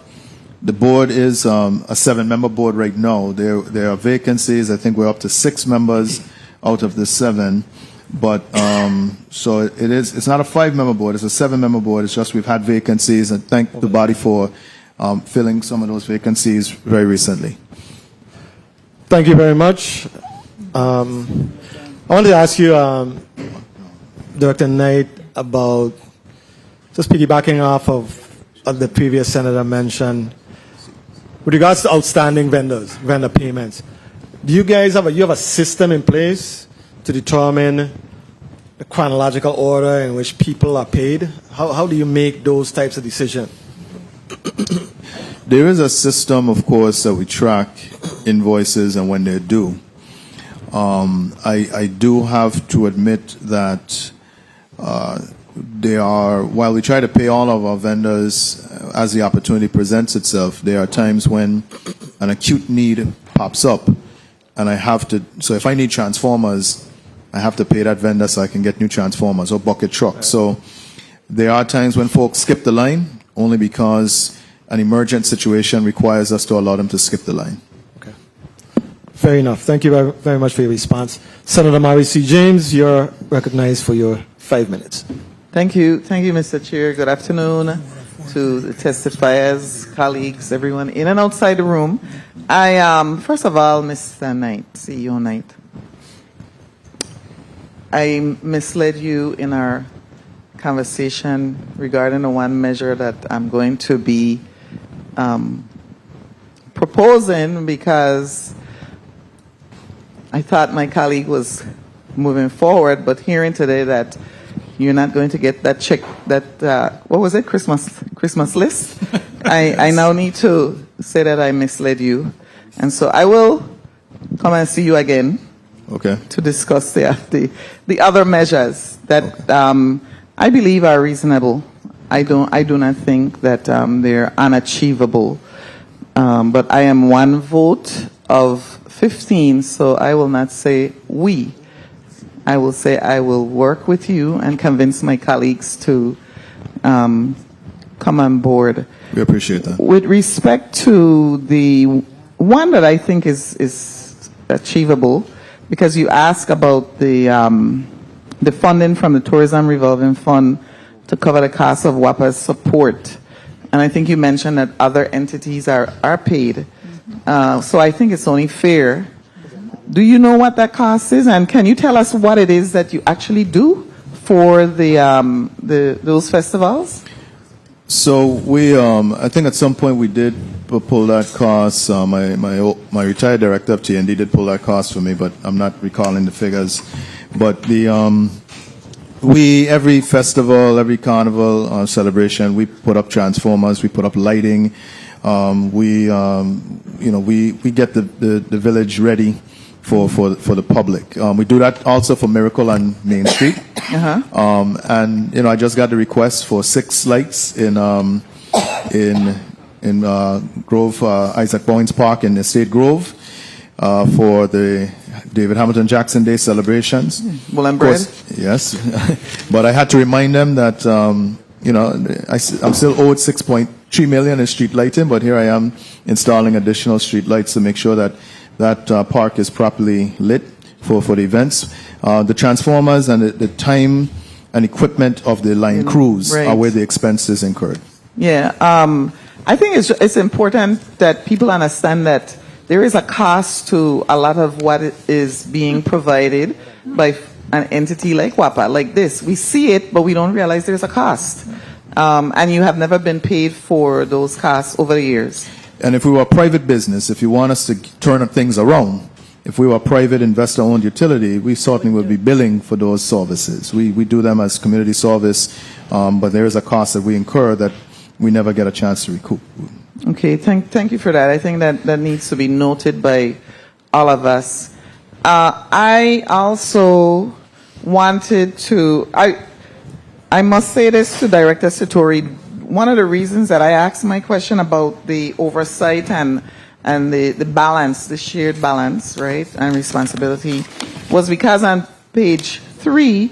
the board is a 7-member board right now. There are vacancies. I think we're up to 6 members out of the 7. But so it's not a 5-member board, it's a 7-member board. It's just we've had vacancies, and thank the body for filling some of those vacancies very recently. Thank you very much. I wanted to ask you, Director Knight, about just piggybacking off of the previous senator mentioned, with regards to outstanding vendor payments. Do you guys have a system in place to determine the chronological order in which people are paid? How do you make those types of decisions? There is a system, of course, that we track invoices and when they're due. I do have to admit that while we try to pay all of our vendors as the opportunity presents itself. There are times when an acute need pops up, and I have to. So if I need transformers, I have to pay that vendor so I can get new transformers or bucket trucks. So there are times when folks skip the line only because an emergent situation requires us to allow them to skip the line. Fair enough. Thank you very, very much for your response. Senator Mary C. James, you're recognized for your 5 minutes. Thank you, Mr. Chair. Good afternoon to the testifiers, colleagues, everyone in and outside the room. First of all, Mr. Knight, CEO Knight, I misled you in our conversation regarding the one measure that I'm going to be proposing, because I thought my colleague was moving forward, but hearing today that you're not going to get that check, that, what was it, Christmas list? I now need to say that I misled you. And so I will come and see you again. Okay. To discuss the other measures that I believe are reasonable. I do not think that they're unachievable. But I am one vote of 15, so I will not say we. I will say I will work with you and convince my colleagues to come on board. We appreciate that. With respect to the one that I think is achievable, because you ask about the funding from the Tourism Revolving Fund to cover the cost of WAPA's support. And I think you mentioned that other entities are paid. So I think it's only fair. Do you know what that cost is? And can you tell us what it is that you actually do for those festivals? So we, I think at some point we did pull that cost. My retired director of T&D did pull that cost for me, but I'm not recalling the figures. But every festival, every carnival celebration, we put up transformers, we put up lighting. We get the village ready for the public. We do that also for Miracle on Main Street. And I just got the request for 6 lights in Grove, Isaac Bowens Park in Estate Grove for the David Hamilton Jackson Day celebrations. Well, I'm bread. Yes, but I had to remind them that I'm still owed $6.3 million in street lighting, but here I am installing additional street lights to make sure that park is properly lit for the events. The transformers and the time and equipment of the line crews are where the expenses incurred. Yeah, I think it's important that people understand that there is a cost to a lot of what is being provided by an entity like WAPA, like this. We see it, but we don't realize there's a cost. And you have never been paid for those costs over the years. And if we were a private business, if you want us to turn things around, if we were a private investor-owned utility, we certainly would be billing for those services. We do them as community service, but there is a cost that we incur that we never get a chance to recoup. Okay, thank you for that. I think that needs to be noted by all of us. I also wanted to, I must say this to Director Satori. One of the reasons that I asked my question about the oversight and the balance, the shared balance, right, and responsibility, was because on page 3,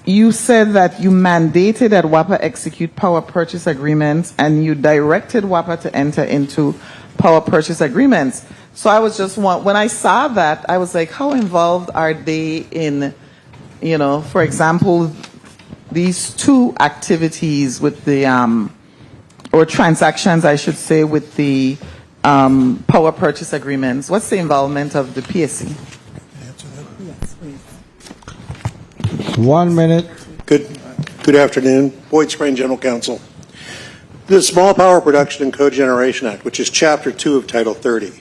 you said that you mandated that WAPA execute power purchase agreements and you directed WAPA to enter into power purchase agreements. So I was just, when I saw that, I was like, how involved are they in, for example, these 2 activities with the, or transactions, I should say, with the power purchase agreements? What's the involvement of the PSC? 1 minute. Good afternoon. Boyd Sprain, General Counsel. The Small Power Production and Cogeneration Act, which is Chapter 2 of Title 30,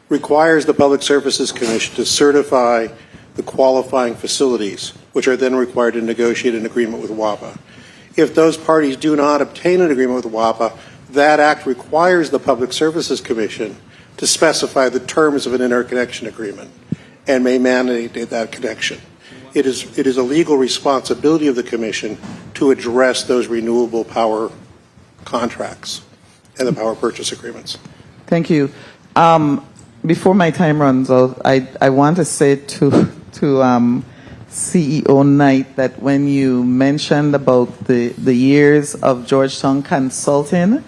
requires the Public Services Commission to certify the qualifying facilities, which are then required to negotiate an agreement with WAPA. If those parties do not obtain an agreement with WAPA, that act requires the Public Services Commission to specify the terms of an interconnection agreement and may mandate that connection. It is a legal responsibility of the Commission to address those renewable power contracts. and the power purchase agreements. Thank you. Before my time runs out, I want to say to CEO Knight that when you mentioned about the years of Georgetown Consulting,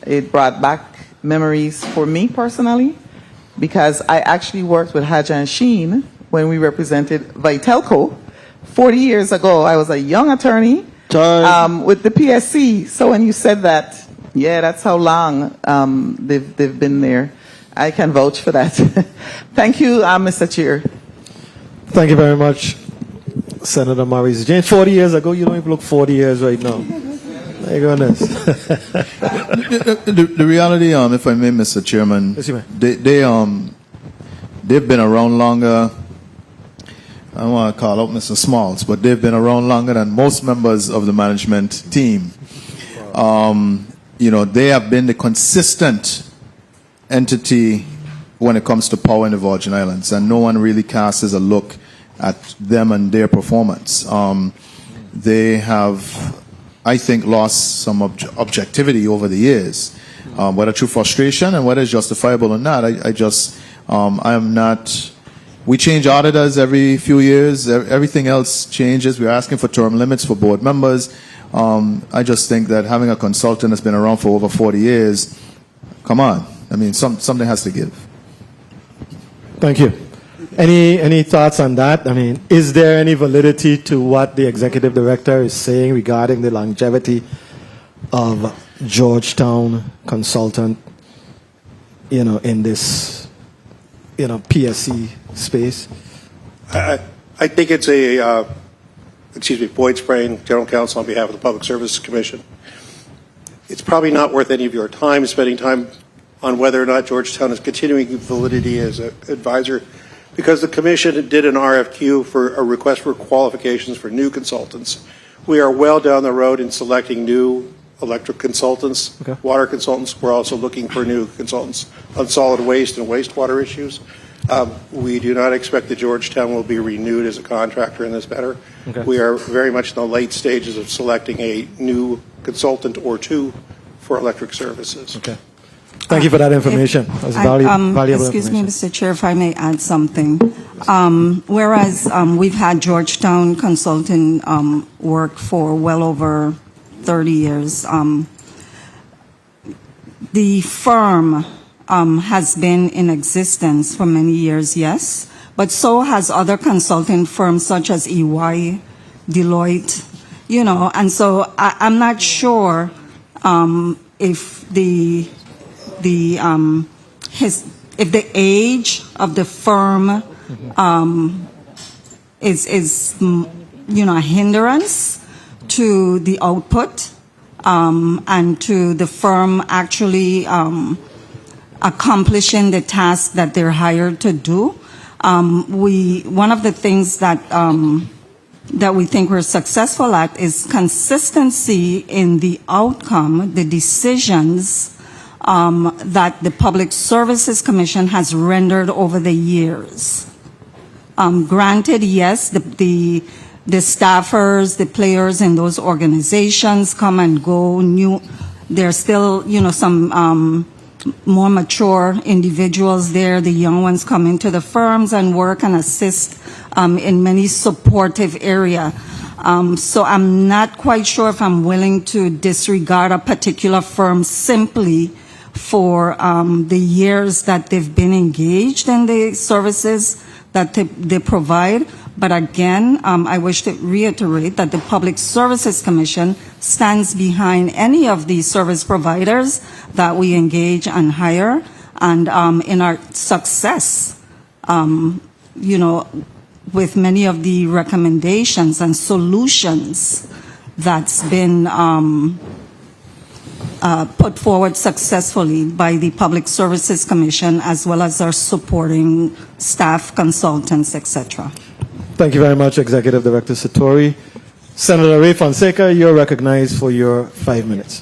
it brought back memories for me personally, because I actually worked with Hajan Sheen when we represented Vitelco 40 years ago. I was a young attorney with the PSC. So when you said that, yeah, that's how long they've been there. I can vouch for that. Thank you, Mr. Chair. Thank you very much, Senator Maurice Jane. 40 years ago, you don't even look 40 years right now. My goodness. The reality, if I may, Mr. Chairman, they've been around longer. I don't want to call out Mr. Smalls, but they've been around longer than most members of the management team. They have been the consistent entity when it comes to power in the Virgin Islands, and no one really casts a look at them and their performance. They have, I think, lost some objectivity over the years, whether through frustration and whether it's justifiable or not. I am not. We change auditors every few years. Everything else changes. We're asking for term limits for board members. I just think that having a consultant that's been around for over 40 years, come on. I mean, something has to give. Thank you. Any thoughts on that? I mean, is there any validity to what the executive director is saying regarding the longevity of Georgetown Consultant, in this, PSC space? I think it's Boyd Sprain, General Counsel on behalf of the Public Services Commission. It's probably not worth any of your time spending time on whether or not Georgetown is continuing validity as an advisor, because the Commission did an RFQ for a request for qualifications for new consultants. We are well down the road in selecting new electric consultants, water consultants. We're also looking for new consultants on solid waste and wastewater issues. We do not expect that Georgetown will be renewed as a contractor in this matter. We are very much in the late stages of selecting a new consultant or two for electric services. Thank you for that information. That's valuable excuse me, Mr. Chair, if I may add something. Whereas we've had Georgetown Consulting work for well over 30 years, the firm has been in existence for many years, yes, but so has other consulting firms such as EY, Deloitte, and so I'm not sure if the age of the firm is a hindrance to the output and to the firm actually accomplishing the task that they're hired to do. One of the things that we think we're successful at is consistency in the outcome, the decisions that the Public Services Commission has rendered over the years. Granted, yes, the staffers, the players in those organizations come and go. There's still, some more mature individuals there. The young ones come into the firms and work and assist in many supportive areas. So I'm not quite sure if I'm willing to disregard a particular firm simply for the years that they've been engaged in the services that they provide. But again, I wish to reiterate that the Public Services Commission stands behind any of these service providers that we engage and hire, and in our success, with many of the recommendations and solutions that's been put forward successfully by the Public Services Commission, as well as our supporting staff, consultants, etc. Thank you very much, Executive Director Satori. Senator Ray Fonseca, you're recognized for your 5 minutes.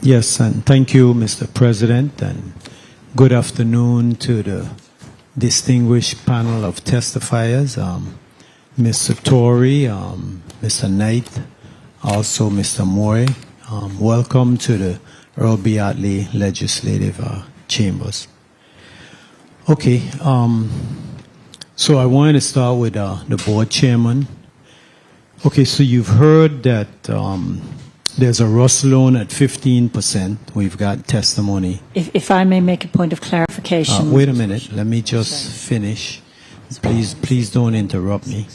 Yes, and thank you, Mr. President, and good afternoon to the distinguished panel of testifiers, Mr. Tory, Mr. Knight, also Mr. Moy. Welcome to the Earl Beatley Legislative Chambers. Okay, so I wanted to start with the board chairman. Okay, so you've heard that there's a Russ loan at 15%. We've got testimony. If I may make a point of clarification. Wait a minute. Let me just finish. Please don't interrupt me.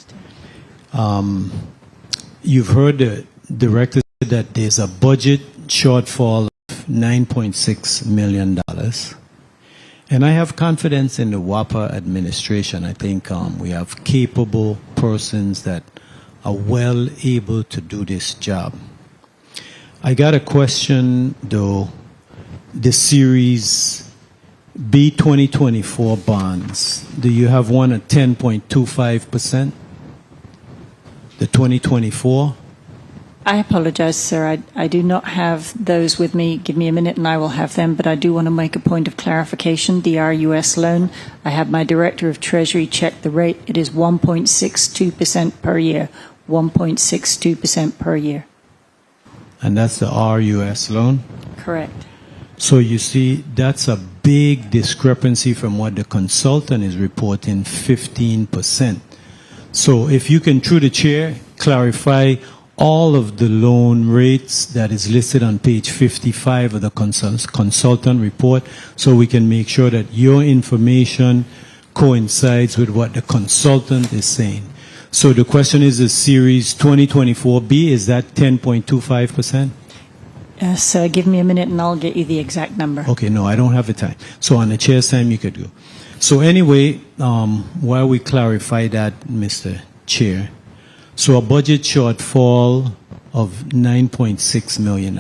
You've heard the director say that there's a budget shortfall of $9.6 million. And I have confidence in the WAPA administration. I think we have capable persons that are well able to do this job. I got a question, though. The Series B 2024 bonds, do you have one at 10.25%? The 2024? I apologize, sir. I do not have those with me. Give me a minute and I will have them, but I do want to make a point of clarification. The RUS loan, I have my Director of Treasury check the rate. It is 1.62% per year. 1.62% per year. And that's the RUS loan? Correct. So you see, that's a big discrepancy from what the consultant is reporting, 15%. So if you can, through the chair, clarify all of the loan rates that is listed on page 55 of the consultant report, so we can make sure that your information coincides with what the consultant is saying. So the question is, the Series 2024B, is that 10.25%? Sir, give me a minute and I'll get you the exact number. Okay, no, I don't have the time. So on the chair's time, you could go. So anyway, while we clarify that, Mr. Chair, so a budget shortfall of $9.6 million.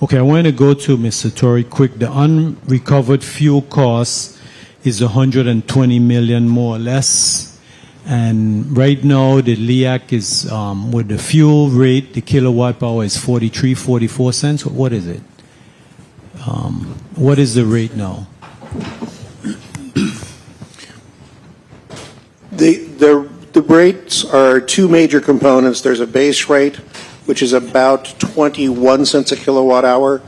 Okay, I want to go to Mr. Tory quick. The unrecovered fuel cost is $120 million more or less. And right now, the LEAC is, with the fuel rate, the kilowatt power is 44 cents. What is it? What is the rate now? The rates are two major components. There's a base rate, which is about 21 cents a kilowatt hour.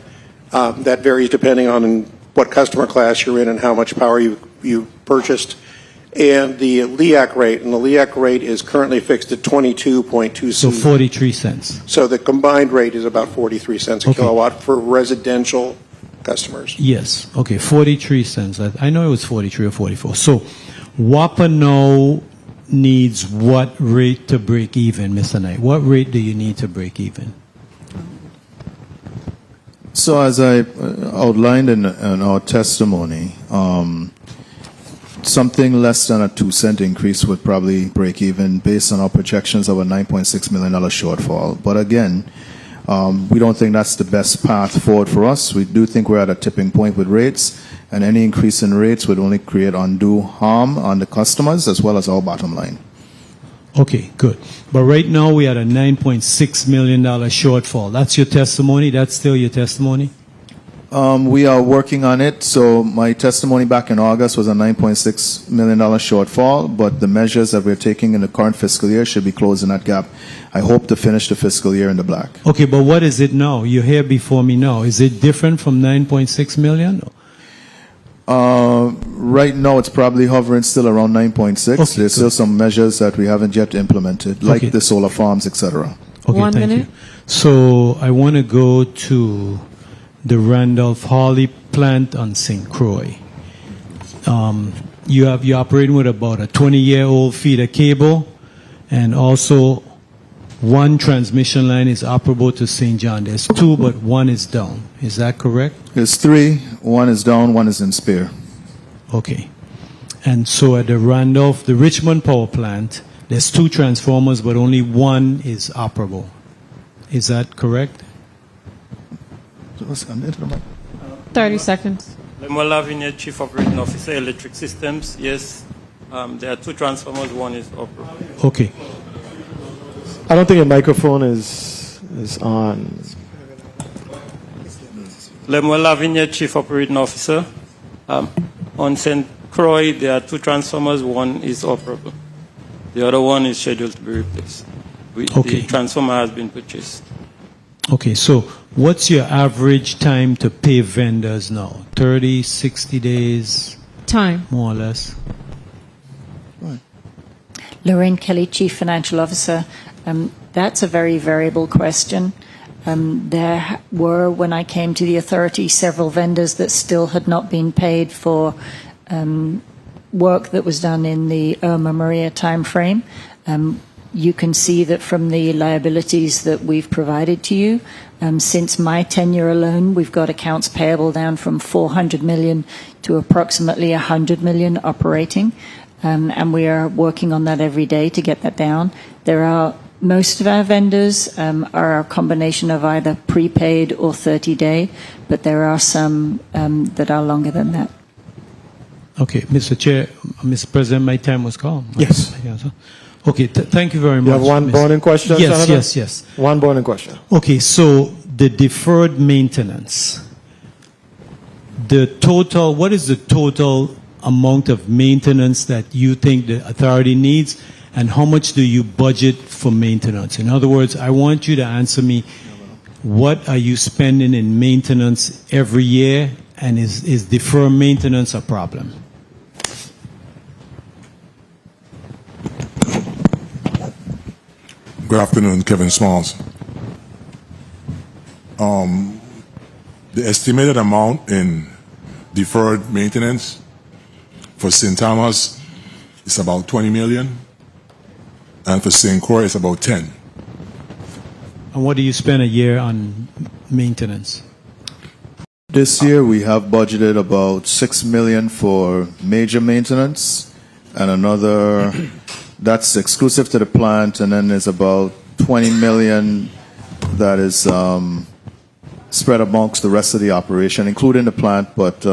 That varies depending on what customer class you're in and how much power you purchased. And the LEAC rate, and the LEAC rate is currently fixed at 22.2 cents. So 43 cents. So the combined rate is about 43 cents a kilowatt for residential customers. Yes. Okay, 43 cents. I know it was 43 or 44. So WAPA now needs what rate to break even, Mr. Knight? What rate do you need to break even? So as I outlined in our testimony, something less than a 2-cent increase would probably break even based on our projections of a $9.6 million shortfall. But again, we don't think that's the best path forward for us. We do think we're at a tipping point with rates, and any increase in rates would only create undue harm on the customers as well as our bottom line. Okay, good. But right now we are at a $9.6 million shortfall. That's your testimony? That's still your testimony? We are working on it. So my testimony back in August was a $9.6 million shortfall, but the measures that we're taking in the current fiscal year should be closing that gap. I hope to finish the fiscal year in the black. Okay, but what is it now? You're here before me now. Is it different from 9.6 million? Right now, it's probably hovering still around 9.6. Okay, There's still some measures that we haven't yet implemented, like the solar farms, etc. Okay, One thank minute. you. So I want to go to the Randolph-Hawley plant on St. Croix. You're operating with about a 20-year-old feeder cable, and also one transmission line is operable to St. John. There's two, but one is down. Is that correct? There's three. One is down, one is in spare. Okay. And so at the Randolph, the Richmond power plant, there's two transformers, but only one is operable. Is that correct? 30 seconds. Lemuel Lavigne, Chief Operating Officer, Electric Systems. Yes, there are two transformers. One is operable. Okay. I don't think your microphone is on. Lemuel Lavigne, Chief Operating Officer. On St. Croix, there are two transformers. One is operable. The other one is scheduled to be replaced. The transformer has been purchased. Okay, so what's your average time to pay vendors now? 30, 60 days? Time. More or less? Lorraine Kelly, Chief Financial Officer. That's a very variable question. There were, when I came to the authority, several vendors that still had not been paid for work that was done in the Irma Maria timeframe. You can see that from the liabilities that we've provided to you. Since my tenure alone, we've got accounts payable down from 400 million to approximately 100 million operating. And we are working on that every day to get that down. Most of our vendors are a combination of either prepaid or 30-day, but there are some that are longer than that. Okay, Mr. Chair, Mr. President, my time was called. Yes. Okay, thank you very much. You have one burning question, Yes, Senator? yes. One burning question. Okay, so the deferred maintenance, what is the total amount of maintenance that you think the authority needs, and how much do you budget for maintenance? In other words, I want you to answer me, what are you spending in maintenance every year, and is deferred maintenance a problem? Good afternoon, Kevin Smalls. The estimated amount in deferred maintenance for St. Thomas is about 20 million, and for St. Croix it's about 10. And what do you spend a year on maintenance? This year we have budgeted about 6 million for major maintenance, and another, that's exclusive to the plant, and then there's about 20 million that is spread amongst the rest of the operation, including the plant, but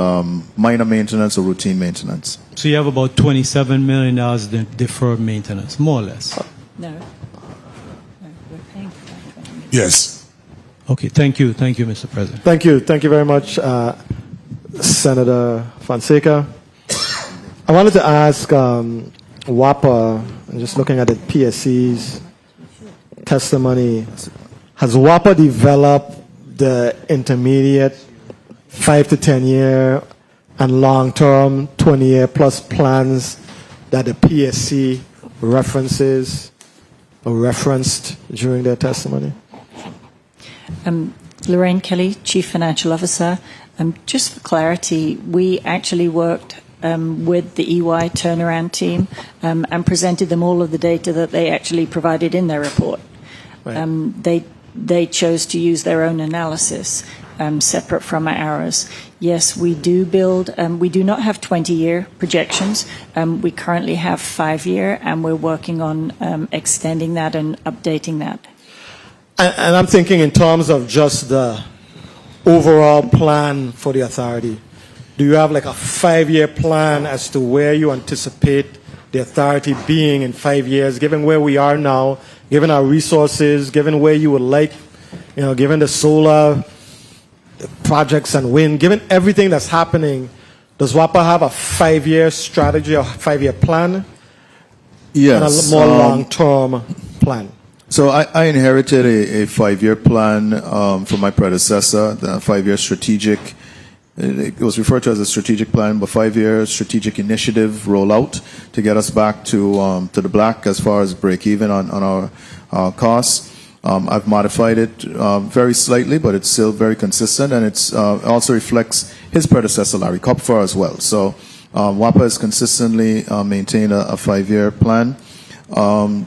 minor maintenance or routine maintenance. So you have about $27 million in deferred maintenance, more or less? No. We're paying for that 20 million. Yes. Okay, thank you, Mr. President. Thank you very much, Senator Fonseca. I wanted to ask WAPA, and just looking at the PSC's testimony, has WAPA developed the intermediate 5 to 10 year and long-term 20-year plus plans that the PSC references or referenced during their testimony? Lorraine Kelly, Chief Financial Officer. Just for clarity, we actually worked with the EY turnaround team and presented them all of the data that they actually provided in their report. Right. They chose to use their own analysis separate from ours. Yes, we do we do not have 20-year projections. We currently have 5-year, and we're working on extending that and updating that. And I'm thinking in terms of just the overall plan for the authority. Do you have like a 5-year plan as to where you anticipate the authority being in 5 years, given where we are now, given our resources, given where you would like, given the solar projects and wind, given everything that's happening, does WAPA have a 5-year strategy or 5-year plan? Yes. And a more long-term plan? So I inherited a 5-year plan from my predecessor, the 5-year strategic. It was referred to as a strategic plan, but 5-year strategic initiative rollout to get us back to the black as far as break even on our costs. I've modified it very slightly, but it's still very consistent, and it's also reflects his predecessor, Larry Kupfer, as well. So WAPA has consistently maintained a 5-year plan.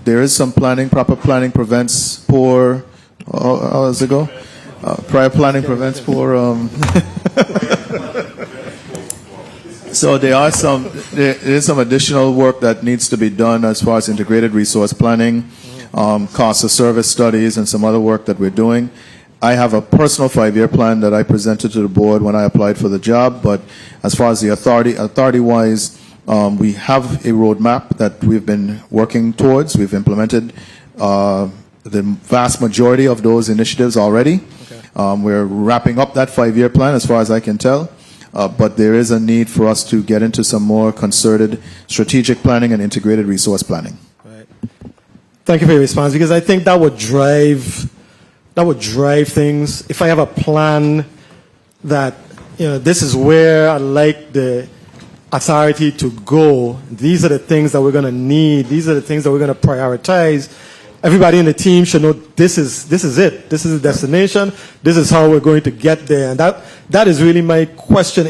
There is some planning. Proper planning prevents poor. How does it go? Prior planning prevents poor. So there is some additional work that needs to be done as far as integrated resource planning, cost of service studies, and some other work that we're doing. I have a personal 5-year plan that I presented to the board when I applied for the job, but as far as the authority-wise, we have a roadmap that we've been working towards. We've implemented the vast majority of those initiatives already. Okay. We're wrapping up that 5-year plan as far as I can tell, but there is a need for us to get into some more concerted strategic planning and integrated resource planning. Right. Thank you for your response, because I think that would drive would drive things. If I have a plan that, this is where I like the authority to go. These are the things that we're going to need. These are the things that we're going to prioritize. Everybody in the team should know this is it. This is the destination. This is how we're going to get there. And that is really my question.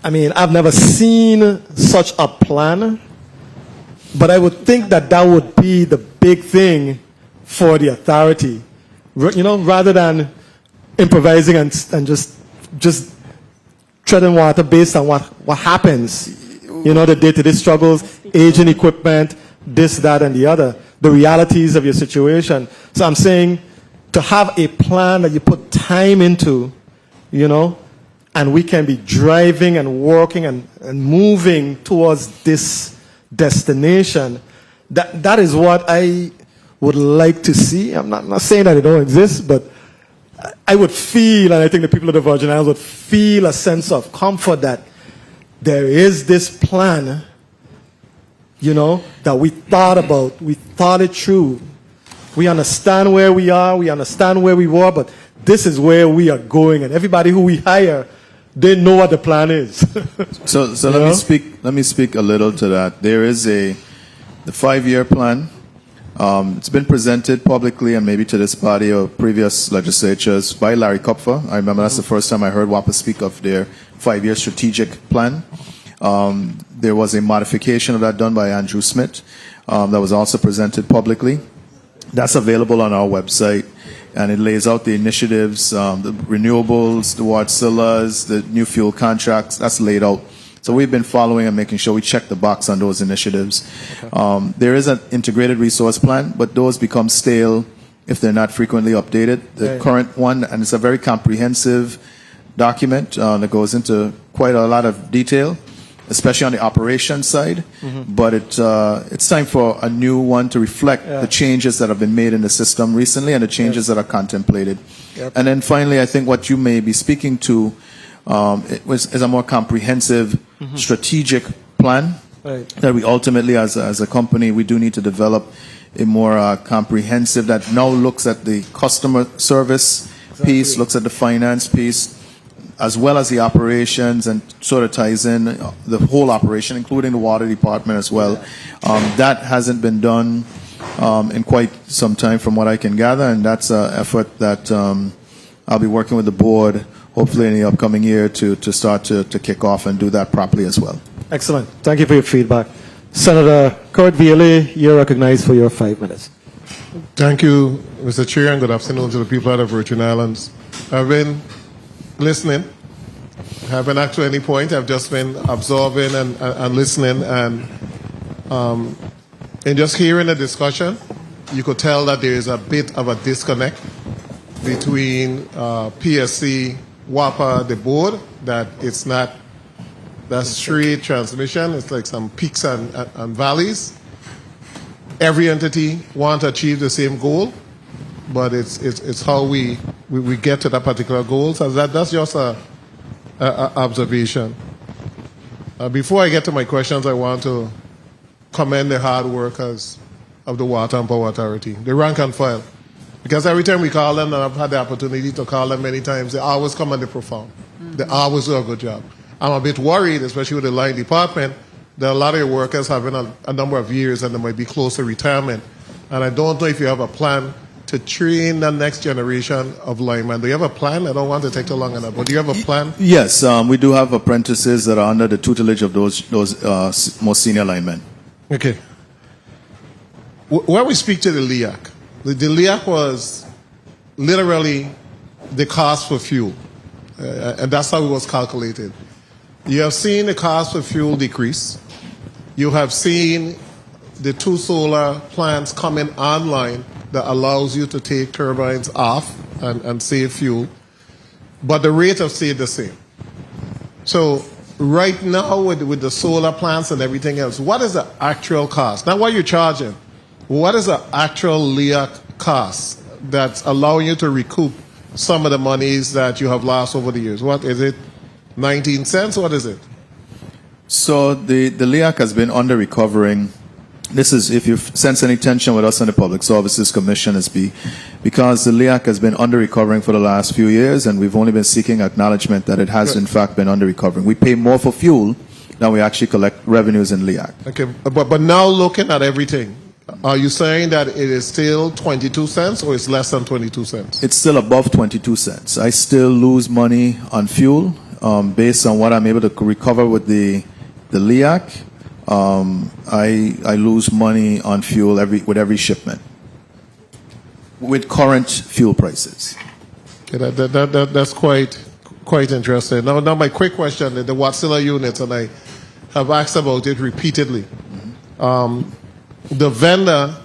I've never seen such a plan, but I would think that would be the big thing for the authority, rather than improvising and just treading water based on what happens. The day-to-day struggles, aging equipment, this, that, and the other, the realities of your situation. So I'm saying to have a plan that you put time into, and we can be driving and working and moving towards this destination. That is what I would like to see. I'm not saying that it don't exist, but I would feel, and I think the people of the Virgin Islands would feel a sense of comfort that there is this plan, that we thought about, we thought it through. We understand where we are, we understand where we were, but this is where we are going, and everybody who we hire, they know what the plan is. So let me speak a little to that. There is the 5-year plan. It's been presented publicly and maybe to this body or previous legislatures by Larry Kupfer. I remember that's the first time I heard WAPA speak of their 5-year strategic plan. There was a modification of that done by Andrew Smith that was also presented publicly. That's available on our website, and it lays out the initiatives, the renewables, the water SILAs, the new fuel contracts. That's laid out. So we've been following and making sure we check the box on those initiatives. Okay. There is an integrated resource plan, but those become stale if they're not frequently updated. The current one, and it's a very comprehensive document that goes into quite a lot of detail, especially on the operations side. Mm-hmm. But it's time for a new one to reflect the changes that have been made in the system recently and the changes that are contemplated. Yep. And then finally, I think what you may be speaking to is a more comprehensive strategic plan that we ultimately, as a company, we do need to develop a more comprehensive that now looks at the customer service piece, looks at the finance piece, as well as the operations, and sort of ties in the whole operation, including the water department as well. That hasn't been done in quite some time from what I can gather, and that's an effort that I'll be working with the board hopefully in the upcoming year to start to kick off and do that properly as well. Excellent. Thank you for your feedback. Senator Kurt Vielle, you're recognized for your 5 minutes. Thank you, Mr. Chair, and good afternoon to the people of the Virgin Islands. I've been listening. I haven't asked to any point. I've just been absorbing and listening, and in just hearing the discussion, you could tell that there is a bit of a disconnect between PSC, WAPA, the board, that it's not that straight transmission. It's like some peaks and valleys. Every entity wants to achieve the same goal, but it's how we get to that particular goal. So that's just a observation. Before I get to my questions, I want to commend the hard workers of the Water and Power Authority, the rank and file. Because every time we call them, and I've had the opportunity to call them many times, they always come and they perform. They always do a good job. I'm a bit worried, especially with the line department, that a lot of your workers have been a number of years and they might be close to retirement. And I don't know if you have a plan to train the next generation of linemen. Do you have a plan? I don't want to take too long on that, but do you have a plan? Yes, we do have apprentices that are under the tutelage of those most senior linemen. Okay. When we speak to the LEAC, the LEAC was literally the cost for fuel, and that's how it was calculated. You have seen the cost for fuel decrease. You have seen the 2 solar plants coming online that allows you to take turbines off and save fuel, but the rates have stayed the same. So right now with the solar plants and everything else, what is the actual cost? Not what you're charging. What is the actual LEAC cost that's allowing you to recoup some of the monies that you have lost over the years? What is it? 19 cents? What is it? So the LEAC has been under recovering This is, if you sense any tension with us and the Public Services Commission, is because the LEAC has been under-recovering for the last few years, and we've only been seeking acknowledgement that it has, in fact, been under-recovering. We pay more for fuel than we actually collect revenues in LEAC. Okay, but now looking at everything, are you saying that it is still 22 cents or it's less than 22 cents? It's still above 22 cents. I still lose money on fuel based on what I'm able to recover with the LEAC. I lose money on fuel with every shipment with current fuel prices. Okay, that's quite interesting. Now my quick question: the Wärtsilä units, and I have asked about it repeatedly. The vendor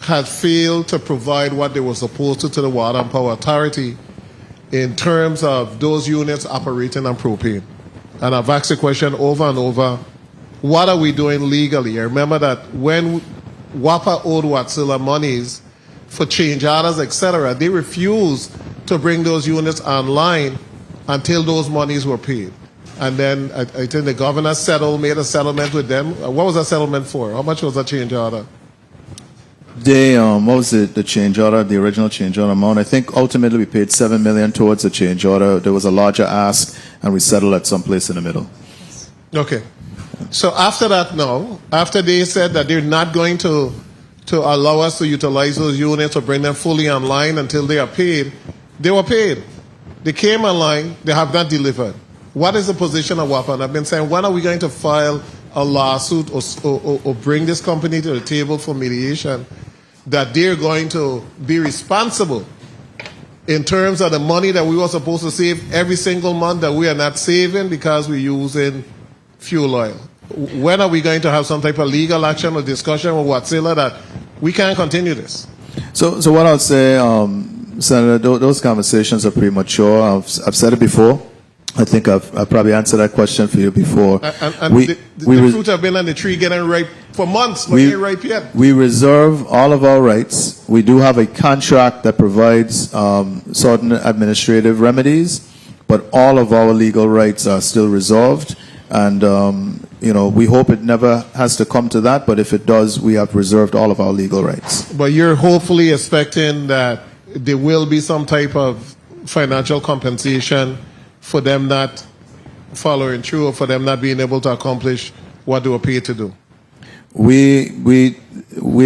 had failed to provide what they were supposed to the Water and Power Authority in terms of those units operating on propane. And I've asked the question over and over. What are we doing legally? I remember that when WAPA owed Wärtsilä monies for change orders, etc., they refused to bring those units online until those monies were paid. And then I think the governor made a settlement with them. What was that settlement for? How much was that change order? What was the change order, the original change order amount? I think ultimately we paid $7 million towards the change order. There was a larger ask, and we settled at some place in the middle. Okay. So after that now, after they said that they're not going to allow us to utilize those units or bring them fully online until they are paid, they were paid. They came online, they have not delivered. What is the position of WAPA? And I've been saying, when are we going to file a lawsuit or bring this company to the table for mediation that they're going to be responsible in terms of the money that we were supposed to save every single month that we are not saving because we're using fuel oil? When are we going to have some type of legal action or discussion with Wärtsilä that we can't continue this? So what I'll say, Senator, those conversations are premature. I've said it before. I think I've probably answered that question for you before. And the fruit have been on the tree getting ripe for months, but ain't ripe yet. We reserve all of our rights. We do have a contract that provides certain administrative remedies, but all of our legal rights are still reserved. And, we hope it never has to come to that, but if it does, we have reserved all of our legal rights. But you're hopefully expecting that there will be some type of financial compensation for them not following through or for them not being able to accomplish what they were paid to do? We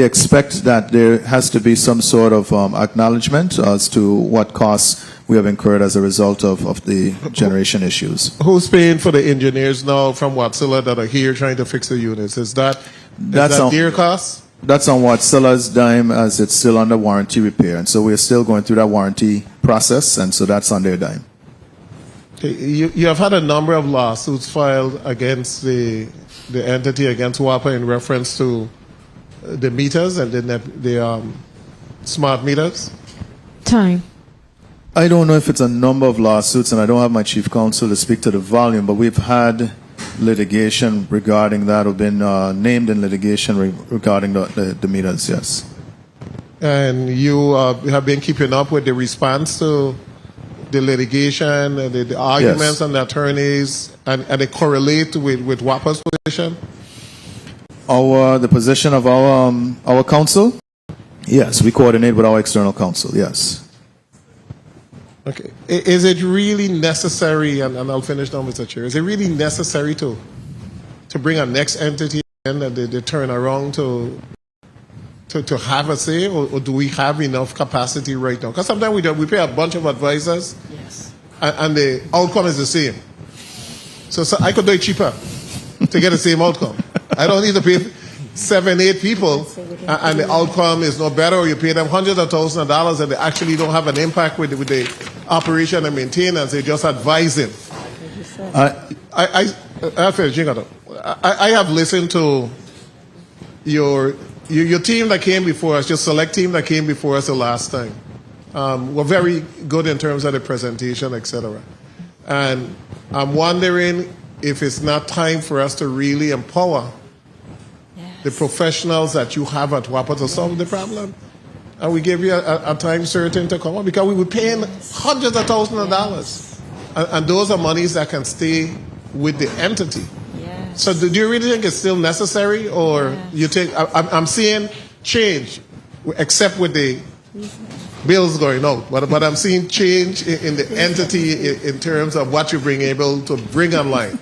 expect that there has to be some sort of acknowledgement as to what costs we have incurred as a result of the generation issues. Who's paying for the engineers now from Wärtsilä that are here trying to fix the units? Is that their cost? That's on Wärtsilä's dime, as it's still under warranty repair. And so we're still going through that warranty process, and so that's on their dime. Okay, you have had a number of lawsuits filed against the entity, against WAPA, in reference to the meters and the smart meters. Time. I don't know if it's a number of lawsuits, and I don't have my chief counsel to speak to the volume, but we've had litigation regarding that, or been named in litigation regarding the meters, yes. And you have been keeping up with the response to the litigation, and the arguments, yes, and the attorneys, and they correlate with WAPA's position? The position of our counsel? Yes, we coordinate with our external counsel, yes. Okay. Is it really necessary, and I'll finish now, Mr. Chair, is it really necessary to bring a next entity in and they turn around to have a say, or do we have enough capacity right now? Because sometimes we pay a bunch of advisors, yes, and the outcome is the same. So I could do it cheaper to get the same outcome. I don't need to pay 7, 8 people, and the outcome is no better, or you pay them hundreds of thousands of dollars and they actually don't have an impact with the operation and maintenance, they're just advising. I have listened to your team that came before us, your select team that came before us the last time. Were very good in terms of the presentation, etc. And I'm wondering if it's not time for us to really empower the professionals that you have at WAPA to solve the problem. And we give you a time certain to come on, because we were paying hundreds of thousands of dollars. And those are monies that can stay with the entity. So do you really think it's still necessary, or you think I'm seeing change, except with the bills going out, but I'm seeing change in the entity in terms of what you're able to bring online.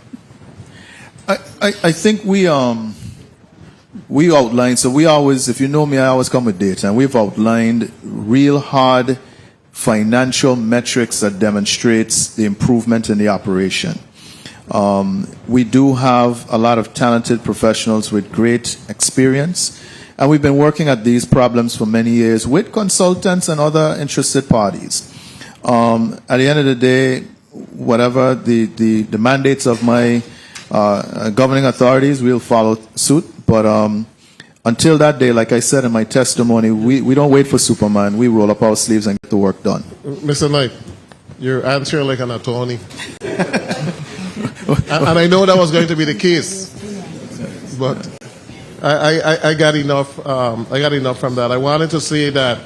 I think we outlined, so we always, if you know me, I always come with data, and we've outlined real hard financial metrics that demonstrates the improvement in the operation. We do have a lot of talented professionals with great experience, and we've been working at these problems for many years with consultants and other interested parties. At the end of the day, whatever the mandates of my governing authorities, we'll follow suit. But until that day, like I said in my testimony, we don't wait for Superman. We roll up our sleeves and get the work done. Mr. Knight, you're answering like an attorney. and I know that was going to be the case, but I got enough. I got enough from that. I wanted to say that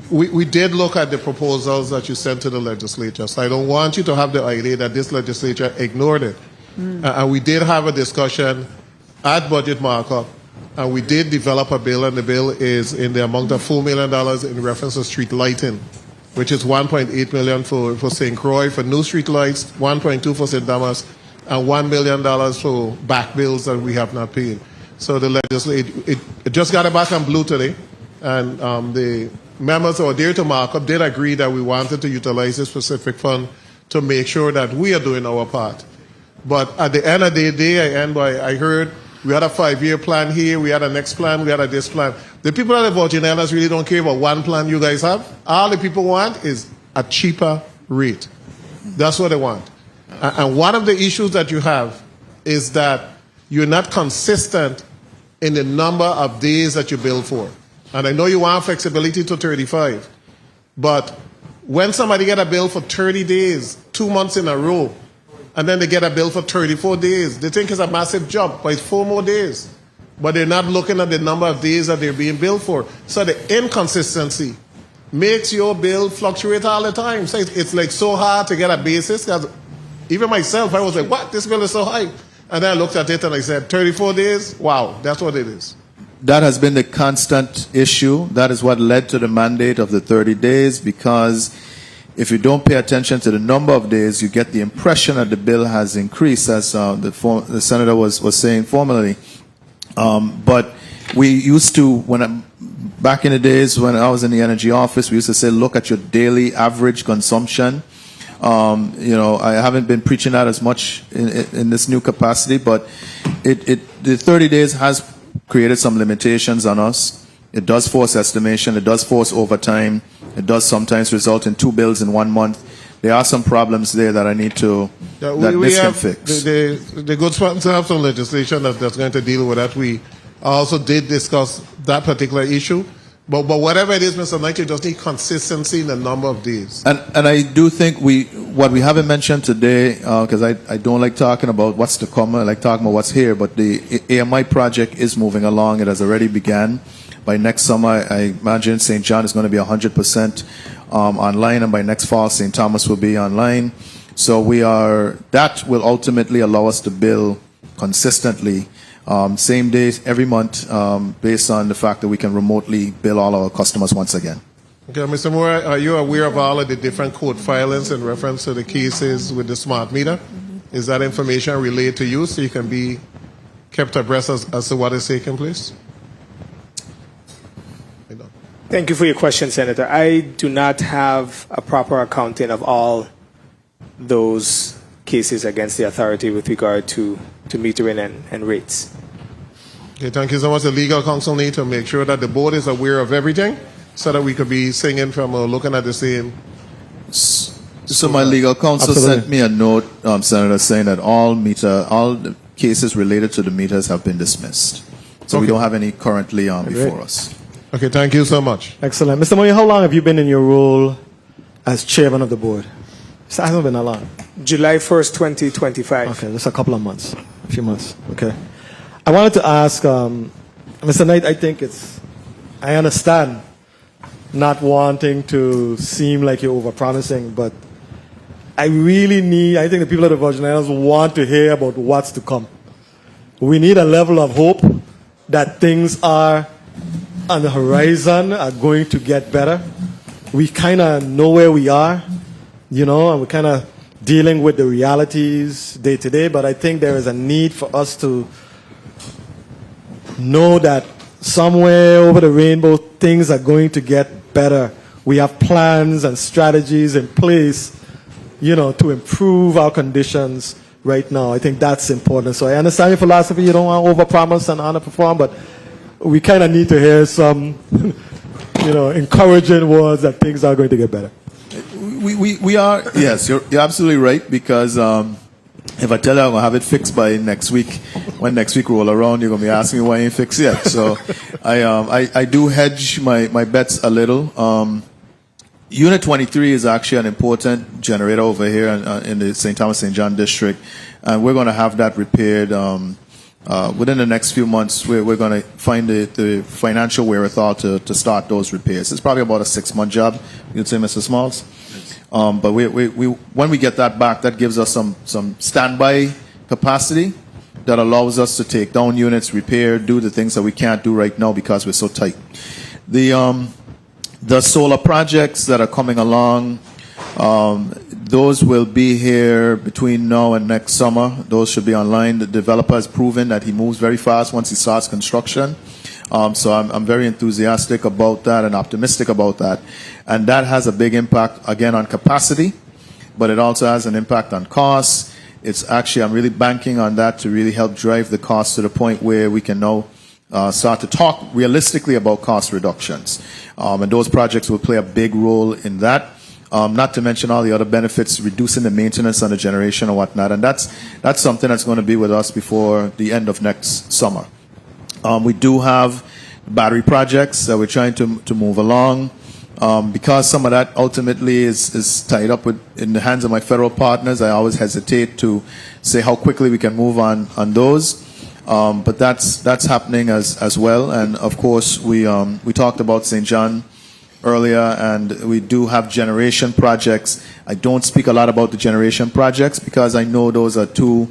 we did look at the proposals that you sent to the legislature. So I don't want you to have the idea that this legislature ignored it. And we did have a discussion at budget markup, and we did develop a bill, and the bill is in the amount of $4 million in reference to street lighting, which is $1.8 million for St. Croix for new street lights, $1.2 for St. Thomas, and $1 million for back bills that we have not paid. So the legislature, it just got it back on blue today, and the members who are there to mark up did agree that we wanted to utilize this specific fund to make sure that we are doing our part. But at the end of the day, I heard we had a 5-year plan here, we had a next plan, we had a this plan. The people at the Virgin Islands really don't care about one plan you guys have. All the people want is a cheaper rate. That's what they want. And one of the issues that you have is that you're not consistent in the number of days that you bill for. And I know you want flexibility to 35, but when somebody get a bill for 30 days, 2 months in a row, and then they get a bill for 34 days, they think it's a massive job, but it's 4 more days. But they're not looking at the number of days that they're being billed for. So the inconsistency makes your bill fluctuate all the time. So it's like so hard to get a basis, because even myself, I was like, what? This bill is so high. And then I looked at it and I said, 34 days? Wow, that's what it is. That has been the constant issue. That is what led to the mandate of the 30 days, because if you don't pay attention to the number of days, you get the impression that the bill has increased, as the senator was saying formally. But we used to, back in the days when I was in the energy office, we used to say, look at your daily average consumption. I haven't been preaching that as much in this new capacity, but the 30 days has created some limitations on us. It does force estimation. It does force overtime. It does sometimes result in 2 bills in 1 month. There are some problems there that I need to, that this can fix. The good spot to have some legislation that's going to deal with that. We also did discuss that particular issue. But whatever it is, Mr. Knight, you just need consistency in the number of days. And I do think what we haven't mentioned today, because I don't like talking about what's to come, I like talking about what's here, but the AMI project is moving along. It has already begun. By next summer, I imagine St. John is going to be 100% online, and by next fall, St. Thomas will be online. So that will ultimately allow us to bill consistently, same days, every month, based on the fact that we can remotely bill all our customers once again. Okay, Mr. Moore, are you aware of all of the different court filings in reference to the cases with the smart meter? Is that information relayed to you so you can be kept abreast as to what is taking place? Thank you for your question, Senator. I do not have a proper accounting of all those cases against the authority with regard to metering and rates. Okay, thank you so much. The legal counsel need to make sure that the board is aware of everything so that we could be singing from looking at the same. So my legal counsel sent me a note, Senator, saying that all the cases related to the meters have been dismissed. So we don't have any currently before us. Okay, thank you so much. Excellent. Mr. Moyo, how long have you been in your role as chairman of the board? It hasn't been that long. July 1st, 2025. Okay, just a couple of months, a few months. Okay. I wanted to ask, Mr. Knight, I understand not wanting to seem like you're overpromising, but I think the people of the Virgin Islands want to hear about what's to come. we need a level of hope that things are on the horizon, are going to get better. We kind of know where we are, and we're kind of dealing with the realities day to day, but I think there is a need for us to know that somewhere over the rainbow, things are going to get better. We have plans and strategies in place, to improve our conditions right now. I think that's important. So I understand your philosophy. You don't want to overpromise and underperform, but we kind of need to hear some, encouraging words that things are going to get better. We are, yes, you're absolutely right, because if I tell you I'm going to have it fixed by next week, when next week roll around, you're going to be asking me why I ain't fixed yet. So I do hedge my bets a little. Unit 23 is actually an important generator over here in the St. Thomas St. John district, and we're going to have that repaired within the next few months. We're going to find the financial wherewithal to start those repairs. It's probably about a 6-month job, you'd say, Mr. Smalls. But when we get that back, that gives us some standby capacity that allows us to take down units, repair, do the things that we can't do right now because we're so tight. The solar projects that are coming along, those will be here between now and next summer. Those should be online. The developer has proven that he moves very fast once he starts construction. So I'm very enthusiastic about that and optimistic about that. And that has a big impact, again, on capacity, but it also has an impact on costs. It's actually, I'm really banking on that to really help drive the costs to the point where we can now start to talk realistically about cost reductions. And those projects will play a big role in that. Not to mention all the other benefits, reducing the maintenance on the generation and whatnot. And that's something that's going to be with us before the end of next summer. We do have battery projects that we're trying to move along. Because some of that ultimately is tied up in the hands of my federal partners, I always hesitate to say how quickly we can move on those. But that's happening as well. And of course, we talked about St. John earlier, and we do have generation projects. I don't speak a lot about the generation projects because I know those are 2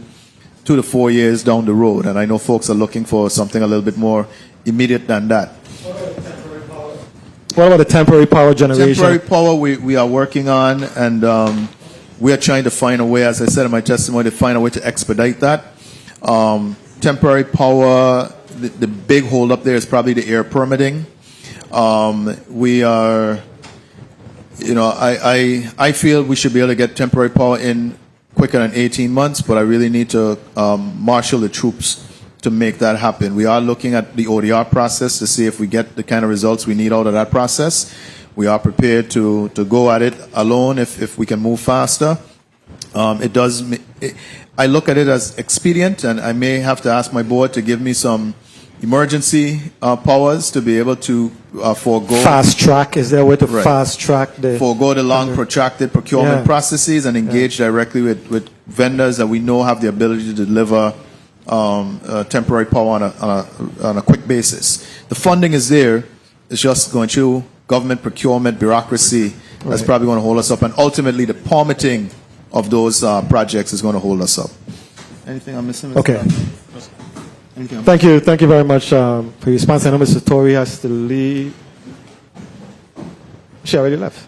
to 4 years down the road, and I know folks are looking for something a little bit more immediate than that. What about the temporary power generation? Temporary power we are working on, and we are trying to find a way, as I said in my testimony, to find a way to expedite that. Temporary power, the big hold up there is probably the air permitting. We are, I feel we should be able to get temporary power in quicker than 18 months, but I really need to marshal the troops to make that happen. We are looking at the ODR process to see if we get the kind of results we need out of that process. We are prepared to go at it alone if we can move faster. I look at it as expedient, and I may have to ask my board to give me some emergency powers to be able to forego. Fast track, is there a way to fast track the... Forego the long protracted procurement processes and engage directly with vendors that we know have the ability to deliver temporary power on a quick basis. The funding is there. It's just going through government procurement bureaucracy that's probably going to hold us up, and ultimately the permitting of those projects is going to hold us up. Anything I'm missing? Okay. Thank you very much for your response. I know Mr. Tori has to leave. She already left.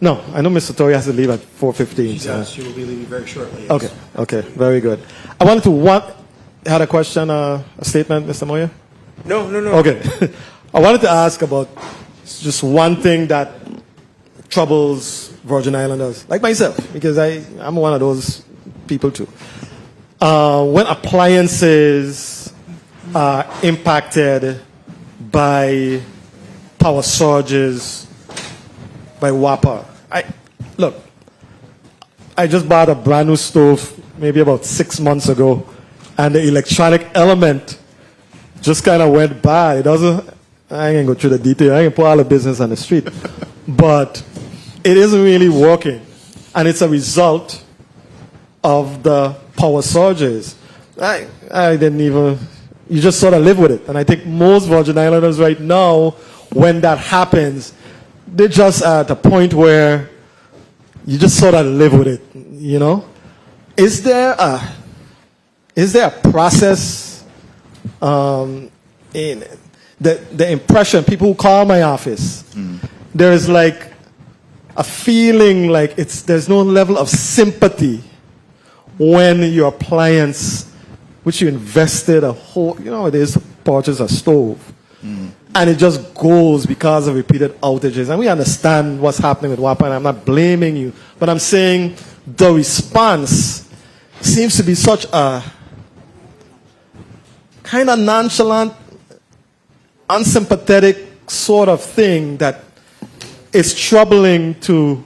No, I know Mr. Tori has to leave at 4:15. She does. She will be leaving very shortly. Yes. Okay, very good. I wanted to had a question, a statement, Mr. Moyer? No. Okay. I wanted to ask about just one thing that troubles Virgin Islanders, like myself, because I'm one of those people too. When appliances are impacted by power surges, by WAPA. I just bought a brand new stove maybe about 6 months ago, and the electronic element just kind of went bad. I ain't gonna go through the detail. I ain't put all the business on the street, but it isn't really working, and it's a result of the power surges. I didn't even. You just sort of live with it, and I think most Virgin Islanders right now, when that happens, they're just at a point where you just sort of live with it. Is there is there a process in the impression, people who call my office, there is like a feeling like there's no level of sympathy when your appliance, which you invested a whole, it is purchase a stove, and it just goes because of repeated outages. And we understand what's happening with WAPA, and I'm not blaming you, but I'm saying the response seems to be such a kind of nonchalant, unsympathetic sort of thing that it's troubling to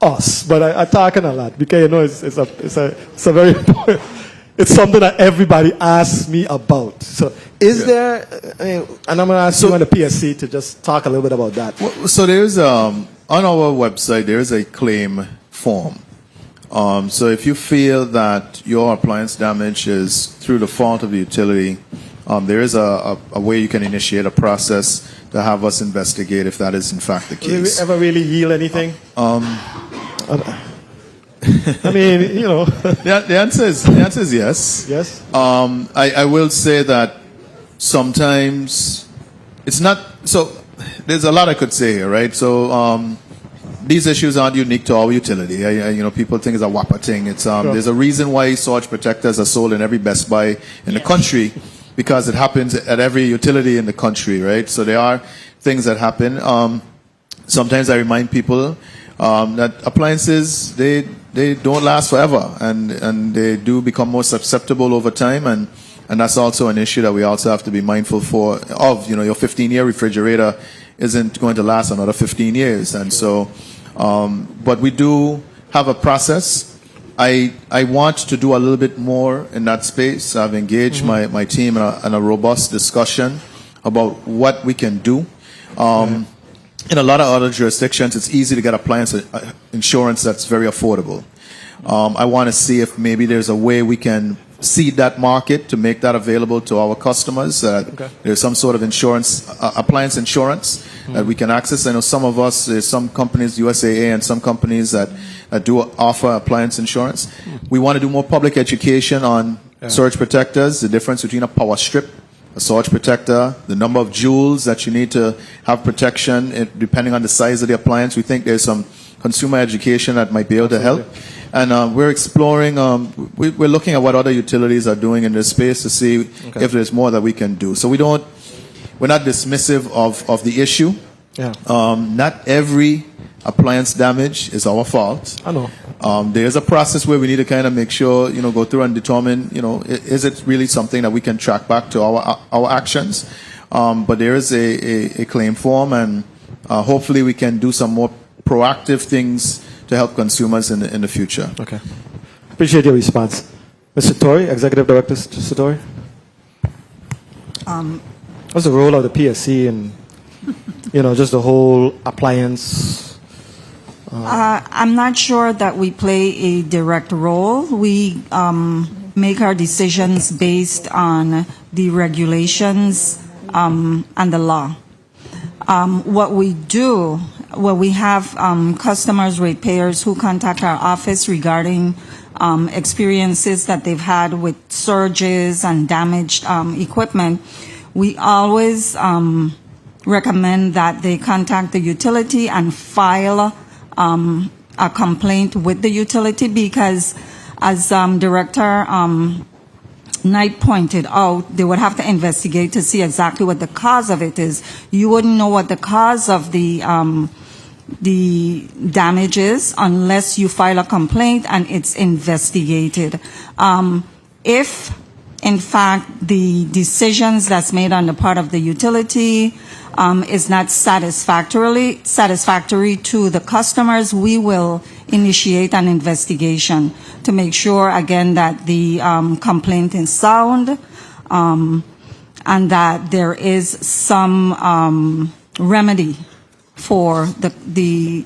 us. But I'm talking a lot because it's a very important, it's something that everybody asks me about. So is there, and I'm going to ask you on the PSC to just talk a little bit about that. So there's, on our website, there is a claim form. So if you feel that your appliance damage is through the fault of the utility, there is a way you can initiate a process to have us investigate if that is in fact the case. Will we ever really yield anything? I mean, the answer is yes. Yes. I will say that sometimes it's not. So there's a lot I could say here, right? So these issues aren't unique to our utility. People think it's a WAPA thing. It's there's a reason why surge protectors are sold in every Best Buy in the country, because it happens at every utility in the country, right? So there are things that happen. Sometimes I remind people that appliances, they don't last forever, and they do become more susceptible over time, and that's also an issue that we also have to be mindful of. Your 15-year refrigerator isn't going to last another 15 years, and so, but we do have a process. I want to do a little bit more in that space. I've engaged my team in a robust discussion about what we can do. In a lot of other jurisdictions, it's easy to get appliance insurance that's very affordable. I want to see if maybe there's a way we can seed that market to make that available to our customers. There's some sort of insurance, appliance insurance that we can access. I know some of us, there's some companies, USAA, and some companies that do offer appliance insurance. We want to do more public education on surge protectors, the difference between a power strip, a surge protector, the number of joules that you need to have protection depending on the size of the appliance. We think there's some consumer education that might be able to help. And we're exploring, we're looking at what other utilities are doing in this space to see if there's more that we can do. So we're not dismissive of the issue. Not every appliance damage is our fault. I know. There's a process where we need to kind of make sure, go through and determine, is it really something that we can track back to our actions? But there is a claim form, and hopefully we can do some more proactive things to help consumers in the future. Okay. Appreciate your response. Mr. Tori, Executive Director, Mr. Tori. What's the role of the PSC and, just the whole appliance? I'm not sure that we play a direct role. We make our decisions based on the regulations and the law. What we do, we have customers, ratepayers who contact our office regarding experiences that they've had with surges and damaged equipment. We always recommend that they contact the utility and file a complaint with the utility, because as Director Knight pointed out, they would have to investigate to see exactly what the cause of it is. You wouldn't know what the cause of the damage is unless you file a complaint and it's investigated. If, in fact, the decisions that's made on the part of the utility is not satisfactory to the customers, we will initiate an investigation to make sure, again, that the complaint is sound and that there is some remedy for the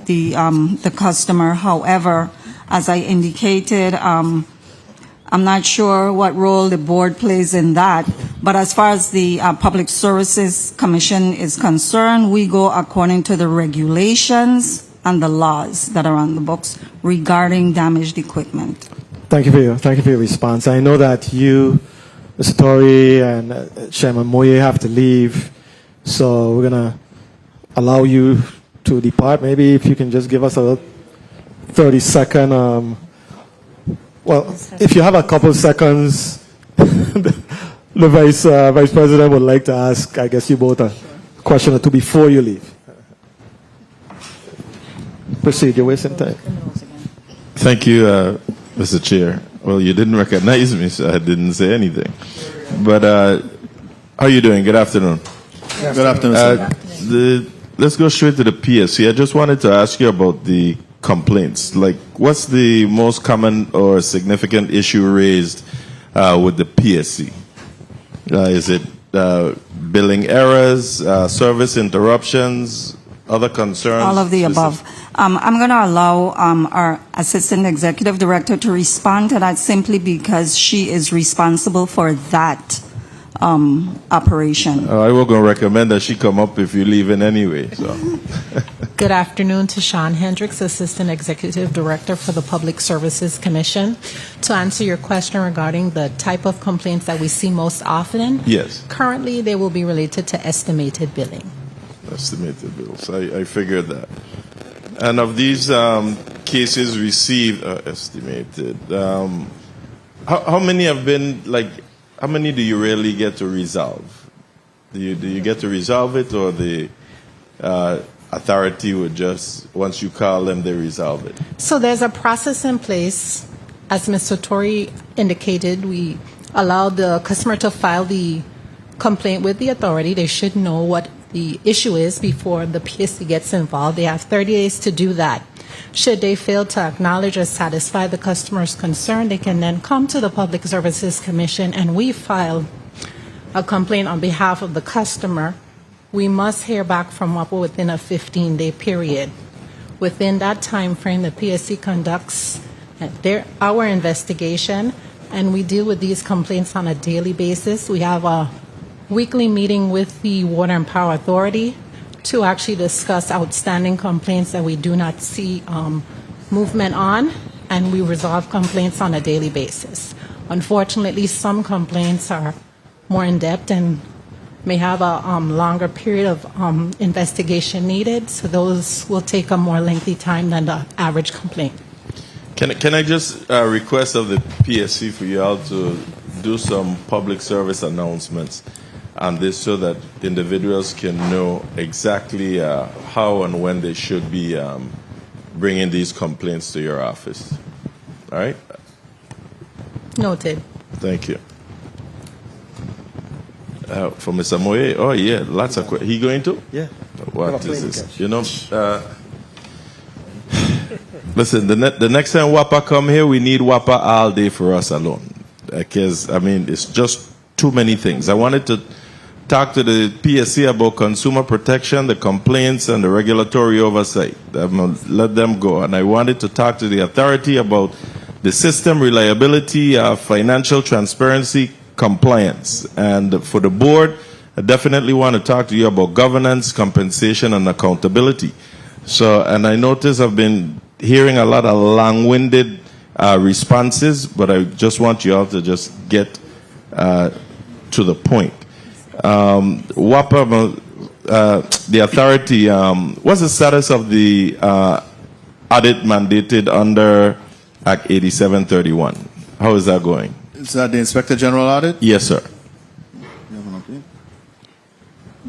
customer. However, as I indicated, I'm not sure what role the board plays in that, but as far as the Public Services Commission is concerned, we go according to the regulations and the laws that are on the books regarding damaged equipment. Thank you for your response. I know that you Mr. Tori and Chairman Moye have to leave, so we're going to allow you to depart. Maybe if you can just give us a 30-second, well, if you have a couple seconds, the Vice President would like to ask, I guess, you both a question or two before you leave. Proceed, you're wasting time. Thank you, Mr. Chair. Well, you didn't recognize me, so I didn't say anything. But how are you doing? Good afternoon. Good afternoon, sir. Let's go straight to the PSC. I just wanted to ask you about the complaints. Like, what's the most common or significant issue raised with the PSC? Is it billing errors, service interruptions, other concerns? All of the above. I'm going to allow our Assistant Executive Director to respond to that simply because she is responsible for that operation. I was going to recommend that she come up if you're leaving anyway. So. Good afternoon to Sean Hendricks, Assistant Executive Director for the Public Services Commission. To answer your question regarding the type of complaints that we see most often, yes. Currently they will be related to estimated billing. Estimated bills. I figured that. And of these cases received, estimated, how many have been, like, how many do you really get to resolve? Do you get to resolve it, or the authority would just, once you call them, they resolve it? So there's a process in place. As Mr. Tori indicated, we allow the customer to file the complaint with the authority. They should know what the issue is before the PSC gets involved. They have 30 days to do that. Should they fail to acknowledge or satisfy the customer's concern, they can then come to the Public Services Commission and we file a complaint on behalf of the customer. We must hear back from WAPA within a 15-day period. Within that time frame, the PSC conducts our investigation, and we deal with these complaints on a daily basis. We have a weekly meeting with the Water and Power Authority to actually discuss outstanding complaints that we do not see movement on, and we resolve complaints on a daily basis. Unfortunately, some complaints are more in-depth and may have a longer period of investigation needed, so those will take a more lengthy time than the average complaint. Can I just request of the PSC for you all to do some public service announcements on this so that individuals can know exactly how and when they should be bringing these complaints to your office? All right? Noted. Thank you. For Mr. Moye, oh yeah, lots of questions. He going to? Yeah. What is this? You know, listen, the next time WAPA come here, we need WAPA all day for us alone. Because, I mean, it's just too many things. I wanted to talk to the PSC about consumer protection, the complaints, and the regulatory oversight. I'm going to let them go. And I wanted to talk to the authority about the system reliability, financial transparency, compliance. And for the board, I definitely want to talk to you about governance, compensation, and accountability. So, and I notice I've been hearing a lot of long-winded responses, but I just want you all to just get to the point. WAPA, the authority, what's the status of the audit mandated under Act 8731? How is that going? Is that the Inspector General audit? Yes, sir.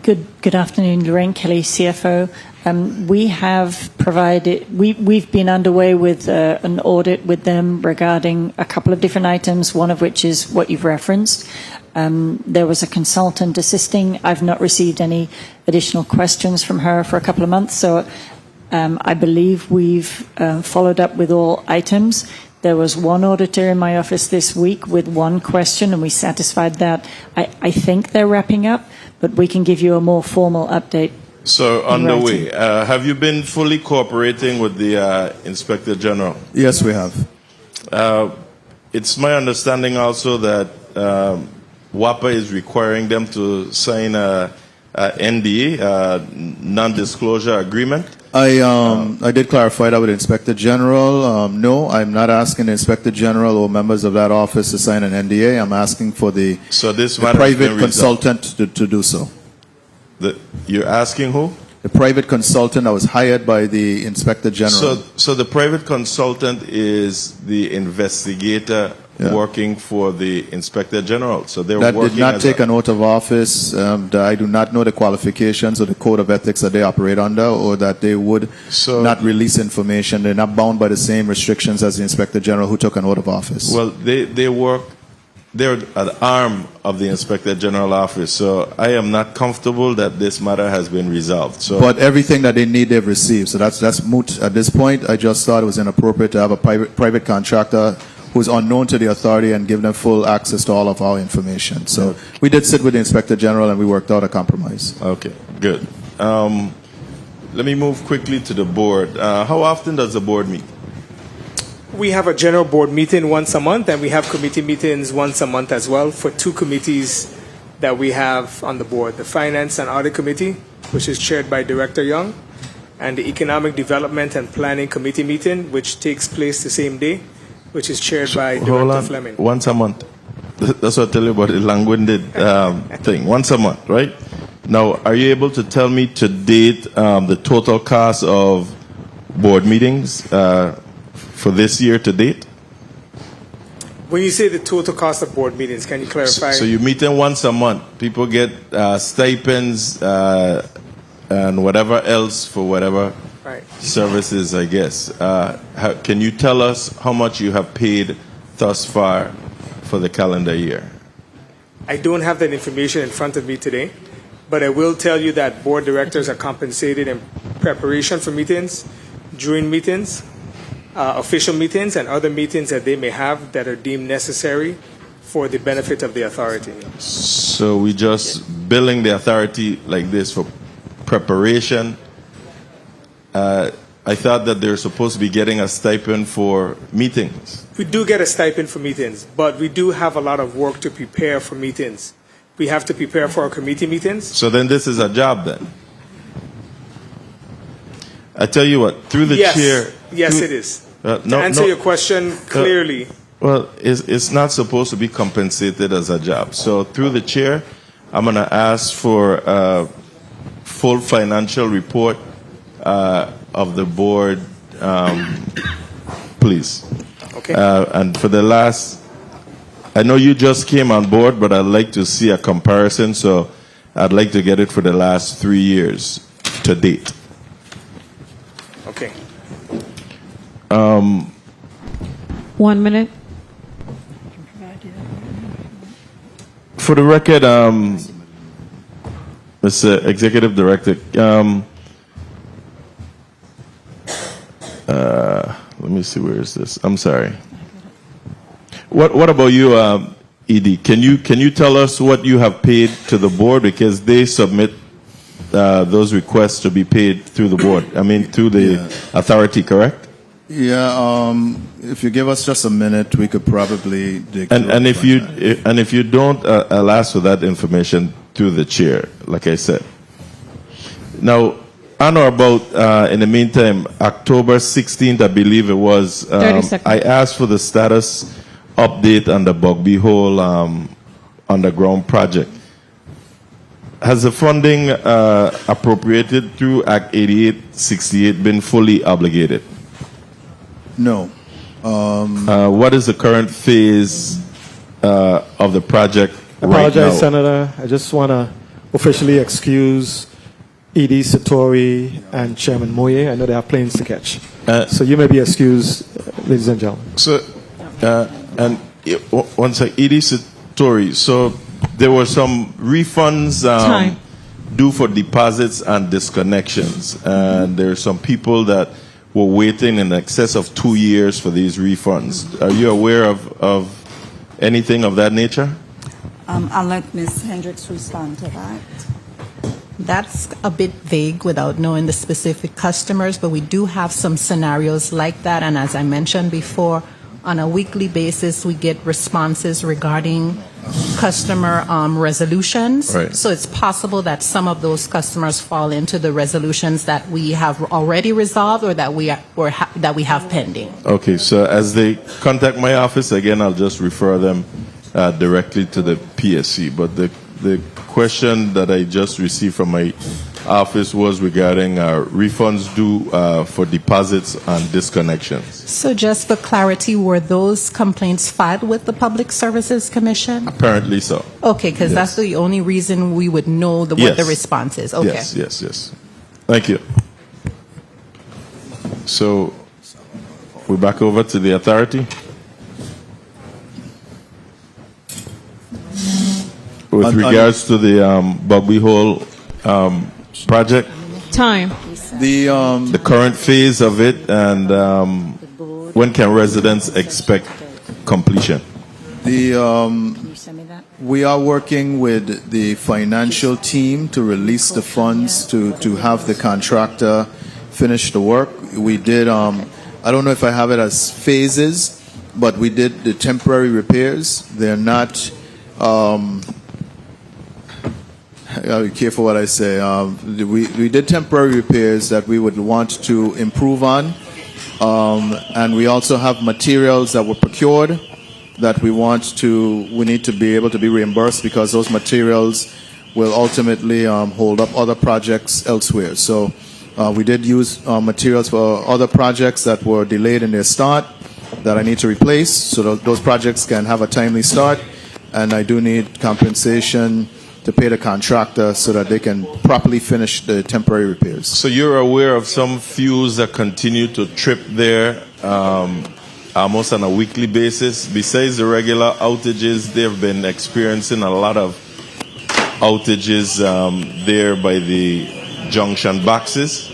Good afternoon, Lorraine Kelly, CFO. We have provided, we've been underway with an audit with them regarding a couple of different items, one of which is what you've referenced. There was a consultant assisting. I've not received any additional questions from her for a couple of months, so I believe we've followed up with all items. There was one auditor in my office this week with one question, and we satisfied that. I think they're wrapping up, but we can give you a more formal update. So, on the way, have you been fully cooperating with the Inspector General? Yes, we have. It's my understanding also that WAPA is requiring them to sign a NDA, non-disclosure agreement. I did clarify that with the Inspector General. No, I'm not asking the Inspector General or members of that office to sign an NDA. I'm asking for the private consultant to do so. You're asking who? The private consultant that was hired by the Inspector General. So the private consultant is the investigator working for the Inspector General. So they're that working did not as take an oath of office. I do not know the qualifications or the code of ethics that they operate under, or that they would not release information. They're not bound by the same restrictions as the Inspector General who took an oath of office. Well, they're an arm of the Inspector General office. So I am not comfortable that this matter has been resolved. So, but everything that they need, they've received. So that's moot at this point. I just thought it was inappropriate to have a private contractor who's unknown to the authority and give them full access to all of our information. So we did sit with the Inspector General and we worked out a compromise. Okay, good. Let me move quickly to the board. How often does the board meet? We have a general board meeting once a month, and we have committee meetings once a month as well for two committees that we have on the board: the Finance and Audit Committee, which is chaired by Director Young, and the Economic Development and Planning Committee meeting, which takes place the same day, which is chaired by Director Fleming. Once a month. That's what I tell you about the long-winded thing. Once a month, right? Now, are you able to tell me to date the total cost of board meetings for this year to date? When you say the total cost of board meetings, can you clarify? So you meet them once a month. People get stipends and whatever else for whatever services, I guess. Can you tell us how much you have paid thus far for the calendar year? I don't have that information in front of me today, but I will tell you that board directors are compensated in preparation for meetings, during meetings, official meetings, and other meetings that they may have that are deemed necessary for the benefit of the authority. So we just billing the authority like this for preparation. I thought that they're supposed to be getting a stipend for meetings. We do get a stipend for meetings, but we do have a lot of work to prepare for meetings. We have to prepare for our committee meetings. So then this is a job then. I tell you what, through the chair. Yes, it is. To answer your question clearly. Well, it's not supposed to be compensated as a job. So through the chair, I'm going to ask for a full financial report of the board, please. Okay. And for the last, I know you just came on board, but I'd like to see a comparison. So I'd like to get it for the last 3 years to date. Okay. 1 minute. For the record, Mr. Executive Director, let me see, where is this? I'm sorry. What about you, ED? Can you tell us what you have paid to the board, because they submit those requests to be paid through the board? I mean, through the authority, correct? Yeah. If you give us just a minute, we could probably dig. And if you don't, I'll ask for that information through the chair, like I said. Now, on or about, in the meantime, October 16th, I believe it was, 30 seconds. I asked for the status update on the Bugby Hole underground project. Has the funding appropriated through Act 8868 been fully obligated? No. What is the current phase of the project I right apologize, now? Senator. I just want to officially excuse E.D. Satori and Chairman Moye. I know they have planes to catch. So you may be excused, ladies and gentlemen. So, one second, E.D. Satori. So there were some refunds due for deposits and disconnections. And there are some people that were waiting in excess of 2 years for these refunds. Are you aware of anything of that nature? I'll let Ms. Hendricks respond to that. That's a bit vague without knowing the specific customers, but we do have some scenarios like that. And as I mentioned before, on a weekly basis, we get responses regarding customer resolutions. Right. So it's possible that some of those customers fall into the resolutions that we have already resolved or that we have pending. Okay, so as they contact my office, again, I'll just refer them directly to the PSC. But the question that I just received from my office was regarding refunds due for deposits and disconnections. So just for clarity, were those complaints filed with the Public Services Commission? Apparently so. Okay, because that's the only reason we would know what Yes. the response is. Okay. Yes. Thank you. So we're back over to the authority. With regards to the Bugby Hole project, Time. the current phase of it, and when can residents expect completion? We are working with the financial team to release the funds to have the contractor finish the work. We did, I don't know if I have it as phases, but we did the temporary repairs. They're not, I gotta be careful what I say. We did temporary repairs that we would want to improve on. And we also have materials that were procured that we need to be able to be reimbursed because those materials will ultimately hold up other projects elsewhere. So we did use materials for other projects that were delayed in their start that I need to replace so that those projects can have a timely start. And I do need compensation to pay the contractor so that they can properly finish the temporary repairs. So you're aware of some fuels that continue to trip there almost on a weekly basis. Besides the regular outages, they've been experiencing a lot of outages there by the junction boxes.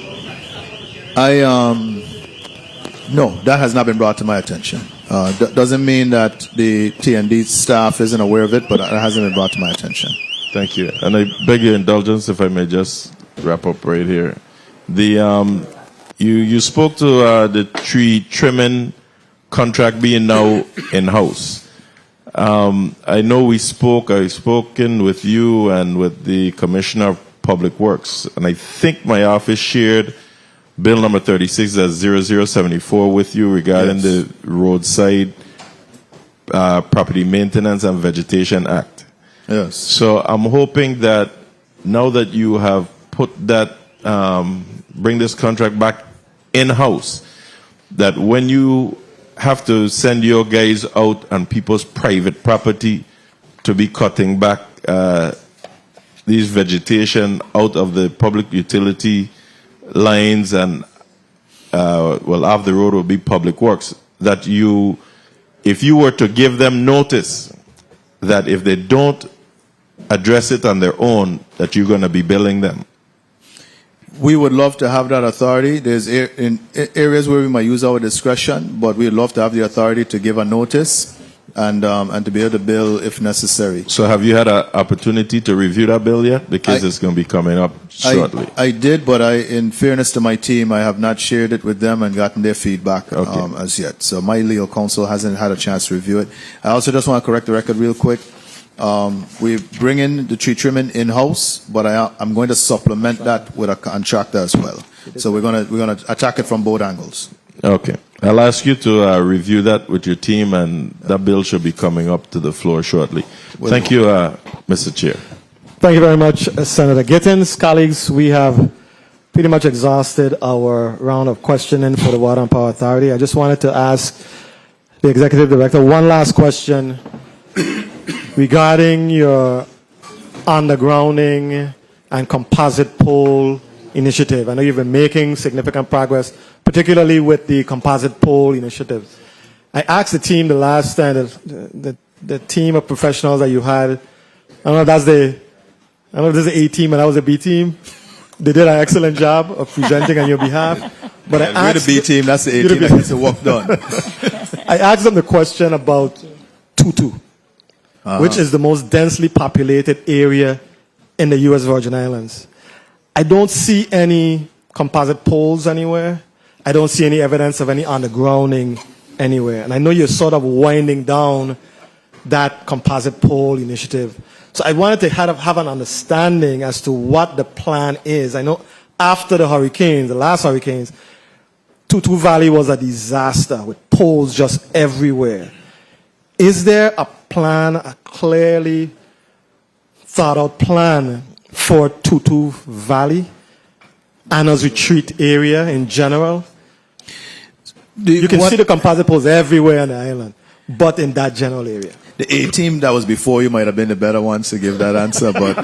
No, that has not been brought to my attention. Doesn't mean that the T&D staff isn't aware of it, but it hasn't been brought to my attention. Thank you. And I beg your indulgence if I may just wrap up right here. You spoke to the tree trimming contract being now in-house. I know I've spoken with you and with the Commissioner of Public Works, and I think my office shared Bill number 36 as 0074 with you regarding the Roadside Property Maintenance and Vegetation Act. Yes. So I'm hoping that now that you have put that, bring this contract back in-house, that when you have to send your guys out on people's private property to be cutting back these vegetation out of the public utility lines and, off the road will be public works, that if you were to give them notice that if they don't address it on their own, that you're going to be billing them. We would love to have that authority. There's in areas where we might use our discretion, but we'd love to have the authority to give a notice and to be able to bill if necessary. So have you had an opportunity to review that bill yet? Because it's going to be coming up shortly. I did, but in fairness to my team, I have not shared it with them and gotten their feedback as yet. So my legal counsel hasn't had a chance to review it. I also just want to correct the record real quick. We bring in the tree trimming in-house, but I'm going to supplement that with a contractor as well. So we're going to attack it from both angles. Okay. I'll ask you to review that with your team, and that bill should be coming up to the floor shortly. Thank you, Mr. Chair. Thank you very much, Senator Gittins. Colleagues, we have pretty much exhausted our round of questioning for the Water and Power Authority. I just wanted to ask the Executive Director one last question regarding your undergrounding and composite pole initiative. I know you've been making significant progress, particularly with the composite pole initiative. I asked the team the last time, the team of professionals that you had, I don't know if this is the A team and that was the B team. They did an excellent job of presenting on your behalf. But I asked you're the B team, that's the A team that gets the work done. I asked them the question about Tutu, which is the most densely populated area in the U.S. Virgin Islands. I don't see any composite poles anywhere. I don't see any evidence of any undergrounding anywhere. And I know you're sort of winding down that composite pole initiative. So I wanted to have an understanding as to what the plan is. I know after the hurricanes, the last hurricanes, Tutu Valley was a disaster with poles just everywhere. Is there a plan, a clearly thought out plan for Tutu Valley, Anna's Retreat area in general? You can see the composite poles everywhere on the island, but in that general area. The A team that was before you might have been the better ones to give that answer, but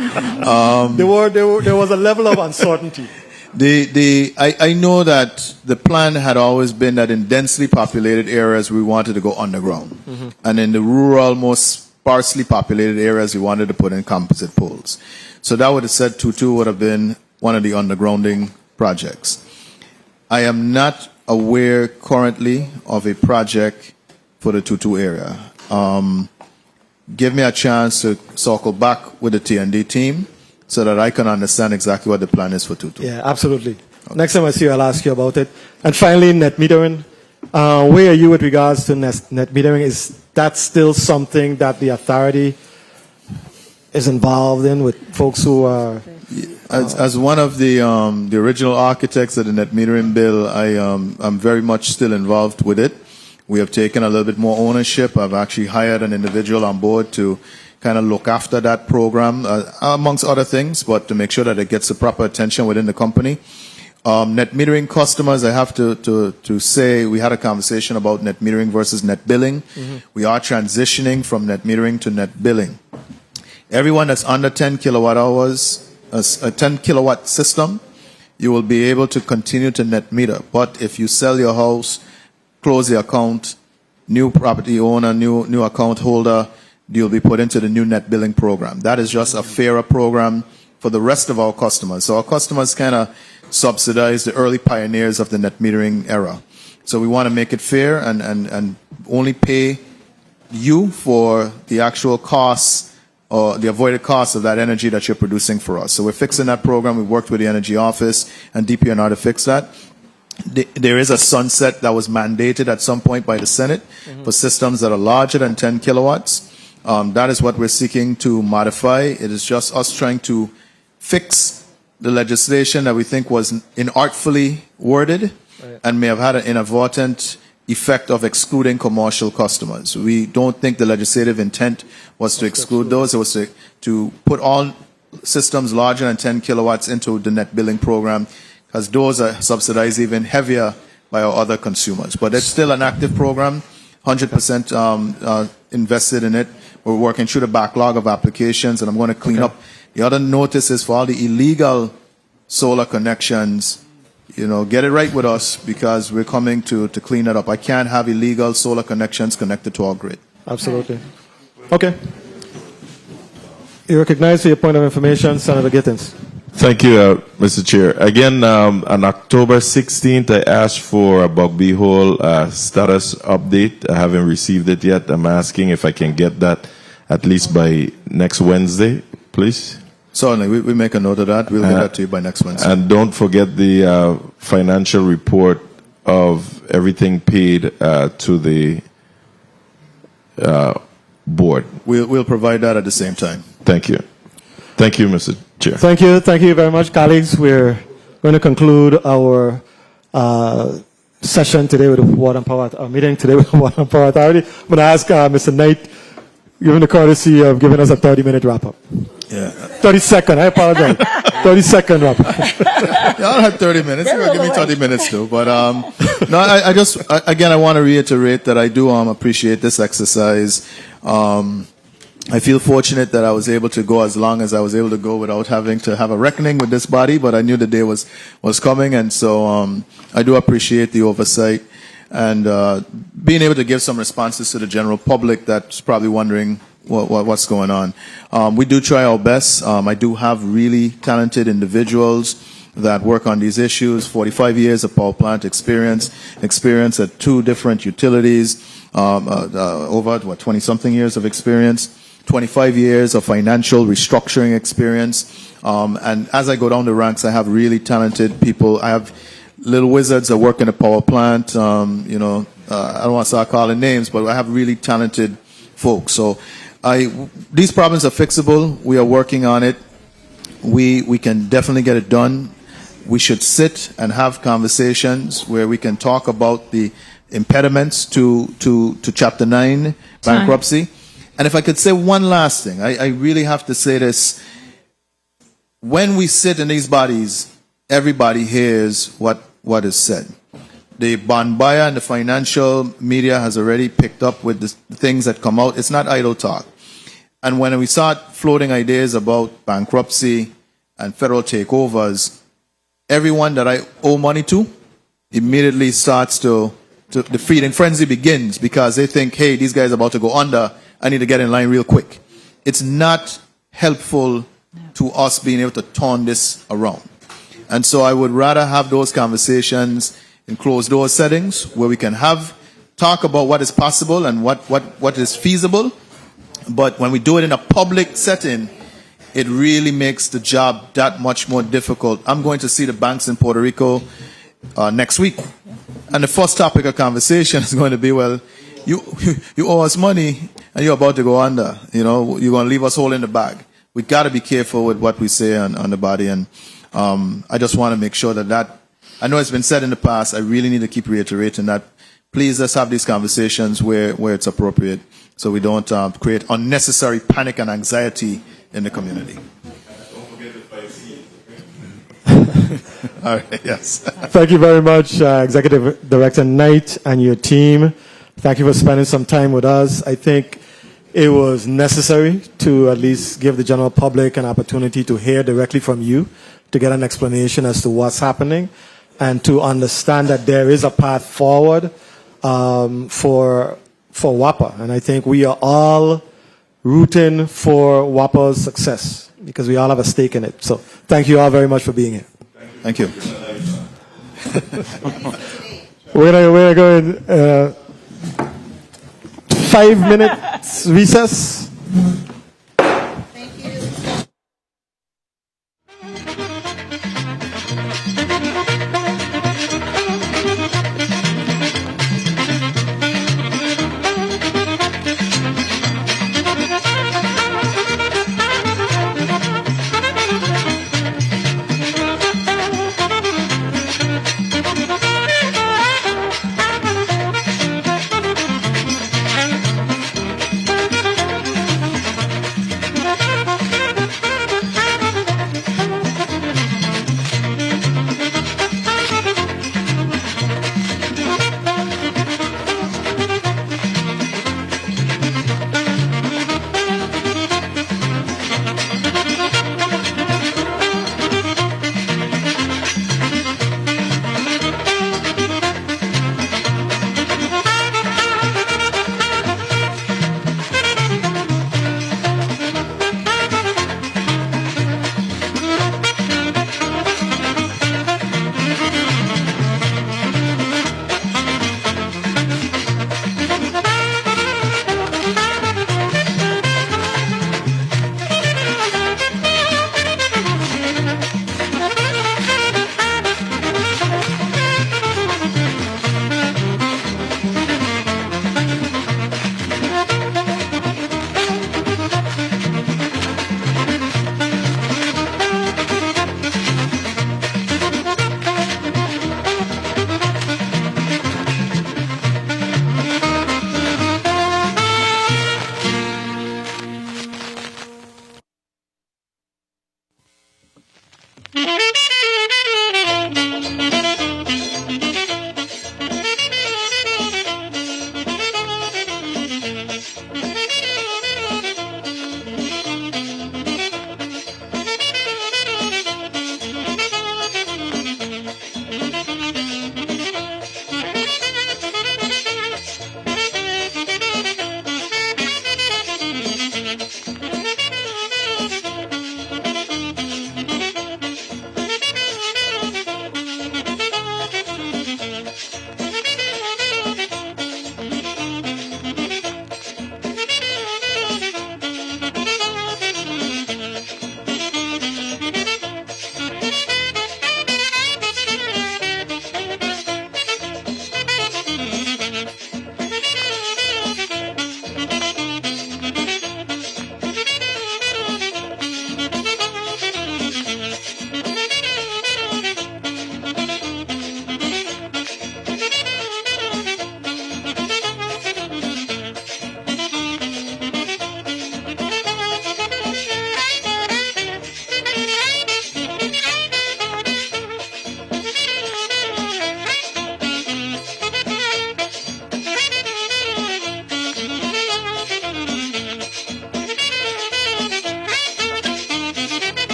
there was a level of uncertainty. I know that the plan had always been that in densely populated areas we wanted to go underground, and in the rural, most sparsely populated areas we wanted to put in composite poles. So that would have said Tutu would have been one of the undergrounding projects. I am not aware currently of a project for the Tutu area. Give me a chance to circle back with the T&D team so that I can understand exactly what the plan is for Tutu. Yeah, absolutely. Okay. Next time I see you, I'll ask you about it. And finally, net metering. Where are you with regards to net metering? Is that still something that the authority is involved in with folks who are... As one of the original architects of the net metering bill, I'm very much still involved with it. We have taken a little bit more ownership. I've actually hired an individual on board to kind of look after that program, amongst other things, but to make sure that it gets the proper attention within the company. Net metering customers, I have to say, we had a conversation about net metering versus net billing. We are transitioning from net metering to net billing. Everyone that's under 10 kilowatt hours, a 10 kilowatt system, you will be able to continue to net meter. But if you sell your house, close the account, new property owner, new account holder, you'll be put into the new net billing program. That is just a fairer program for the rest of our customers. So our customers kind of subsidize the early pioneers of the net metering era. So we want to make it fair and only pay you for the actual costs or the avoided costs of that energy that you're producing for us. So we're fixing that program. We worked with the Energy Office and DPNR to fix that. There is a sunset that was mandated at some point by the Senate for systems that are larger than 10 kilowatts. That is what we're seeking to modify. It is just us trying to fix the legislation that we think was inartfully worded and may have had an inadvertent effect of excluding commercial customers. We don't think the legislative intent was to exclude those. It was to put all systems larger than 10 kilowatts into the net billing program, because those are subsidized even heavier by our other consumers. But it's still an active program, 100% invested in it. We're working through the backlog of applications, and I'm going to clean up. The other notice is for all the illegal solar connections, get it right with us, because we're coming to clean it up. I can't have illegal solar connections connected to our grid. Absolutely. Okay. You recognize for your point of information, Senator Gittins. Thank you, Mr. Chair. Again, on October 16th, I asked for a Bugby Hole status update. I haven't received it yet. I'm asking if I can get that at least by next Wednesday, please. Certainly, we make a note of that. We'll get that to you by next Wednesday. And don't forget the financial report of everything paid to the board. We'll provide that at the same time. Thank you. Thank you, Mr. Chair. Thank you. Thank you very much, colleagues. We're going to conclude our session today with the Water and Power, our meeting today with the Water and Power Authority. I'm going to ask Mr. Knight, given the courtesy of giving us a 30-minute wrap-up. Yeah. 30-second, I apologize. 30-second wrap-up. Y'all had 30 minutes. You're going to give me 30 minutes too. But no, I just, again, I want to reiterate that I do appreciate this exercise. I feel fortunate that I was able to go as long as I was able to go without having to have a reckoning with this body, but I knew the day was coming, and so I do appreciate the oversight and being able to give some responses to the general public that's probably wondering what's going on. We do try our best. I do have really talented individuals that work on these issues, 45 years of power plant experience at 2 different utilities, over 20-something years of experience. 25 years of financial restructuring experience. And as I go down the ranks, I have really talented people. I have little wizards that work in a power plant. I don't want to start calling names, but I have really talented folks. So these problems are fixable. We are working on it. We can definitely get it done. We should sit and have conversations where we can talk about the impediments to Chapter 9 bankruptcy. And if I could say one last thing, I really have to say this. When we sit in these bodies, everybody hears what is said. The bond buyer and the financial media has already picked up with the things that come out. It's not idle talk. And when we start floating ideas about bankruptcy and federal takeovers, everyone that I owe money to immediately starts the feeding frenzy begins because they think, hey, these guys are about to go under. I need to get in line real quick. It's not helpful to us being able to turn this around. And so I would rather have those conversations in closed door settings where we can talk about what is possible and what is feasible. But when we do it in a public setting, it really makes the job that much more difficult. I'm going to see the banks in Puerto Rico next week. And the first topic of conversation is going to be, well, you owe us money and you're about to go under. You know, you're going to leave us all in the bag. We got to be careful with what we say on the body. And I just want to make sure that I know it's been said in the past. I really need to keep reiterating that. Please let's have these conversations where it's appropriate so we don't create unnecessary panic and anxiety in the community. All right, yes. Thank you very much, Executive Director Knight and your team. Thank you for spending some time with us. I think it was necessary to at least give the general public an opportunity to hear directly from you, to get an explanation as to what's happening, and to understand that there is a path forward for WAPA. And I think we are all rooting for WAPA's success because we all have a stake in it. So thank you all very much for being here. Thank you. We're going to go in 5 minutes recess.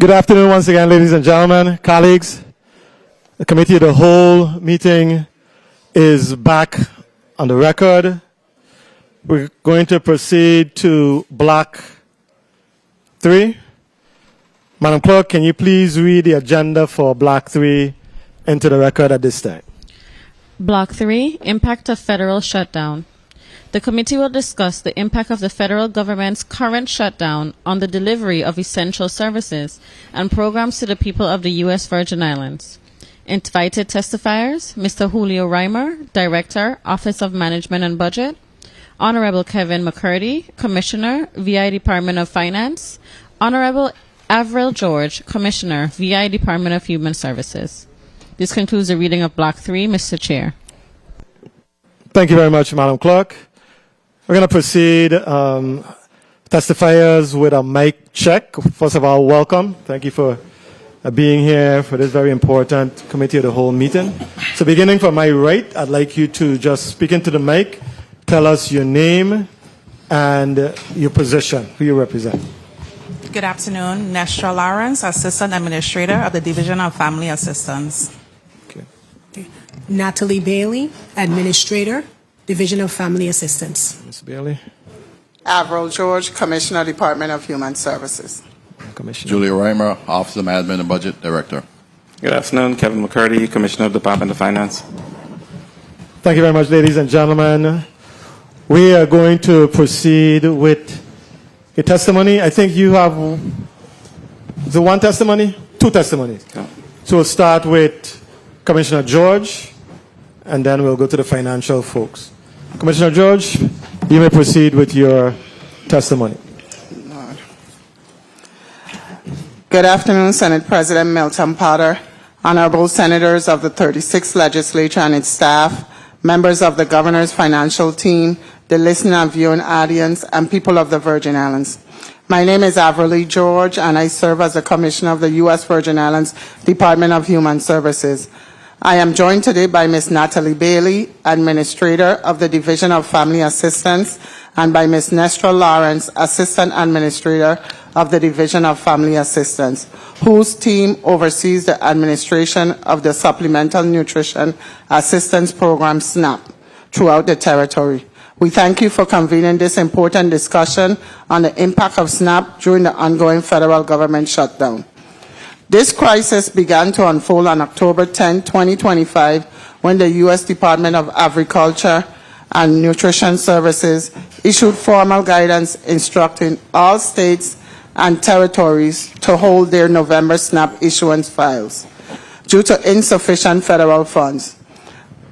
Good afternoon once again, ladies and gentlemen, colleagues. The Committee of the Whole meeting is back on the record. We're going to proceed to Block 3. Madam Clerk, can you please read the agenda for Block 3 into the record at this time? Block 3, Impact of Federal Shutdown. The committee will discuss the impact of the federal government's current shutdown on the delivery of essential services and programs to the people of the U.S. Virgin Islands. Invited testifiers, Mr. Julio Reimer, Director, Office of Management and Budget, Honorable Kevin McCurdy, Commissioner, VI Department of Finance, Honorable Avril George, Commissioner, VI Department of Human Services. This concludes the reading of Block 3, Mr. Chair. Thank you very much, Madam Clerk. We're going to proceed, testifiers, with a mic check. First of all, welcome. Thank you for being here for this very important Committee of the Whole meeting. So beginning from my right, I'd like you to just speak into the mic, tell us your name and your position, who you represent. Good afternoon. Nestra Lawrence, Assistant Administrator of the Division of Family Assistance. Okay. Natalie Bailey, Administrator, Division of Family Assistance. Ms. Bailey. Avril George, Commissioner, Department of Human Services. Commissioner. Julia Reimer, Office of Management and Budget Director. Good afternoon. Kevin McCurdy, Commissioner of the Department of Finance. Thank you very much, ladies and gentlemen. We are going to proceed with a testimony. I think you have the one testimony? Two testimonies. Yeah. So we'll start with Commissioner George, and then we'll go to the financial folks. Commissioner George, you may proceed with your testimony. Good afternoon, Senate President Milton Potter, honorable senators of the 36th Legislature and its staff, members of the Governor's financial team, the listening and viewing audience, and people of the Virgin Islands. My name is Avril George, and I serve as the Commissioner of the U.S. Virgin Islands Department of Human Services. I am joined today by Ms. Natalie Bailey, Administrator of the Division of Family Assistance, and by Ms. Nestra Lawrence, Assistant Administrator of the Division of Family Assistance, whose team oversees the administration of the Supplemental Nutrition Assistance Program, SNAP, throughout the territory. We thank you for convening this important discussion on the impact of SNAP during the ongoing federal government shutdown. This crisis began to unfold on October 10, 2025, when the U.S. Department of Agriculture and Nutrition Services issued formal guidance instructing all states and territories to hold their November SNAP issuance files due to insufficient federal funds.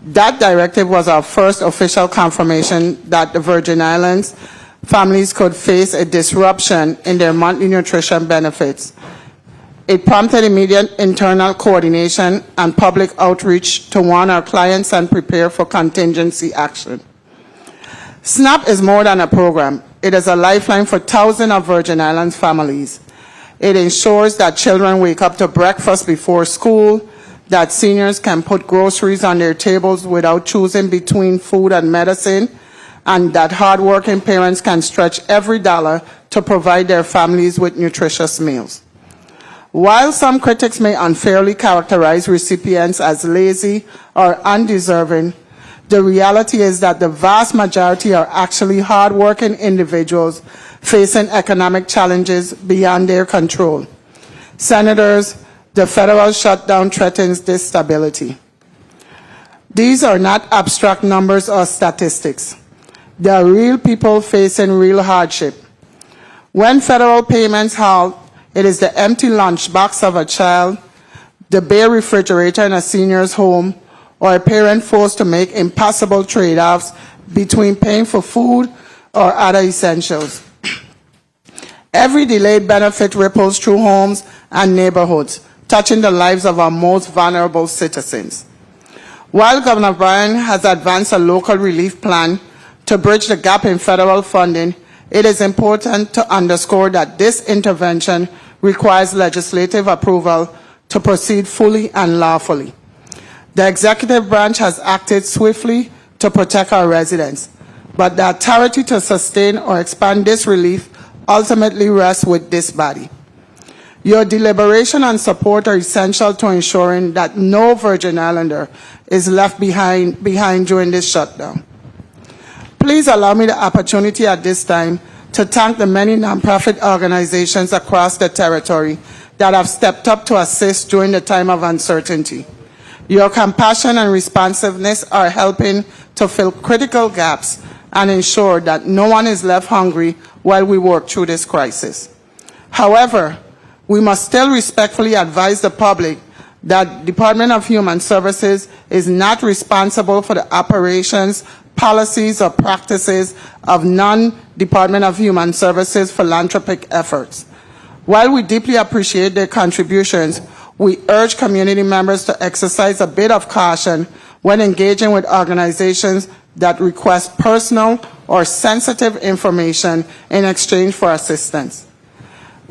That directive was our first official confirmation that the Virgin Islands families could face a disruption in their monthly nutrition benefits. It prompted immediate internal coordination and public outreach to warn our clients and prepare for contingency action. SNAP is more than a program. It is a lifeline for thousands of Virgin Islands families. It ensures that children wake up to breakfast before school, that seniors can put groceries on their tables without choosing between food and medicine, and that hardworking parents can stretch every dollar to provide their families with nutritious meals. While some critics may unfairly characterize recipients as lazy or undeserving, the reality is that the vast majority are actually hardworking individuals facing economic challenges beyond their control. Senators, the federal shutdown threatens this stability. These are not abstract numbers or statistics. They are real people facing real hardship. When federal payments halt, it is the empty lunchbox of a child, the bare refrigerator in a senior's home, or a parent forced to make impossible trade-offs between paying for food or other essentials. Every delayed benefit ripples through homes and neighborhoods, touching the lives of our most vulnerable citizens. While Governor Bryan has advanced a local relief plan to bridge the gap in federal funding, it is important to underscore that this intervention requires legislative approval to proceed fully and lawfully. The executive branch has acted swiftly to protect our residents, but the authority to sustain or expand this relief ultimately rests with this body. Your deliberation and support are essential to ensuring that no Virgin Islander is left behind during this shutdown. Please allow me the opportunity at this time to thank the many nonprofit organizations across the territory that have stepped up to assist during the time of uncertainty. Your compassion and responsiveness are helping to fill critical gaps and ensure that no one is left hungry while we work through this crisis. However, we must still respectfully advise the public that Department of Human Services is not responsible for the operations, policies, or practices of non-Department of Human Services philanthropic efforts. While we deeply appreciate their contributions, we urge community members to exercise a bit of caution when engaging with organizations that request personal or sensitive information in exchange for assistance.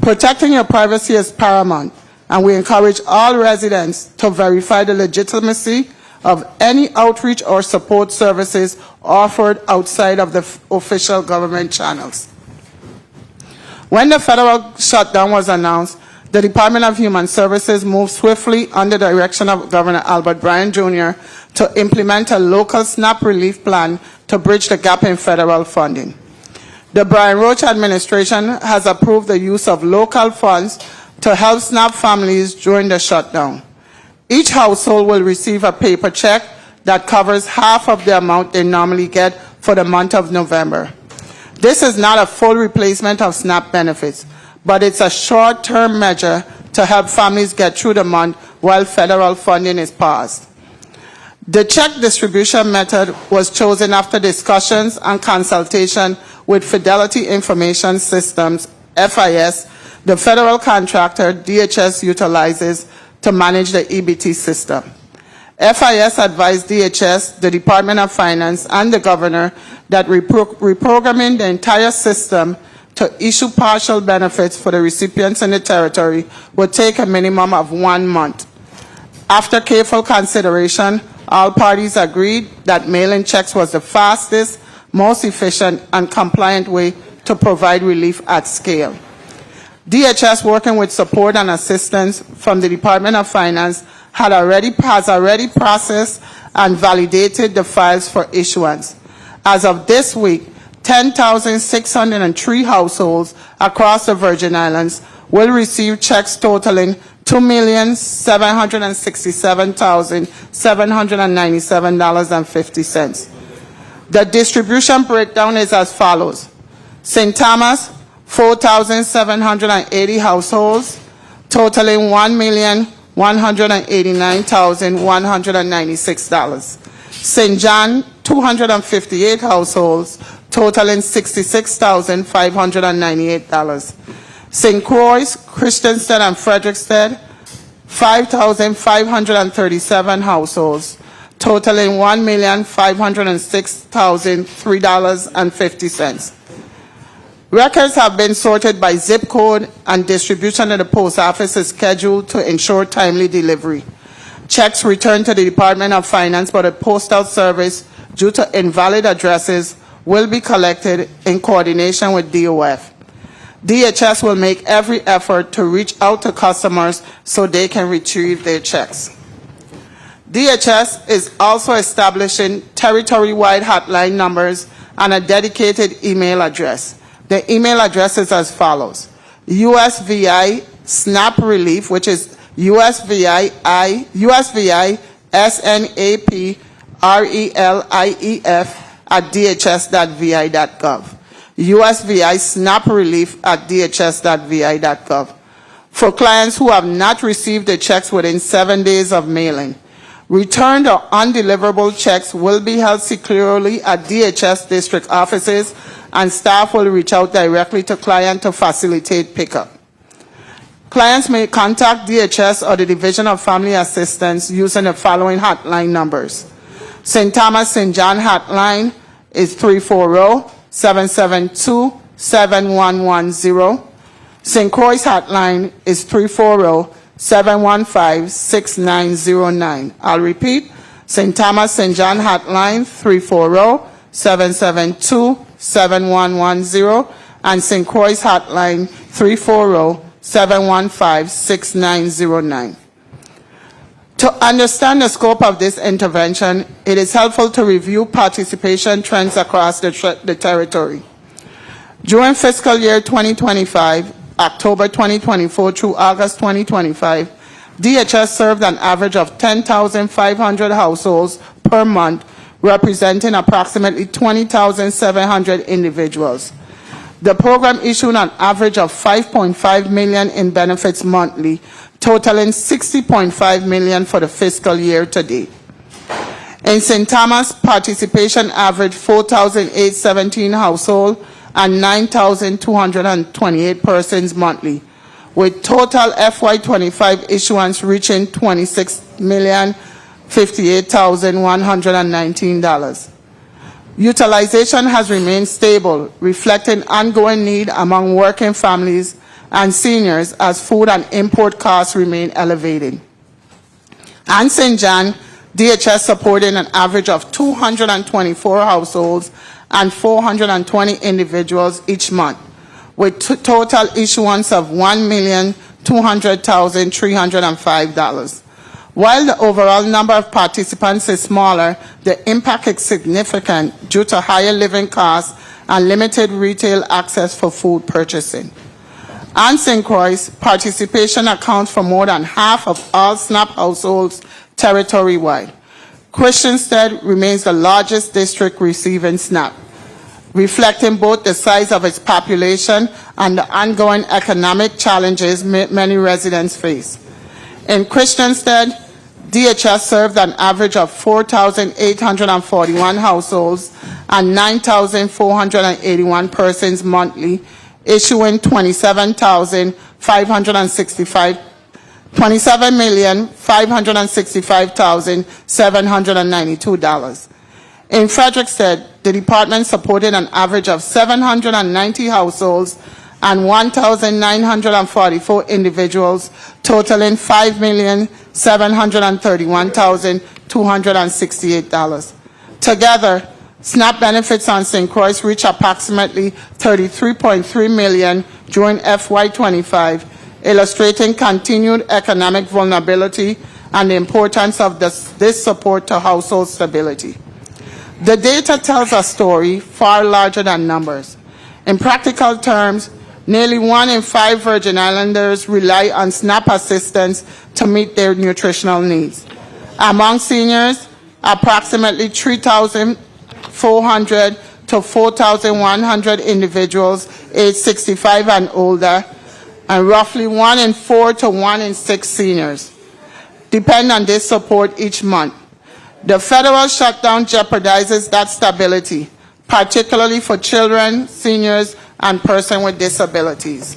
Protecting your privacy is paramount, and we encourage all residents to verify the legitimacy of any outreach or support services offered outside of the official government channels. When the federal shutdown was announced, the Department of Human Services moved swiftly under the direction of Governor Albert Bryan Jr. to implement a local SNAP relief plan to bridge the gap in federal funding. The Brian Roach administration has approved the use of local funds to help SNAP families during the shutdown. Each household will receive a paper check that covers half of the amount they normally get for the month of November. This is not a full replacement of SNAP benefits, but it's a short-term measure to help families get through the month while federal funding is paused. The check distribution method was chosen after discussions and consultation with Fidelity Information Systems, FIS, the federal contractor DHS utilizes to manage the EBT system. FIS advised DHS, the Department of Finance, and the governor that reprogramming the entire system to issue partial benefits for the recipients in the territory would take a minimum of 1 month. After careful consideration, all parties agreed that mailing checks was the fastest, most efficient, and compliant way to provide relief at scale. DHS, working with support and assistance from the Department of Finance, has already processed and validated the files for issuance. As of this week, 10,603 households across the Virgin Islands will receive checks totaling $2,767,797.50. The distribution breakdown is as follows. St. Thomas, 4,780 households, totaling $1,189,196. St. John, 258 households, totaling $66,598. St. Croix, Christiansted, and Frederiksted, 5,537 households, totaling $1,506,003.50. Records have been sorted by zip code, and distribution at the post office is scheduled to ensure timely delivery. Checks returned to the Department of Finance by the Postal Service due to invalid addresses will be collected in coordination with DOF. DHS will make every effort to reach out to customers so they can retrieve their checks. DHS is also establishing territory-wide hotline numbers and a dedicated email address. The email address is as follows: USVI SNAP Relief, which is USVI SNAP RELIEF @dhs.vi.gov. USVI SNAP Relief @dhs.vi.gov. For clients who have not received the checks within 7 days of mailing, returned or undeliverable checks will be held securely at DHS district offices, and staff will reach out directly to client to facilitate pickup. Clients may contact DHS or the Division of Family Assistance using the following hotline numbers. St. Thomas St. John hotline is 340-772-7110. St. Croix hotline is 340-715-6909. I'll repeat. St. Thomas St. John hotline 340-772-7110, and St. Croix hotline 340 715-6909. To understand the scope of this intervention, it is helpful to review participation trends across the territory. During fiscal year 2025, October 2024 through August 2025, DHS served an average of 10,500 households per month, representing approximately 20,700 individuals. The program issued an average of 5.5 million in benefits monthly, totaling 60.5 million for the fiscal year to date. In St. Thomas, participation averaged 4,817 households and 9,228 persons monthly, with total FY25 issuance reaching $26,058,119. Utilization has remained stable, reflecting ongoing need among working families and seniors as food and import costs remain elevated. And St. John, DHS supported an average of 224 households and 420 individuals each month, with total issuance of $1,200,305. While the overall number of participants is smaller, the impact is significant due to higher living costs and limited retail access for food purchasing. On St. Croix, participation accounts for more than half of all SNAP households territory-wide. Christiansted remains the largest district receiving SNAP, reflecting both the size of its population and the ongoing economic challenges many residents face. In Christiansted, DHS served an average of 4,841 households and 9,481 persons monthly, issuing $27,565,792. In Frederiksted, the department supported an average of 790 households and 1,944 individuals, totaling $5,731,268. Together, SNAP benefits on St. Croix reach approximately $33.3 million during FY25, illustrating continued economic vulnerability and the importance of this support to household stability. The data tells a story far larger than numbers. In practical terms, nearly 1 in 5 Virgin Islanders rely on SNAP assistance to meet their nutritional needs. Among seniors, approximately 3,400 to 4,100 individuals aged 65 and older, and roughly 1 in 4 to 1 in 6 seniors depend on this support each month. The federal shutdown jeopardizes that stability, particularly for children, seniors, and persons with disabilities.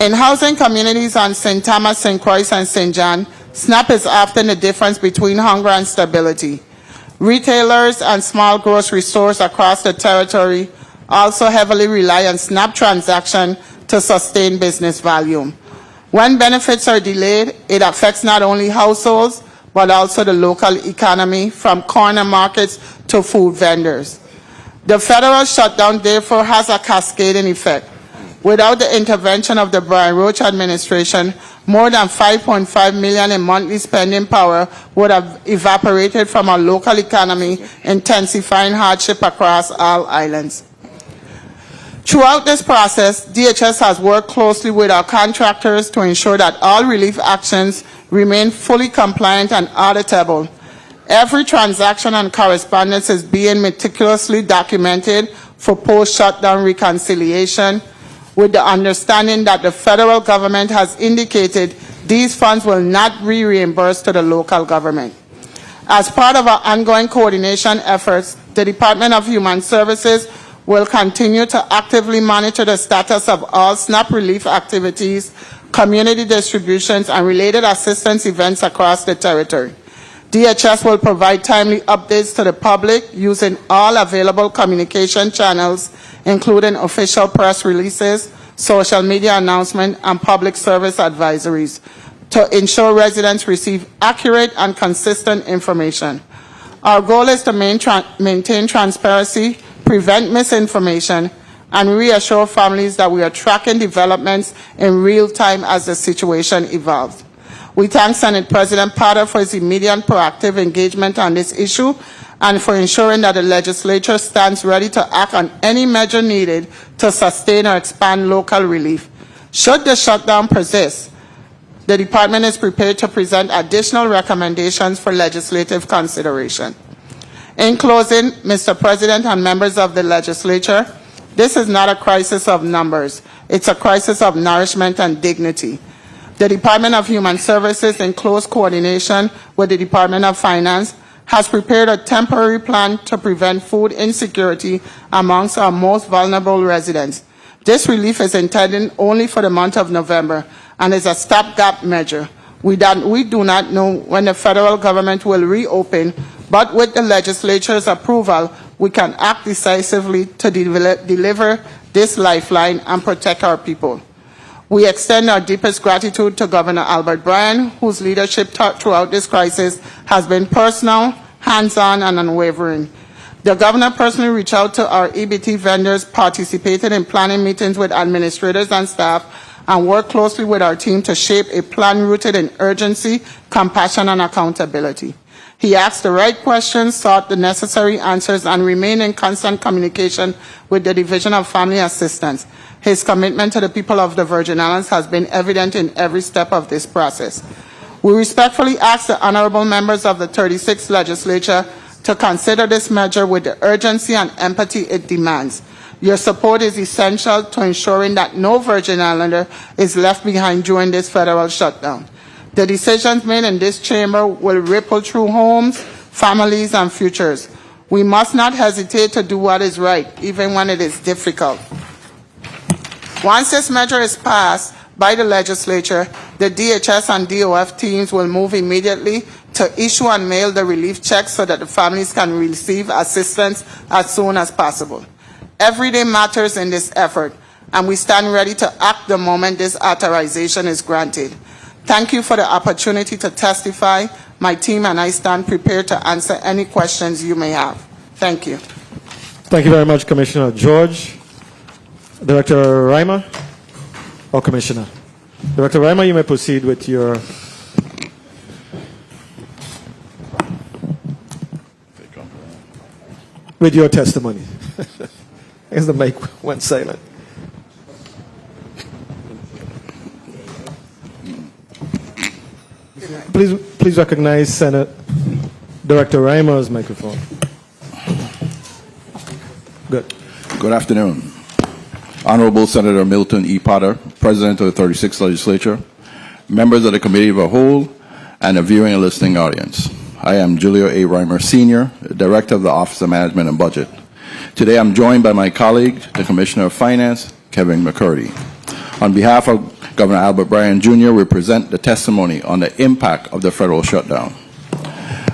In housing communities on St. Thomas, St. Croix, and St. John, SNAP is often the difference between hunger and stability. Retailers and small grocery stores across the territory also heavily rely on SNAP transactions to sustain business volume. When benefits are delayed, it affects not only households, but also the local economy, from corner markets to food vendors. The federal shutdown, therefore, has a cascading effect. Without the intervention of the Brian Roach administration, more than $5.5 million in monthly spending power would have evaporated from our local economy, intensifying hardship across all islands. Throughout this process, DHS has worked closely with our contractors to ensure that all relief actions remain fully compliant and auditable. Every transaction and correspondence is being meticulously documented for post-shutdown reconciliation, with the understanding that the federal government has indicated these funds will not be reimbursed to the local government. As part of our ongoing coordination efforts, the Department of Human Services will continue to actively monitor the status of all SNAP relief activities, community distributions, and related assistance events across the territory. DHS will provide timely updates to the public using all available communication channels, including official press releases, social media announcements, and public service advisories, to ensure residents receive accurate and consistent information. Our goal is to maintain transparency, prevent misinformation, and reassure families that we are tracking developments in real time as the situation evolves. We thank Senate President Potter for his immediate proactive engagement on this issue and for ensuring that the legislature stands ready to act on any measure needed to sustain or expand local relief. Should the shutdown persist, the department is prepared to present additional recommendations for legislative consideration. In closing, Mr. President and members of the legislature, this is not a crisis of numbers. It's a crisis of nourishment and dignity. The Department of Human Services, in close coordination with the Department of Finance, has prepared a temporary plan to prevent food insecurity amongst our most vulnerable residents. This relief is intended only for the month of November and is a stopgap measure. We do not know when the federal government will reopen, but with the legislature's approval, we can act decisively to deliver this lifeline and protect our people. We extend our deepest gratitude to Governor Albert Bryan, whose leadership throughout this crisis has been personal, hands-on, and unwavering. The governor personally reached out to our EBT vendors, participated in planning meetings with administrators and staff, and worked closely with our team to shape a plan rooted in urgency, compassion, and accountability. He asked the right questions, sought the necessary answers, and remained in constant communication with the Division of Family Assistance. His commitment to the people of the Virgin Islands has been evident in every step of this process. We respectfully ask the honorable members of the 36th Legislature to consider this measure with the urgency and empathy it demands. Your support is essential to ensuring that no Virgin Islander is left behind during this federal shutdown. The decisions made in this chamber will ripple through homes, families, and futures. We must not hesitate to do what is right, even when it is difficult. Once this measure is passed by the legislature, the DHS and DOF teams will move immediately to issue and mail the relief checks so that the families can receive assistance as soon as possible. Every day matters in this effort, and we stand ready to act the moment this authorization is granted. Thank you for the opportunity to testify. My team and I stand prepared to answer any questions you may have. Thank you. Thank you very much, Commissioner George. Director Reimer, or Commissioner? Director Reimer, you may proceed with your... with your testimony. I guess the mic went silent. Please recognize Senate Director Reimer's microphone. Good. Good afternoon. Honorable Senator Milton E. Potter, President of the 36th Legislature, members of the Committee of the Whole, and a viewing and listening audience. I am Julio A. Reimer, Sr., Director of the Office of Management and Budget. Today I'm joined by my colleague, the Commissioner of Finance, Kevin McCurdy. On behalf of Governor Albert Bryan, Jr., we present the testimony on the impact of the federal shutdown.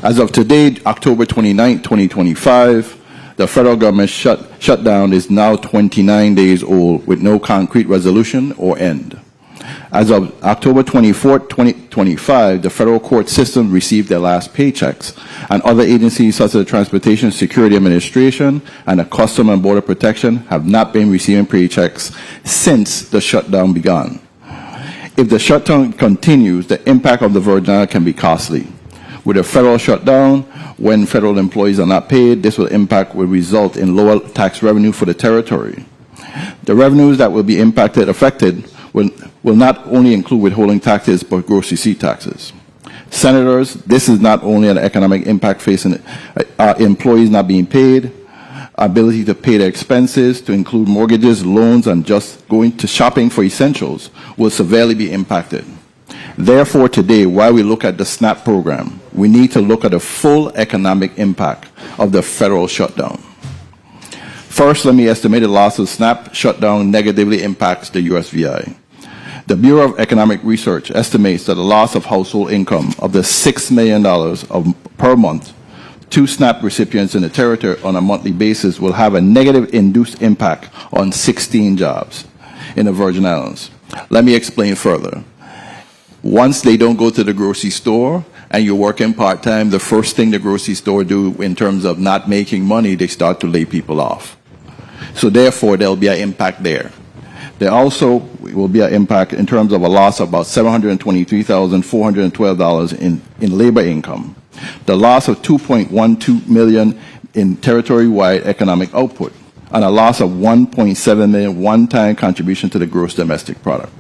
As of today, October 29, 2025, the federal government shutdown is now 29 days old with no concrete resolution or end. As of October 24, 2025, the federal court system received their last paychecks, and other agencies such as the Transportation Security Administration and the Customs and Border Protection have not been receiving paychecks since the shutdown began. If the shutdown continues, the impact of the Virgin Islands can be costly. With a federal shutdown, when federal employees are not paid, this will result in lower tax revenue for the territory. The revenues that will be affected will not only include withholding taxes, but gross receipt taxes. Senators, this is not only an economic impact facing employees not being paid, ability to pay their expenses, to include mortgages, loans, and just going to shopping for essentials will severely be impacted. Therefore, today, while we look at the SNAP program, we need to look at the full economic impact of the federal shutdown. First, let me estimate the loss of SNAP shutdown negatively impacts the USVI. The Bureau of Economic Research estimates that the loss of household income of the $6 million per month to SNAP recipients in the territory on a monthly basis will have a negative induced impact on 16 jobs in the Virgin Islands. Let me explain further. Once they don't go to the grocery store and you're working part-time, the first thing the grocery store do in terms of not making money, they start to lay people off. So therefore, there will be an impact there. There also will be an impact in terms of a loss of about $723,412 in labor income, the loss of $2.12 million in territory-wide economic output, and a loss of $1.7 million one-time contribution to the gross domestic product.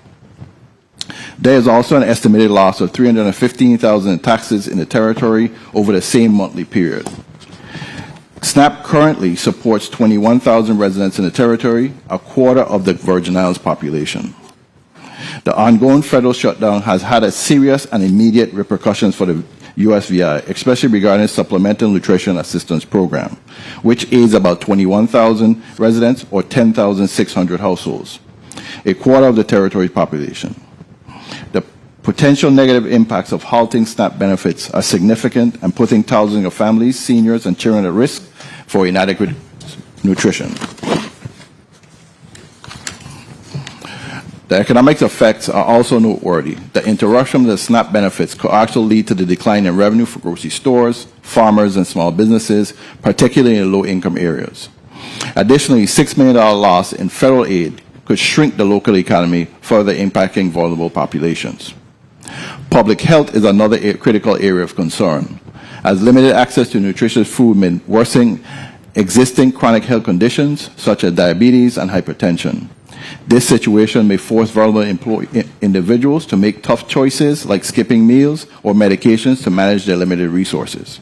There is also an estimated loss of $315,000 in taxes in the territory over the same monthly period. SNAP currently supports 21,000 residents in the territory, a quarter of the Virgin Islands population. The ongoing federal shutdown has had a serious and immediate repercussions for the USVI, especially regarding Supplemental Nutrition Assistance Program, which aids about 21,000 residents or 10,600 households, a quarter of the territory's population. The potential negative impacts of halting SNAP benefits are significant and putting thousands of families, seniors, and children at risk for inadequate nutrition. The economic effects are also noteworthy. The interruption of the SNAP benefits could also lead to the decline in revenue for grocery stores, farmers, and small businesses, particularly in low-income areas. Additionally, $6 million loss in federal aid could shrink the local economy, further impacting vulnerable populations. Public health is another critical area of concern, as limited access to nutritious food may worsen existing chronic health conditions such as diabetes and hypertension. This situation may force vulnerable individuals to make tough choices like skipping meals or medications to manage their limited resources.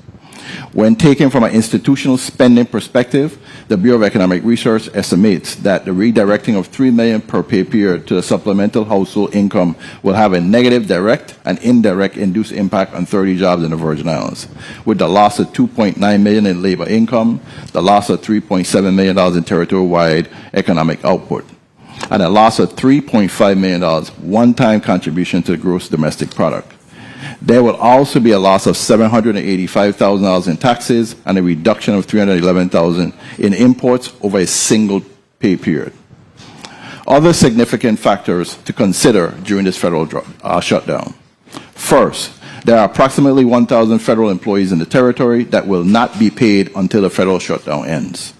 When taken from an institutional spending perspective, the Bureau of Economic Research estimates that the redirecting of $3 million per pay period to the supplemental household income will have a negative direct and indirect induced impact on 30 jobs in the Virgin Islands, with the loss of $2.9 million in labor income, the loss of $3.7 million in territory-wide economic output, and a loss of $3.5 million one-time contribution to the gross domestic product. There will also be a loss of $785,000 in taxes and a reduction of $311,000 in imports over a single pay period. Other significant factors to consider during this federal shutdown. First, there are approximately 1,000 federal employees in the territory that will not be paid until the federal shutdown ends.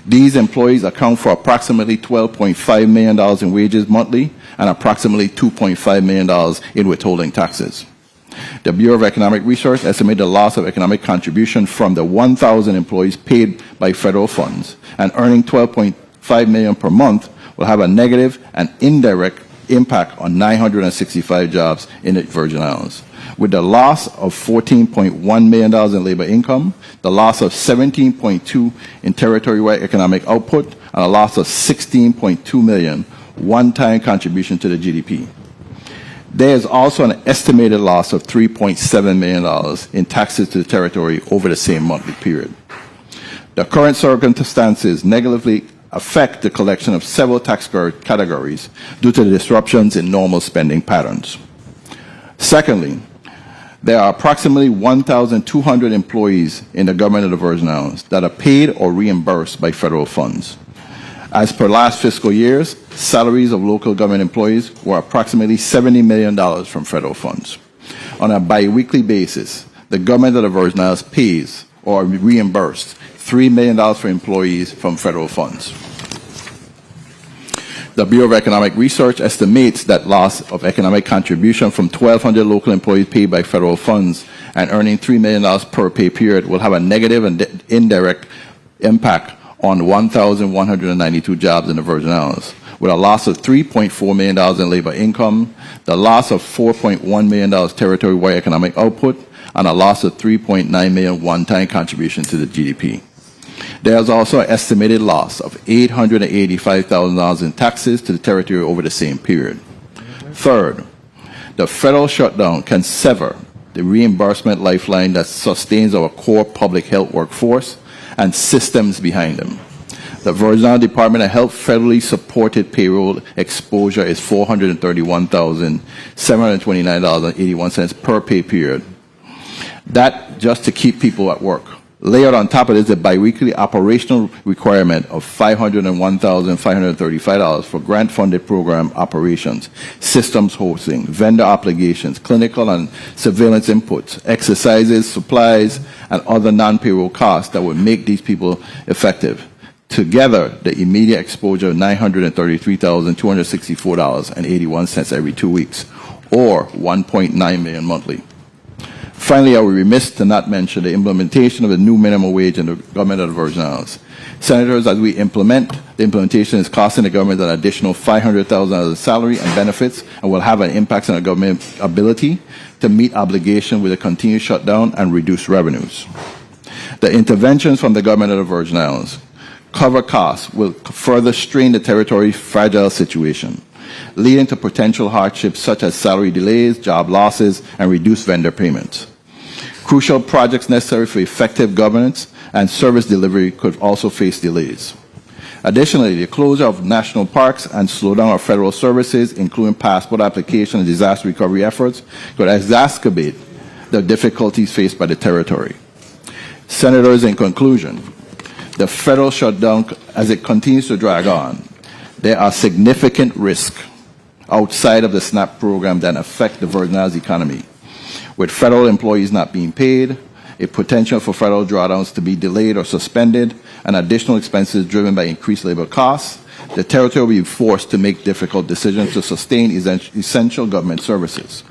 These employees account for approximately $12.5 million in wages monthly and approximately $2.5 million in withholding taxes. The Bureau of Economic Research estimated the loss of economic contribution from the 1,000 employees paid by federal funds and earning $12.5 million per month will have a negative and indirect impact on 965 jobs in the Virgin Islands, with the loss of $14.1 million in labor income, the loss of $17.2 in territory-wide economic output, and a loss of $16.2 million one-time contribution to the GDP. There is also an estimated loss of $3.7 million in taxes to the territory over the same monthly period. The current circumstances negatively affect the collection of several tax categories due to the disruptions in normal spending patterns. Secondly, there are approximately 1,200 employees in the government of the Virgin Islands that are paid or reimbursed by federal funds. As per last fiscal years, salaries of local government employees were approximately $70 million from federal funds. On a biweekly basis, the government of the Virgin Islands pays or reimbursed $3 million for employees from federal funds. The Bureau of Economic Research estimates that loss of economic contribution from 1,200 local employees paid by federal funds and earning $3 million per pay period will have a negative and indirect impact on 1,192 jobs in the Virgin Islands, with a loss of $3.4 million in labor income, the loss of $4.1 million territory-wide economic output, and a loss of $3.9 million one-time contribution to the GDP. There is also an estimated loss of $885,000 in taxes to the territory over the same period. Third, the federal shutdown can sever the reimbursement lifeline that sustains our core public health workforce and systems behind them. The Virgin Islands Department of Health federally supported payroll exposure is $431,729.81 per pay period. That just to keep people at work. Layered on top of this, a biweekly operational requirement of $501,535 for grant-funded program operations, systems hosting, vendor obligations, clinical and surveillance inputs, exercises, supplies, and other non-payroll costs that would make these people effective. Together, the immediate exposure of $933,264.81 every 2 weeks, or $1.9 million monthly. Finally, I would be remiss to not mention the implementation of the new minimum wage in the government of the Virgin Islands. Senators, as we implement, the implementation is costing the government an additional $500,000 in salary and benefits and will have an impact on the government's ability to meet obligation with a continued shutdown and reduce revenues. The interventions from the government of the Virgin Islands cover costs will further strain the territory's fragile situation, leading to potential hardships such as salary delays, job losses, and reduced vendor payments. Crucial projects necessary for effective governance and service delivery could also face delays. Additionally, the closure of national parks and slowdown of federal services, including passport application and disaster recovery efforts, could exacerbate the difficulties faced by the territory. Senators, in conclusion, the federal shutdown, as it continues to drag on, there are significant risks outside of the SNAP program that affect the Virgin Islands economy. With federal employees not being paid, a potential for federal drawdowns to be delayed or suspended, and additional expenses driven by increased labor costs, the territory will be forced to make difficult decisions to sustain essential government services.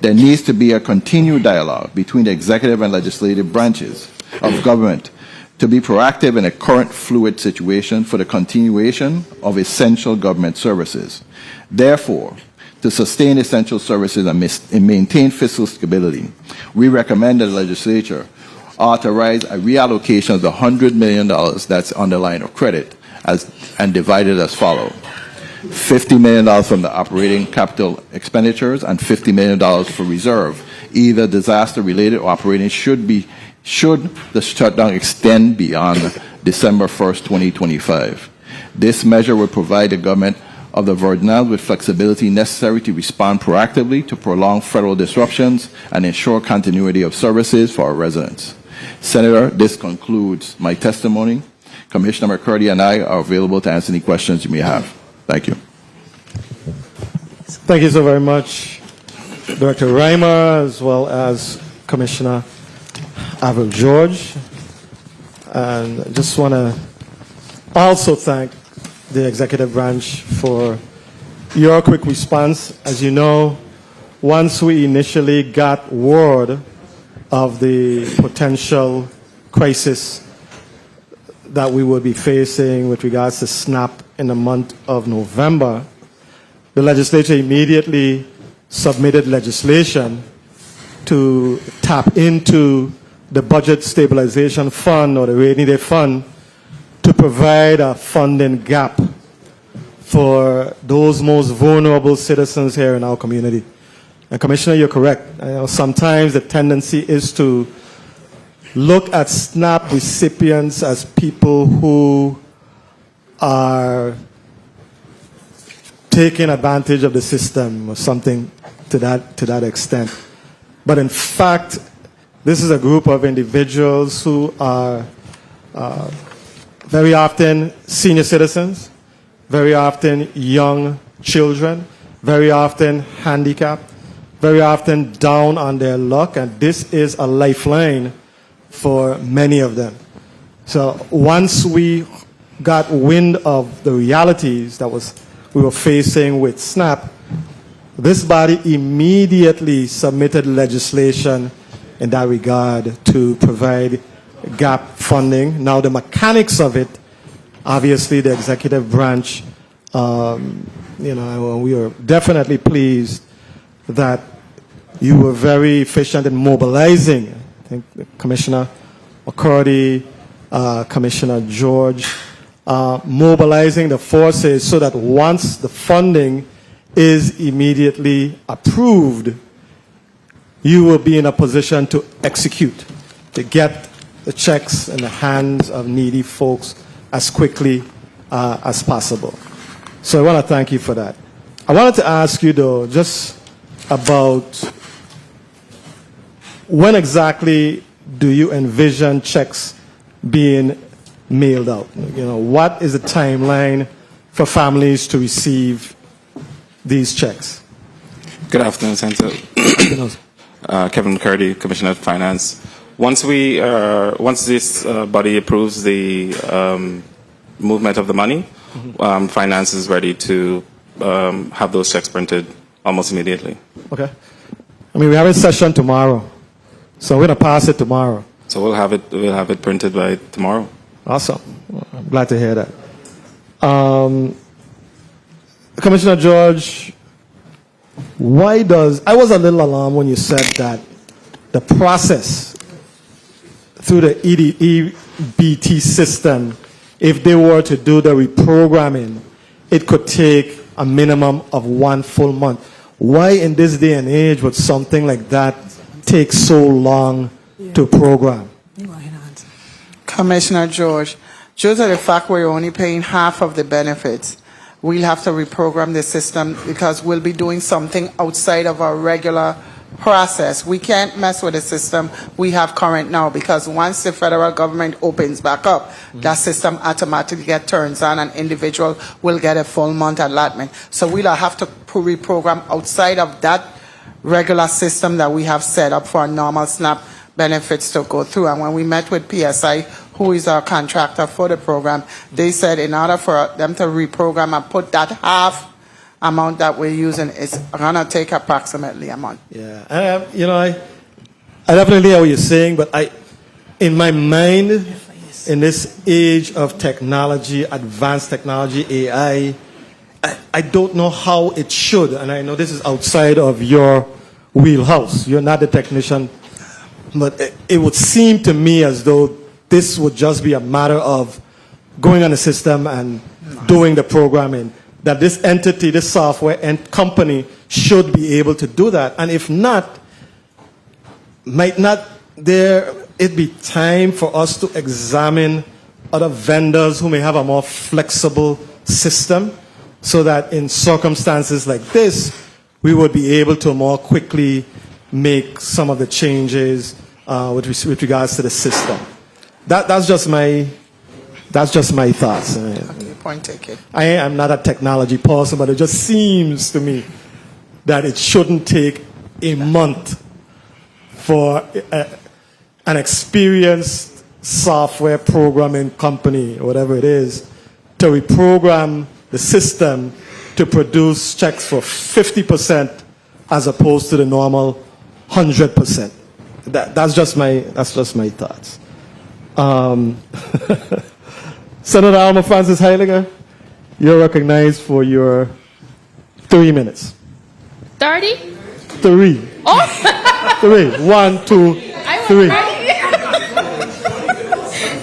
There needs to be a continued dialogue between the executive and legislative branches of government to be proactive in a current fluid situation for the continuation of essential government services. Therefore, to sustain essential services and maintain fiscal stability, we recommend that the legislature authorize a reallocation of the $100 million that's on the line of credit and divided as follows. $50 million from the operating capital expenditures and $50 million for reserve, either disaster-related or operating, should the shutdown extend beyond December 1st, 2025. This measure will provide the government of the Virgin Islands with flexibility necessary to respond proactively to prolonged federal disruptions and ensure continuity of services for our residents. Senator, this concludes my testimony. Commissioner McCurdy and I are available to answer any questions you may have. Thank you. Thank you so very much, Director Reimer, as well as Commissioner Avril George. And I just want to also thank the executive branch for your quick response. As you know, once we initially got word of the potential crisis that we would be facing with regards to SNAP in the month of November, the legislature immediately submitted legislation to tap into the Budget Stabilization Fund or the Rainy Day Fund to provide a funding gap for those most vulnerable citizens here in our community. And Commissioner, you're correct. I know sometimes the tendency is to look at SNAP recipients as people who are taking advantage of the system or something to that extent. But in fact, this is a group of individuals who are very often senior citizens, very often young children, very often handicapped, very often down on their luck, and this is a lifeline for many of them. So once we got wind of the realities that we were facing with SNAP, this body immediately submitted legislation in that regard to provide gap funding. Now the mechanics of it, obviously the executive branch, we are definitely pleased that you were very efficient in mobilizing, I think Commissioner McCurdy, Commissioner George, mobilizing the forces so that once the funding is immediately approved, you will be in a position to execute, to get the checks in the hands of needy folks as quickly as possible. So I want to thank you for that. I wanted to ask you, though, just about when exactly do you envision checks being mailed out? What is the timeline for families to receive these checks? Good afternoon, Senator. Kevin McCurdy, Commissioner of Finance. Once this body approves the movement of the money, finance is ready to have those checks printed almost immediately. Okay. I mean, we have a session tomorrow, so we're going to pass it tomorrow. So we'll have it printed by tomorrow. Awesome. I'm glad to hear that. Commissioner George, I was a little alarmed when you said that the process through the EBT system, if they were to do the reprogramming, it could take a minimum of 1 full month. Why in this day and age would something like that take so long to program? Commissioner George, due to the fact we're only paying half of the benefits, we'll have to reprogram the system because we'll be doing something outside of our regular process. We can't mess with the system we have current now because once the federal government opens back up, that system automatically gets turned on and individual will get a full month allotment. So we'll have to reprogram outside of that regular system that we have set up for our normal SNAP benefits to go through. And when we met with PSI, who is our contractor for the program, they said in order for them to reprogram and put that half amount that we're using, it's going to take approximately a month. Yeah, I definitely hear what you're saying, but in my mind, in this age of technology, advanced technology, AI, I don't know how it should, and I know this is outside of your wheelhouse. You're not the technician, but it would seem to me as though this would just be a matter of going on the system and doing the programming. That this entity, this software and company should be able to do that. And if not, might not it be time for us to examine other vendors who may have a more flexible system so that in circumstances like this, we would be able to more quickly make some of the changes with regards to the system. That's just my thoughts. Point taken. I am not a technology person, but it just seems to me that it shouldn't take a month for an experienced software programming company, whatever it is, to reprogram the system to produce checks for 50% as opposed to the normal 100%. That's just my thoughts. Senator Alma Francis Heiliger, you're recognized for your 3 minutes. 30? 3. Oh! 3. 1, 2, 3.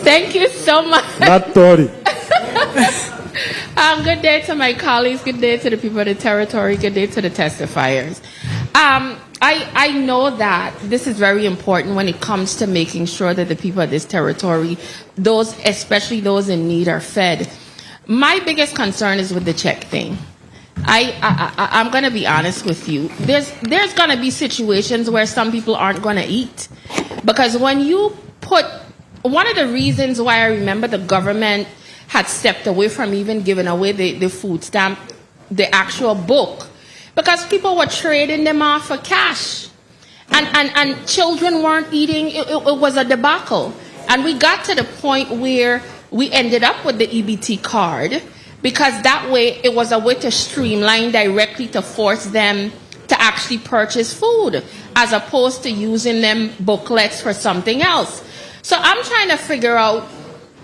Thank you so much. Not 30. Good day to my colleagues. Good day to the people of the territory. Good day to the testifiers. I know that this is very important when it comes to making sure that the people of this territory, especially those in need, are fed. My biggest concern is with the check thing. I'm going to be honest with you. There's going to be situations where some people aren't going to eat. Because when you one of the reasons why I remember the government had stepped away from even giving away the food stamp, the actual book, because people were trading them off for cash. And children weren't eating. It was a debacle. And we got to the point where we ended up with the EBT card because that way it was a way to streamline directly to force them to actually purchase food as opposed to using them booklets for something else. So I'm trying to figure out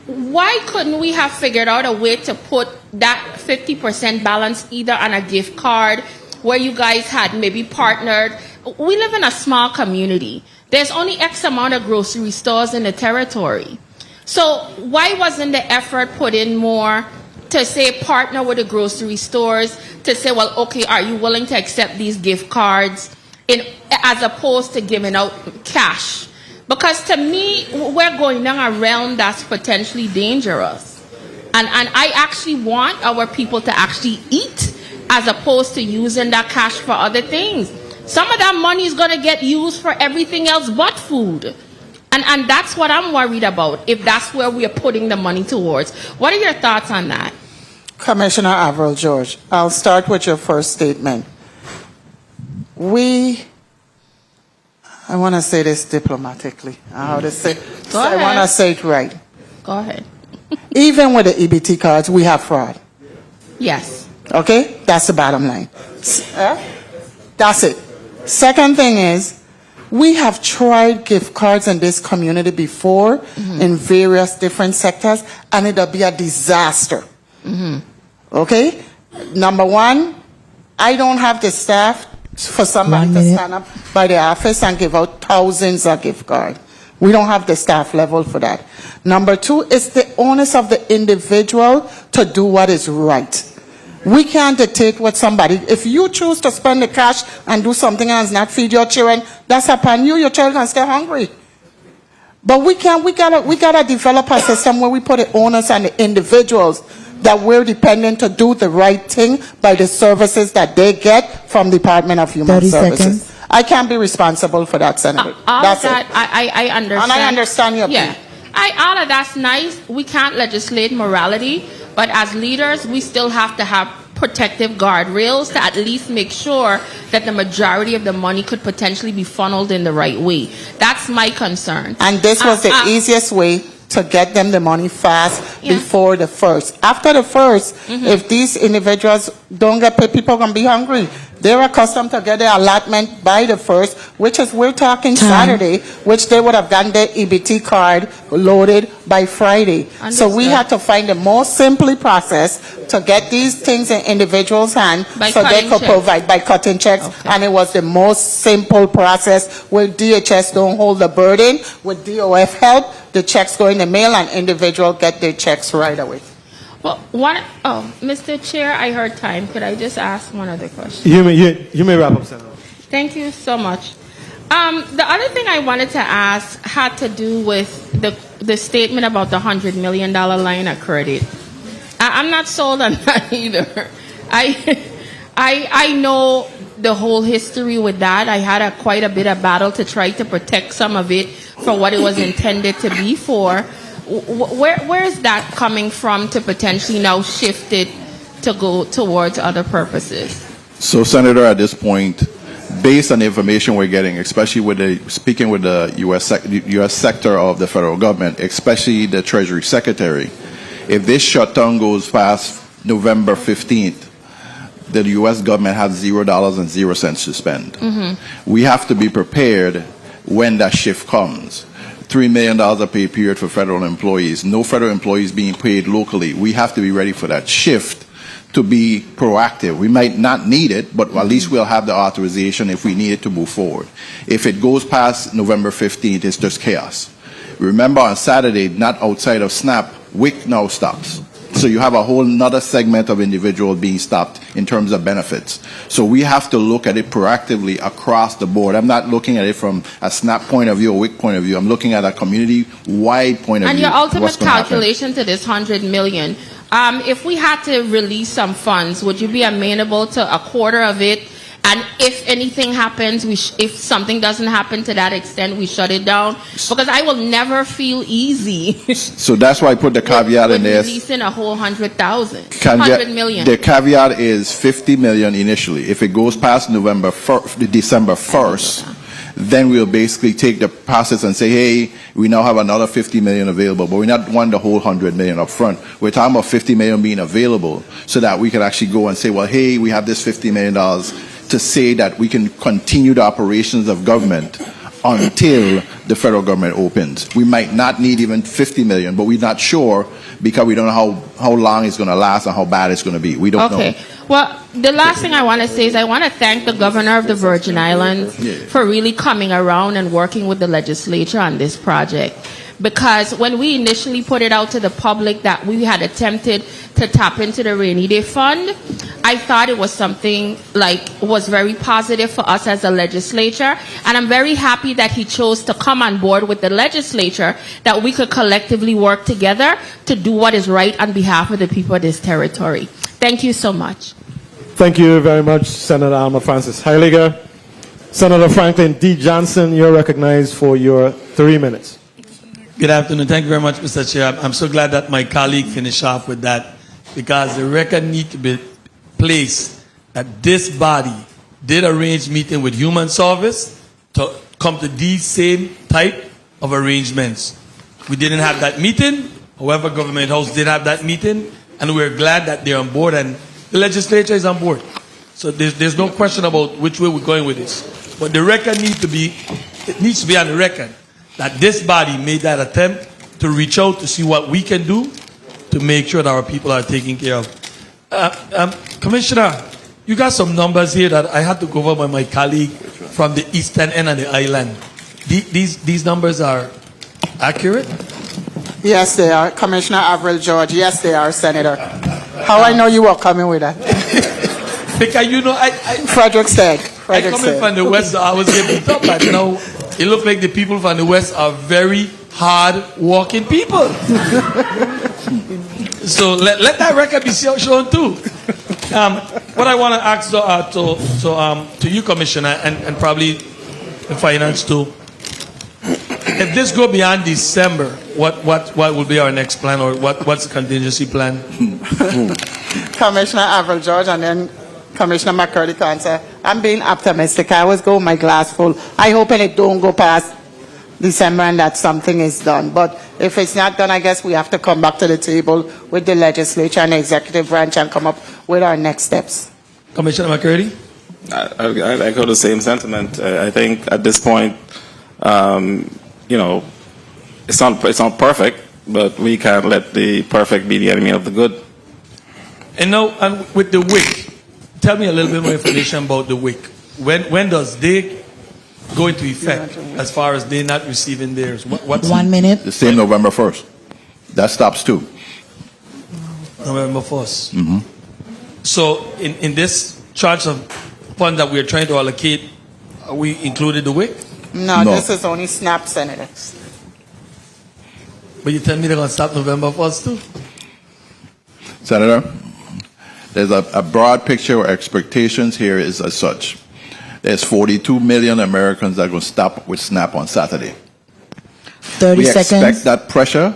why couldn't we have figured out a way to put that 50% balance either on a gift card where you guys had maybe partnered. We live in a small community. There's only X amount of grocery stores in the territory. So why wasn't the effort put in more to say partner with the grocery stores to say, well, okay, are you willing to accept these gift cards as opposed to giving out cash? Because to me, we're going down a realm that's potentially dangerous. And I actually want our people to actually eat as opposed to using that cash for other things. Some of that money is going to get used for everything else but food. And that's what I'm worried about, if that's where we are putting the money towards. What are your thoughts on that? Commissioner Avril George, I'll start with your first statement. I want to say this diplomatically. I want to say it right. Go ahead. Even with the EBT cards, we have fraud. Yes. Okay? That's the bottom line. That's it. Second thing is, we have tried gift cards in this community before in various different sectors, and it'll be a disaster. Okay? Number one, I don't have the staff for somebody to stand up by the office and give out thousands of gift cards. We don't have the staff level for that. Number two, it's the onus of the individual to do what is right. We can't dictate what somebody, if you choose to spend the cash and do something else, not feed your children, that's upon you. Your children can stay hungry. But we gotta develop a system where we put the onus on the individuals that we're dependent to do the right thing by the services that they get from Department of Human 30 Services. seconds. I can't be responsible for that, Senator. All That's of that, it. I understand. And I understand your Yeah. point. All of that's nice. We can't legislate morality, but as leaders, we still have to have protective guardrails to at least make sure that the majority of the money could potentially be funneled in the right way. That's my concern. And this was the easiest way to get them the money fast before the first. After the first, if these individuals don't get paid, people are going to be hungry. They're accustomed to get their allotment by the first, which is, we're talking Saturday, which they would have gotten their EBT card loaded by Friday. So we had to find the most simple process to get these things in individuals' hands so they could provide by cutting checks. And it was the most simple process where DHS don't hold the burden. With DOF help, the checks go in the mail and individuals get their checks right away. Well, Mr. Chair, I heard time. Could I just ask one other question? You may wrap up, Senator. Thank you so much. The other thing I wanted to ask had to do with the statement about the $100 million line of credit. I'm not sold on that either. I know the whole history with that. I had quite a bit of battle to try to protect some of it for what it was intended to be for. Where is that coming from to potentially now shift it to go towards other purposes? So, Senator, at this point, based on the information we're getting, especially speaking with the U.S. sector of the federal government, especially the Treasury Secretary, if this shutdown goes past November 15th, the U.S. government has $0 to spend. We have to be prepared when that shift comes. $3 million a pay period for federal employees. No federal employees being paid locally. We have to be ready for that shift to be proactive. We might not need it, but at least we'll have the authorization if we need it to move forward. If it goes past November 15th, it's just chaos. Remember, on Saturday, not outside of SNAP, WIC now stops. So you have a whole nother segment of individuals being stopped in terms of benefits. So we have to look at it proactively across the board. I'm not looking at it from a SNAP point of view or WIC point of view. I'm looking at a community-wide point of view. And your ultimate what's gonna happen. calculation to this $100 million, if we had to release some funds, would you be amenable to a quarter of it? And if anything happens, if something doesn't happen to that extent, we shut it down? Because I will never feel easy. So that's why I put the caveat in there. Releasing a whole 100 million. The caveat is $50 million initially. If it goes past December 1st, then we'll basically take the process and say, hey, we now have another $50 million available, but we not want the whole $100 million up front. We're talking about $50 million being available so that we can actually go and say, well, hey, we have this $50 million to say that we can continue the operations of government until the federal government opens. We might not need even $50 million, but we're not sure because we don't know how long it's going to last and how bad it's going to be. We don't know. Well, the last thing I want to say is I want to thank the governor of the Virgin Islands for really coming around and working with the legislature on this project. Because when we initially put it out to the public that we had attempted to tap into the rainy day fund, I thought it was something was very positive for us as a legislature. And I'm very happy that he chose to come on board with the legislature, that we could collectively work together to do what is right on behalf of the people of this territory. Thank you so much. Thank you very much, Senator Alma Francis Heiliger. Senator Franklin D. Johnson, you're recognized for your 3 minutes. Good afternoon. Thank you very much, Mr. Chair. I'm so glad that my colleague finished off with that, because the record needs to be placed that this body did arrange meeting with Human Service to come to these same type of arrangements. We didn't have that meeting. However, Government House did have that meeting, and we're glad that they're on board, and the legislature is on board. So there's no question about which way we're going with this. But the record needs to be on the record that this body made that attempt to reach out to see what we can do to make sure that our people are taken care of. Commissioner, you got some numbers here that I had to go over by my colleague from the eastern end of the island. These numbers are accurate? Yes, they are. Commissioner Avril George, yes, they are, Senator. How I know you were coming with that? Because, you know, Frederick said. I come in from the west, so I was getting tough, but now it looked like the people from the west are very hard-working people. So let that record be shown too. What I want to ask to you, Commissioner, and probably the finance too. If this go beyond December, what will be our next plan, or what's the contingency plan? Commissioner Avril George, and then Commissioner McCurdy can answer. I'm being optimistic. I always go with my glass full. I hope it don't go past December and that something is done. But if it's not done, I guess we have to come back to the table with the legislature and the executive branch and come up with our next steps. Commissioner McCurdy? I echo the same sentiment. I think at this point, you know, it's not perfect, but we can't let the perfect be the enemy of the good. And now, and with the WIC, tell me a little bit more information about the WIC. When does they go into effect as far as they're not receiving theirs? What's 1 minute. The same November 1st. That stops too. November 1st. So in this charge of fund that we're trying to allocate, are we included the WIC? No, this is only SNAP, Senator. But you tell me they're going to stop November 1st too? Senator, there's a broad picture where expectations here is as such. There's 42 million Americans that are going to stop with SNAP on Saturday. 30 we seconds. Expect that pressure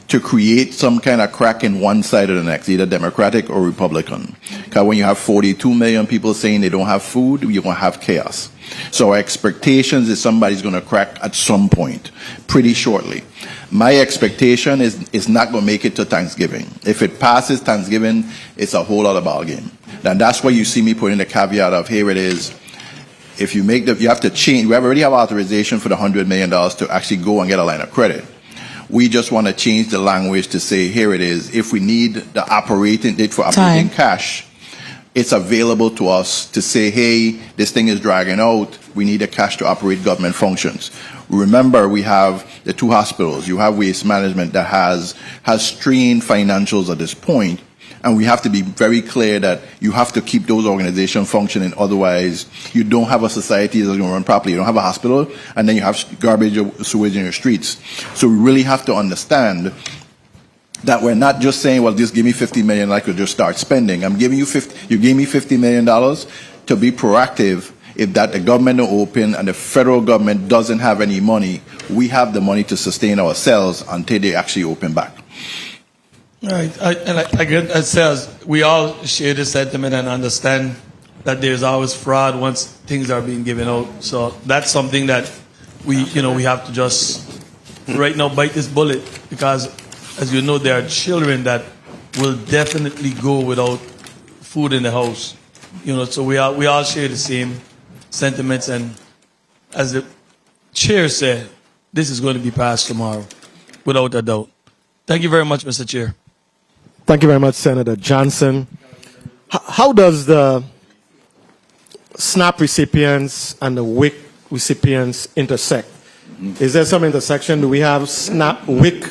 to create some kind of crack in one side or the next, either Democratic or Republican. Because when you have 42 million people saying they don't have food, you're going to have chaos. So our expectations is somebody's going to crack at some point, pretty shortly. My expectation is it's not going to make it to Thanksgiving. If it passes Thanksgiving, it's a whole other ballgame. And that's why you see me putting the caveat of, here it is. If you make you have to change. We already have authorization for the $100 million to actually go and get a line of credit. We just want to change the language to say, here it is. If we need the operating date for operating cash, it's available to us to say, hey, this thing is dragging out. We need the cash to operate government functions. Remember, we have the two hospitals. You have waste management that has strained financials at this point. And we have to be very clear that you have to keep those organizations functioning. Otherwise, you don't have a society that's going to run properly. You don't have a hospital, and then you have garbage or sewage in your streets. So we really have to understand that we're not just saying, well, just give me $50 million, I could just start spending. I'm giving you you gave me $50 million to be proactive. If that the government don't open and the federal government doesn't have any money, we have the money to sustain ourselves until they actually open back. Right, I says we all share this sentiment and understand that there's always fraud once things are being given out. So that's something that we have to just right now bite this bullet, because, as you know, there are children that will definitely go without food in the house. So we all share the same sentiments, and as the chair said, this is going to be passed tomorrow, without a doubt. Thank you very much, Mr. Chair. Thank you very much, Senator Johnson. How does the SNAP recipients and the WIC recipients intersect? Is there some intersection? Do we have SNAP WIC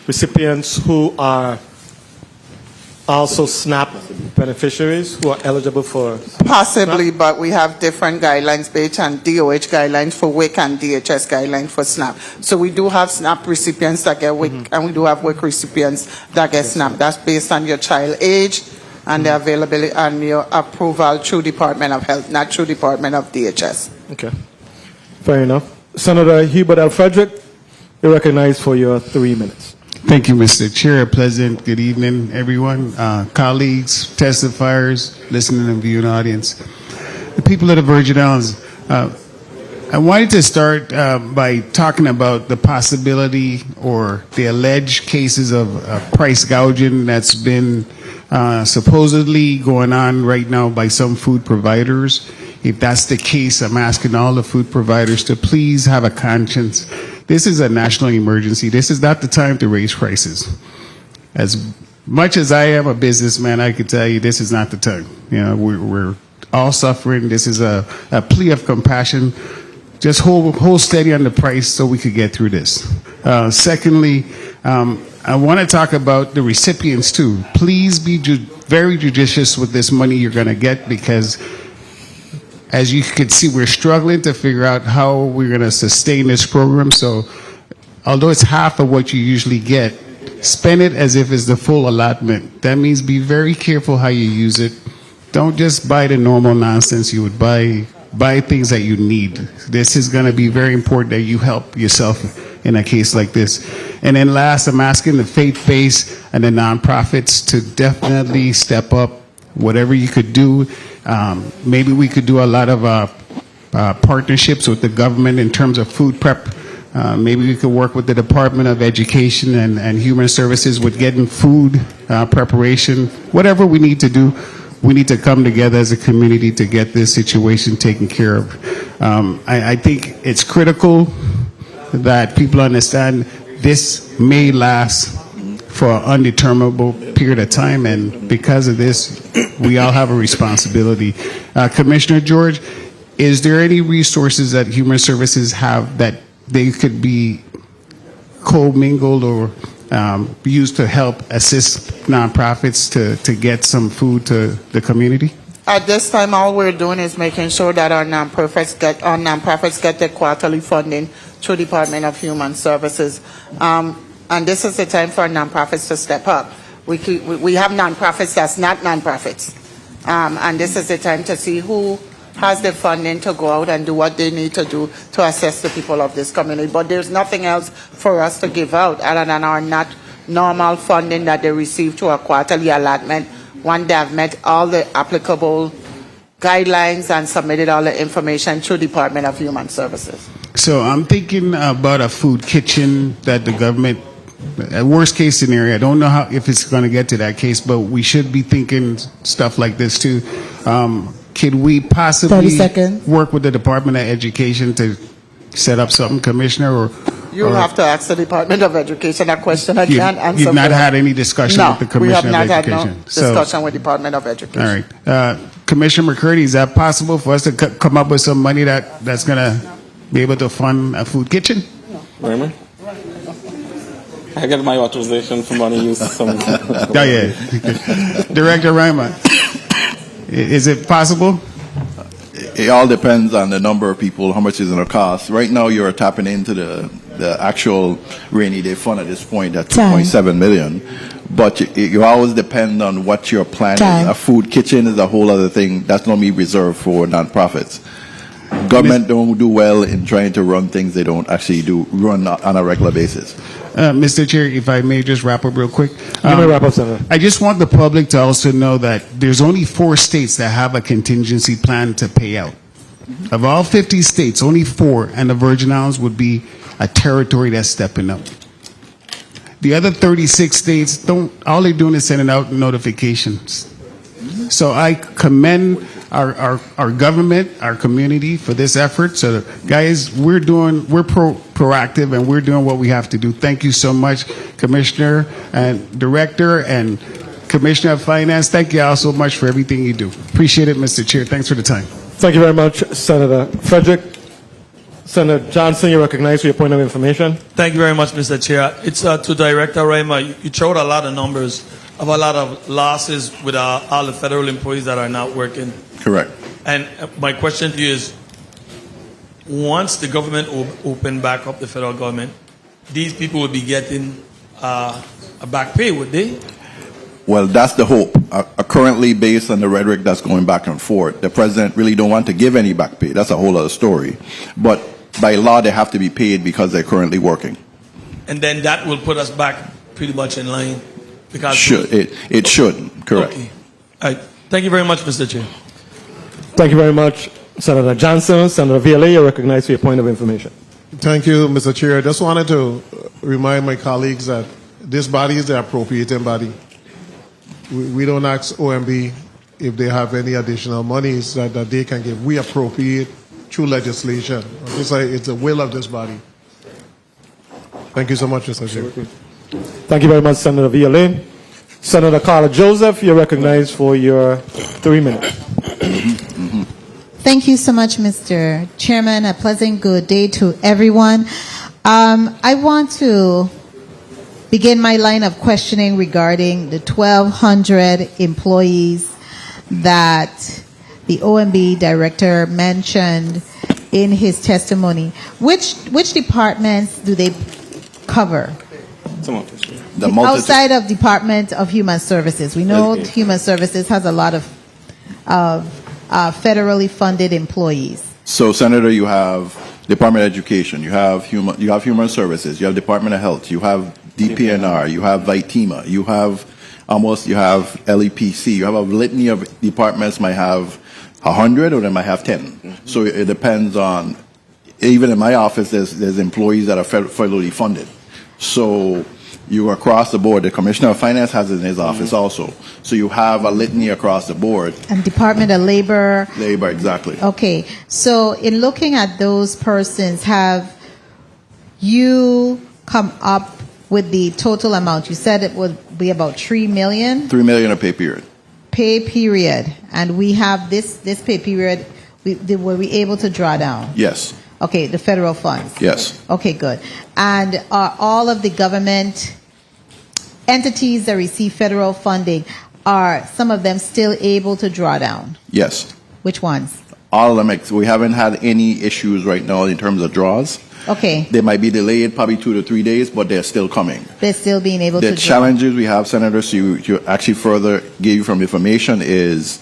recipients who are also SNAP beneficiaries who are eligible for Possibly, SNAP? but we have different guidelines based on DOH guidelines for WIC and DHS guidelines for SNAP. So we do have SNAP recipients that get WIC, and we do have WIC recipients that get SNAP. That's based on your child age and the availability and your approval through Department of Health, not through Department of DHS. Okay, fair enough. Senator Hubert L. Frederick, you're recognized for your 3 minutes. Thank you, Mr. Chair. Pleasant good evening, everyone, colleagues, testifiers, listening and viewing audience. The people of the Virgin Islands, I wanted to start by talking about the possibility or the alleged cases of price gouging that's been supposedly going on right now by some food providers. If that's the case, I'm asking all the food providers to please have a conscience. This is a national emergency. This is not the time to raise prices. As much as I am a businessman, I can tell you this is not the time. You know, we're all suffering. This is a plea of compassion. Just hold steady on the price so we could get through this. Secondly, I want to talk about the recipients too. Please be very judicious with this money you're going to get, because as you can see, we're struggling to figure out how we're going to sustain this program. So although it's half of what you usually get, spend it as if it's the full allotment. That means be very careful how you use it. Don't just buy the normal nonsense you would buy. Buy things that you need. This is going to be very important that you help yourself in a case like this. And then last, I'm asking the faith-based and the nonprofits to definitely step up. Whatever you could do, maybe we could do a lot of partnerships with the government in terms of food prep. Maybe we could work with the Department of Education and Human Services with getting food preparation. Whatever we need to do, we need to come together as a community to get this situation taken care of. I think it's critical that people understand this may last for an undeterminable period of time, and because of this, we all have a responsibility. Commissioner George, is there any resources that Human Services have that they could be co-mingled or used to help assist nonprofits to get some food to the community? At this time, all we're doing is making sure that our nonprofits get their quarterly funding through Department of Human Services. And this is the time for nonprofits to step up. We have nonprofits that's not nonprofits. And this is the time to see who has the funding to go out and do what they need to do to assist the people of this community. But there's nothing else for us to give out other than our not normal funding that they receive to a quarterly allotment when they have met all the applicable guidelines and submitted all the information through Department of Human Services. So I'm thinking about a food kitchen that the government, a worst case scenario, I don't know if it's going to get to that case, but we should be thinking stuff like this too. Could we possibly work with the Department of Education to set up something, Commissioner? Or have to ask the Department of Education a question. I can't answer. You've not had any discussion with the Commissioner of Education? No, we have not had no discussion with Department of Education. All right. Commissioner McCurdy, is that possible for us to come up with some money that's going to be able to fund a food kitchen? Raymond? I get my authorization for money use. Director Raymond. Is it possible? It all depends on the number of people, how much it's going to cost. Right now, you're tapping into the actual rainy day fund at this point at $2.7 million. But you always depend on what your plan is. A food kitchen is a whole other thing. That's not me reserved for nonprofits. Government don't do well in trying to run things they don't actually run on a regular basis. Mr. Chair, if I may just wrap up real quick. You may wrap up, Senator. I just want the public to also know that there's only 4 states that have a contingency plan to pay out. Of all 50 states, only 4, and the Virgin Islands would be a territory that's stepping up. The other 36 states, all they're doing is sending out notifications. So I commend our government, our community for this effort. So guys, we're proactive and we're doing what we have to do. Thank you so much, Commissioner and Director and Commissioner of Finance. Thank you all so much for everything you do. Appreciate it, Mr. Chair. Thanks for the time. Thank you very much, Senator Frederick. Senator Johnson, you're recognized for your point of information. Thank you very much, Mr. Chair. It's to Director Raima. You showed a lot of numbers of a lot of losses with all the federal employees that are not working. Correct. And my question to you is, once the government open back up, the federal government, these people will be getting a back pay, would they? Well, that's the hope. Currently, based on the rhetoric that's going back and forth, the president really don't want to give any back pay. That's a whole other story. But by law, they have to be paid because they're currently working. And then that will put us back pretty much in line. Because it should, correct. Okay. All right. Thank you very much, Mr. Chair. Thank you very much. Senator Johnson, Senator Viola, you're recognized for your point of information. Thank you, Mr. Chair. I just wanted to remind my colleagues that this body is the appropriating body. We don't ask OMB if they have any additional monies that they can give. We appropriate through legislation. It's the will of this body. Thank you so much, Mr. Chair. Thank you very much, Senator Viola. Senator Carla Joseph, you're recognized for your 3 minutes. Thank you so much, Mr. Chairman. A pleasant good day to everyone. I want to begin my line of questioning regarding the 1,200 employees that the OMB director mentioned in his testimony. Which departments do they cover? Outside of Department of Human Services. We know Human Services has a lot of federally funded employees. So, Senator, you have Department of Education, you have Human Services, you have Department of Health, you have DPNR, you have VITEMA, you have LEPC, you have a litany of departments might have 100 or they might have 10. So it depends on, even in my office, there's employees that are federally funded. So you across the board, the Commissioner of Finance has it in his office also. So you have a litany across the board. And Department of Labor. Labor, exactly. Okay. So in looking at those persons, have you come up with the total amount? You said it would be about $3 million? $3 million a pay period. Pay period. And we have this pay period, were we able to draw down? Yes. Okay, the federal funds. Yes. Okay, good. And are all of the government entities that receive federal funding, are some of them still able to draw down? Yes. Which ones? All of them. We haven't had any issues right now in terms of draws. Okay. They might be delayed probably 2 to 3 days, but they're still coming. They're still being able to The draw. challenges we have, Senator, so you actually further gave you from information is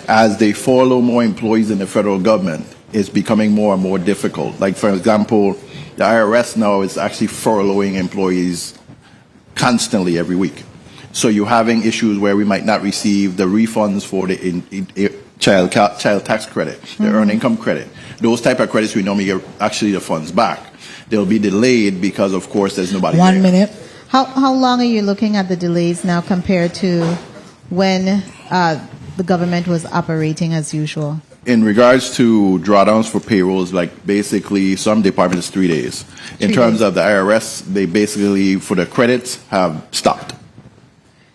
as they follow more employees in the federal government, it's becoming more and more difficult. Like, for example, the IRS now is actually furloughing employees constantly every week. So you're having issues where we might not receive the refunds for the child tax credit, the earned income credit. Those type of credits we normally get actually the funds back. They'll be delayed because, of course, there's nobody there. 1 minute. How long are you looking at the delays now compared to when the government was operating as usual? In regards to drawdowns for payrolls, like basically some departments 3 days. In terms of the IRS, they basically, for the credits, have stopped.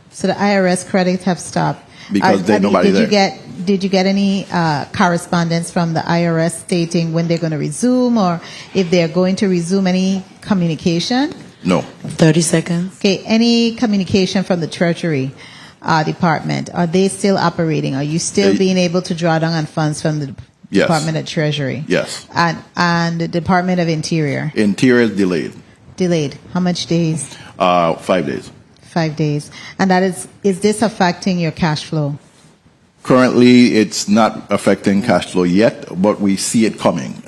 So the IRS credits have stopped. Because there's nobody there. Did you get any correspondence from the IRS stating when they're going to resume or if they're going to resume any communication? No. 30 seconds. Okay, any communication from the Treasury Department? Are they still operating? Are you still being able to draw down on funds from the Yes. Department of Treasury? Yes. And the Department of Interior? Interior is delayed. Delayed. How much days? 5 days. 5 days. And that is this affecting your cash flow? Currently, it's not affecting cash flow yet, but we see it coming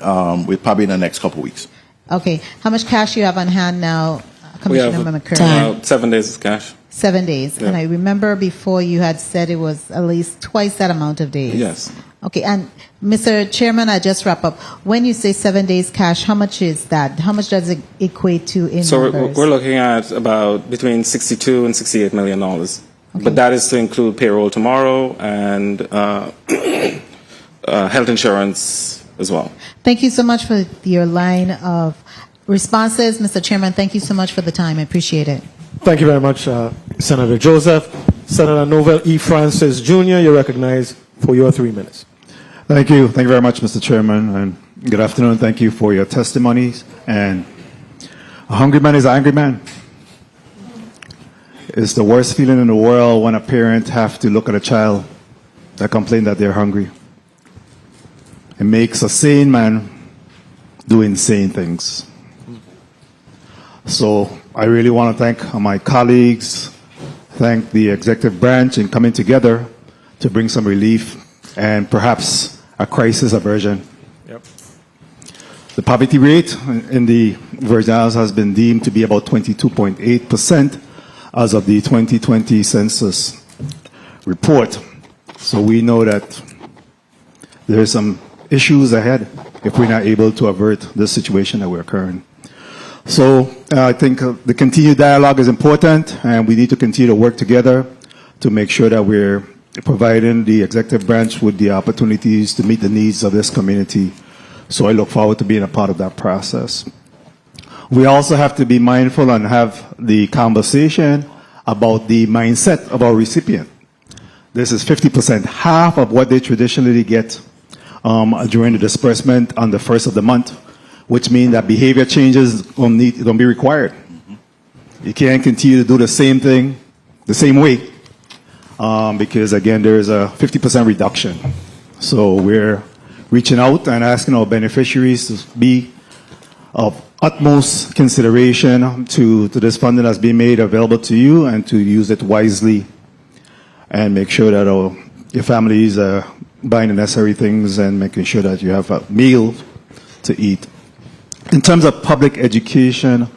with probably in the next couple of weeks. Okay. How much cash you have on hand now, We Commissioner have McCurry? 7 days of cash. 7 days. Yeah. And I remember before you had said it was at least twice that amount of days. Yes. Okay. And Mr. Chairman, I just wrap up. When you say 7 days cash, how much is that? How much does it equate to in So numbers? we're looking at about between $62 and $68 million. But that is to include payroll tomorrow and health insurance as well. Thank you so much for your line of responses. Mr. Chairman, thank you so much for the time. I appreciate it. Thank you very much, Senator Joseph. Senator Novel E. Francis Jr., you're recognized for your 3 minutes. Thank you. Thank you very much, Mr. Chairman, and good afternoon. Thank you for your testimonies. And a hungry man is an angry man. It's the worst feeling in the world when a parent have to look at a child that complain that they're hungry. It makes a sane man do insane things. So I really want to thank my colleagues, thank the executive branch in coming together to bring some relief and perhaps a crisis aversion. Yep. The poverty rate in the Virgin Islands has been deemed to be about 22.8% as of the 2020 census report. So we know that there is some issues ahead if we're not able to avert the situation that we're current. So I think the continued dialogue is important, and we need to continue to work together to make sure that we're providing the executive branch with the opportunities to meet the needs of this community. So I look forward to being a part of that process. We also have to be mindful and have the conversation about the mindset of our recipient. This is 50%, half of what they traditionally get during the disbursement on the first of the month, which means that behavior changes don't be required. You can't continue to do the same thing the same way because, again, there is a 50% reduction. So we're reaching out and asking our beneficiaries to be of utmost consideration to this funding that's being made available to you and to use it wisely and make sure that your families are buying the necessary things and making sure that you have a meal to eat. In terms of public education,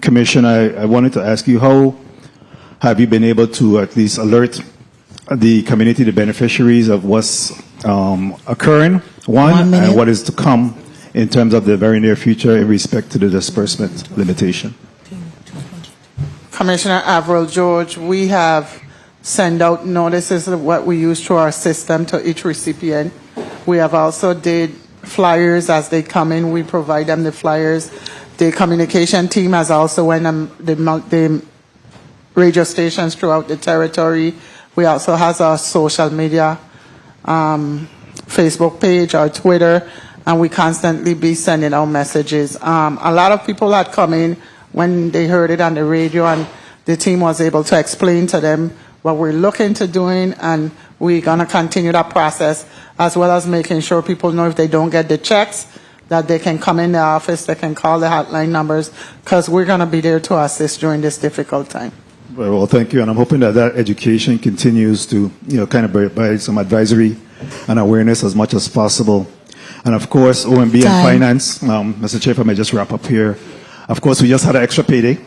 Commissioner, I wanted to ask you, how have you been able to at least alert the community, the beneficiaries of what's occurring, and what is to come in terms of the very near future in respect to the disbursement limitation? Commissioner Avril George, we have sent out notices of what we use through our system to each recipient. We have also did flyers as they come in. We provide them the flyers. The communication team has also went on the radio stations throughout the territory. We also have our social media, Facebook page, our Twitter, and we constantly be sending out messages. A lot of people had come in when they heard it on the radio, and the team was able to explain to them what we're looking to doing, and we're going to continue that process, as well as making sure people know if they don't get the checks, that they can come in the office, they can call the hotline numbers, because we're going to be there to assist during this difficult time. Very well, thank you. And I'm hoping that education continues to, kind of provide some advisory and awareness as much as possible. And of course, OMB and finance, Mr. Chair, if I may just wrap up here. Of course, we just had an extra payday.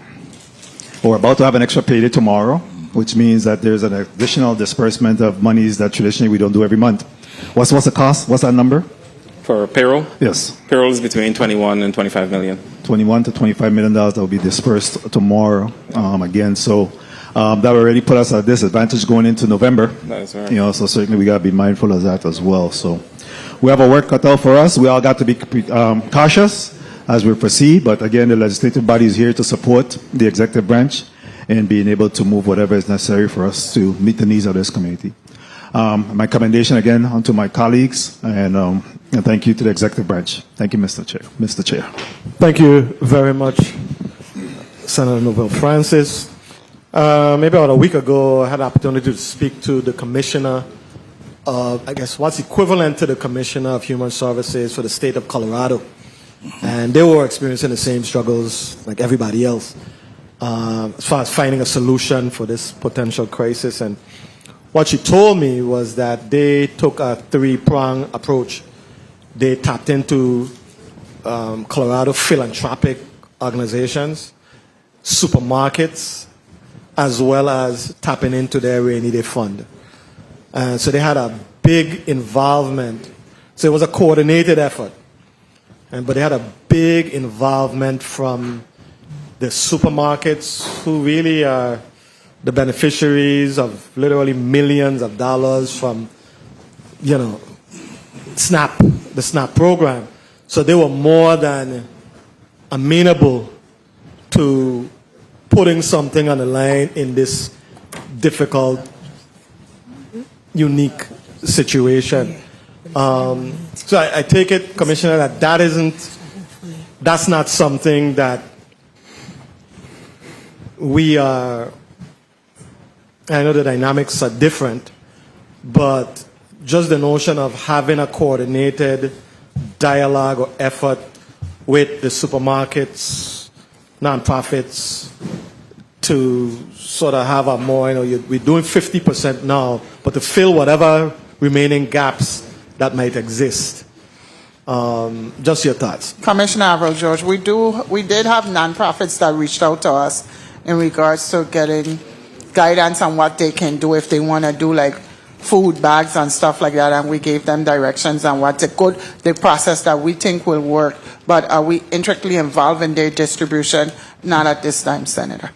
We're about to have an extra payday tomorrow, which means that there's an additional disbursement of monies that traditionally we don't do every month. What's the cost? What's that number? For payroll? Yes. Payroll is between 21 and 25 million. 21 to 25 million dollars that will be dispersed tomorrow. Again, so that already put us at a disadvantage going into November. That is right. So certainly we got to be mindful of that as well. So we have a work cut out for us. We all got to be cautious as we proceed. But again, the legislative body is here to support the executive branch in being able to move whatever is necessary for us to meet the needs of this community. My commendation again onto my colleagues, and thank you to the executive branch. Thank you, Mr. Chair. Mr. Chair. Thank you very much, Senator Novell Francis. Maybe about a week ago, I had the opportunity to speak to the commissioner of, I guess, what's equivalent to the commissioner of human services for the state of Colorado. And they were experiencing the same struggles like everybody else as far as finding a solution for this potential crisis. And what she told me was that they took a three-pronged approach. They tapped into Colorado philanthropic organizations, supermarkets, as well as tapping into their rainy day fund. So they had a big involvement. So it was a coordinated effort. But they had a big involvement from the supermarkets, who really are the beneficiaries of literally millions of dollars from, SNAP, the SNAP program. So they were more than amenable to putting something on the line in this difficult, unique situation. So I take it, Commissioner, that that's not something that we are. I know the dynamics are different, but just the notion of having a coordinated dialogue or effort with the supermarkets, nonprofits, to sort of have a more, we're doing 50% now, but to fill whatever remaining gaps that might exist. Just your thoughts. Commissioner Avril George, we did have nonprofits that reached out to us in regards to getting guidance on what they can do if they want to do like food bags and stuff like that, and we gave them directions on what the process that we think will work. But are we intricately involved in their distribution? Not at this time, Senator.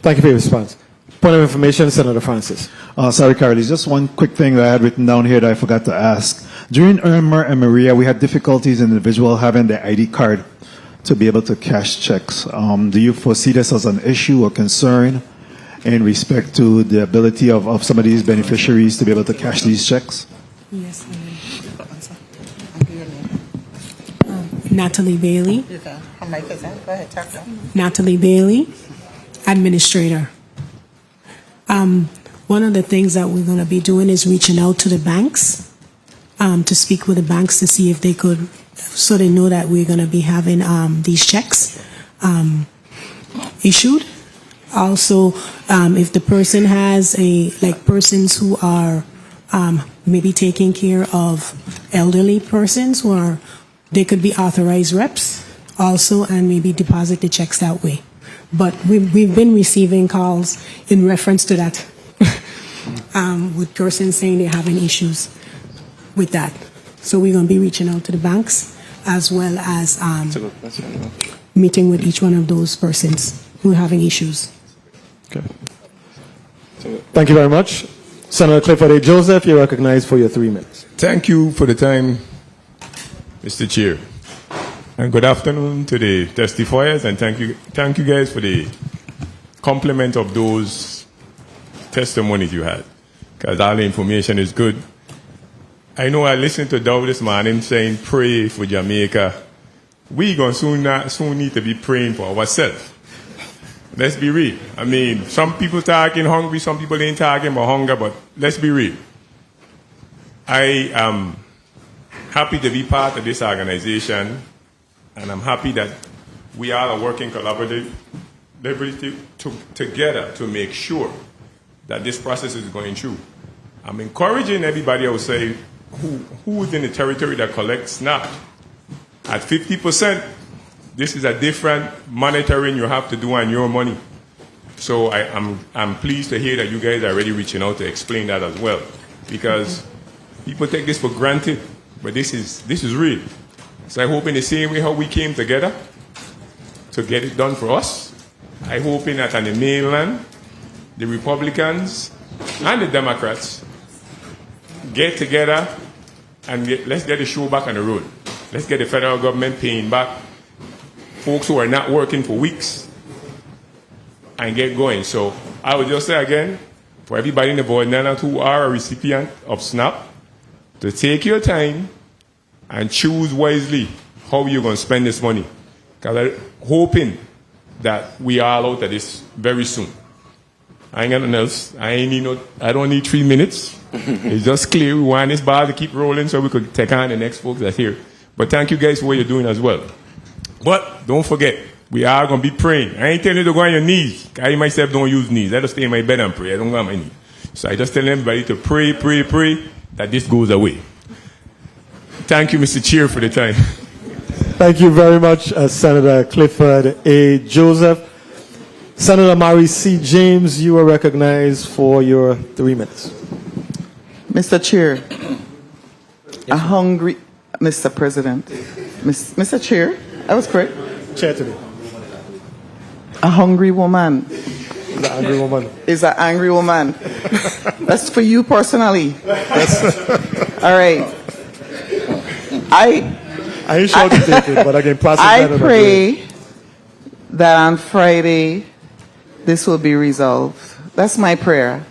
Thank you for your response. Point of information, Senator Francis. Sorry, Carly, just one quick thing that I had written down here that I forgot to ask. During Irma and Maria, we had difficulties in individual having their ID card to be able to cash checks. Do you foresee this as an issue or concern in respect to the ability of some of these beneficiaries to be able to cash these checks? Yes, Natalie Bailey. Natalie Bailey, Administrator. One of the things that we're going to be doing is reaching out to the banks, to speak with the banks to see if they could, so they know that we're going to be having these checks issued. Also, if the person has persons who are maybe taking care of elderly persons they could be authorized reps also, and maybe deposit the checks that way. But we've been receiving calls in reference to that, with persons saying they're having issues with that. So we're going to be reaching out to the banks as well as meeting with each one of those persons who are having issues. Okay. Thank you very much. Senator Clifford A. Joseph, you're recognized for your 3 minutes. Thank you for the time, Mr. Chair. And good afternoon to the testifiers, and thank you guys for the compliment of those testimonies you had, because all the information is good. I know I listened to Dowe this morning saying pray for Jamaica. We gonna soon need to be praying for ourselves. Let's be real. I mean, some people talking hungry, some people ain't talking about hunger, but let's be real. I am happy to be part of this organization, and I'm happy that we all are working collaboratively together to make sure that this process is going through. I'm encouraging everybody, I would say, who is in the territory that collects SNAP. At 50%, this is a different monitoring you have to do on your money. So I'm pleased to hear that you guys are already reaching out to explain that as well, because people take this for granted, but this is real. So I hope in the same way how we came together to get it done for us, I hoping that on the mainland, the Republicans and the Democrats get together and let's get the show back on the road. Let's get the federal government paying back folks who are not working for weeks and get going. So I would just say again, for everybody in the board now who are a recipient of SNAP, to take your time and choose wisely how you're going to spend this money. Because I'm hoping that we are out of this very soon. I ain't got nothing else. I don't need 3 minutes. It's just clear we want this bar to keep rolling so we could take on the next folks that's here. But thank you guys for what you're doing as well. But don't forget, we are going to be praying. I ain't telling you to go on your knees. I myself don't use knees. I just stay in my bed and pray. I don't go on my knees. So I just tell everybody to pray, that this goes away. Thank you, Mr. Chair, for the time. Thank you very much, Senator Clifford A. Joseph. Senator Mary C. James, you are recognized for your 3 minutes. Mr. Chair, Mr. President, Mr. Chair, I was correct. Chair today. A hungry woman. Is an angry woman. Is an angry woman. That's for you personally. All right. I ain't sure to take it, but I can process that. I pray that on Friday this will be resolved. That's my prayer,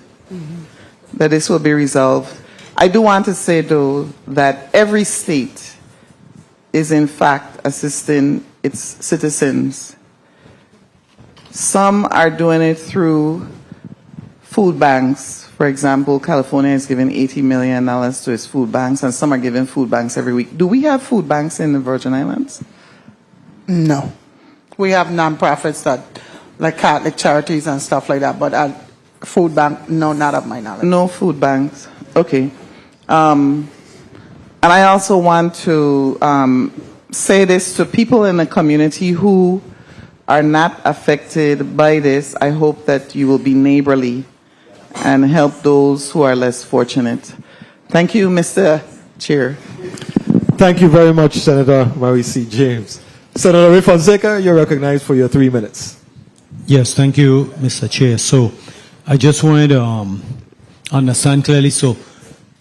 that this will be resolved. I do want to say, though, that every state is in fact assisting its citizens. Some are doing it through food banks. For example, California is giving $80 million to its food banks, and some are giving food banks every week. Do we have food banks in the Virgin Islands? No. We have nonprofits like Catholic charities and stuff like that, but food bank, no, not of my knowledge. No food banks. Okay. And I also want to say this to people in the community who are not affected by this. I hope that you will be neighborly and help those who are less fortunate. Thank you, Mr. Chair. Thank you very much, Senator Mary C. James. Senator Ray Fonseca, you're recognized for your 3 minutes. Yes, thank you, Mr. Chair. So I just wanted to understand clearly. So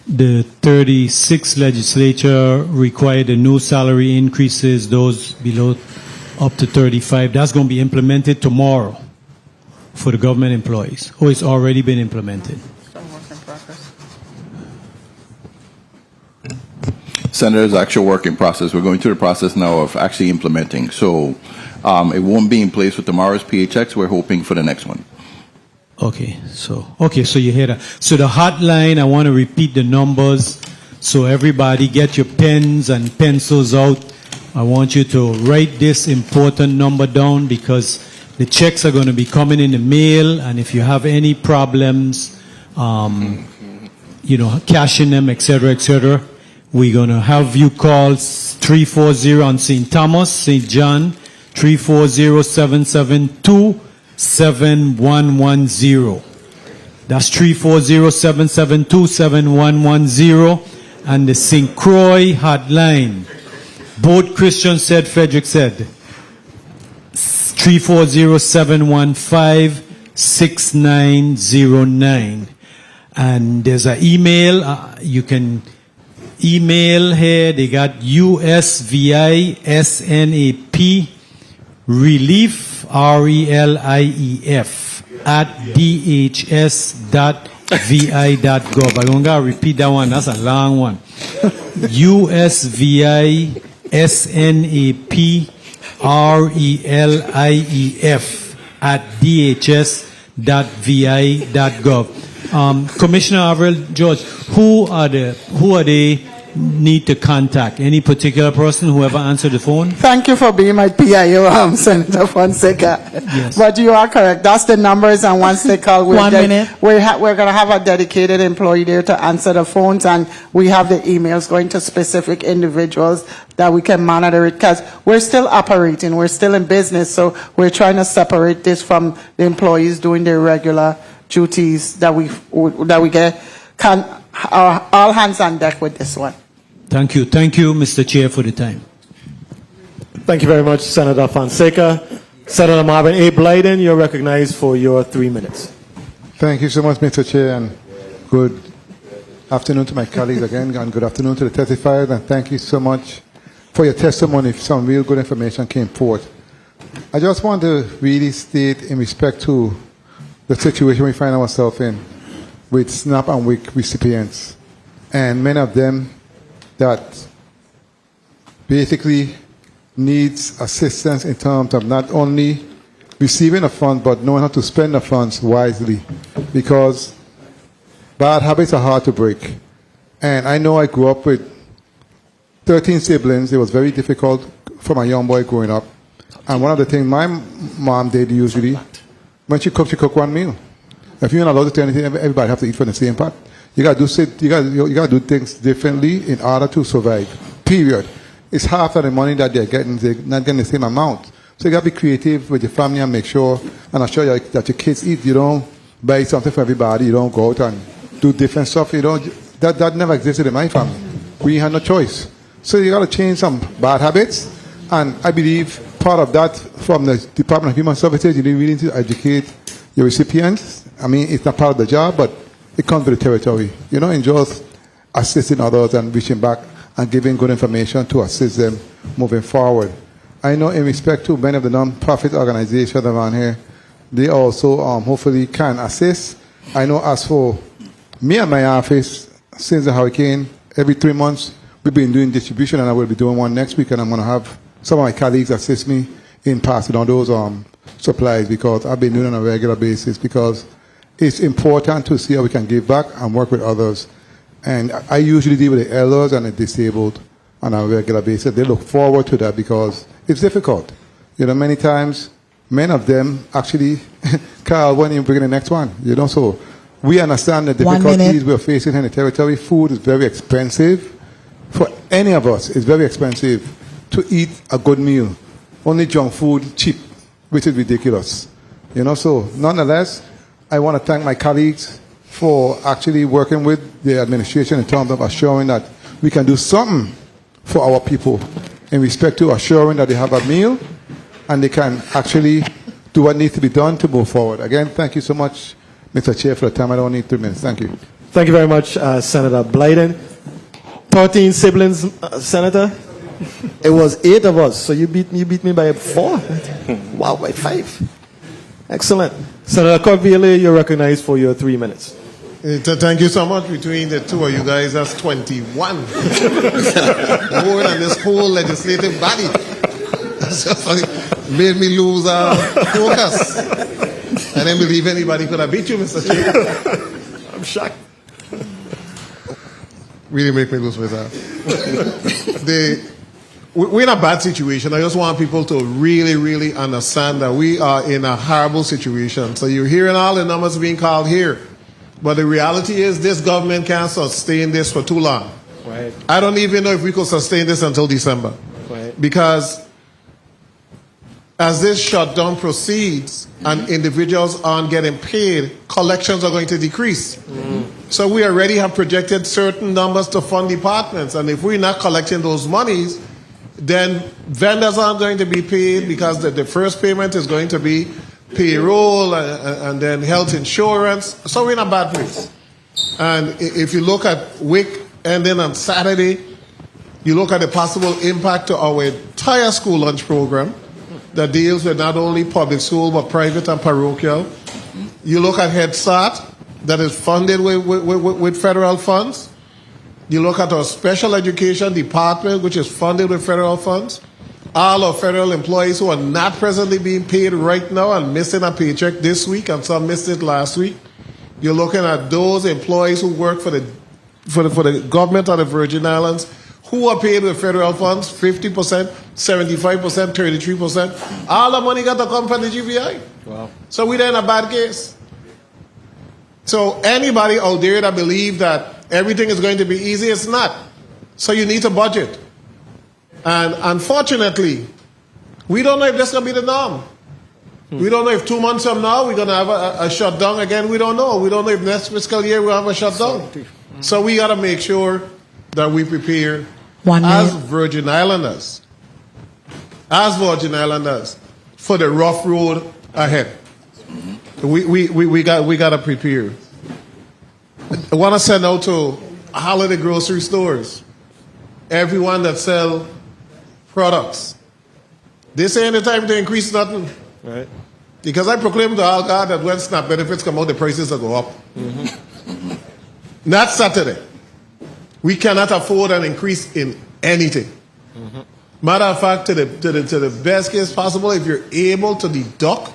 the 36th legislature required the new salary increases, those below up to 35. That's going to be implemented tomorrow for the government employees. Oh, it's already been implemented. Senator, it's actual work in process. We're going through the process now of actually implementing. So it won't be in place for tomorrow's PHX. We're hoping for the next one. Okay, so you hear that. So the hotline, I want to repeat the numbers. So everybody get your pens and pencils out. I want you to write this important number down because the checks are going to be coming in the mail, and if you have any problems, cashing them, etc., we're going to have you call 340 on St. Thomas, St. John, 340-772-7110. That's 340-772-7110. And the St. Croix hotline. Both Christian said, Frederick said. 340-715-6909. And there's an email. You can email here. They got USVISNAP relief, RELIEF, at dhs.vi.gov. I'm going to repeat that one. That's a long one. USVISNAP RELIEF at dhs.vi.gov. Commissioner Avril George, who are they need to contact? Any particular person who ever answered the phone? Thank you for being my PIO, Senator Fonseca. Yes. But you are correct. That's the numbers, and once they call, we're 1 minute. We're going to have a dedicated employee there to answer the phones, and we have the emails going to specific individuals that we can monitor it, because we're still operating, we're still in business, so we're trying to separate this from the employees doing their regular duties that we get. All hands on deck with this one. Thank you, Mr. Chair, for the time. Thank you very much, Senator Fonseca. Senator Marvin A. Blyden, you're recognized for your 3 minutes. Thank you so much, Mr. Chair, and good afternoon to my colleagues again, and good afternoon to the testifiers, and thank you so much for your testimony. Some real good information came forth. I just want to really state in respect to the situation we find ourselves in with SNAP and WIC recipients, and many of them that basically needs assistance in terms of not only receiving a fund but knowing how to spend the funds wisely, because bad habits are hard to break. And I know I grew up with 13 siblings. It was very difficult for my young boy growing up. And one of the things my mom did usually, when she cooked one meal. If you're not allowed to do anything, everybody have to eat from the same pot. You got to do things differently in order to survive. Period. It's half of the money that they're getting. They're not getting the same amount. So you got to be creative with your family and make sure and assure you that your kids eat. You don't buy something for everybody. You don't go out and do different stuff. That never existed in my family. We had no choice. So you got to change some bad habits. And I believe part of that from the Department of Human Services, you really need to educate your recipients. I mean, it's not part of the job, but it comes with the territory. And just assisting others and reaching back and giving good information to assist them moving forward. I know in respect to many of the non-profit organizations around here, they also hopefully can assist. I know as for me and my office, since the hurricane, every 3 months we've been doing distribution, and I will be doing one next week, and I'm going to have some of my colleagues assist me in passing on those supplies, because I've been doing it on a regular basis, because it's important to see how we can give back and work with others. And I usually deal with the elders and the disabled on a regular basis. They look forward to that because it's difficult. Many times, many of them actually, Carl, when you bring the next one, so we understand the difficulties we're facing in the territory. Food is very expensive. For any of us, it's very expensive to eat a good meal. Only junk food, cheap, which is ridiculous. So nonetheless, I want to thank my colleagues for actually working with the administration in terms of assuring that we can do something for our people in respect to assuring that they have a meal and they can actually do what needs to be done to move forward. Again, thank you so much, Mr. Chair, for the time. I don't need 3 minutes. Thank you. Thank you very much, Senator Blyden. 13 siblings, Senator. It was 8 of us, so you beat me by 4. Wow, by 5. Excellent. Senator Corville, you're recognized for your 3 minutes. Thank you so much. Between the two of you guys, that's 21. More than this whole legislative body. That's just like, made me lose focus. I didn't believe anybody could have beat you, Mr. Chair. I'm shocked. Really make me lose myself. We're in a bad situation. I just want people to really, really understand that we are in a horrible situation. So you're hearing all the numbers being called here. But the reality is this government can't sustain this for too long. Right. I don't even know if we could sustain this until December. Right. Because as this shutdown proceeds and individuals aren't getting paid, collections are going to decrease. So we already have projected certain numbers to fund departments. And if we're not collecting those monies, then vendors aren't going to be paid because the first payment is going to be payroll and then health insurance. So we're in a bad place. And if you look at week ending on Saturday, you look at the possible impact to our entire school lunch program that deals with not only public school but private and parochial. You look at Head Start that is funded with federal funds. You look at our special education department, which is funded with federal funds. All our federal employees who are not presently being paid right now and missing a paycheck this week, and some missed it last week. You're looking at those employees who work for the government of the Virgin Islands who are paid with federal funds, 50%, 75%, 33%. All the money got to come from the GVI. Wow. So we're in a bad case. So anybody out there that believe that everything is going to be easy, it's not. So you need to budget. And unfortunately, we don't know if that's going to be the norm. We don't know if 2 months from now we're going to have a shutdown again. We don't know. We don't know if next fiscal year we'll have a shutdown. So we got to make sure that we prepare as Virgin Islanders, for the rough road ahead. We got to prepare. I want to send out to all of the grocery stores, everyone that sell products. This ain't the time to increase nothing. Right. Because I proclaim to all God that when SNAP benefits come out, the prices will go up. Not Saturday. We cannot afford an increase in anything. Matter of fact, to the best case possible, if you're able to deduct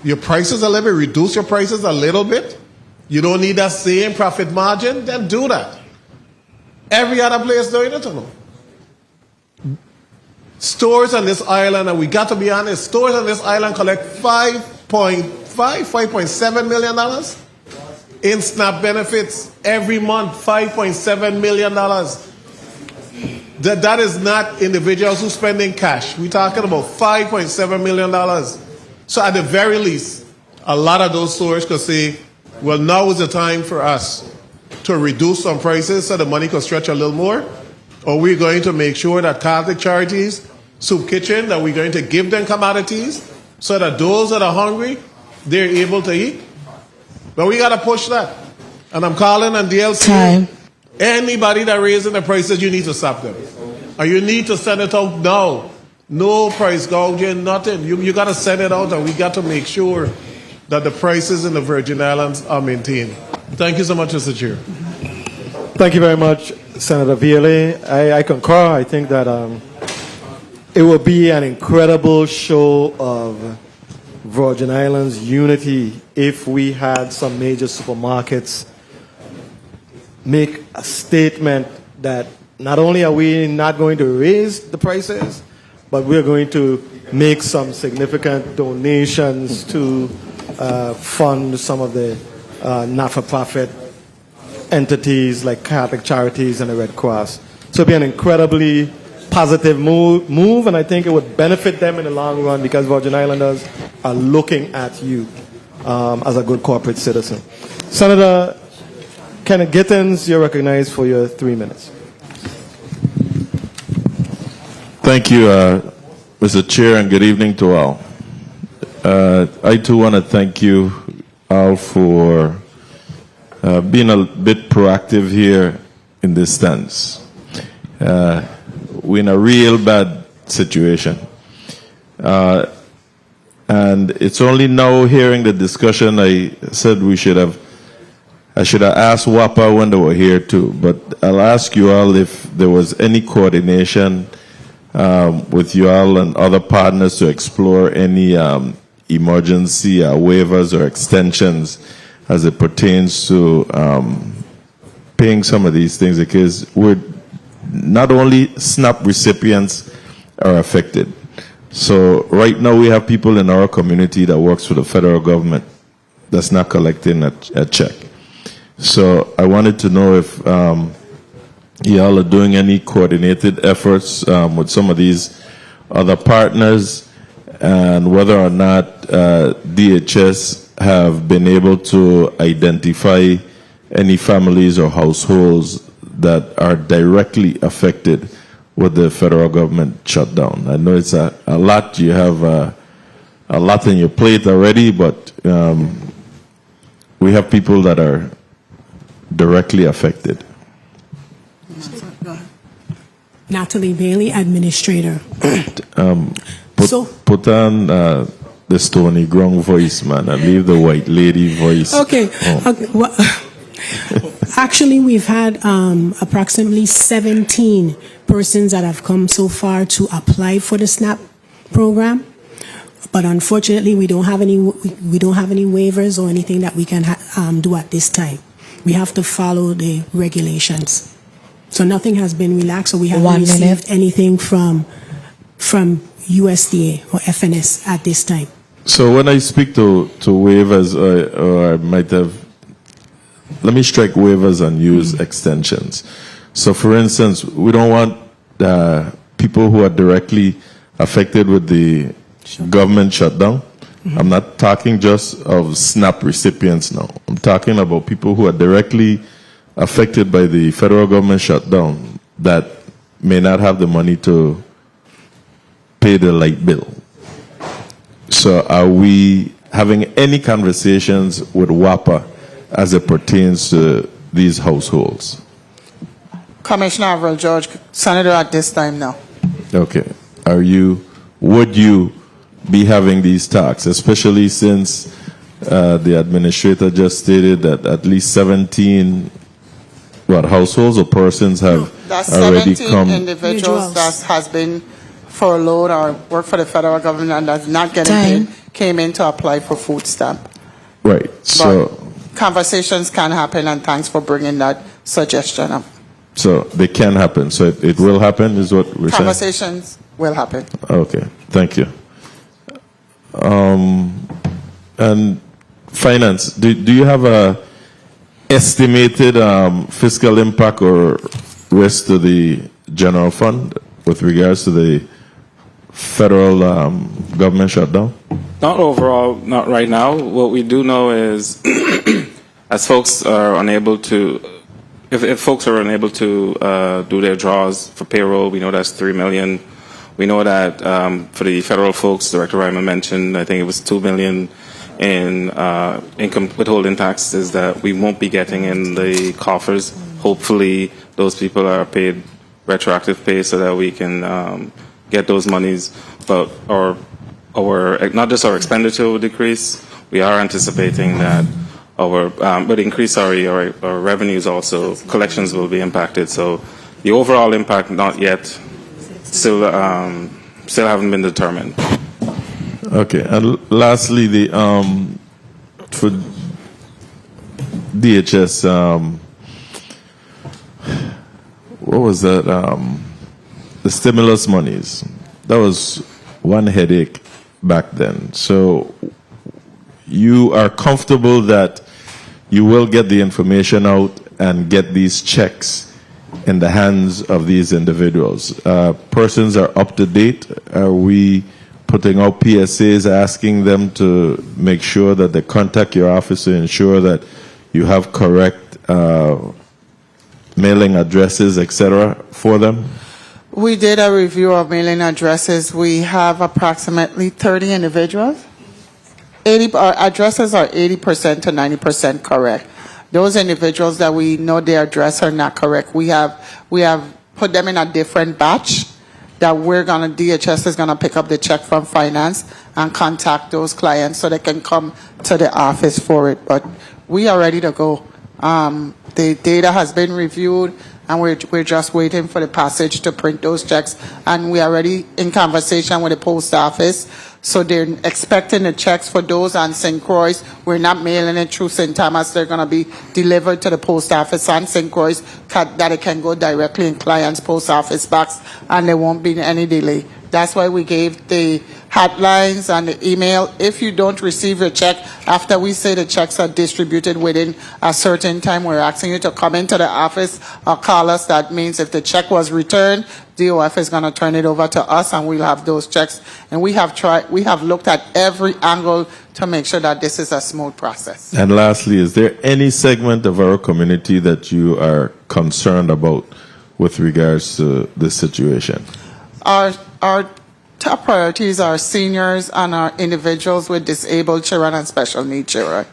your prices a little bit, reduce your prices a little bit, you don't need that same profit margin, then do that. Every other place doing it or no? Stores on this island, and we got to be honest, stores on this island collect $5.7 million in SNAP benefits every month. $5.7 million. That is not individuals who spending cash. We're talking about $5.7 million. So at the very least, a lot of those stores could say, well, now is the time for us to reduce some prices so the money can stretch a little more. Or we're going to make sure that Catholic Charities, Soup Kitchen, that we're going to give them commodities so that those that are hungry, they're able to eat. But we got to push that. And I'm calling on DLC. Anybody that raising the prices, you need to stop them. Or you need to send it out now. No price gouging, nothing. You got to send it out, and we got to make sure that the prices in the Virgin Islands are maintained. Thank you so much, Mr. Chair. Thank you very much, Senator Vielle. I concur. I think that it will be an incredible show of Virgin Islands unity if we had some major supermarkets make a statement that not only are we not going to raise the prices, but we're going to make some significant donations to fund some of the not-for-profit entities like Catholic Charities and the Red Cross. So it'll be an incredibly positive move, and I think it would benefit them in the long run because Virgin Islanders are looking at you as a good corporate citizen. Senator Kenneth Gittins, you're recognized for your 3 minutes. Thank you, Mr. Chair, and good evening to all. I too want to thank you all for being a bit proactive here in this stance. We're in a real bad situation. And it's only now hearing the discussion I said I should have asked WAPA when they were here too, but I'll ask you all if there was any coordination with you all and other partners to explore any emergency waivers or extensions as it pertains to paying some of these things, because we're not only SNAP recipients are affected. So right now we have people in our community that works for the federal government that's not collecting a check. So I wanted to know if y'all are doing any coordinated efforts with some of these other partners, and whether or not DHS have been able to identify any families or households that are directly affected with the federal government shutdown. I know it's a lot. You have a lot on your plate already, but we have people that are directly affected. Natalie Bailey, Administrator. Put on the Stony Ground voice, man, and leave the white lady voice. Okay. Okay. Well, actually, we've had approximately 17 persons that have come so far to apply for the SNAP program, but unfortunately, we don't have any waivers or anything that we can do at this time. We have to follow the regulations. So nothing has been relaxed, so we haven't received anything from USDA or FNS at this time. So when I speak to waivers, or I might have, let me strike waivers and use extensions. So for instance, we don't want people who are directly affected with the government shutdown. I'm not talking just of SNAP recipients now. I'm talking about people who are directly affected by the federal government shutdown that may not have the money to pay the light bill. So are we having any conversations with WAPA as it pertains to these households? Commissioner Avril George, Senator, at this time now. Okay. Would you be having these talks, especially since the administrator just stated that at least 17 households or persons have already 17 come? individuals that has been furloughed or work for the federal government and that's not getting paid came in to apply for food stamp. Right. So Conversations can happen, and thanks for bringing that suggestion up. So they can happen. So it will happen, is what we're saying? Conversations will happen. Okay. Thank you. And finance, do you have a estimated fiscal impact or risk to the general fund with regards to the federal government shutdown? Not overall, not right now. What we do know is, as folks are unable to, if folks are unable to do their draws for payroll, we know that's $3 million. We know that for the federal folks, Director Ryman mentioned, I think it was $2 million in income withholding taxes that we won't be getting in the coffers. Hopefully, those people are paid retroactive pay so that we can get those monies. But not just our expenditure will decrease. We are anticipating that but increase our revenues also. Collections will be impacted. So the overall impact not yet. Still haven't been determined. Okay, and lastly, for DHS, what was that? The stimulus monies. That was one headache back then. So you are comfortable that you will get the information out and get these checks in the hands of these individuals. Persons are up to date. Are we putting out PSAs asking them to make sure that they contact your office to ensure that you have correct mailing addresses, etc., for them? We did a review of mailing addresses. We have approximately 30 individuals. Our addresses are 80% to 90% correct. Those individuals that we know their address are not correct, we have put them in a different batch that DHS is gonna pick up the check from finance and contact those clients so they can come to the office for it. But we are ready to go. The data has been reviewed, and we're just waiting for the passage to print those checks. And we are already in conversation with the post office, so they're expecting the checks for those on St. Croix. We're not mailing it through St. Thomas. They're going to be delivered to the post office on St. Croix, that it can go directly in clients' post office box, and there won't be any delay. That's why we gave the hotlines and the email. If you don't receive your check after we say the checks are distributed within a certain time, we're asking you to come into the office or call us. That means if the check was returned, DOF is going to turn it over to us, and we'll have those checks. And we have looked at every angle to make sure that this is a smooth process. And lastly, is there any segment of our community that you are concerned about with regards to this situation? Our top priorities are seniors and our individuals with disabled children and special needs children.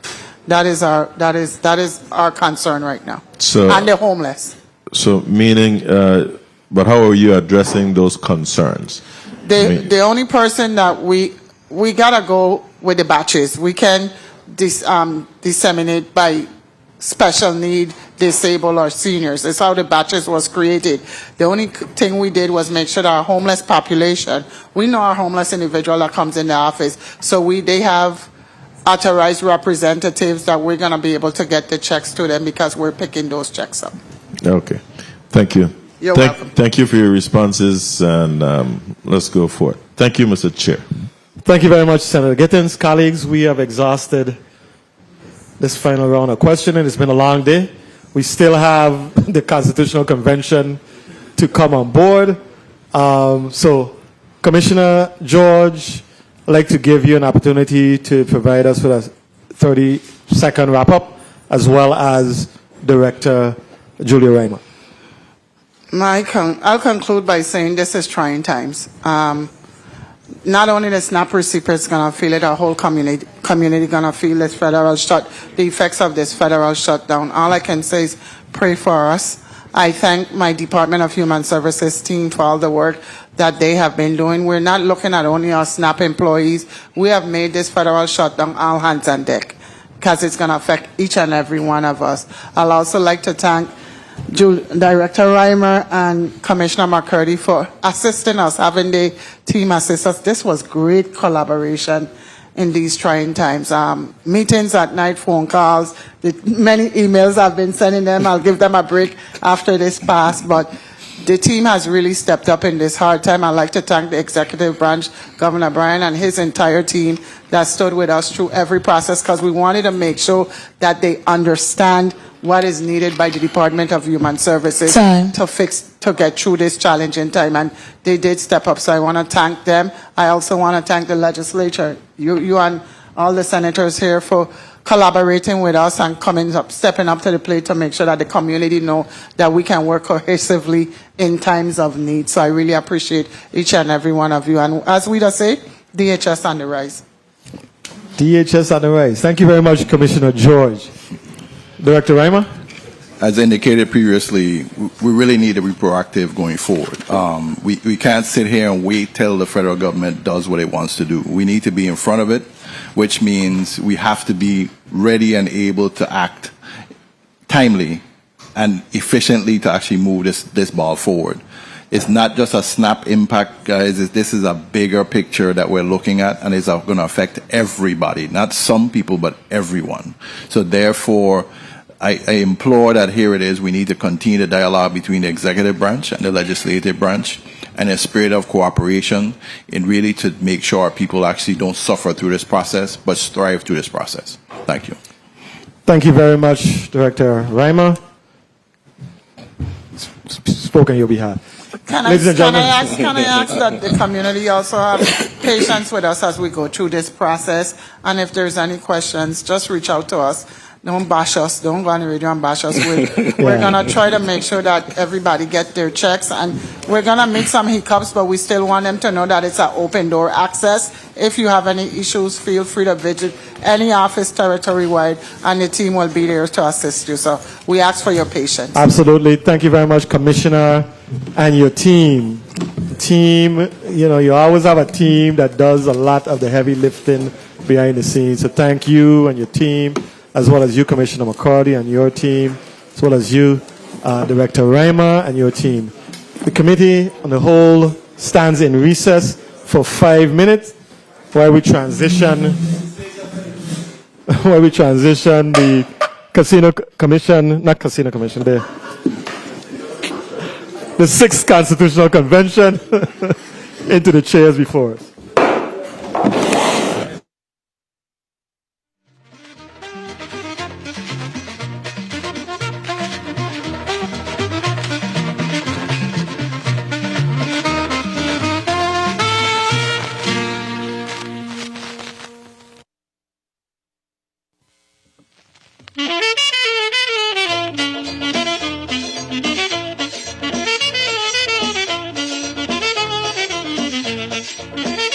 That is our concern right now. And the homeless. So meaning, but how are you addressing those concerns? The only person that we gotta go with the batches. We can disseminate by special need, disabled, or seniors. It's how the batches was created. The only thing we did was make sure that our homeless population, we know our homeless individual that comes in the office, so they have authorized representatives that we're going to be able to get the checks to them because we're picking those checks up. Okay. Thank you. You're welcome. Thank you for your responses, and let's go for it. Thank you, Mr. Chair. Thank you very much, Senator Gittins. Colleagues, we have exhausted this final round of questioning. It's been a long day. We still have the Constitutional Convention to come on board. So, Commissioner George, I'd like to give you an opportunity to provide us with a 30-second wrap-up, as well as Director Julia Reimer. I'll conclude by saying this is trying times. Not only the SNAP recipients going to feel it, our whole community going to feel this the effects of this federal shutdown. All I can say is pray for us. I thank my Department of Human Services team for all the work that they have been doing. We're not looking at only our SNAP employees. We have made this federal shutdown all hands on deck because it's going to affect each and every one of us. I'll also like to thank Director Reimer and Commissioner McCurdy for assisting us, having the team assist us. This was great collaboration in these trying times. Meetings at night, phone calls, the many emails I've been sending them. I'll give them a break after this pass, but the team has really stepped up in this hard time. I'd like to thank the executive branch, Governor Bryan and his entire team that stood with us through every process, because we wanted to make sure that they understand what is needed by the Department of Human Services to get through this challenging time, and they did step up. So I want to thank them. I also want to thank the legislature, you and all the senators here for collaborating with us and stepping up to the plate to make sure that the community know that we can work cohesively in times of need. So I really appreciate each and every one of you. And as we just say, DHS on the rise. DHS on the rise. Thank you very much, Commissioner George. Director Reimer? As indicated previously, we really need to be proactive going forward. We can't sit here and wait till the federal government does what it wants to do. We need to be in front of it, which means we have to be ready and able to act timely and efficiently to actually move this ball forward. It's not just a SNAP impact, guys. This is a bigger picture that we're looking at, and it's going to affect everybody, not some people, but everyone. So therefore, I implore that here it is, we need to continue the dialogue between the executive branch and the legislative branch, and a spirit of cooperation, and really to make sure our people actually don't suffer through this process, but strive through this process. Thank you. Thank you very much, Director Reimer. Spoke on your behalf. Ladies and gentlemen. Can I ask that the community also have patience with us as we go through this process? And if there's any questions, just reach out to us. don't bash us. Don't go on the radio and bash us. We're going to try to make sure that everybody get their checks, and we're going to make some hiccups, but we still want them to know that it's an open door access. If you have any issues, feel free to visit any office territory-wide, and the team will be there to assist you. So we ask for your patience. Absolutely. Thank you very much, Commissioner, and your team. You always have a team that does a lot of the heavy lifting behind the scenes. So thank you and your team, as well as you, Commissioner McCarty, and your team, as well as you, Director Reimer, and your team. The committee on the whole stands in recess for 5 minutes while we transition the Casino Commission, not Casino Commission, the 6th Constitutional Convention into the chairs before us. Thank you.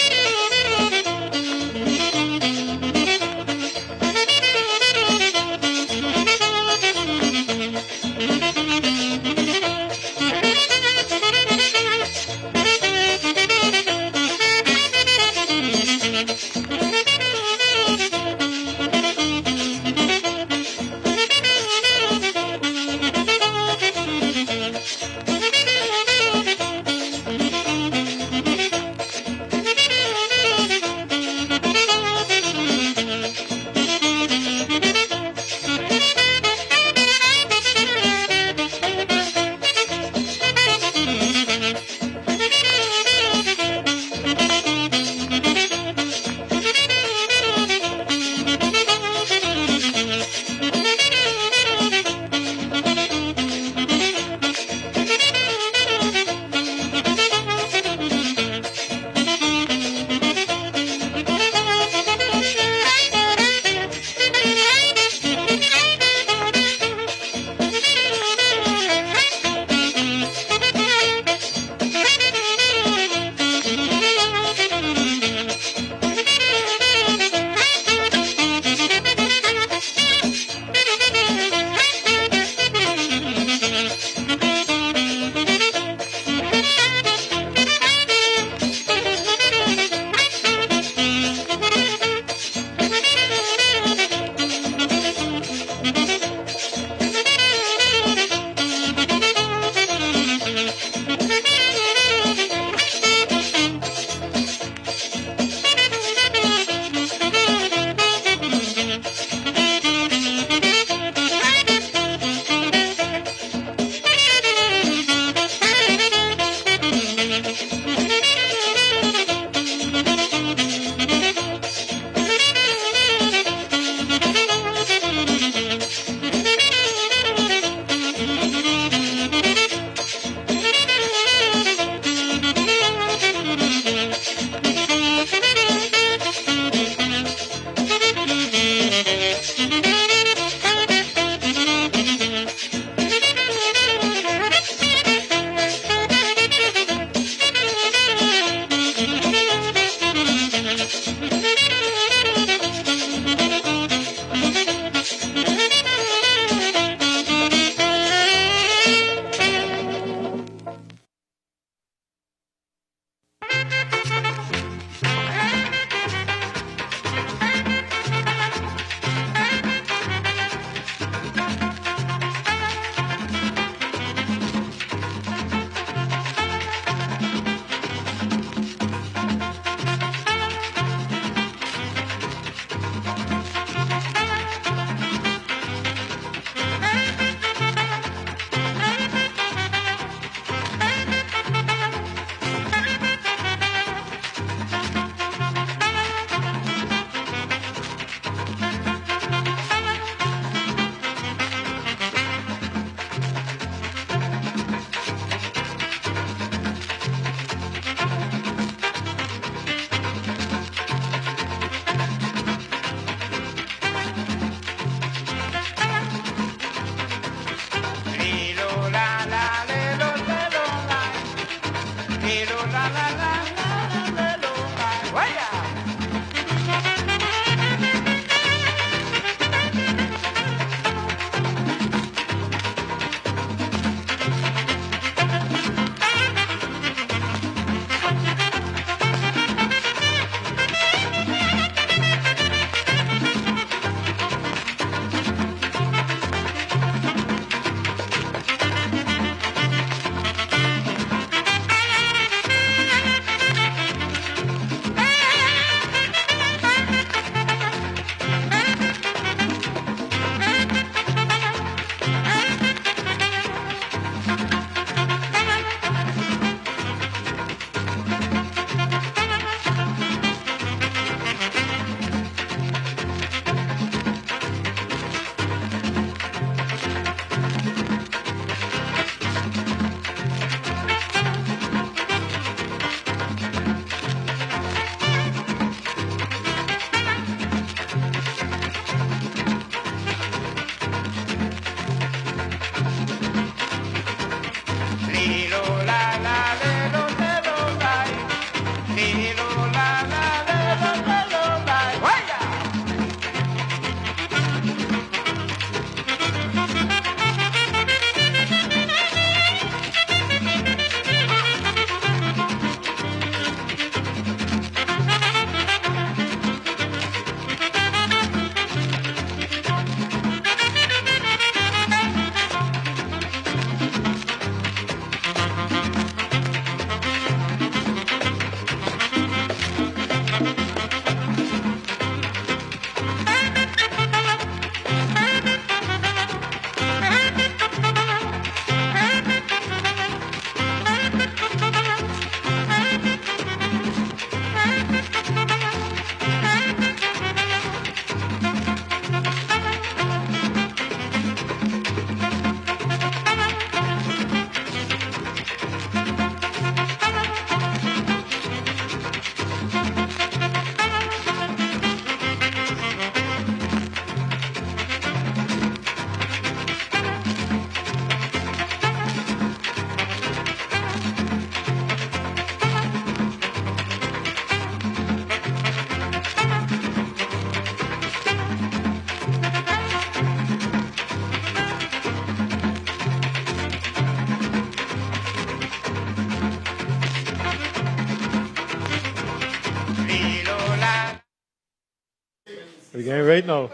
We're getting right now.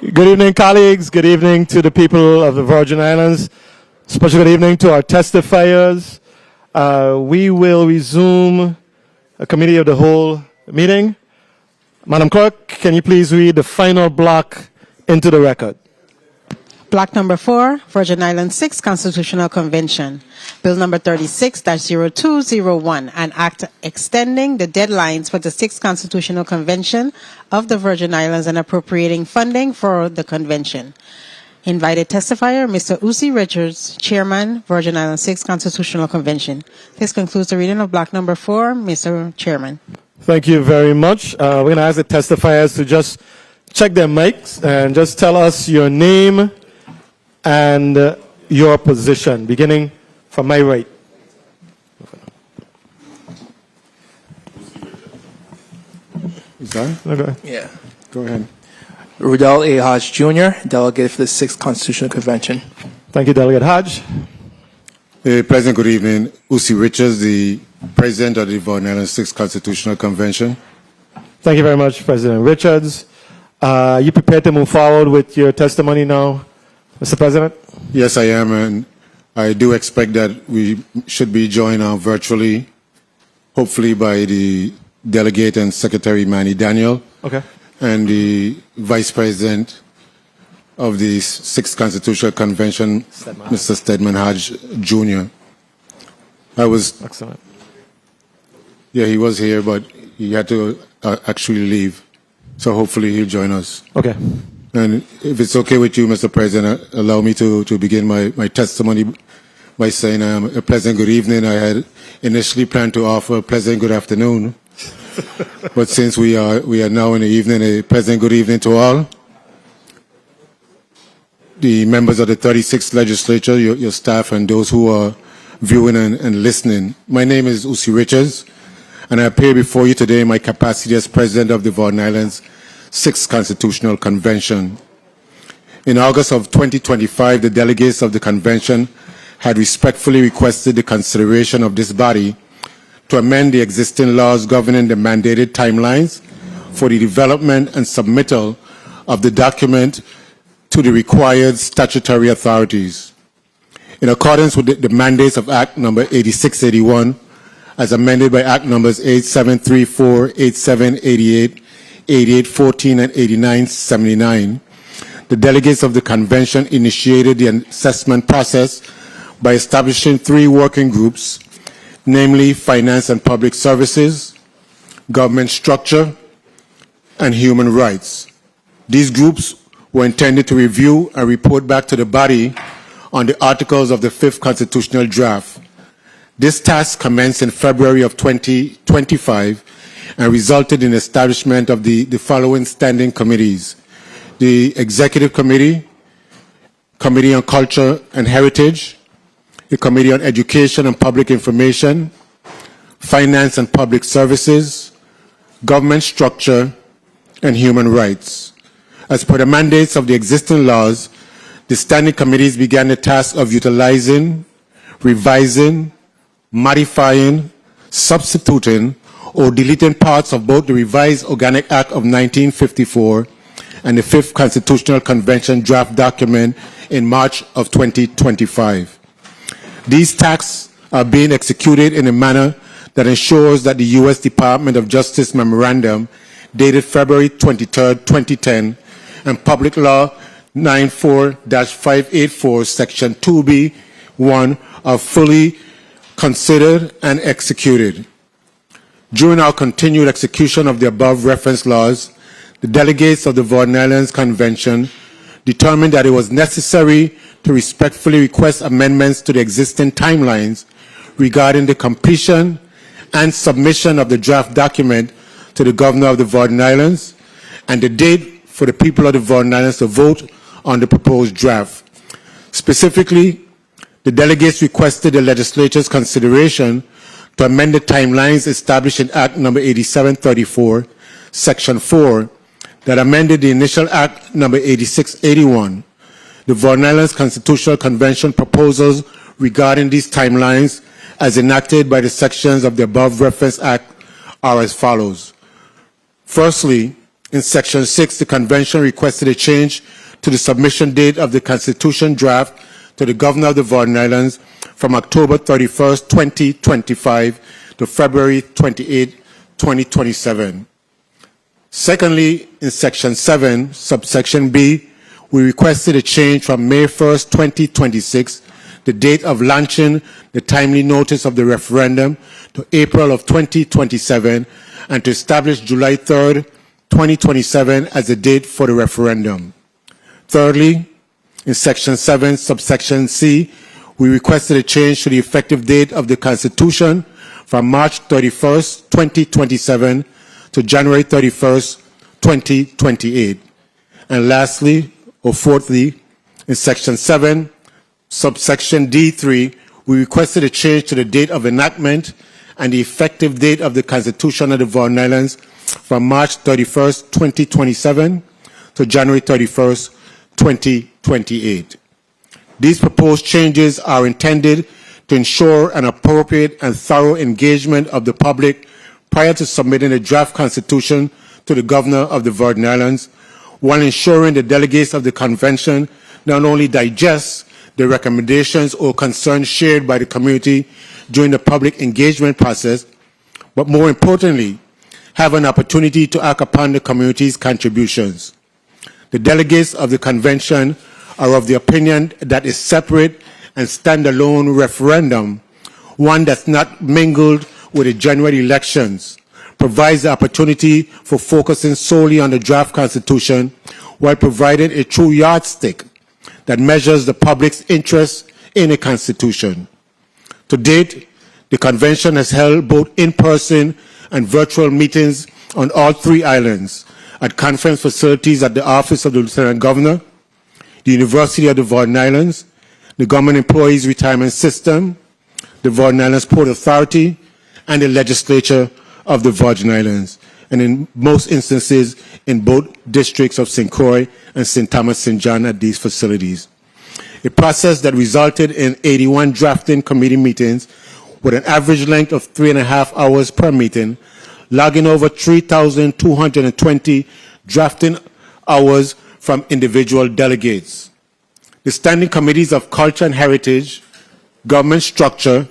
Good evening, colleagues. Good evening to the people of the Virgin Islands. Special good evening to our testifiers. We will resume a committee of the whole meeting. Madam Clerk, can you please read the final block into the record? Block number 4, Virgin Islands 6 Constitutional Convention. Bill number 36-0201, an act extending the deadlines for the 6th Constitutional Convention of the Virgin Islands and appropriating funding for the convention. Invited testifier, Mr. Uzi Richards, Chairman, Virgin Islands 6 Constitutional Convention. This concludes the reading of block number 4, Mr. Chairman. Thank you very much. We're going to ask the testifiers to just check their mics and just tell us your name and your position, beginning from my right. Sorry? Okay. Yeah. Go ahead. Rudell A. Hodge Jr., Delegate for the 6th Constitutional Convention. Thank you, Delegate Hodge. President, good evening. Uzi Richards, the President of the Virgin Islands 6th Constitutional Convention. Thank you very much, President Richards. Are you prepared to move forward with your testimony now, Mr. President? Yes, I am, and I do expect that we should be joined virtually, hopefully by the Delegate and Secretary Manny Daniel. Okay. And the Vice President of the 6th Constitutional Convention, Mr. Stedman Hodge Jr. Excellent. Yeah, he was here, but he had to actually leave. So hopefully he'll join us. Okay. And if it's okay with you, Mr. President, allow me to begin my testimony by saying a pleasant good evening. I had initially planned to offer a pleasant good afternoon. But since we are now in the evening, a pleasant good evening to all. The members of the 36th Legislature, your staff, and those who are viewing and listening. My name is Uzi Richards, and I appear before you today in my capacity as President of the Virgin Islands 6th Constitutional Convention. In August of 2025, the delegates of the convention had respectfully requested the consideration of this body to amend the existing laws governing the mandated timelines for the development and submittal of the document to the required statutory authorities. In accordance with the mandates of Act number 8681, as amended by Act numbers 8734, 8788, 8814, and 8979, the delegates of the convention initiated the assessment process by establishing 3 working groups, namely Finance and Public Services, Government Structure, and Human Rights. These groups were intended to review and report back to the body on the articles of the 5th Constitutional Draft. This task commenced in February of 2025 and resulted in the establishment of the following standing committees: the Executive Committee, Committee on Culture and Heritage, the Committee on Education and Public Information, Finance and Public Services, Government Structure, and Human Rights. As per the mandates of the existing laws, the standing committees began the task of utilizing, revising, modifying, substituting, or deleting parts of both the revised Organic Act of 1954 and the 5th Constitutional Convention draft document in March of 2025. These tasks are being executed in a manner that ensures that the U.S. Department of Justice memorandum dated February 23, 2010, and Public Law 94-584, Section 2B1 are fully considered and executed. During our continued execution of the above referenced laws, the delegates of the Virgin Islands Convention determined that it was necessary to respectfully request amendments to the existing timelines regarding the completion and submission of the draft document to the Governor of the Virgin Islands and the date for the people of the Virgin Islands to vote on the proposed draft. Specifically, the delegates requested the Legislature's consideration to amend the timelines established in Act number 8734, Section 4, that amended the initial Act number 8681. The Virgin Islands Constitutional Convention proposals regarding these timelines as enacted by the sections of the above referenced act are as follows. Firstly, in Section 6, the Convention requested a change to the submission date of the Constitution draft to the Governor of the Virgin Islands from October 31st, 2025 to February 28, 2027. Secondly, in Section 7, subsection B, we requested a change from May 1st, 2026, the date of launching the timely notice of the referendum, to April of 2027, and to establish July 3rd, 2027 as the date for the referendum. Thirdly, in Section 7, subsection C, we requested a change to the effective date of the Constitution from March 31st, 2027 to January 31st, 2028. And lastly, or fourthly, in Section 7, subsection D3, we requested a change to the date of enactment and the effective date of the Constitution of the Virgin Islands from March 31st, 2027 to January 31st, 2028. These proposed changes are intended to ensure an appropriate and thorough engagement of the public prior to submitting a draft constitution to the Governor of the Virgin Islands, while ensuring the delegates of the Convention not only digest the recommendations or concerns shared by the community during the public engagement process, but more importantly, have an opportunity to act upon the community's contributions. The delegates of the Convention are of the opinion that a separate and standalone referendum, one that's not mingled with the general elections, provides the opportunity for focusing solely on the draft constitution while providing a true yardstick that measures the public's interest in a constitution. To date, the Convention has held both in-person and virtual meetings on all three islands, at conference facilities at the Office of the Lieutenant Governor, the University of the Virgin Islands, the Government Employees Retirement System, the Virgin Islands Port Authority, and the Legislature of the Virgin Islands, and in most instances in both districts of St. Croix and St. Thomas St. John at these facilities. A process that resulted in 81 drafting committee meetings with an average length of 3.5 hours per meeting, logging over 3,220 drafting hours from individual delegates. The standing committees of Culture and Heritage, Government Structure,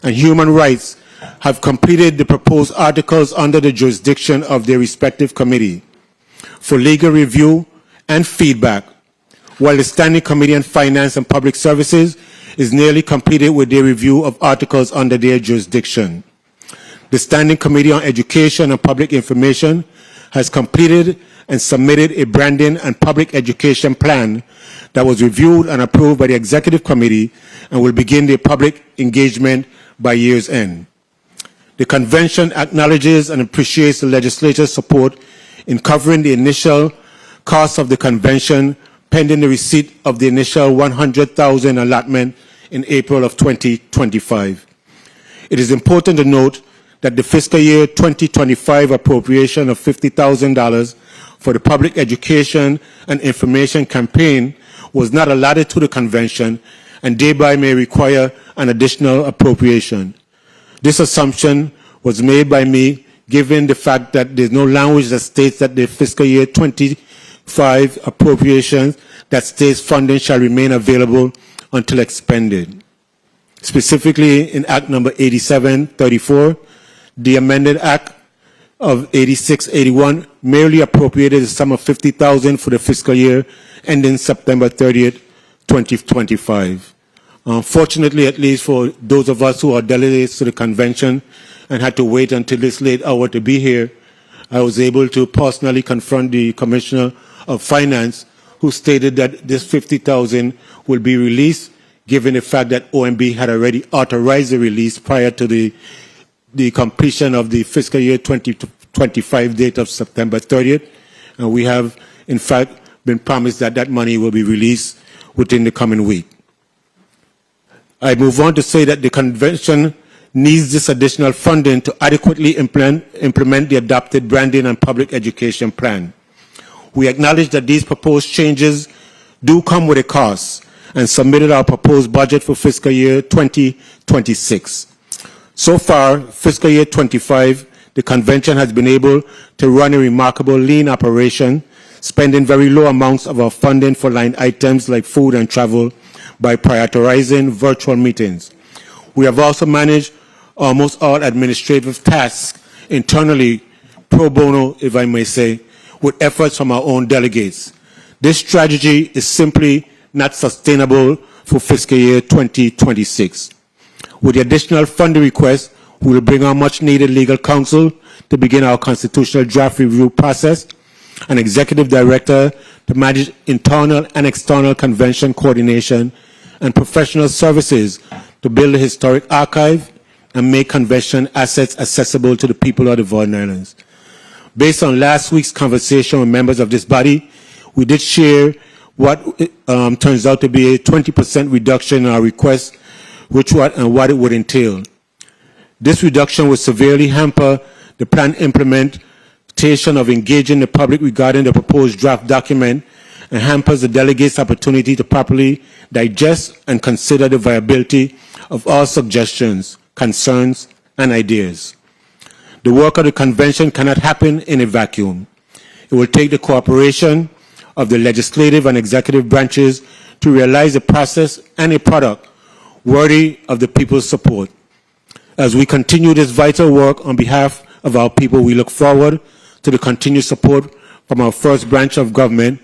and Human Rights have completed the proposed articles under the jurisdiction of their respective committee for legal review and feedback, while the Standing Committee on Finance and Public Services is nearly completed with their review of articles under their jurisdiction. The Standing Committee on Education and Public Information has completed and submitted a branding and public education plan that was reviewed and approved by the Executive Committee and will begin their public engagement by year's end. The Convention acknowledges and appreciates the Legislature's support in covering the initial costs of the Convention pending the receipt of the initial $100,000 allotment in April of 2025. It is important to note that the fiscal year 2025 appropriation of $50,000 for the public education and information campaign was not allotted to the Convention and thereby may require an additional appropriation. This assumption was made by me given the fact that there's no language that states that the fiscal year 25 appropriations that states funding shall remain available until expended. Specifically in Act number 8734, the amended Act of 8681 merely appropriated a sum of $50,000 for the fiscal year ending September 30th, 2025. Unfortunately, at least for those of us who are delegates to the Convention and had to wait until this late hour to be here, I was able to personally confront the Commissioner of Finance, who stated that this $50,000 will be released, given the fact that OMB had already authorized the release prior to the completion of the fiscal year 2025 date of September 30th. And we have, in fact, been promised that that money will be released within the coming week. I move on to say that the Convention needs this additional funding to adequately implement the adopted branding and public education plan. We acknowledge that these proposed changes do come with a cost and submitted our proposed budget for fiscal year 2026. So far, fiscal year 25, the convention has been able to run a remarkable lean operation, spending very low amounts of our funding for line items like food and travel by prioritizing virtual meetings. We have also managed almost all administrative tasks internally, pro bono, if I may say, with efforts from our own delegates. This strategy is simply not sustainable for fiscal year 2026. With the additional funding request, we will bring our much-needed legal counsel to begin our constitutional draft review process, an executive director to manage internal and external convention coordination, and professional services to build a historic archive and make convention assets accessible to the people of the Virgin Islands. Based on last week's conversation with members of this body, we did share what turns out to be a 20% reduction in our request, what it would entail. This reduction would severely hamper the planned implementation of engaging the public regarding the proposed draft document and hampers the delegates' opportunity to properly digest and consider the viability of all suggestions, concerns, and ideas. The work of the convention cannot happen in a vacuum. It will take the cooperation of the legislative and executive branches to realize a process and a product worthy of the people's support. As we continue this vital work on behalf of our people, we look forward to the continued support from our first branch of government,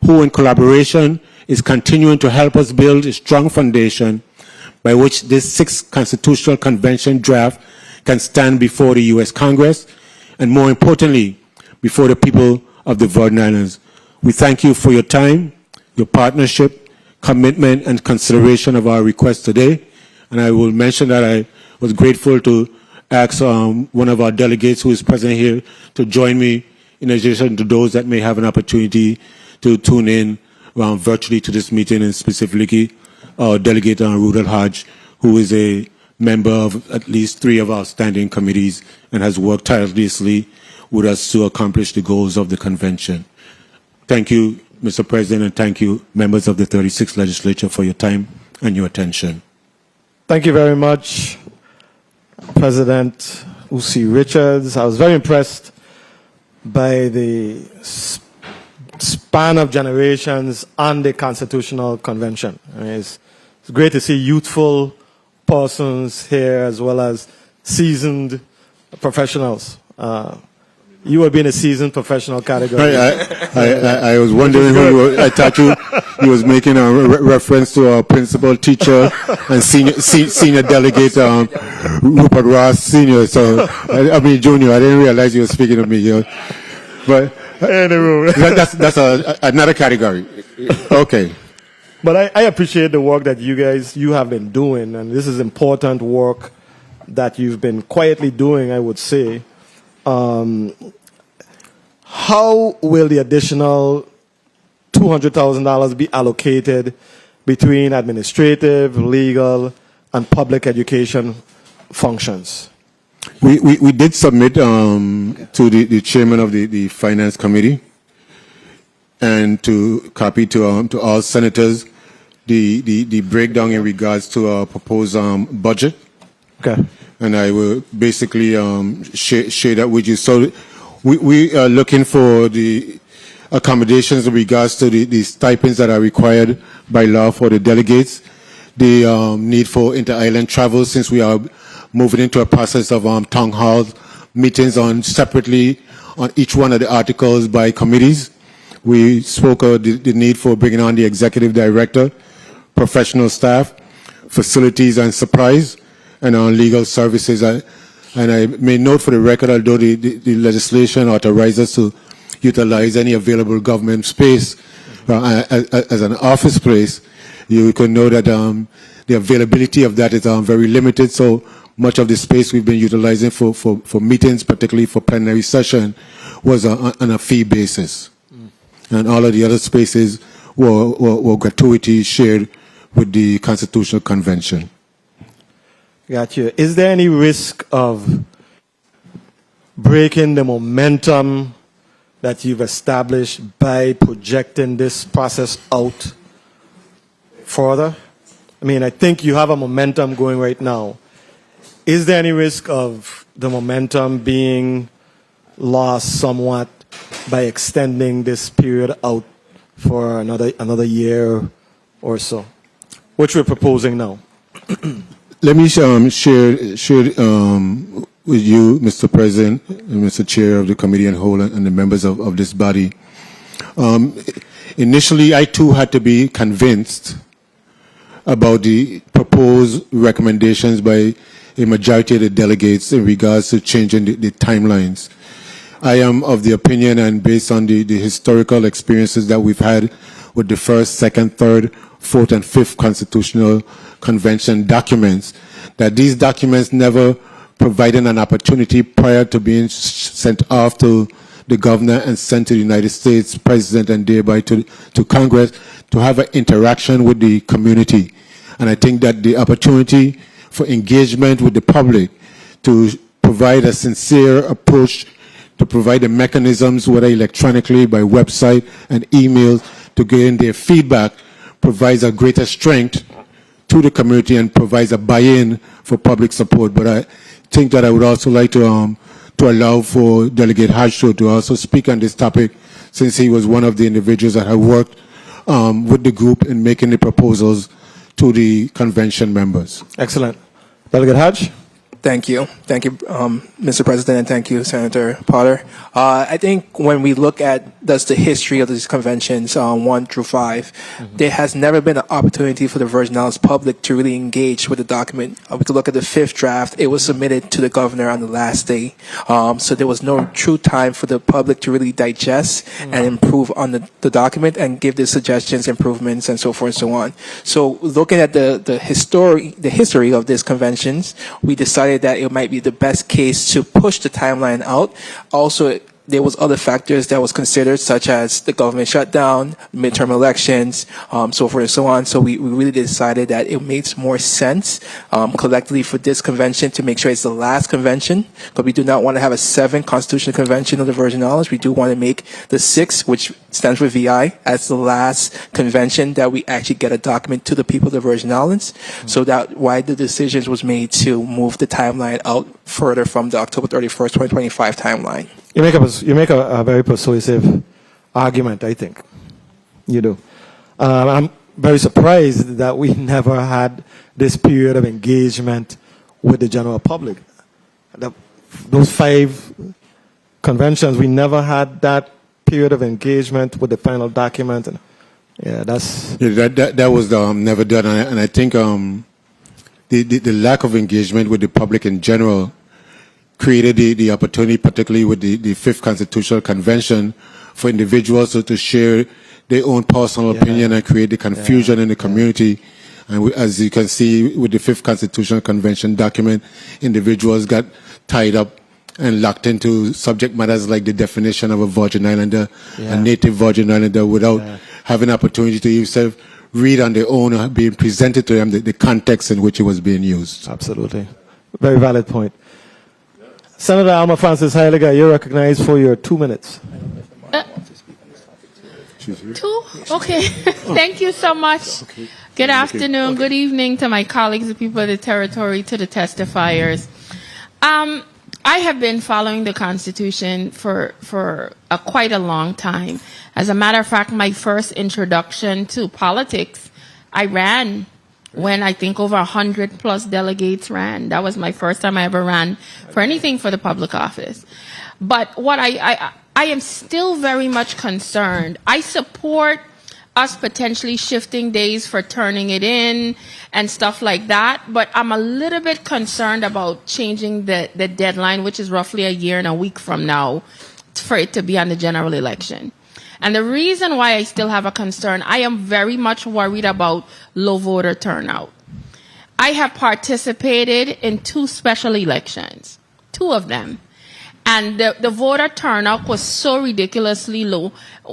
who in collaboration is continuing to help us build a strong foundation by which this sixth constitutional convention draft can stand before the U.S. Congress and, more importantly, before the people of the Virgin Islands. We thank you for your time, your partnership, commitment, and consideration of our request today. And I will mention that I was grateful to ask one of our delegates who is present here to join me in addition to those that may have an opportunity to tune in virtually to this meeting, and specifically our delegate Rudel Hodge, who is a member of at least 3 of our standing committees and has worked tirelessly with us to accomplish the goals of the convention. Thank you, Mr. President, and thank you, members of the 36th Legislature, for your time and your attention. Thank you very much, President Usi Richards. I was very impressed by the span of generations on the Constitutional Convention. I mean, it's great to see youthful persons here as well as seasoned professionals. You will be in a seasoned professional category. I was wondering who I thought you was making a reference to our principal teacher and senior delegate Rupert Ross Senior. So I mean Junior. I didn't realize you were speaking of me. You know. But that's another category. Okay. But I appreciate the work that you have been doing, and this is important work that you've been quietly doing, I would say. How will the additional $200,000 be allocated between administrative, legal, and public education functions? We did submit to the chairman of the finance committee and to copy to all senators the breakdown in regards to our proposed budget. Okay. And I will basically share that with you. So we are looking for the accommodations in regards to the stipends that are required by law for the delegates, the need for inter-island travel, since we are moving into a process of town hall meetings separately on each one of the articles by committees. We spoke of the need for bringing on the executive director, professional staff, facilities and supplies, and on legal services. And I may note for the record, although the legislation authorizes us to utilize any available government space as an office place, you can know that the availability of that is very limited. So much of the space we've been utilizing for meetings, particularly for plenary session, was on a fee basis. And all of the other spaces were gratuity shared with the Constitutional Convention. Gotcha. Is there any risk of breaking the momentum that you've established by projecting this process out further? I mean, I think you have a momentum going right now. is there any risk of the momentum being lost somewhat by extending this period out for another year or so, which we're proposing now? Let me share with you, Mr. President, and Mr. Chair of the Committee on Whole and the members of this body. Initially, I too had to be convinced about the proposed recommendations by a majority of the delegates in regards to changing the timelines. I am of the opinion, and based on the historical experiences that we've had with the first, second, third, fourth, and fifth constitutional convention documents, that these documents never provided an opportunity prior to being sent off to the governor and sent to the United States President and thereby to Congress to have an interaction with the community. And I think that the opportunity for engagement with the public to provide a sincere approach, to provide the mechanisms, whether electronically, by website and emails, to gain their feedback, provides a greater strength to the community and provides a buy-in for public support. But I think that I would also like to allow for Delegate Harshaw to also speak on this topic, since he was one of the individuals that have worked with the group in making the proposals to the convention members. Excellent. Delegate Hodge? Thank you. Thank you, Mr. President, and thank you, Senator Potter. I think when we look at the history of these conventions, 1 through 5, there has never been an opportunity for the Virgin Islands public to really engage with the document. We could look at the 5th draft. It was submitted to the governor on the last day. So there was no true time for the public to really digest and improve on the document and give their suggestions, improvements, and so forth and so on. So looking at the history of these conventions, we decided that it might be the best case to push the timeline out. Also, there was other factors that was considered, such as the government shutdown, midterm elections, so forth and so on. So we really decided that it makes more sense collectively for this convention to make sure it's the last convention, because we do not want to have a 7th constitutional convention of the Virgin Islands. We do want to make the 6th, which stands for VI, as the last convention that we actually get a document to the people of the Virgin Islands. So that why the decisions was made to move the timeline out further from the October 31st, 2025 timeline. You make a very persuasive argument, I think. You do. I'm very surprised that we never had this period of engagement with the general public. Those 5 conventions, we never had that period of engagement with the final document. And that was never done, and I think the lack of engagement with the public in general created the opportunity, particularly with the 5th Constitutional Convention, for individuals to share their own personal opinion and create the confusion in the community. And as you can see with the 5th Constitutional Convention document, individuals got tied up and locked into subject matters like the definition of a Virgin Islander, a native Virgin Islander, without having opportunity to yourself read on their own or being presented to them the context in which it was being used. Absolutely. Very valid point. Senator Alma Francis Heiliger, you're recognized for your 2 minutes. 2? Okay. Thank you so much. Good afternoon, good evening to my colleagues, the people of the territory, to the testifiers. I have been following the Constitution for quite a long time. As a matter of fact, my first introduction to politics, I ran when I think over 100 plus delegates ran. That was my first time I ever ran for anything for the public office. But what I am still very much concerned. I support us potentially shifting days for turning it in and stuff like that, but I'm a little bit concerned about changing the deadline, which is roughly a year and a week from now, for it to be on the general election. And the reason why I still have a concern, I am very much worried about low voter turnout. I have participated in 2 special elections, 2 of them. And the voter turnout was so ridiculously low.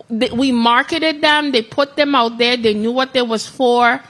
We marketed them, they put them out there, they knew what they was for.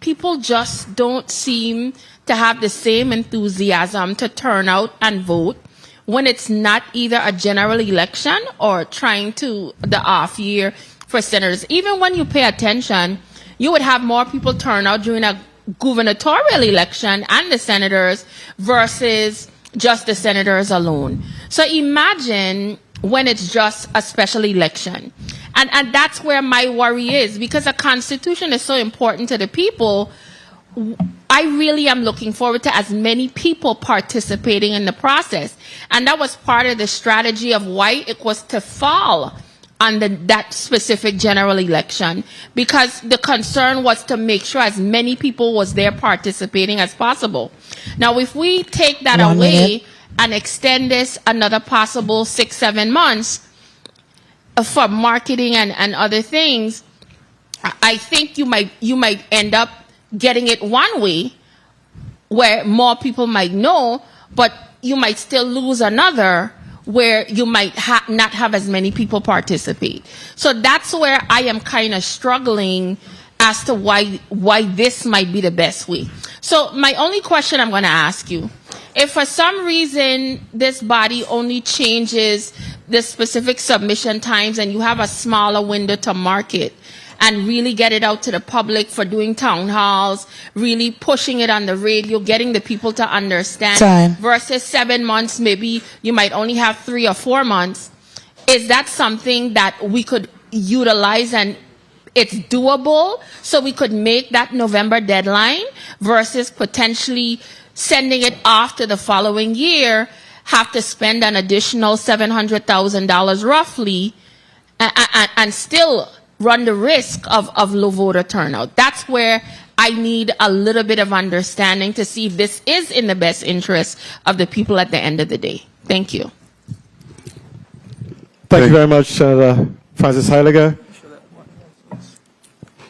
People just don't seem to have the same enthusiasm to turn out and vote when it's not either a general election or trying to the off year for senators. Even when you pay attention, you would have more people turn out during a gubernatorial election and the senators versus just the senators alone. So imagine when it's just a special election. And that's where my worry is, because the Constitution is so important to the people. I really am looking forward to as many people participating in the process. And that was part of the strategy of why it was to fall on that specific general election, because the concern was to make sure as many people was there participating as possible. Now, if we take that away and extend this another possible 6-7 months for marketing and other things, I think you might end up getting it one way where more people might know, but you might still lose another where you might not have as many people participate. So that's where I am kind of struggling as to why this might be the best way. So my only question I'm going to ask you, if for some reason this body only changes the specific submission times and you have a smaller window to market and really get it out to the public for doing town halls, really pushing it on the radio, getting the people to understand, versus 7 months, maybe you might only have 3 or 4 months, is that something that we could utilize and it's doable so we could make that November deadline versus potentially sending it off to the following year, have to spend an additional $700,000 roughly, and still run the risk of low voter turnout? That's where I need a little bit of understanding to see if this is in the best interest of the people at the end of the day. Thank you. Thank you very much, Senator Francis Heiliger.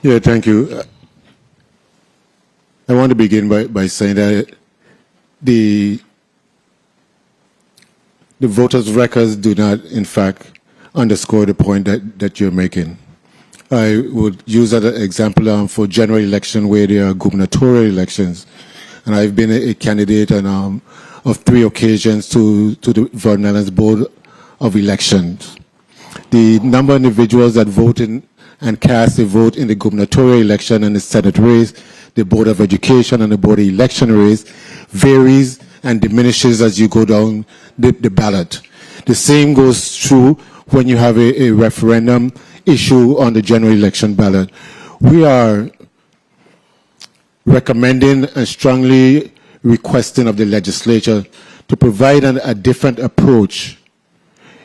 Yeah, thank you. I want to begin by saying that the voters' records do not, in fact, underscore the point that you're making. I would use that example for general election where there are gubernatorial elections. And I've been a candidate on, of 3 occasions to the Virgin Islands Board of Elections. The number of individuals that vote in and cast a vote in the gubernatorial election and the Senate race, the Board of Education and the Board of Election race varies and diminishes as you go down the ballot. The same goes true when you have a referendum issue on the general election ballot. We are recommending and strongly requesting of the legislature to provide a different approach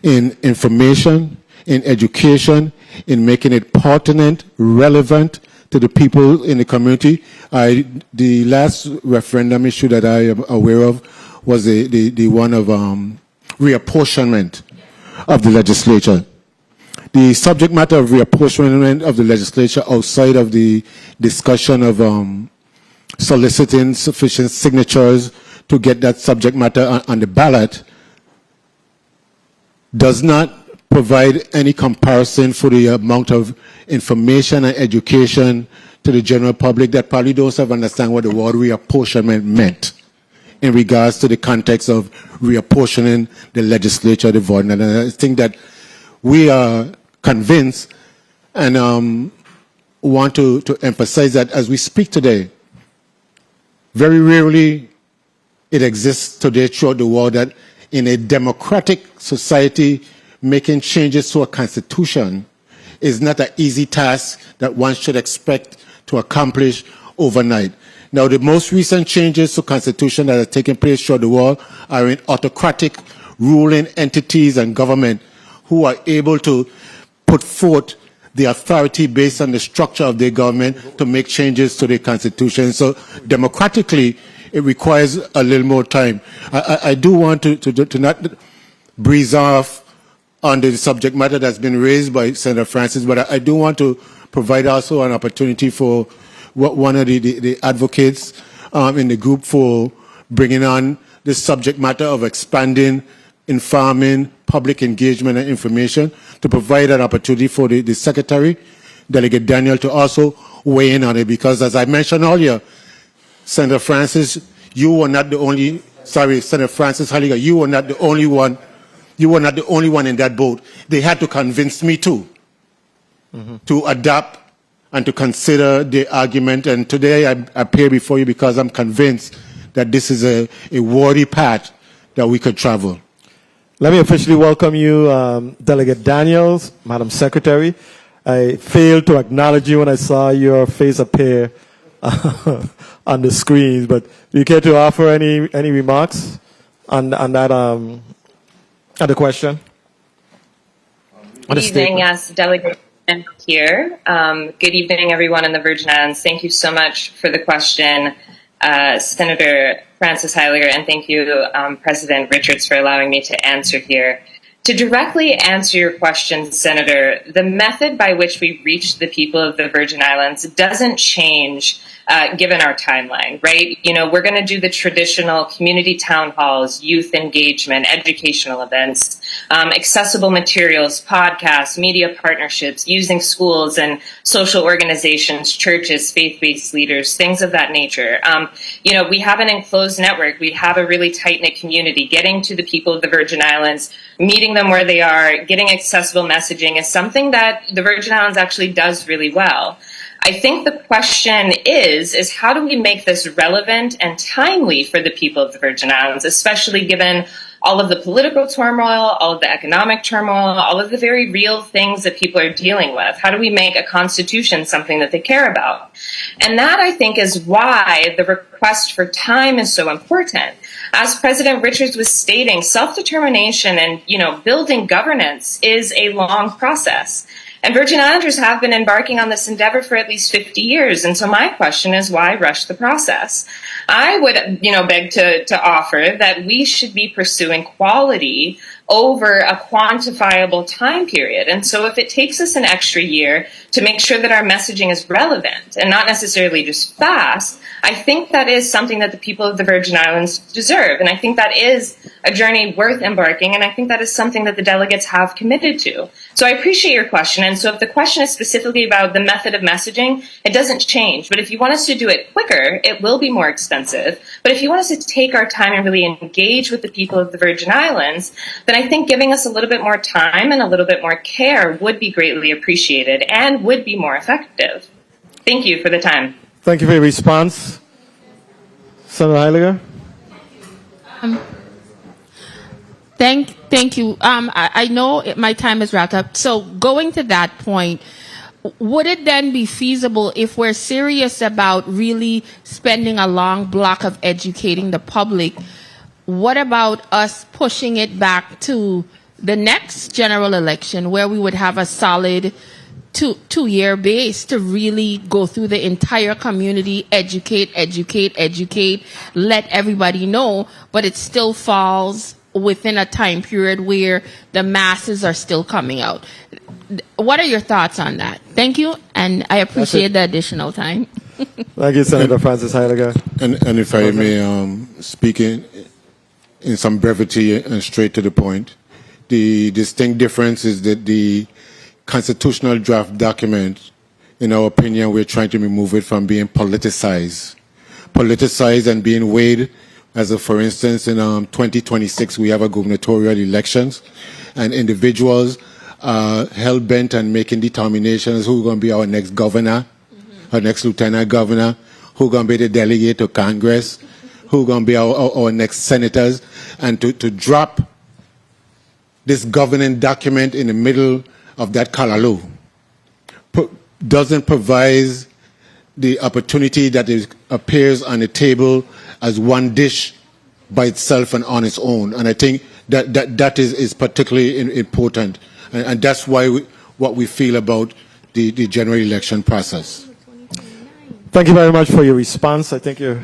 in information, in education, in making it pertinent, relevant to the people in the community. The last referendum issue that I am aware of was the one of reapportionment of the legislature. The subject matter of reapportionment of the legislature outside of the discussion of soliciting sufficient signatures to get that subject matter on the ballot does not provide any comparison for the amount of information and education to the general public that probably don't have understand what the word reapportionment meant in regards to the context of reapportioning the legislature, the vote. And I think that we are convinced and want to emphasize that as we speak today, very rarely it exists today throughout the world that in a democratic society, making changes to a constitution is not an easy task that one should expect to accomplish overnight. Now, the most recent changes to constitution that are taking place throughout the world are in autocratic ruling entities and government who are able to put forth the authority based on the structure of their government to make changes to the constitution. So democratically, it requires a little more time. I do want to not breeze off on the subject matter that's been raised by Senator Francis, but I do want to provide also an opportunity for one of the advocates in the group for bringing on the subject matter of expanding informing, public engagement and information, to provide an opportunity for the Secretary, Delegate Daniel, to also weigh in on it. Because as I mentioned earlier, Senator Francis, you were not the only, Senator Francis Halligan, you were not the only one, you were not the only one in that boat. They had to convince me too, to adopt and to consider the argument. And today I appear before you because I'm convinced that this is a worthy path that we could travel. Let me officially welcome you, Delegate Daniels, Madam Secretary. I failed to acknowledge you when I saw your face appear on the screens, but do you care to offer any remarks on that other question? Good evening, yes, Delegate here. Good evening, everyone in the Virgin Islands. Thank you so much for the question, Senator Francis Heiliger, and thank you, President Richards, for allowing me to answer here. To directly answer your question, Senator, the method by which we reach the people of the Virgin Islands doesn't change given our timeline, right? You know, we're going to do the traditional community town halls, youth engagement, educational events, accessible materials, podcasts, media partnerships, using schools and social organizations, churches, faith-based leaders, things of that nature. You know, we have an enclosed network. We have a really tight-knit community. Getting to the people of the Virgin Islands, meeting them where they are, getting accessible messaging is something that the Virgin Islands actually does really well. I think the question is how do we make this relevant and timely for the people of the Virgin Islands, especially given all of the political turmoil, all of the economic turmoil, all of the very real things that people are dealing with? How do we make a constitution something that they care about? And that, I think, is why the request for time is so important. As President Richards was stating, self-determination and, you know, building governance is a long process. And Virgin Islanders have been embarking on this endeavor for at least 50 years. And so my question is, why rush the process? I would, you know, beg to offer that we should be pursuing quality over a quantifiable time period. And so if it takes us an extra year to make sure that our messaging is relevant and not necessarily just fast, I think that is something that the people of the Virgin Islands deserve. And I think that is a journey worth embarking. And I think that is something that the delegates have committed to. So I appreciate your question. And so if the question is specifically about the method of messaging, it doesn't change. But if you want us to do it quicker, it will be more expensive. But if you want us to take our time and really engage with the people of the Virgin Islands, then I think giving us a little bit more time and a little bit more care would be greatly appreciated and would be more effective. Thank you for the time. Thank you for your response. Senator Heiliger? Thank you. I know my time is wrapped up. So going to that point, would it then be feasible if we're serious about really spending a long block of educating the public? What about us pushing it back to the next general election where we would have a solid two-year base to really go through the entire community, educate, let everybody know, but it still falls within a time period where the masses are still coming out. What are your thoughts on that? Thank you, and I appreciate the additional time. Thank you, Senator Francis Heiliger. And if I may speak in some brevity and straight to the point, the distinct difference is that the constitutional draft document, in our opinion, we're trying to remove it from being politicized and being weighed. As a, for instance, in 2026, we have a gubernatorial elections, and individuals are hell-bent on making determinations who's going to be our next governor, our next lieutenant governor, who's going to be the delegate to Congress, who's going to be our next senators, and to drop this governing document in the middle of that kalaloo doesn't provide the opportunity that appears on the table as one dish by itself and on its own. And I think that is particularly important. And that's why what we feel about the general election process. Thank you very much for your response. I think you're...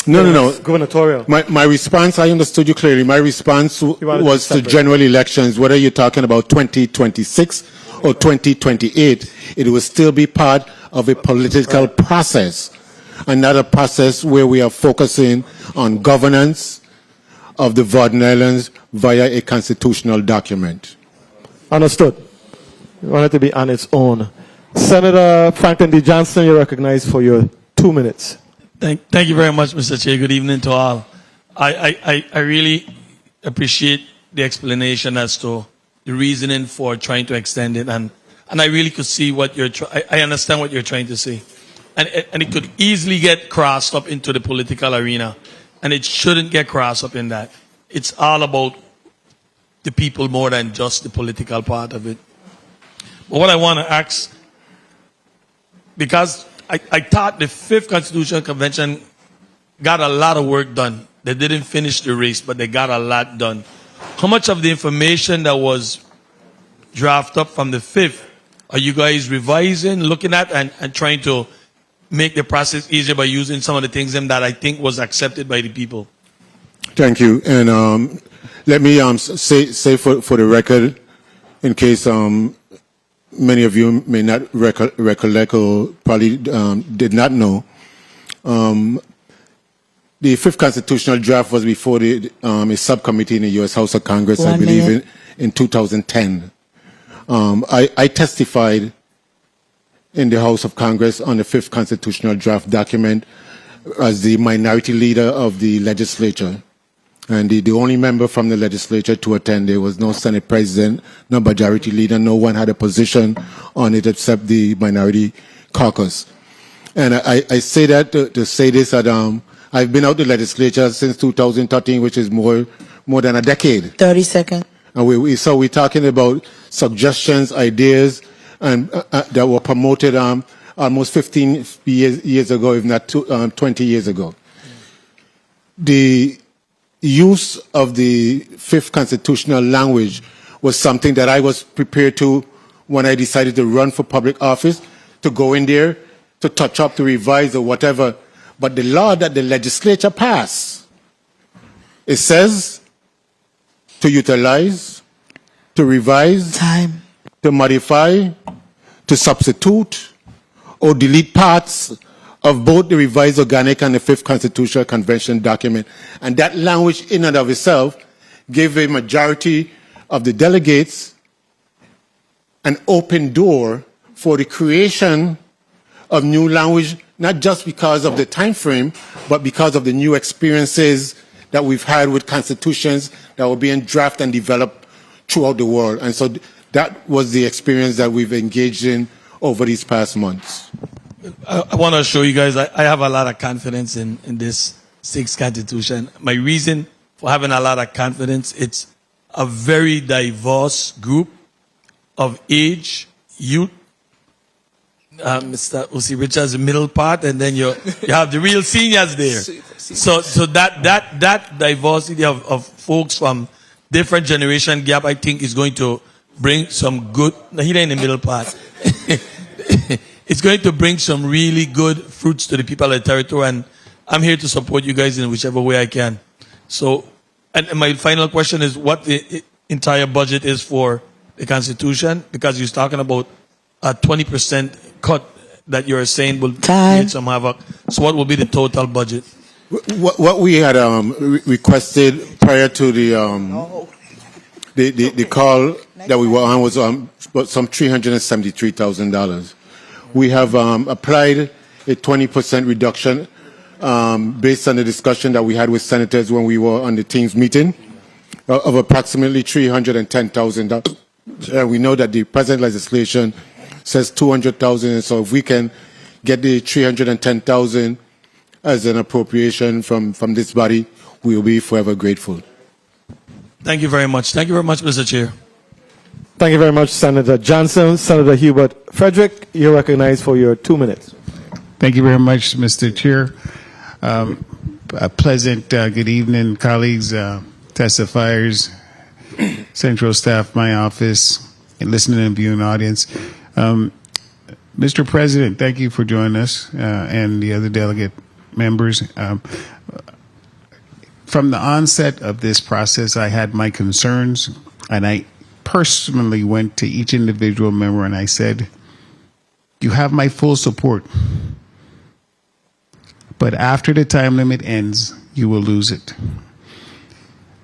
No. Gubernatorial. My response, I understood you clearly. My response was to general elections. Whether you're talking about 2026 or 2028, it will still be part of a political process, and not a process where we are focusing on governance of the Virgin Islands via a constitutional document. Understood. You want it to be on its own. Senator Franklin D. Johnston, you're recognized for your 2 minutes. Thank you very much, Mr. Chair. Good evening to all. I really appreciate the explanation as to the reasoning for trying to extend it, and and I really could see what I understand what you're trying to say. And it could easily get crossed up into the political arena. And it shouldn't get crossed up in that. It's all about the people more than just the political part of it. But what I want to ask, because I thought the 5th Constitutional Convention got a lot of work done. They didn't finish the race, but they got a lot done. How much of the information that was drafted up from the 5th are you guys revising, looking at, and trying to make the process easier by using some of the things that I think was accepted by the people? Thank you. And let me say for the record, in case many of you may not recollect or probably did not know, the 5th constitutional draft was before a subcommittee in the U.S. House of Congress, I believe, in 2010. I testified in the House of Congress on the 5th constitutional draft document as the minority leader of the legislature. And the only member from the legislature to attend. There was no Senate president, no majority leader, no one had a position on it except the minority caucus. And I say that to say this, that I've been out the legislature since 2013, which is more than a decade. 30 seconds. And so we're talking about suggestions, ideas, and that were promoted almost 15 years ago, if not 20 years ago. The use of the 5th constitutional language was something that I was prepared to when I decided to run for public office, to go in there, to touch up, to revise, or whatever. But the law that the legislature passed, it says to utilize, to revise, to modify, to substitute, or delete parts of both the revised organic and the 5th Constitutional Convention document. And that language in and of itself gave a majority of the delegates an open door for the creation of new language, not just because of the time frame, but because of the new experiences that we've had with constitutions that were being drafted and developed throughout the world. And so that was the experience that we've engaged in over these past months. I want to show you guys I have a lot of confidence in this 6th Constitution. My reason for having a lot of confidence, it's a very diverse group of age, youth. Mr. Usi Richards, the middle part, and then you have the real seniors there. So that diversity of folks from different generation gap, I think, is going to bring some good. No, he ain't in the middle part. It's going to bring some really good fruits to the people of the territory, and I'm here to support you guys in whichever way I can. So, and my final question is what the entire budget is for the Constitution, because you're talking about a 20% cut that you're saying will create some havoc. So what will be the total budget? What we had requested prior to the call that we were on was some $373,000. We have applied a 20% reduction based on the discussion that we had with senators when we were on the team's meeting of approximately $310,000. We know that the present legislation says $200,000, and so if we can get the $310,000 as an appropriation from this body, we will be forever grateful. Thank you very much. Thank you very much, Mr. Chair. Thank you very much, Senator Johnson. Senator Hubert Frederick, you're recognized for your 2 minutes. Thank you very much, Mr. Chair. A pleasant good evening, colleagues, testifiers, central staff, my office, and listening and viewing audience. Mr. President, thank you for joining us and the other delegate members. From the onset of this process, I had my concerns, and I personally went to each individual member and I said, you have my full support, but after the time limit ends, you will lose it.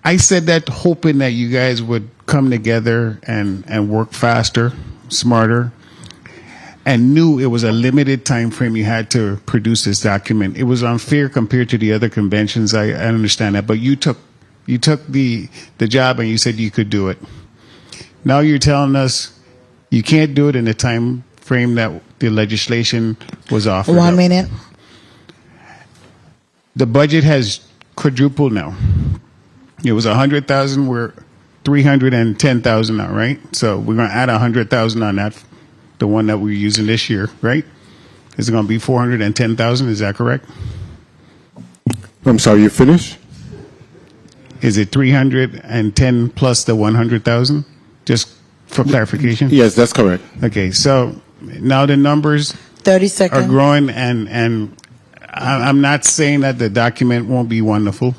I said that hoping that you guys would come together and work faster, smarter, and knew it was a limited time frame you had to produce this document. It was unfair compared to the other conventions. I understand that, but you took the job and you said you could do it. Now you're telling us You can't do it in the time frame that the legislation was offered. 1 minute. The budget has quadrupled now. It was 100,000. We're 310,000 now, right? So we're going to add 100,000 on that, the one that we're using this year, right? Is it going to be 410,000? Is that correct? I'm sorry, you finished? Is it 310 plus the 100,000? Just for clarification. Yes, that's correct. Okay, so now the numbers 30 seconds. are growing, and I'm not saying that the document won't be wonderful,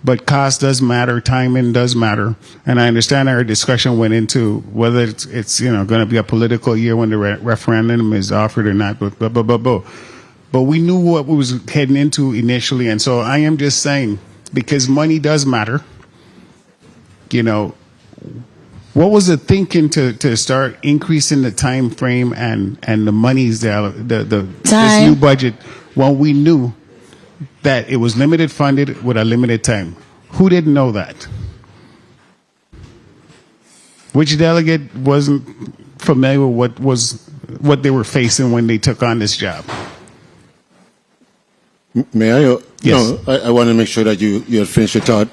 but cost does matter, timing does matter, and I understand our discussion went into whether it's going to be a political year when the referendum is offered or not, but we knew what we was heading into initially, and so I am just saying, because money does matter, what was the thinking to start increasing the time frame and the monies this new budget when we knew that it was limited funded with a limited time? Who didn't know that? Which delegate wasn't familiar with what they were facing when they took on this job? May I? Yes. No, I want to make sure that you had finished your thought.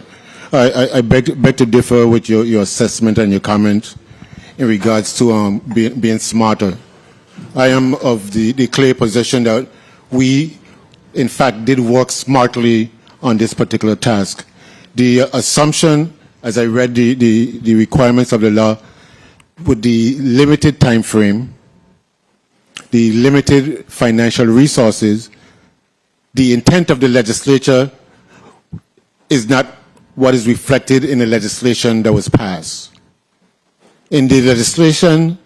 I beg to differ with your assessment and your comment in regards to being smarter. I am of the clear position that we, in fact, did work smartly on this particular task. The assumption, as I read the requirements of the law, with the limited time frame, the limited financial resources, the intent of the legislature is not what is reflected in the legislation that was passed. In the legislation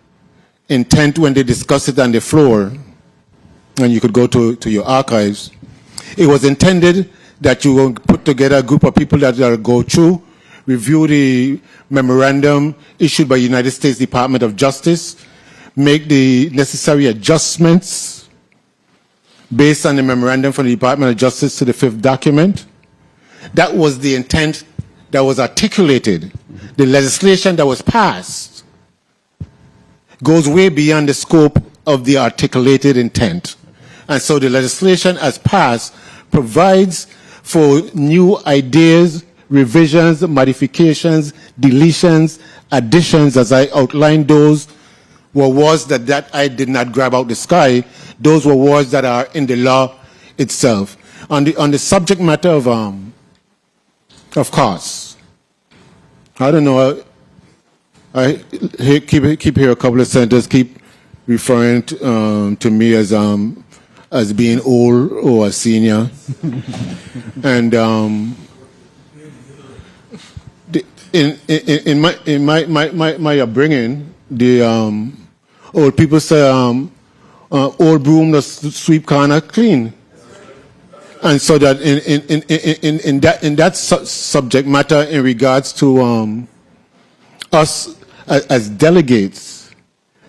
intent, when they discussed it on the floor, and you could go to your archives, it was intended that you will put together a group of people that will go through, review the memorandum issued by United States Department of Justice, make the necessary adjustments based on the memorandum from the Department of Justice to the fifth document. That was the intent that was articulated. The legislation that was passed goes way beyond the scope of the articulated intent. And so the legislation as passed provides for new ideas, revisions, modifications, deletions, additions, as I outlined. Those were words that I did not grab out the sky. Those were words that are in the law itself. On the subject matter of course, I don't know. I keep here a couple of senators keep referring to me as being old or a senior, and in my upbringing, the old people say old broom the sweep cannot clean. And so that in that subject matter, in regards to us as delegates,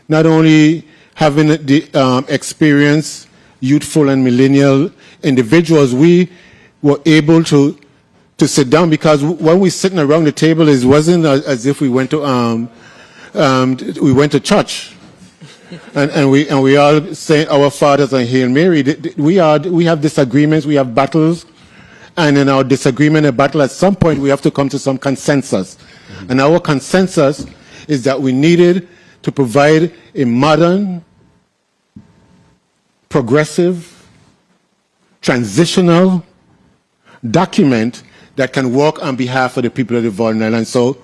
not only having the experience, youthful and millennial individuals, we were able to sit down, because when we sitting around the table, it wasn't as if we went to church. And we all say our fathers and Hail Mary. We have disagreements, we have battles, and in our disagreement and battle, at some point we have to come to some consensus. Mm-hmm. And our consensus is that we needed to provide a modern, progressive, transitional document that can work on behalf of the people of the Virgin Islands. So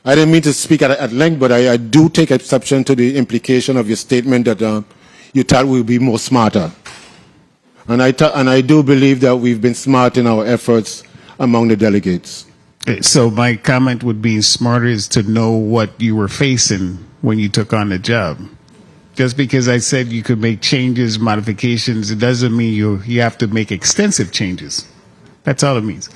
I didn't mean to speak at length, but I do take exception to the implication of your statement that you thought we would be more smarter. And I do believe that we've been smart in our efforts among the delegates. So my comment would be smarter is to know what you were facing when you took on the job. Just because I said you could make changes, modifications, it doesn't mean you have to make extensive changes. That's all it means.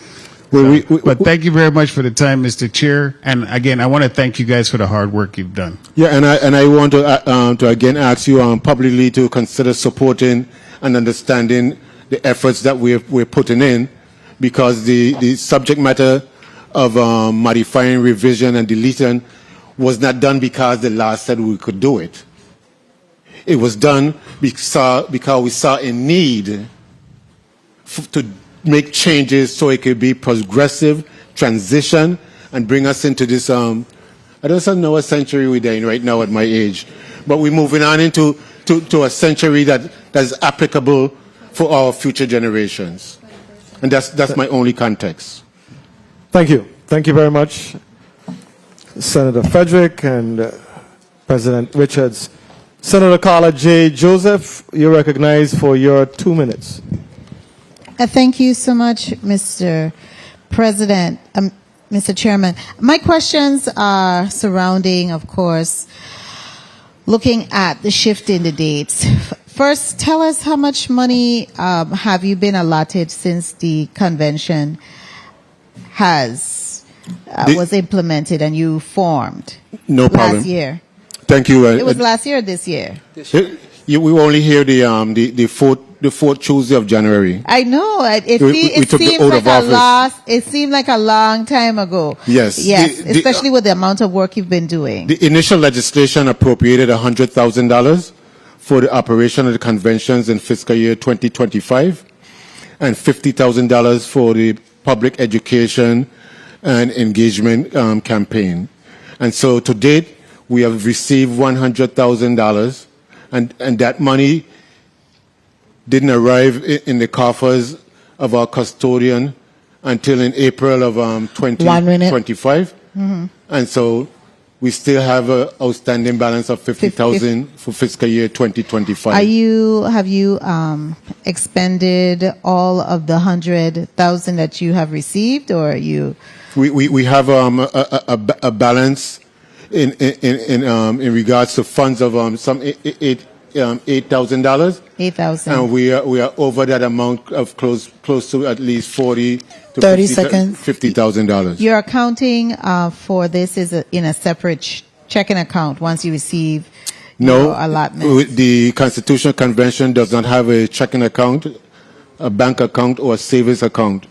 Well, but thank you very much for the time, Mr. Chair. And again, I want to thank you guys for the hard work you've done. Yeah, and I want to again ask you publicly to consider supporting and understanding the efforts that we're putting in, because the subject matter of modifying, revision, and deletion was not done because the law said we could do it. It was done because we saw a need to make changes so it could be progressive transition and bring us into this, I don't know what century we're in right now at my age, but we're moving on into a century that is applicable for our future generations. And that's my only context. Thank you. Thank you very much, Senator Frederick and President Richards. Senator Carla J. Joseph, you're recognized for your 2 minutes. Thank you so much, Mr. President, Mr. Chairman. My questions are surrounding, of course, looking at the shift in the dates. First, tell us how much money have you been allotted since the convention was implemented and you formed? No problem. Last year. Thank you. It was last year or this year? We were only here the fourth Tuesday of January. I know. It seemed like a long time ago. Yes. Yes, especially with the amount of work you've been doing. The initial legislation appropriated $100,000 for the operation of the conventions in fiscal year 2025 and $50,000 for the public education and engagement campaign. And so to date, we have received $100,000, and that money didn't arrive in the coffers of our custodian until in April of 2025. Mm-hmm. And so we still have an outstanding balance of $50,000 for fiscal year 2025. Have you expended all of the $100,000 that you have received, or are you? We have a balance in regards to funds of some $8,000. $8,000. And we are over that amount of close to at least 40 to 30 seconds. $50,000. Your accounting for this is in a separate checking account once you receive your allotment. The Constitutional Convention does not have a checking account, a bank account, or a savings account.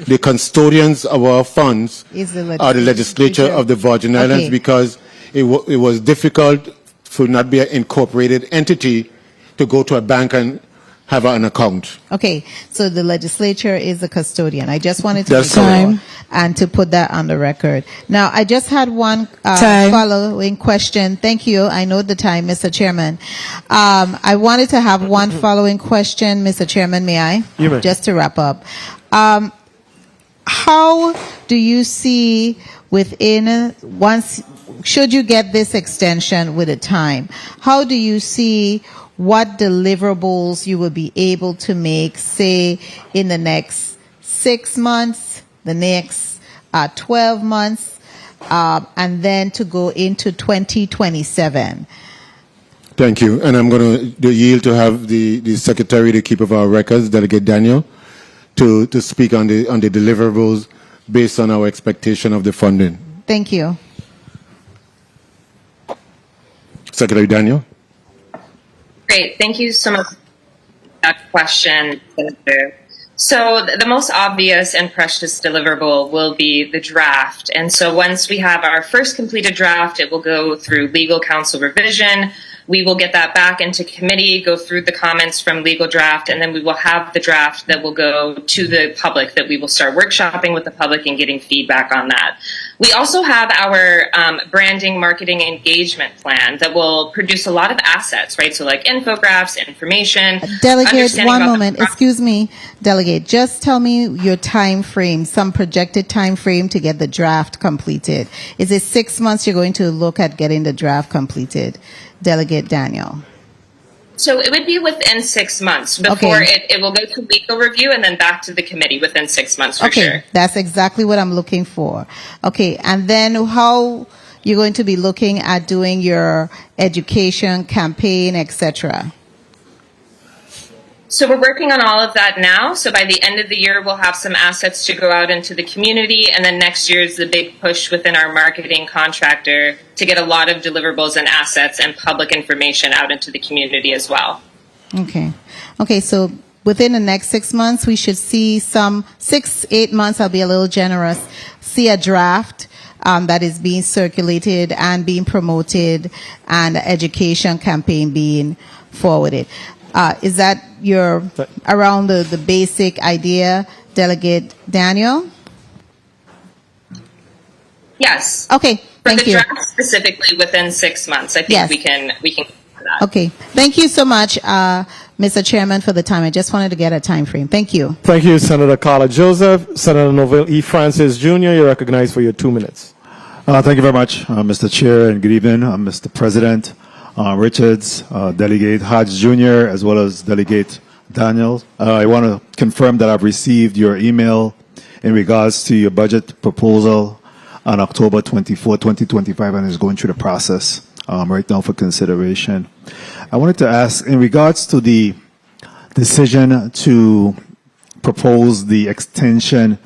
The custodians of our funds are the legislature of the Virgin Islands, because it was difficult for not be an incorporated entity to go to a bank and have an account. Okay, so the legislature is the custodian. I just wanted to make sure and to put that on the record. Now, I just had one following question. Thank you. I know the time, Mr. Chairman. I wanted to have one following question, Mr. Chairman. May I? You may. Just to wrap up. How do you see should you get this extension with a time, how do you see what deliverables you will be able to make, say, in the next 6 months, the next 12 months, and then to go into 2027? Thank you. And I'm going to yield to have the Secretary to keep of our records, Delegate Daniel, to speak on the deliverables based on our expectation of the funding. Thank you. Secretary Daniel. Great. Thank you so much for that question, Senator. So the most obvious and precious deliverable will be the draft. And so once we have our first completed draft, it will go through legal counsel revision. We will get that back into committee, go through the comments from legal draft, and then we will have the draft that will go to the public, that we will start workshopping with the public and getting feedback on that. We also have our branding, marketing, engagement plan that will produce a lot of assets, right? So like infographics, information. Delegate, one moment. Excuse me, Delegate. Just tell me your time frame, some projected time frame to get the draft completed. Is it 6 months you're going to look at getting the draft completed? Delegate Daniel. So it would be within 6 months before it will go to legal review and then back to the committee within 6 months for sure. That's exactly what I'm looking for. Okay, and then how you're going to be looking at doing your education campaign, etc. So we're working on all of that now. So by the end of the year, we'll have some assets to go out into the community. And then next year is the big push within our marketing contractor to get a lot of deliverables and assets and public information out into the community as well. Okay. Okay, so within the next 6 months, we should see some 6-8 months, I'll be a little generous, see a draft that is being circulated and being promoted, and education campaign being forwarded. Is that around the basic idea, Delegate Daniel? Yes. Okay. For Thank the you. draft specifically within 6 months, I think Yes. we can cover that. Okay. Thank you so much, Mr. Chairman, for the time. I just wanted to get a time frame. Thank you. Thank you, Senator Carla Joseph. Senator Novelle E. Francis Jr., you're recognized for your 2 minutes. Thank you very much, Mr. Chair, and good evening, Mr. President, Richards, Delegate Hodge Jr., as well as Delegate Daniel. I want to confirm that I've received your email in regards to your budget proposal on October 24, 2025, and is going through the process right now for consideration. I wanted to ask, in regards to the decision to propose the extension,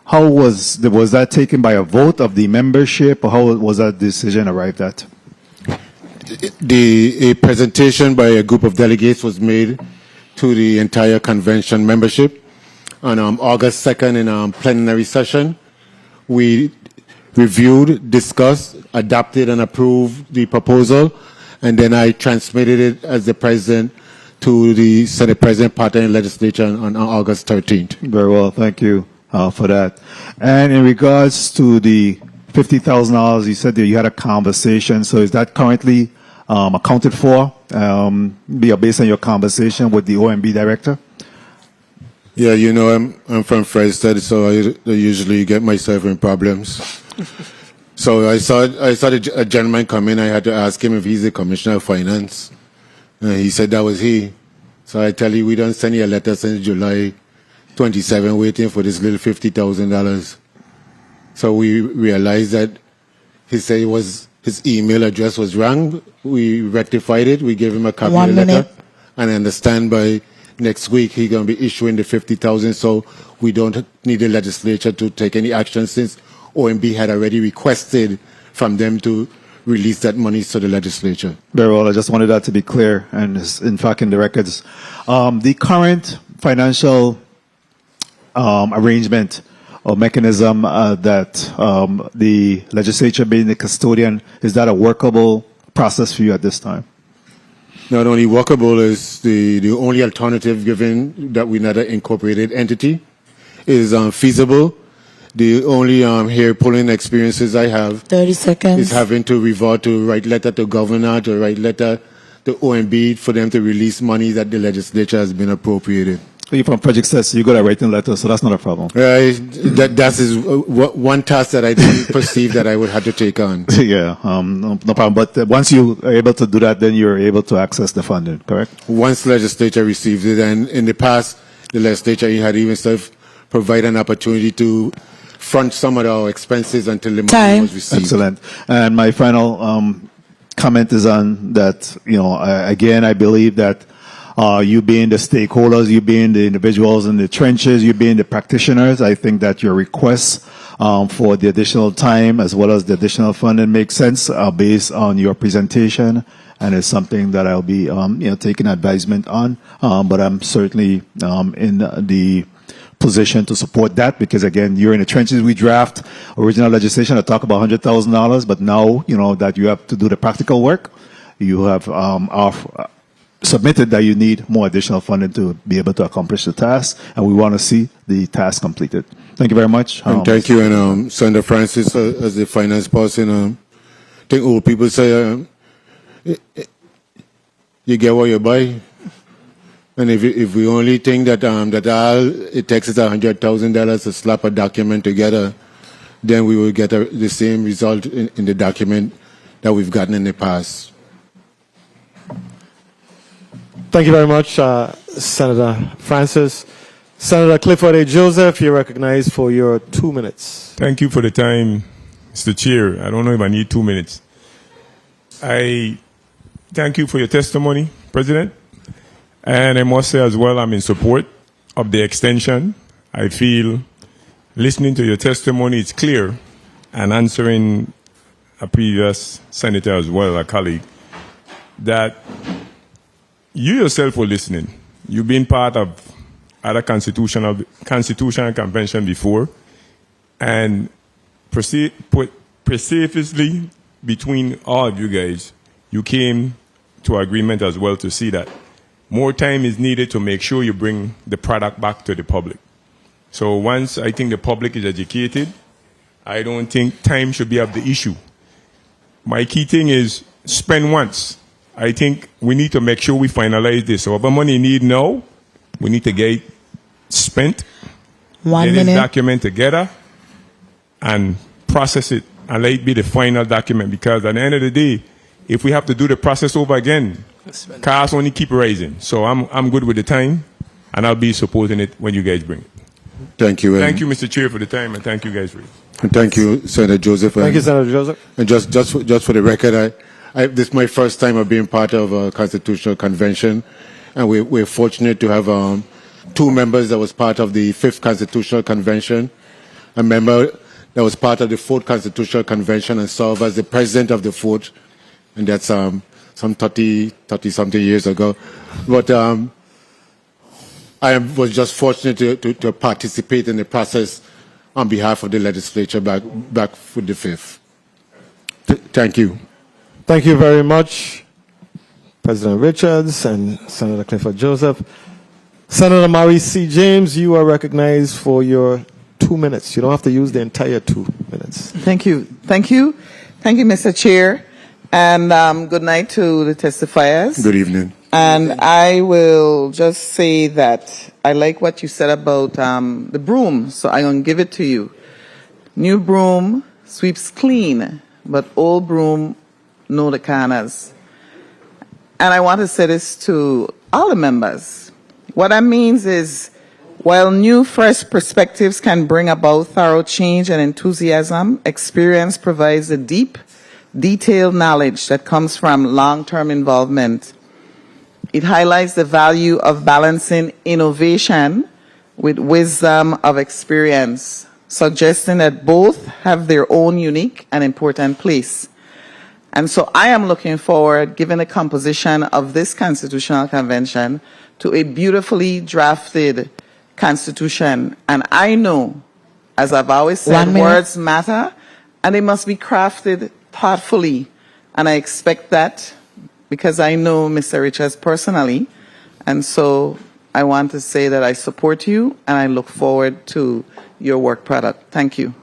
how was that taken by a vote of the membership, or how was that decision arrived at? A presentation by a group of delegates was made to the entire convention membership on August 2nd in plenary session. We reviewed, discussed, adopted, and approved the proposal, and then I transmitted it as the president to the Senate President, Party, and Legislature on August 13th. Very well, thank you for that. And in regards to the $50,000, you said that you had a conversation. So is that currently accounted for based on your conversation with the OMB director? Yeah, you know, I'm from Fredstead, so I usually get myself in problems. So I saw a gentleman come in. I had to ask him if he's the Commissioner of Finance. He said that was he. So I tell you, we don't send you a letter since July 27, waiting for this little $50,000. So we realized that he said his email address was wrong. We rectified it. We gave him a copy of the letter. And I understand by next week he's going to be issuing the $50,000. So we don't need the legislature to take any action since OMB had already requested from them to release that money to the legislature. Very well. I just wanted that to be clear, and it's in fact in the records. The current financial arrangement or mechanism that the legislature being the custodian, is that a workable process for you at this time? Not only workable, is the only alternative, given that we're not an incorporated entity, is feasible. The only hair pulling experiences I have 30 seconds. is having to resort to write letter to governor, to write letter to OMB for them to release money that the legislature has been appropriated. You're from Project Says, you got a writing letter, so that's not a problem. That is one task that I didn't perceive that I would have to take on. Yeah, no problem. But once you are able to do that, then you're able to access the funding, correct? Once the legislature receives it, and in the past, the legislature had even provide an opportunity to front some of our expenses until the money was received. Excellent. And my final comment is on that, again, I believe that you being the stakeholders, you being the individuals in the trenches, you being the practitioners, I think that your requests for the additional time as well as the additional funding makes sense based on your presentation, and it's something that I'll be taking advisement on. But I'm certainly in the position to support that, because again, you're in the trenches. We draft original legislation to talk about $100,000, but now that you have to do the practical work, you have submitted that you need more additional funding to be able to accomplish the task, and we want to see the task completed. Thank you very much. And thank you, and Senator Francis, as the finance person, I think old people say, you get what you buy. And if we only think that that all it takes is $100,000 to slap a document together, then we will get the same result in the document that we've gotten in the past. Thank you very much, Senator Francis. Senator Clifford A. Joseph, you're recognized for your 2 minutes. Thank you for the time, Mr. Chair. I don't know if I need 2 minutes. I thank you for your testimony, President. And I must say as well, I'm in support of the extension. I feel, listening to your testimony, it's clear, and answering a previous senator as well, a colleague, that you yourself were listening. You've been part of other constitutional convention before, and put precipitously between all of you guys, you came to agreement as well to see that more time is needed to make sure you bring the product back to the public. So once I think the public is educated, I don't think time should be of the issue. My key thing is spend once. I think we need to make sure we finalize this. So whatever money need now, we need to get spent, get this document together, and process it, and let it be the final document. Because at the end of the day, if we have to do the process over again, costs only keep rising. So I'm good with the time, and I'll be supporting it when you guys bring it. Thank you. Thank you, Mr. Chair, for the time, and thank you guys for it. And thank you, Senator Joseph. Thank you, Senator Joseph. And just for the record, this is my first time of being part of a constitutional convention, and we're fortunate to have two members that was part of the 5th Constitutional Convention, a member that was part of the 4th Constitutional Convention and served as the president of the 4th, and that's some 30-something years ago. But I was just fortunate to participate in the process on behalf of the legislature back with the 5th. Thank you. Thank you very much, President Richards and Senator Clifford Joseph. Senator Maurice C. James, you are recognized for your 2 minutes. You don't have to use the entire 2 minutes. Thank you. Thank you. Thank you, Mr. Chair. And good night to the testifiers. Good evening. And I will just say that I like what you said about the broom, so I'm going to give it to you. New broom sweeps clean, but old broom know the corners. And I want to say this to all the members. What that means is, while new, fresh perspectives can bring about thorough change and enthusiasm, experience provides the deep, detailed knowledge that comes from long-term involvement. It highlights the value of balancing innovation with wisdom of experience, suggesting that both have their own unique and important place. And so I am looking forward, given the composition of this Constitutional Convention, to a beautifully drafted Constitution. And I know, as I've always said, words matter, and they must be crafted thoughtfully. And I expect that because I know Mr. Richards personally. And so I want to say that I support you, and I look forward to your work product. Thank you.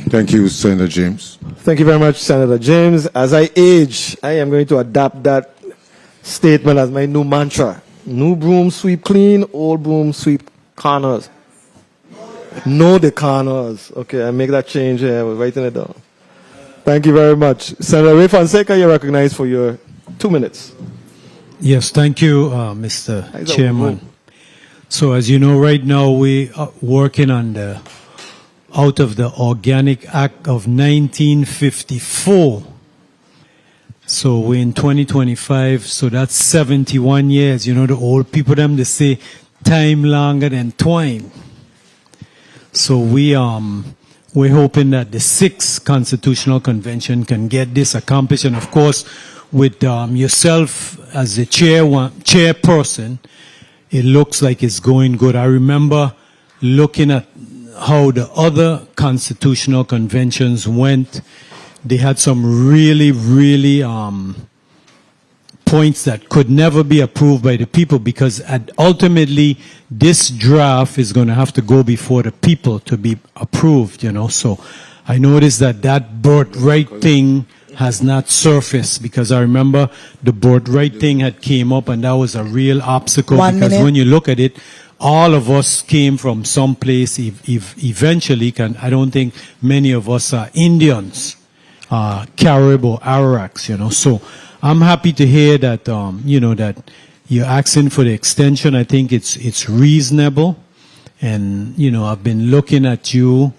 Thank you, Senator James. Thank you very much, Senator James. As I age, I am going to adopt that statement as my new mantra. New broom sweep clean, old broom sweep corners. Know the corners. Okay, I make that change here. I was writing it down. Thank you very much. Senator Ray Fonseca, you're recognized for your 2 minutes. Yes, thank you, Mr. Chairman. So as you know, right now we are working on out of the Organic Act of 1954. So we're in 2025, so that's 71 years. You know, the old people, them, they say time longer than twine. So we're hoping that the 6th Constitutional Convention can get this accomplished. And of course, with yourself as the chairperson, it looks like it's going good. I remember looking at how the other constitutional conventions went. They had some really points that could never be approved by the people, because ultimately this draft is going to have to go before the people to be approved, you know. So I noticed that birthright thing has not surfaced, because I remember the birthright thing had came up, and that was a real obstacle. Because when you look at it, all of us came from some place eventually. I don't think many of us are Indians, Carib or Araks, you know. So I'm happy to hear that, that you're asking for the extension. I think it's reasonable. And, I've been looking at you,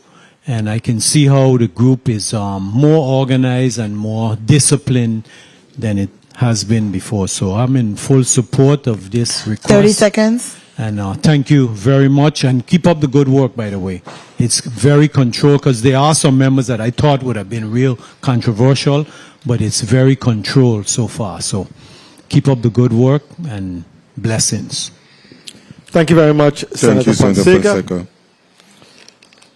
and I can see how the group is more organized and more disciplined than it has been before. So I'm in full support of this request. 30 seconds. And thank you very much, and keep up the good work, by the way. It's very controlled, because there are some members that I thought would have been real controversial, but it's very controlled so far. So keep up the good work, and blessings. Thank you very much, Senator Fonseca.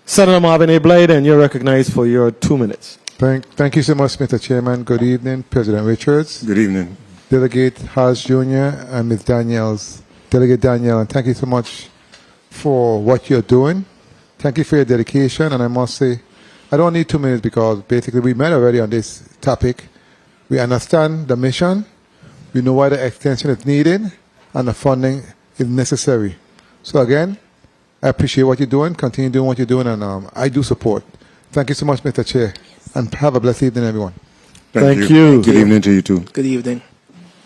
Senator Marvin A. Blyden, you're recognized for your 2 minutes. Thank you so much, Mr. Chairman. Good evening, President Richards. Good evening. Delegate Haas Jr. and Ms. Daniels. Delegate Danielle, and thank you so much for what you're doing. Thank you for your dedication, and I must say, I don't need 2 minutes because basically we met already on this topic. We understand the mission, we know why the extension is needed, and the funding is necessary. So again, I appreciate what you're doing, continue doing what you're doing, and I do support. Thank you so much, Mr. Chair, and have a blessed evening, everyone. Thank you. Good evening to you too. Good evening.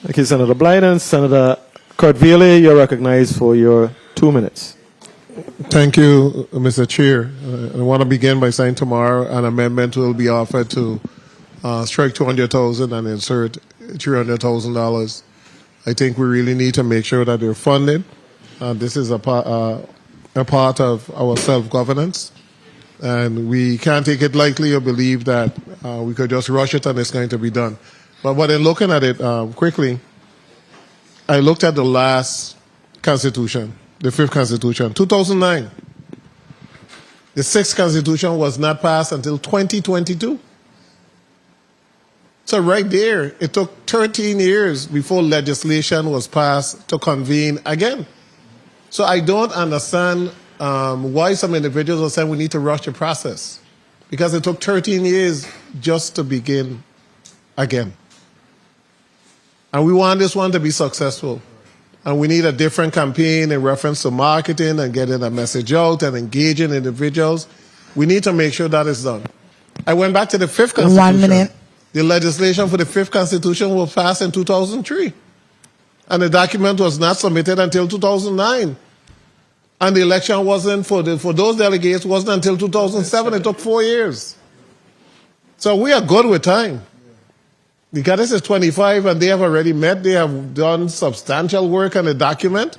Thank you, Senator Blyden. Senator Kurt-Vealy, you're recognized for your 2 minutes. Thank you, Mr. Chair. I want to begin by saying tomorrow an amendment will be offered to strike $200,000 and insert $300,000. I think we really need to make sure that they're funded. This is a part of our self-governance, and we can't take it lightly or believe that we could just rush it and it's going to be done. But in looking at it quickly, I looked at the last Constitution, the 5th Constitution, 2009. The 6th Constitution was not passed until 2022. So right there, it took 13 years before legislation was passed to convene again. So I don't understand why some individuals are saying we need to rush the process, because it took 13 years just to begin again. And we want this one to be successful. And we need a different campaign in reference to marketing and getting a message out and engaging individuals. We need to make sure that is done. I went back to the 5th Constitution. 1 minute. The legislation for the 5th Constitution was passed in 2003. And the document was not submitted until 2009. And the election wasn't, for those delegates, wasn't until 2007. It took 4 years. So we are good with time. Because this is 25 and they have already met, they have done substantial work on the document.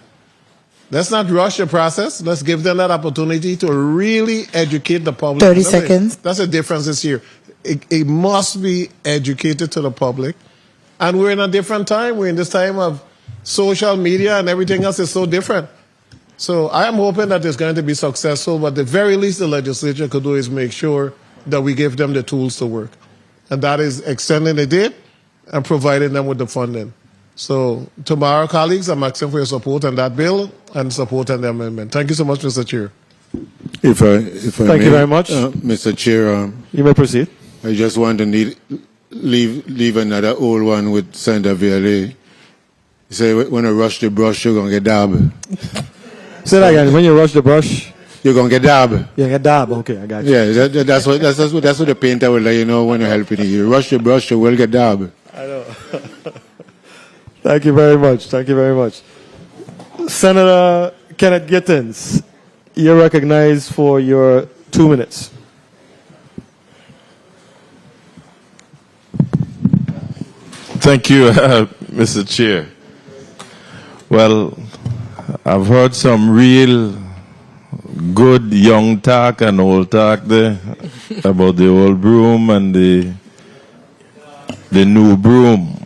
Let's not rush the process. Let's give them that opportunity to really educate the public. 30 seconds. That's the difference this year. It must be educated to the public. And we're in a different time. We're in this time of social media and everything else is so different. So I am hoping that it's going to be successful, but at the very least the legislature could do is make sure that we give them the tools to work. And that is extending the date and providing them with the funding. So tomorrow, colleagues, I'm asking for your support on that bill and support on the amendment. Thank you so much, Mr. Chair. If I Thank you very much. Mr. Chair, you may proceed. I just want to leave another old one with Senator Vealy. He said, when you rush the brush, you're going to get dabbed. Say that again. When you rush the brush, you're going to get dabbed. You get dabbed. Okay, I got you. Yeah, that's what the painter will let you know when you're helping you. You rush the brush, you will get dabbed. I know. Thank you very much. Thank you very much. Senator Kenneth Gittins, you're recognized for your 2 minutes. Thank you, Mr. Chair. Well, I've heard some real good young talk and old talk there about the old broom and the new broom.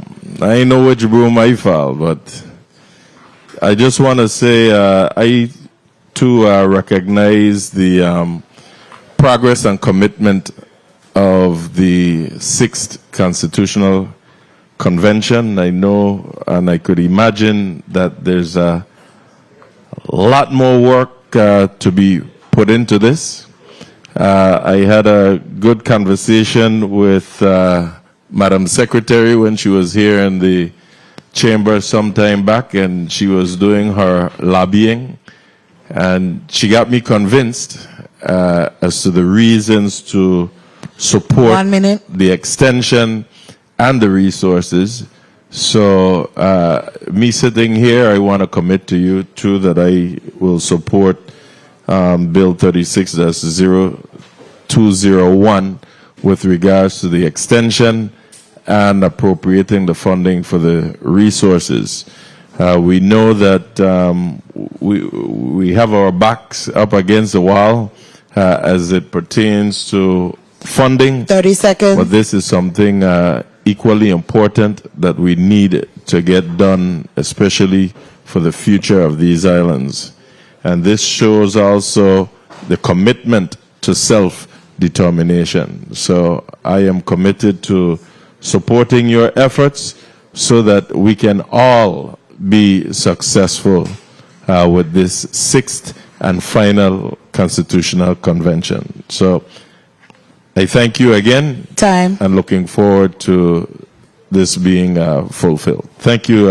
I know which broom I follow, but I just want to say I too recognize the progress and commitment of the 6th Constitutional Convention. I know and I could imagine that there's a lot more work to be put into this. I had a good conversation with Madam Secretary when she was here in the chamber some time back, and she was doing her lobbying, and she got me convinced as to the reasons to support 1 minute. the extension and the resources. So me sitting here, I want to commit to you too that I will support Bill 36-0201 with regards to the extension and appropriating the funding for the resources. We know that we have our backs up against the wall as it pertains to funding. 30 seconds. But this is something equally important that we need to get done, especially for the future of these islands. And this shows also the commitment to self determination. So I am committed to supporting your efforts so that we can all be successful with this 6th and final constitutional convention. So I thank you again. Time. And looking forward to this being fulfilled. Thank you,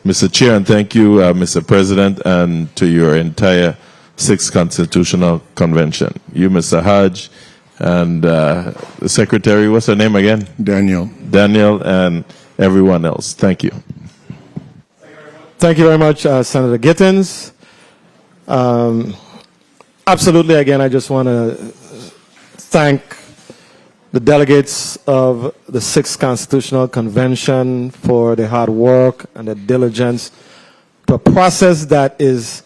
Mr. Chair, and thank you, Mr. President, and to your entire 6th Constitutional Convention. You, Mr. Hodge, and the Secretary, what's her name again? Daniel. Daniel, and everyone else. Thank you. Thank you very much, Senator Gittins. Absolutely, again, I just want to thank the delegates of the 6th Constitutional Convention for their hard work and their diligence to a process that is,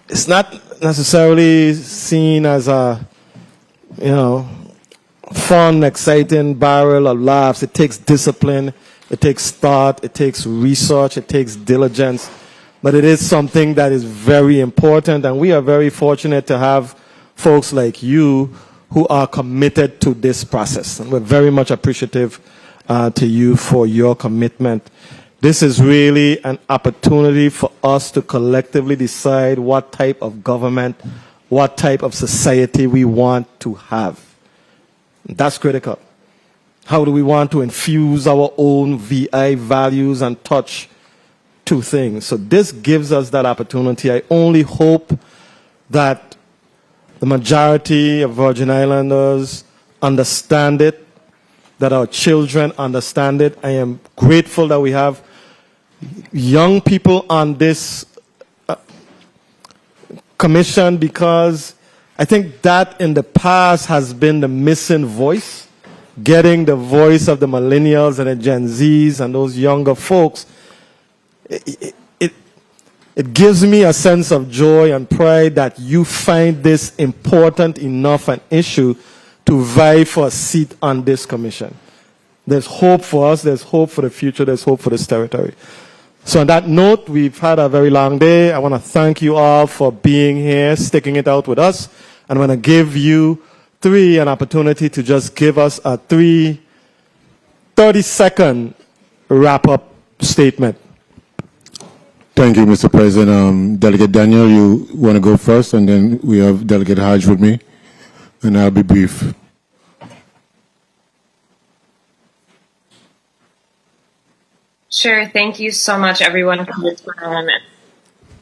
it's not necessarily seen as a, fun, exciting barrel of laughs. It takes discipline, it takes thought, it takes research, it takes diligence, but it is something that is very important, and we are very fortunate to have folks like you who are committed to this process. And we're very much appreciative to you for your commitment. This is really an opportunity for us to collectively decide what type of government, what type of society we want to have. That's critical. How do we want to infuse our own VI values and touch two things? So this gives us that opportunity. I only hope that the majority of Virgin Islanders understand it, that our children understand it. I am grateful that we have young people on this commission, because I think that in the past has been the missing voice, getting the voice of the millennials and the Gen Zs and those younger folks. It gives me a sense of joy and pride that you find this important enough an issue to vie for a seat on this commission. There's hope for us, there's hope for the future, there's hope for this territory. So on that note, we've had a very long day. I want to thank you all for being here, sticking it out with us. And I'm going to give you three an opportunity to just give us a 30-second wrap-up statement. Thank you, Mr. President. Delegate Daniel, you want to go first, and then we have Delegate Hodge with me, and I'll be brief. Sure. Thank you so much, everyone, for your time and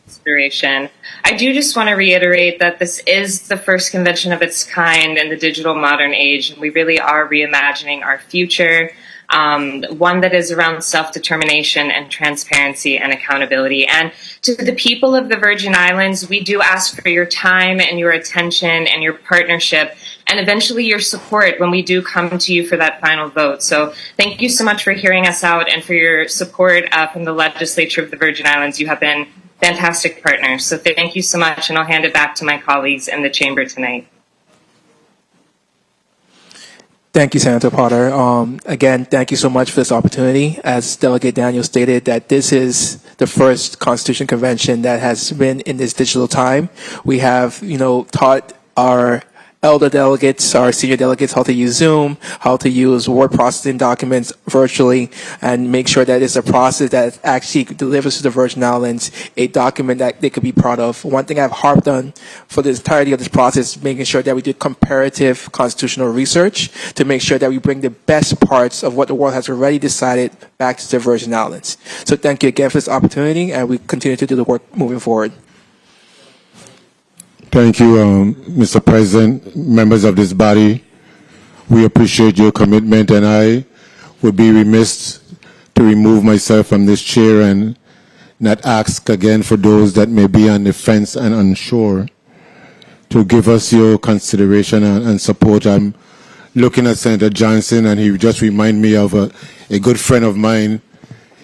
consideration. I do just want to reiterate that this is the first convention of its kind in the digital modern age, and we really are reimagining our future. One that is around self-determination and transparency and accountability. And to the people of the Virgin Islands, we do ask for your time and your attention and your partnership and eventually your support when we do come to you for that final vote. So thank you so much for hearing us out and for your support from the Legislature of the Virgin Islands. You have been fantastic partners. So thank you so much, and I'll hand it back to my colleagues in the chamber tonight. Thank you, Senator Potter. Again, thank you so much for this opportunity. As Delegate Daniel stated, that this is the first Constitution Convention that has been in this digital time. We have, taught our elder delegates, our senior delegates, how to use Zoom, how to use word processing documents virtually, and make sure that it's a process that actually delivers to the Virgin Islands a document that they could be proud of. One thing I've harped on for the entirety of this process is making sure that we do comparative constitutional research to make sure that we bring the best parts of what the world has already decided back to the Virgin Islands. So thank you again for this opportunity, and we continue to do the work moving forward. Thank you, Mr. President, members of this body. We appreciate your commitment, and I would be remiss to remove myself from this chair and not ask again for those that may be on the fence and unsure to give us your consideration and support. I'm looking at Senator Johnson, and he just reminded me of a good friend of mine.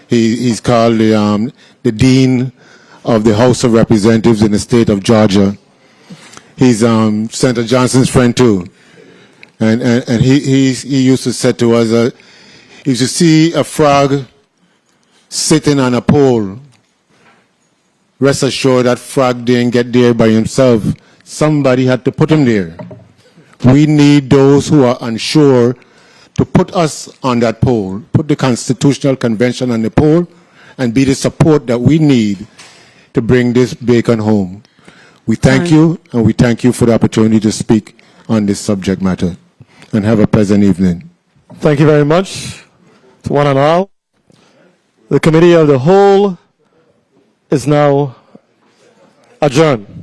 He's called the Dean of the House of Representatives in the state of Georgia. He's Senator Johnson's friend too, and he used to say to us, if you see a frog sitting on a pole, rest assured that frog didn't get there by himself. Somebody had to put him there. We need those who are unsure to put us on that poll, put the Constitutional Convention on the poll, and be the support that we need to bring this bacon home. We thank you, and we thank you for the opportunity to speak on this subject matter. And have a pleasant evening. Thank you very much to one and all. The Committee of the Whole is now adjourned.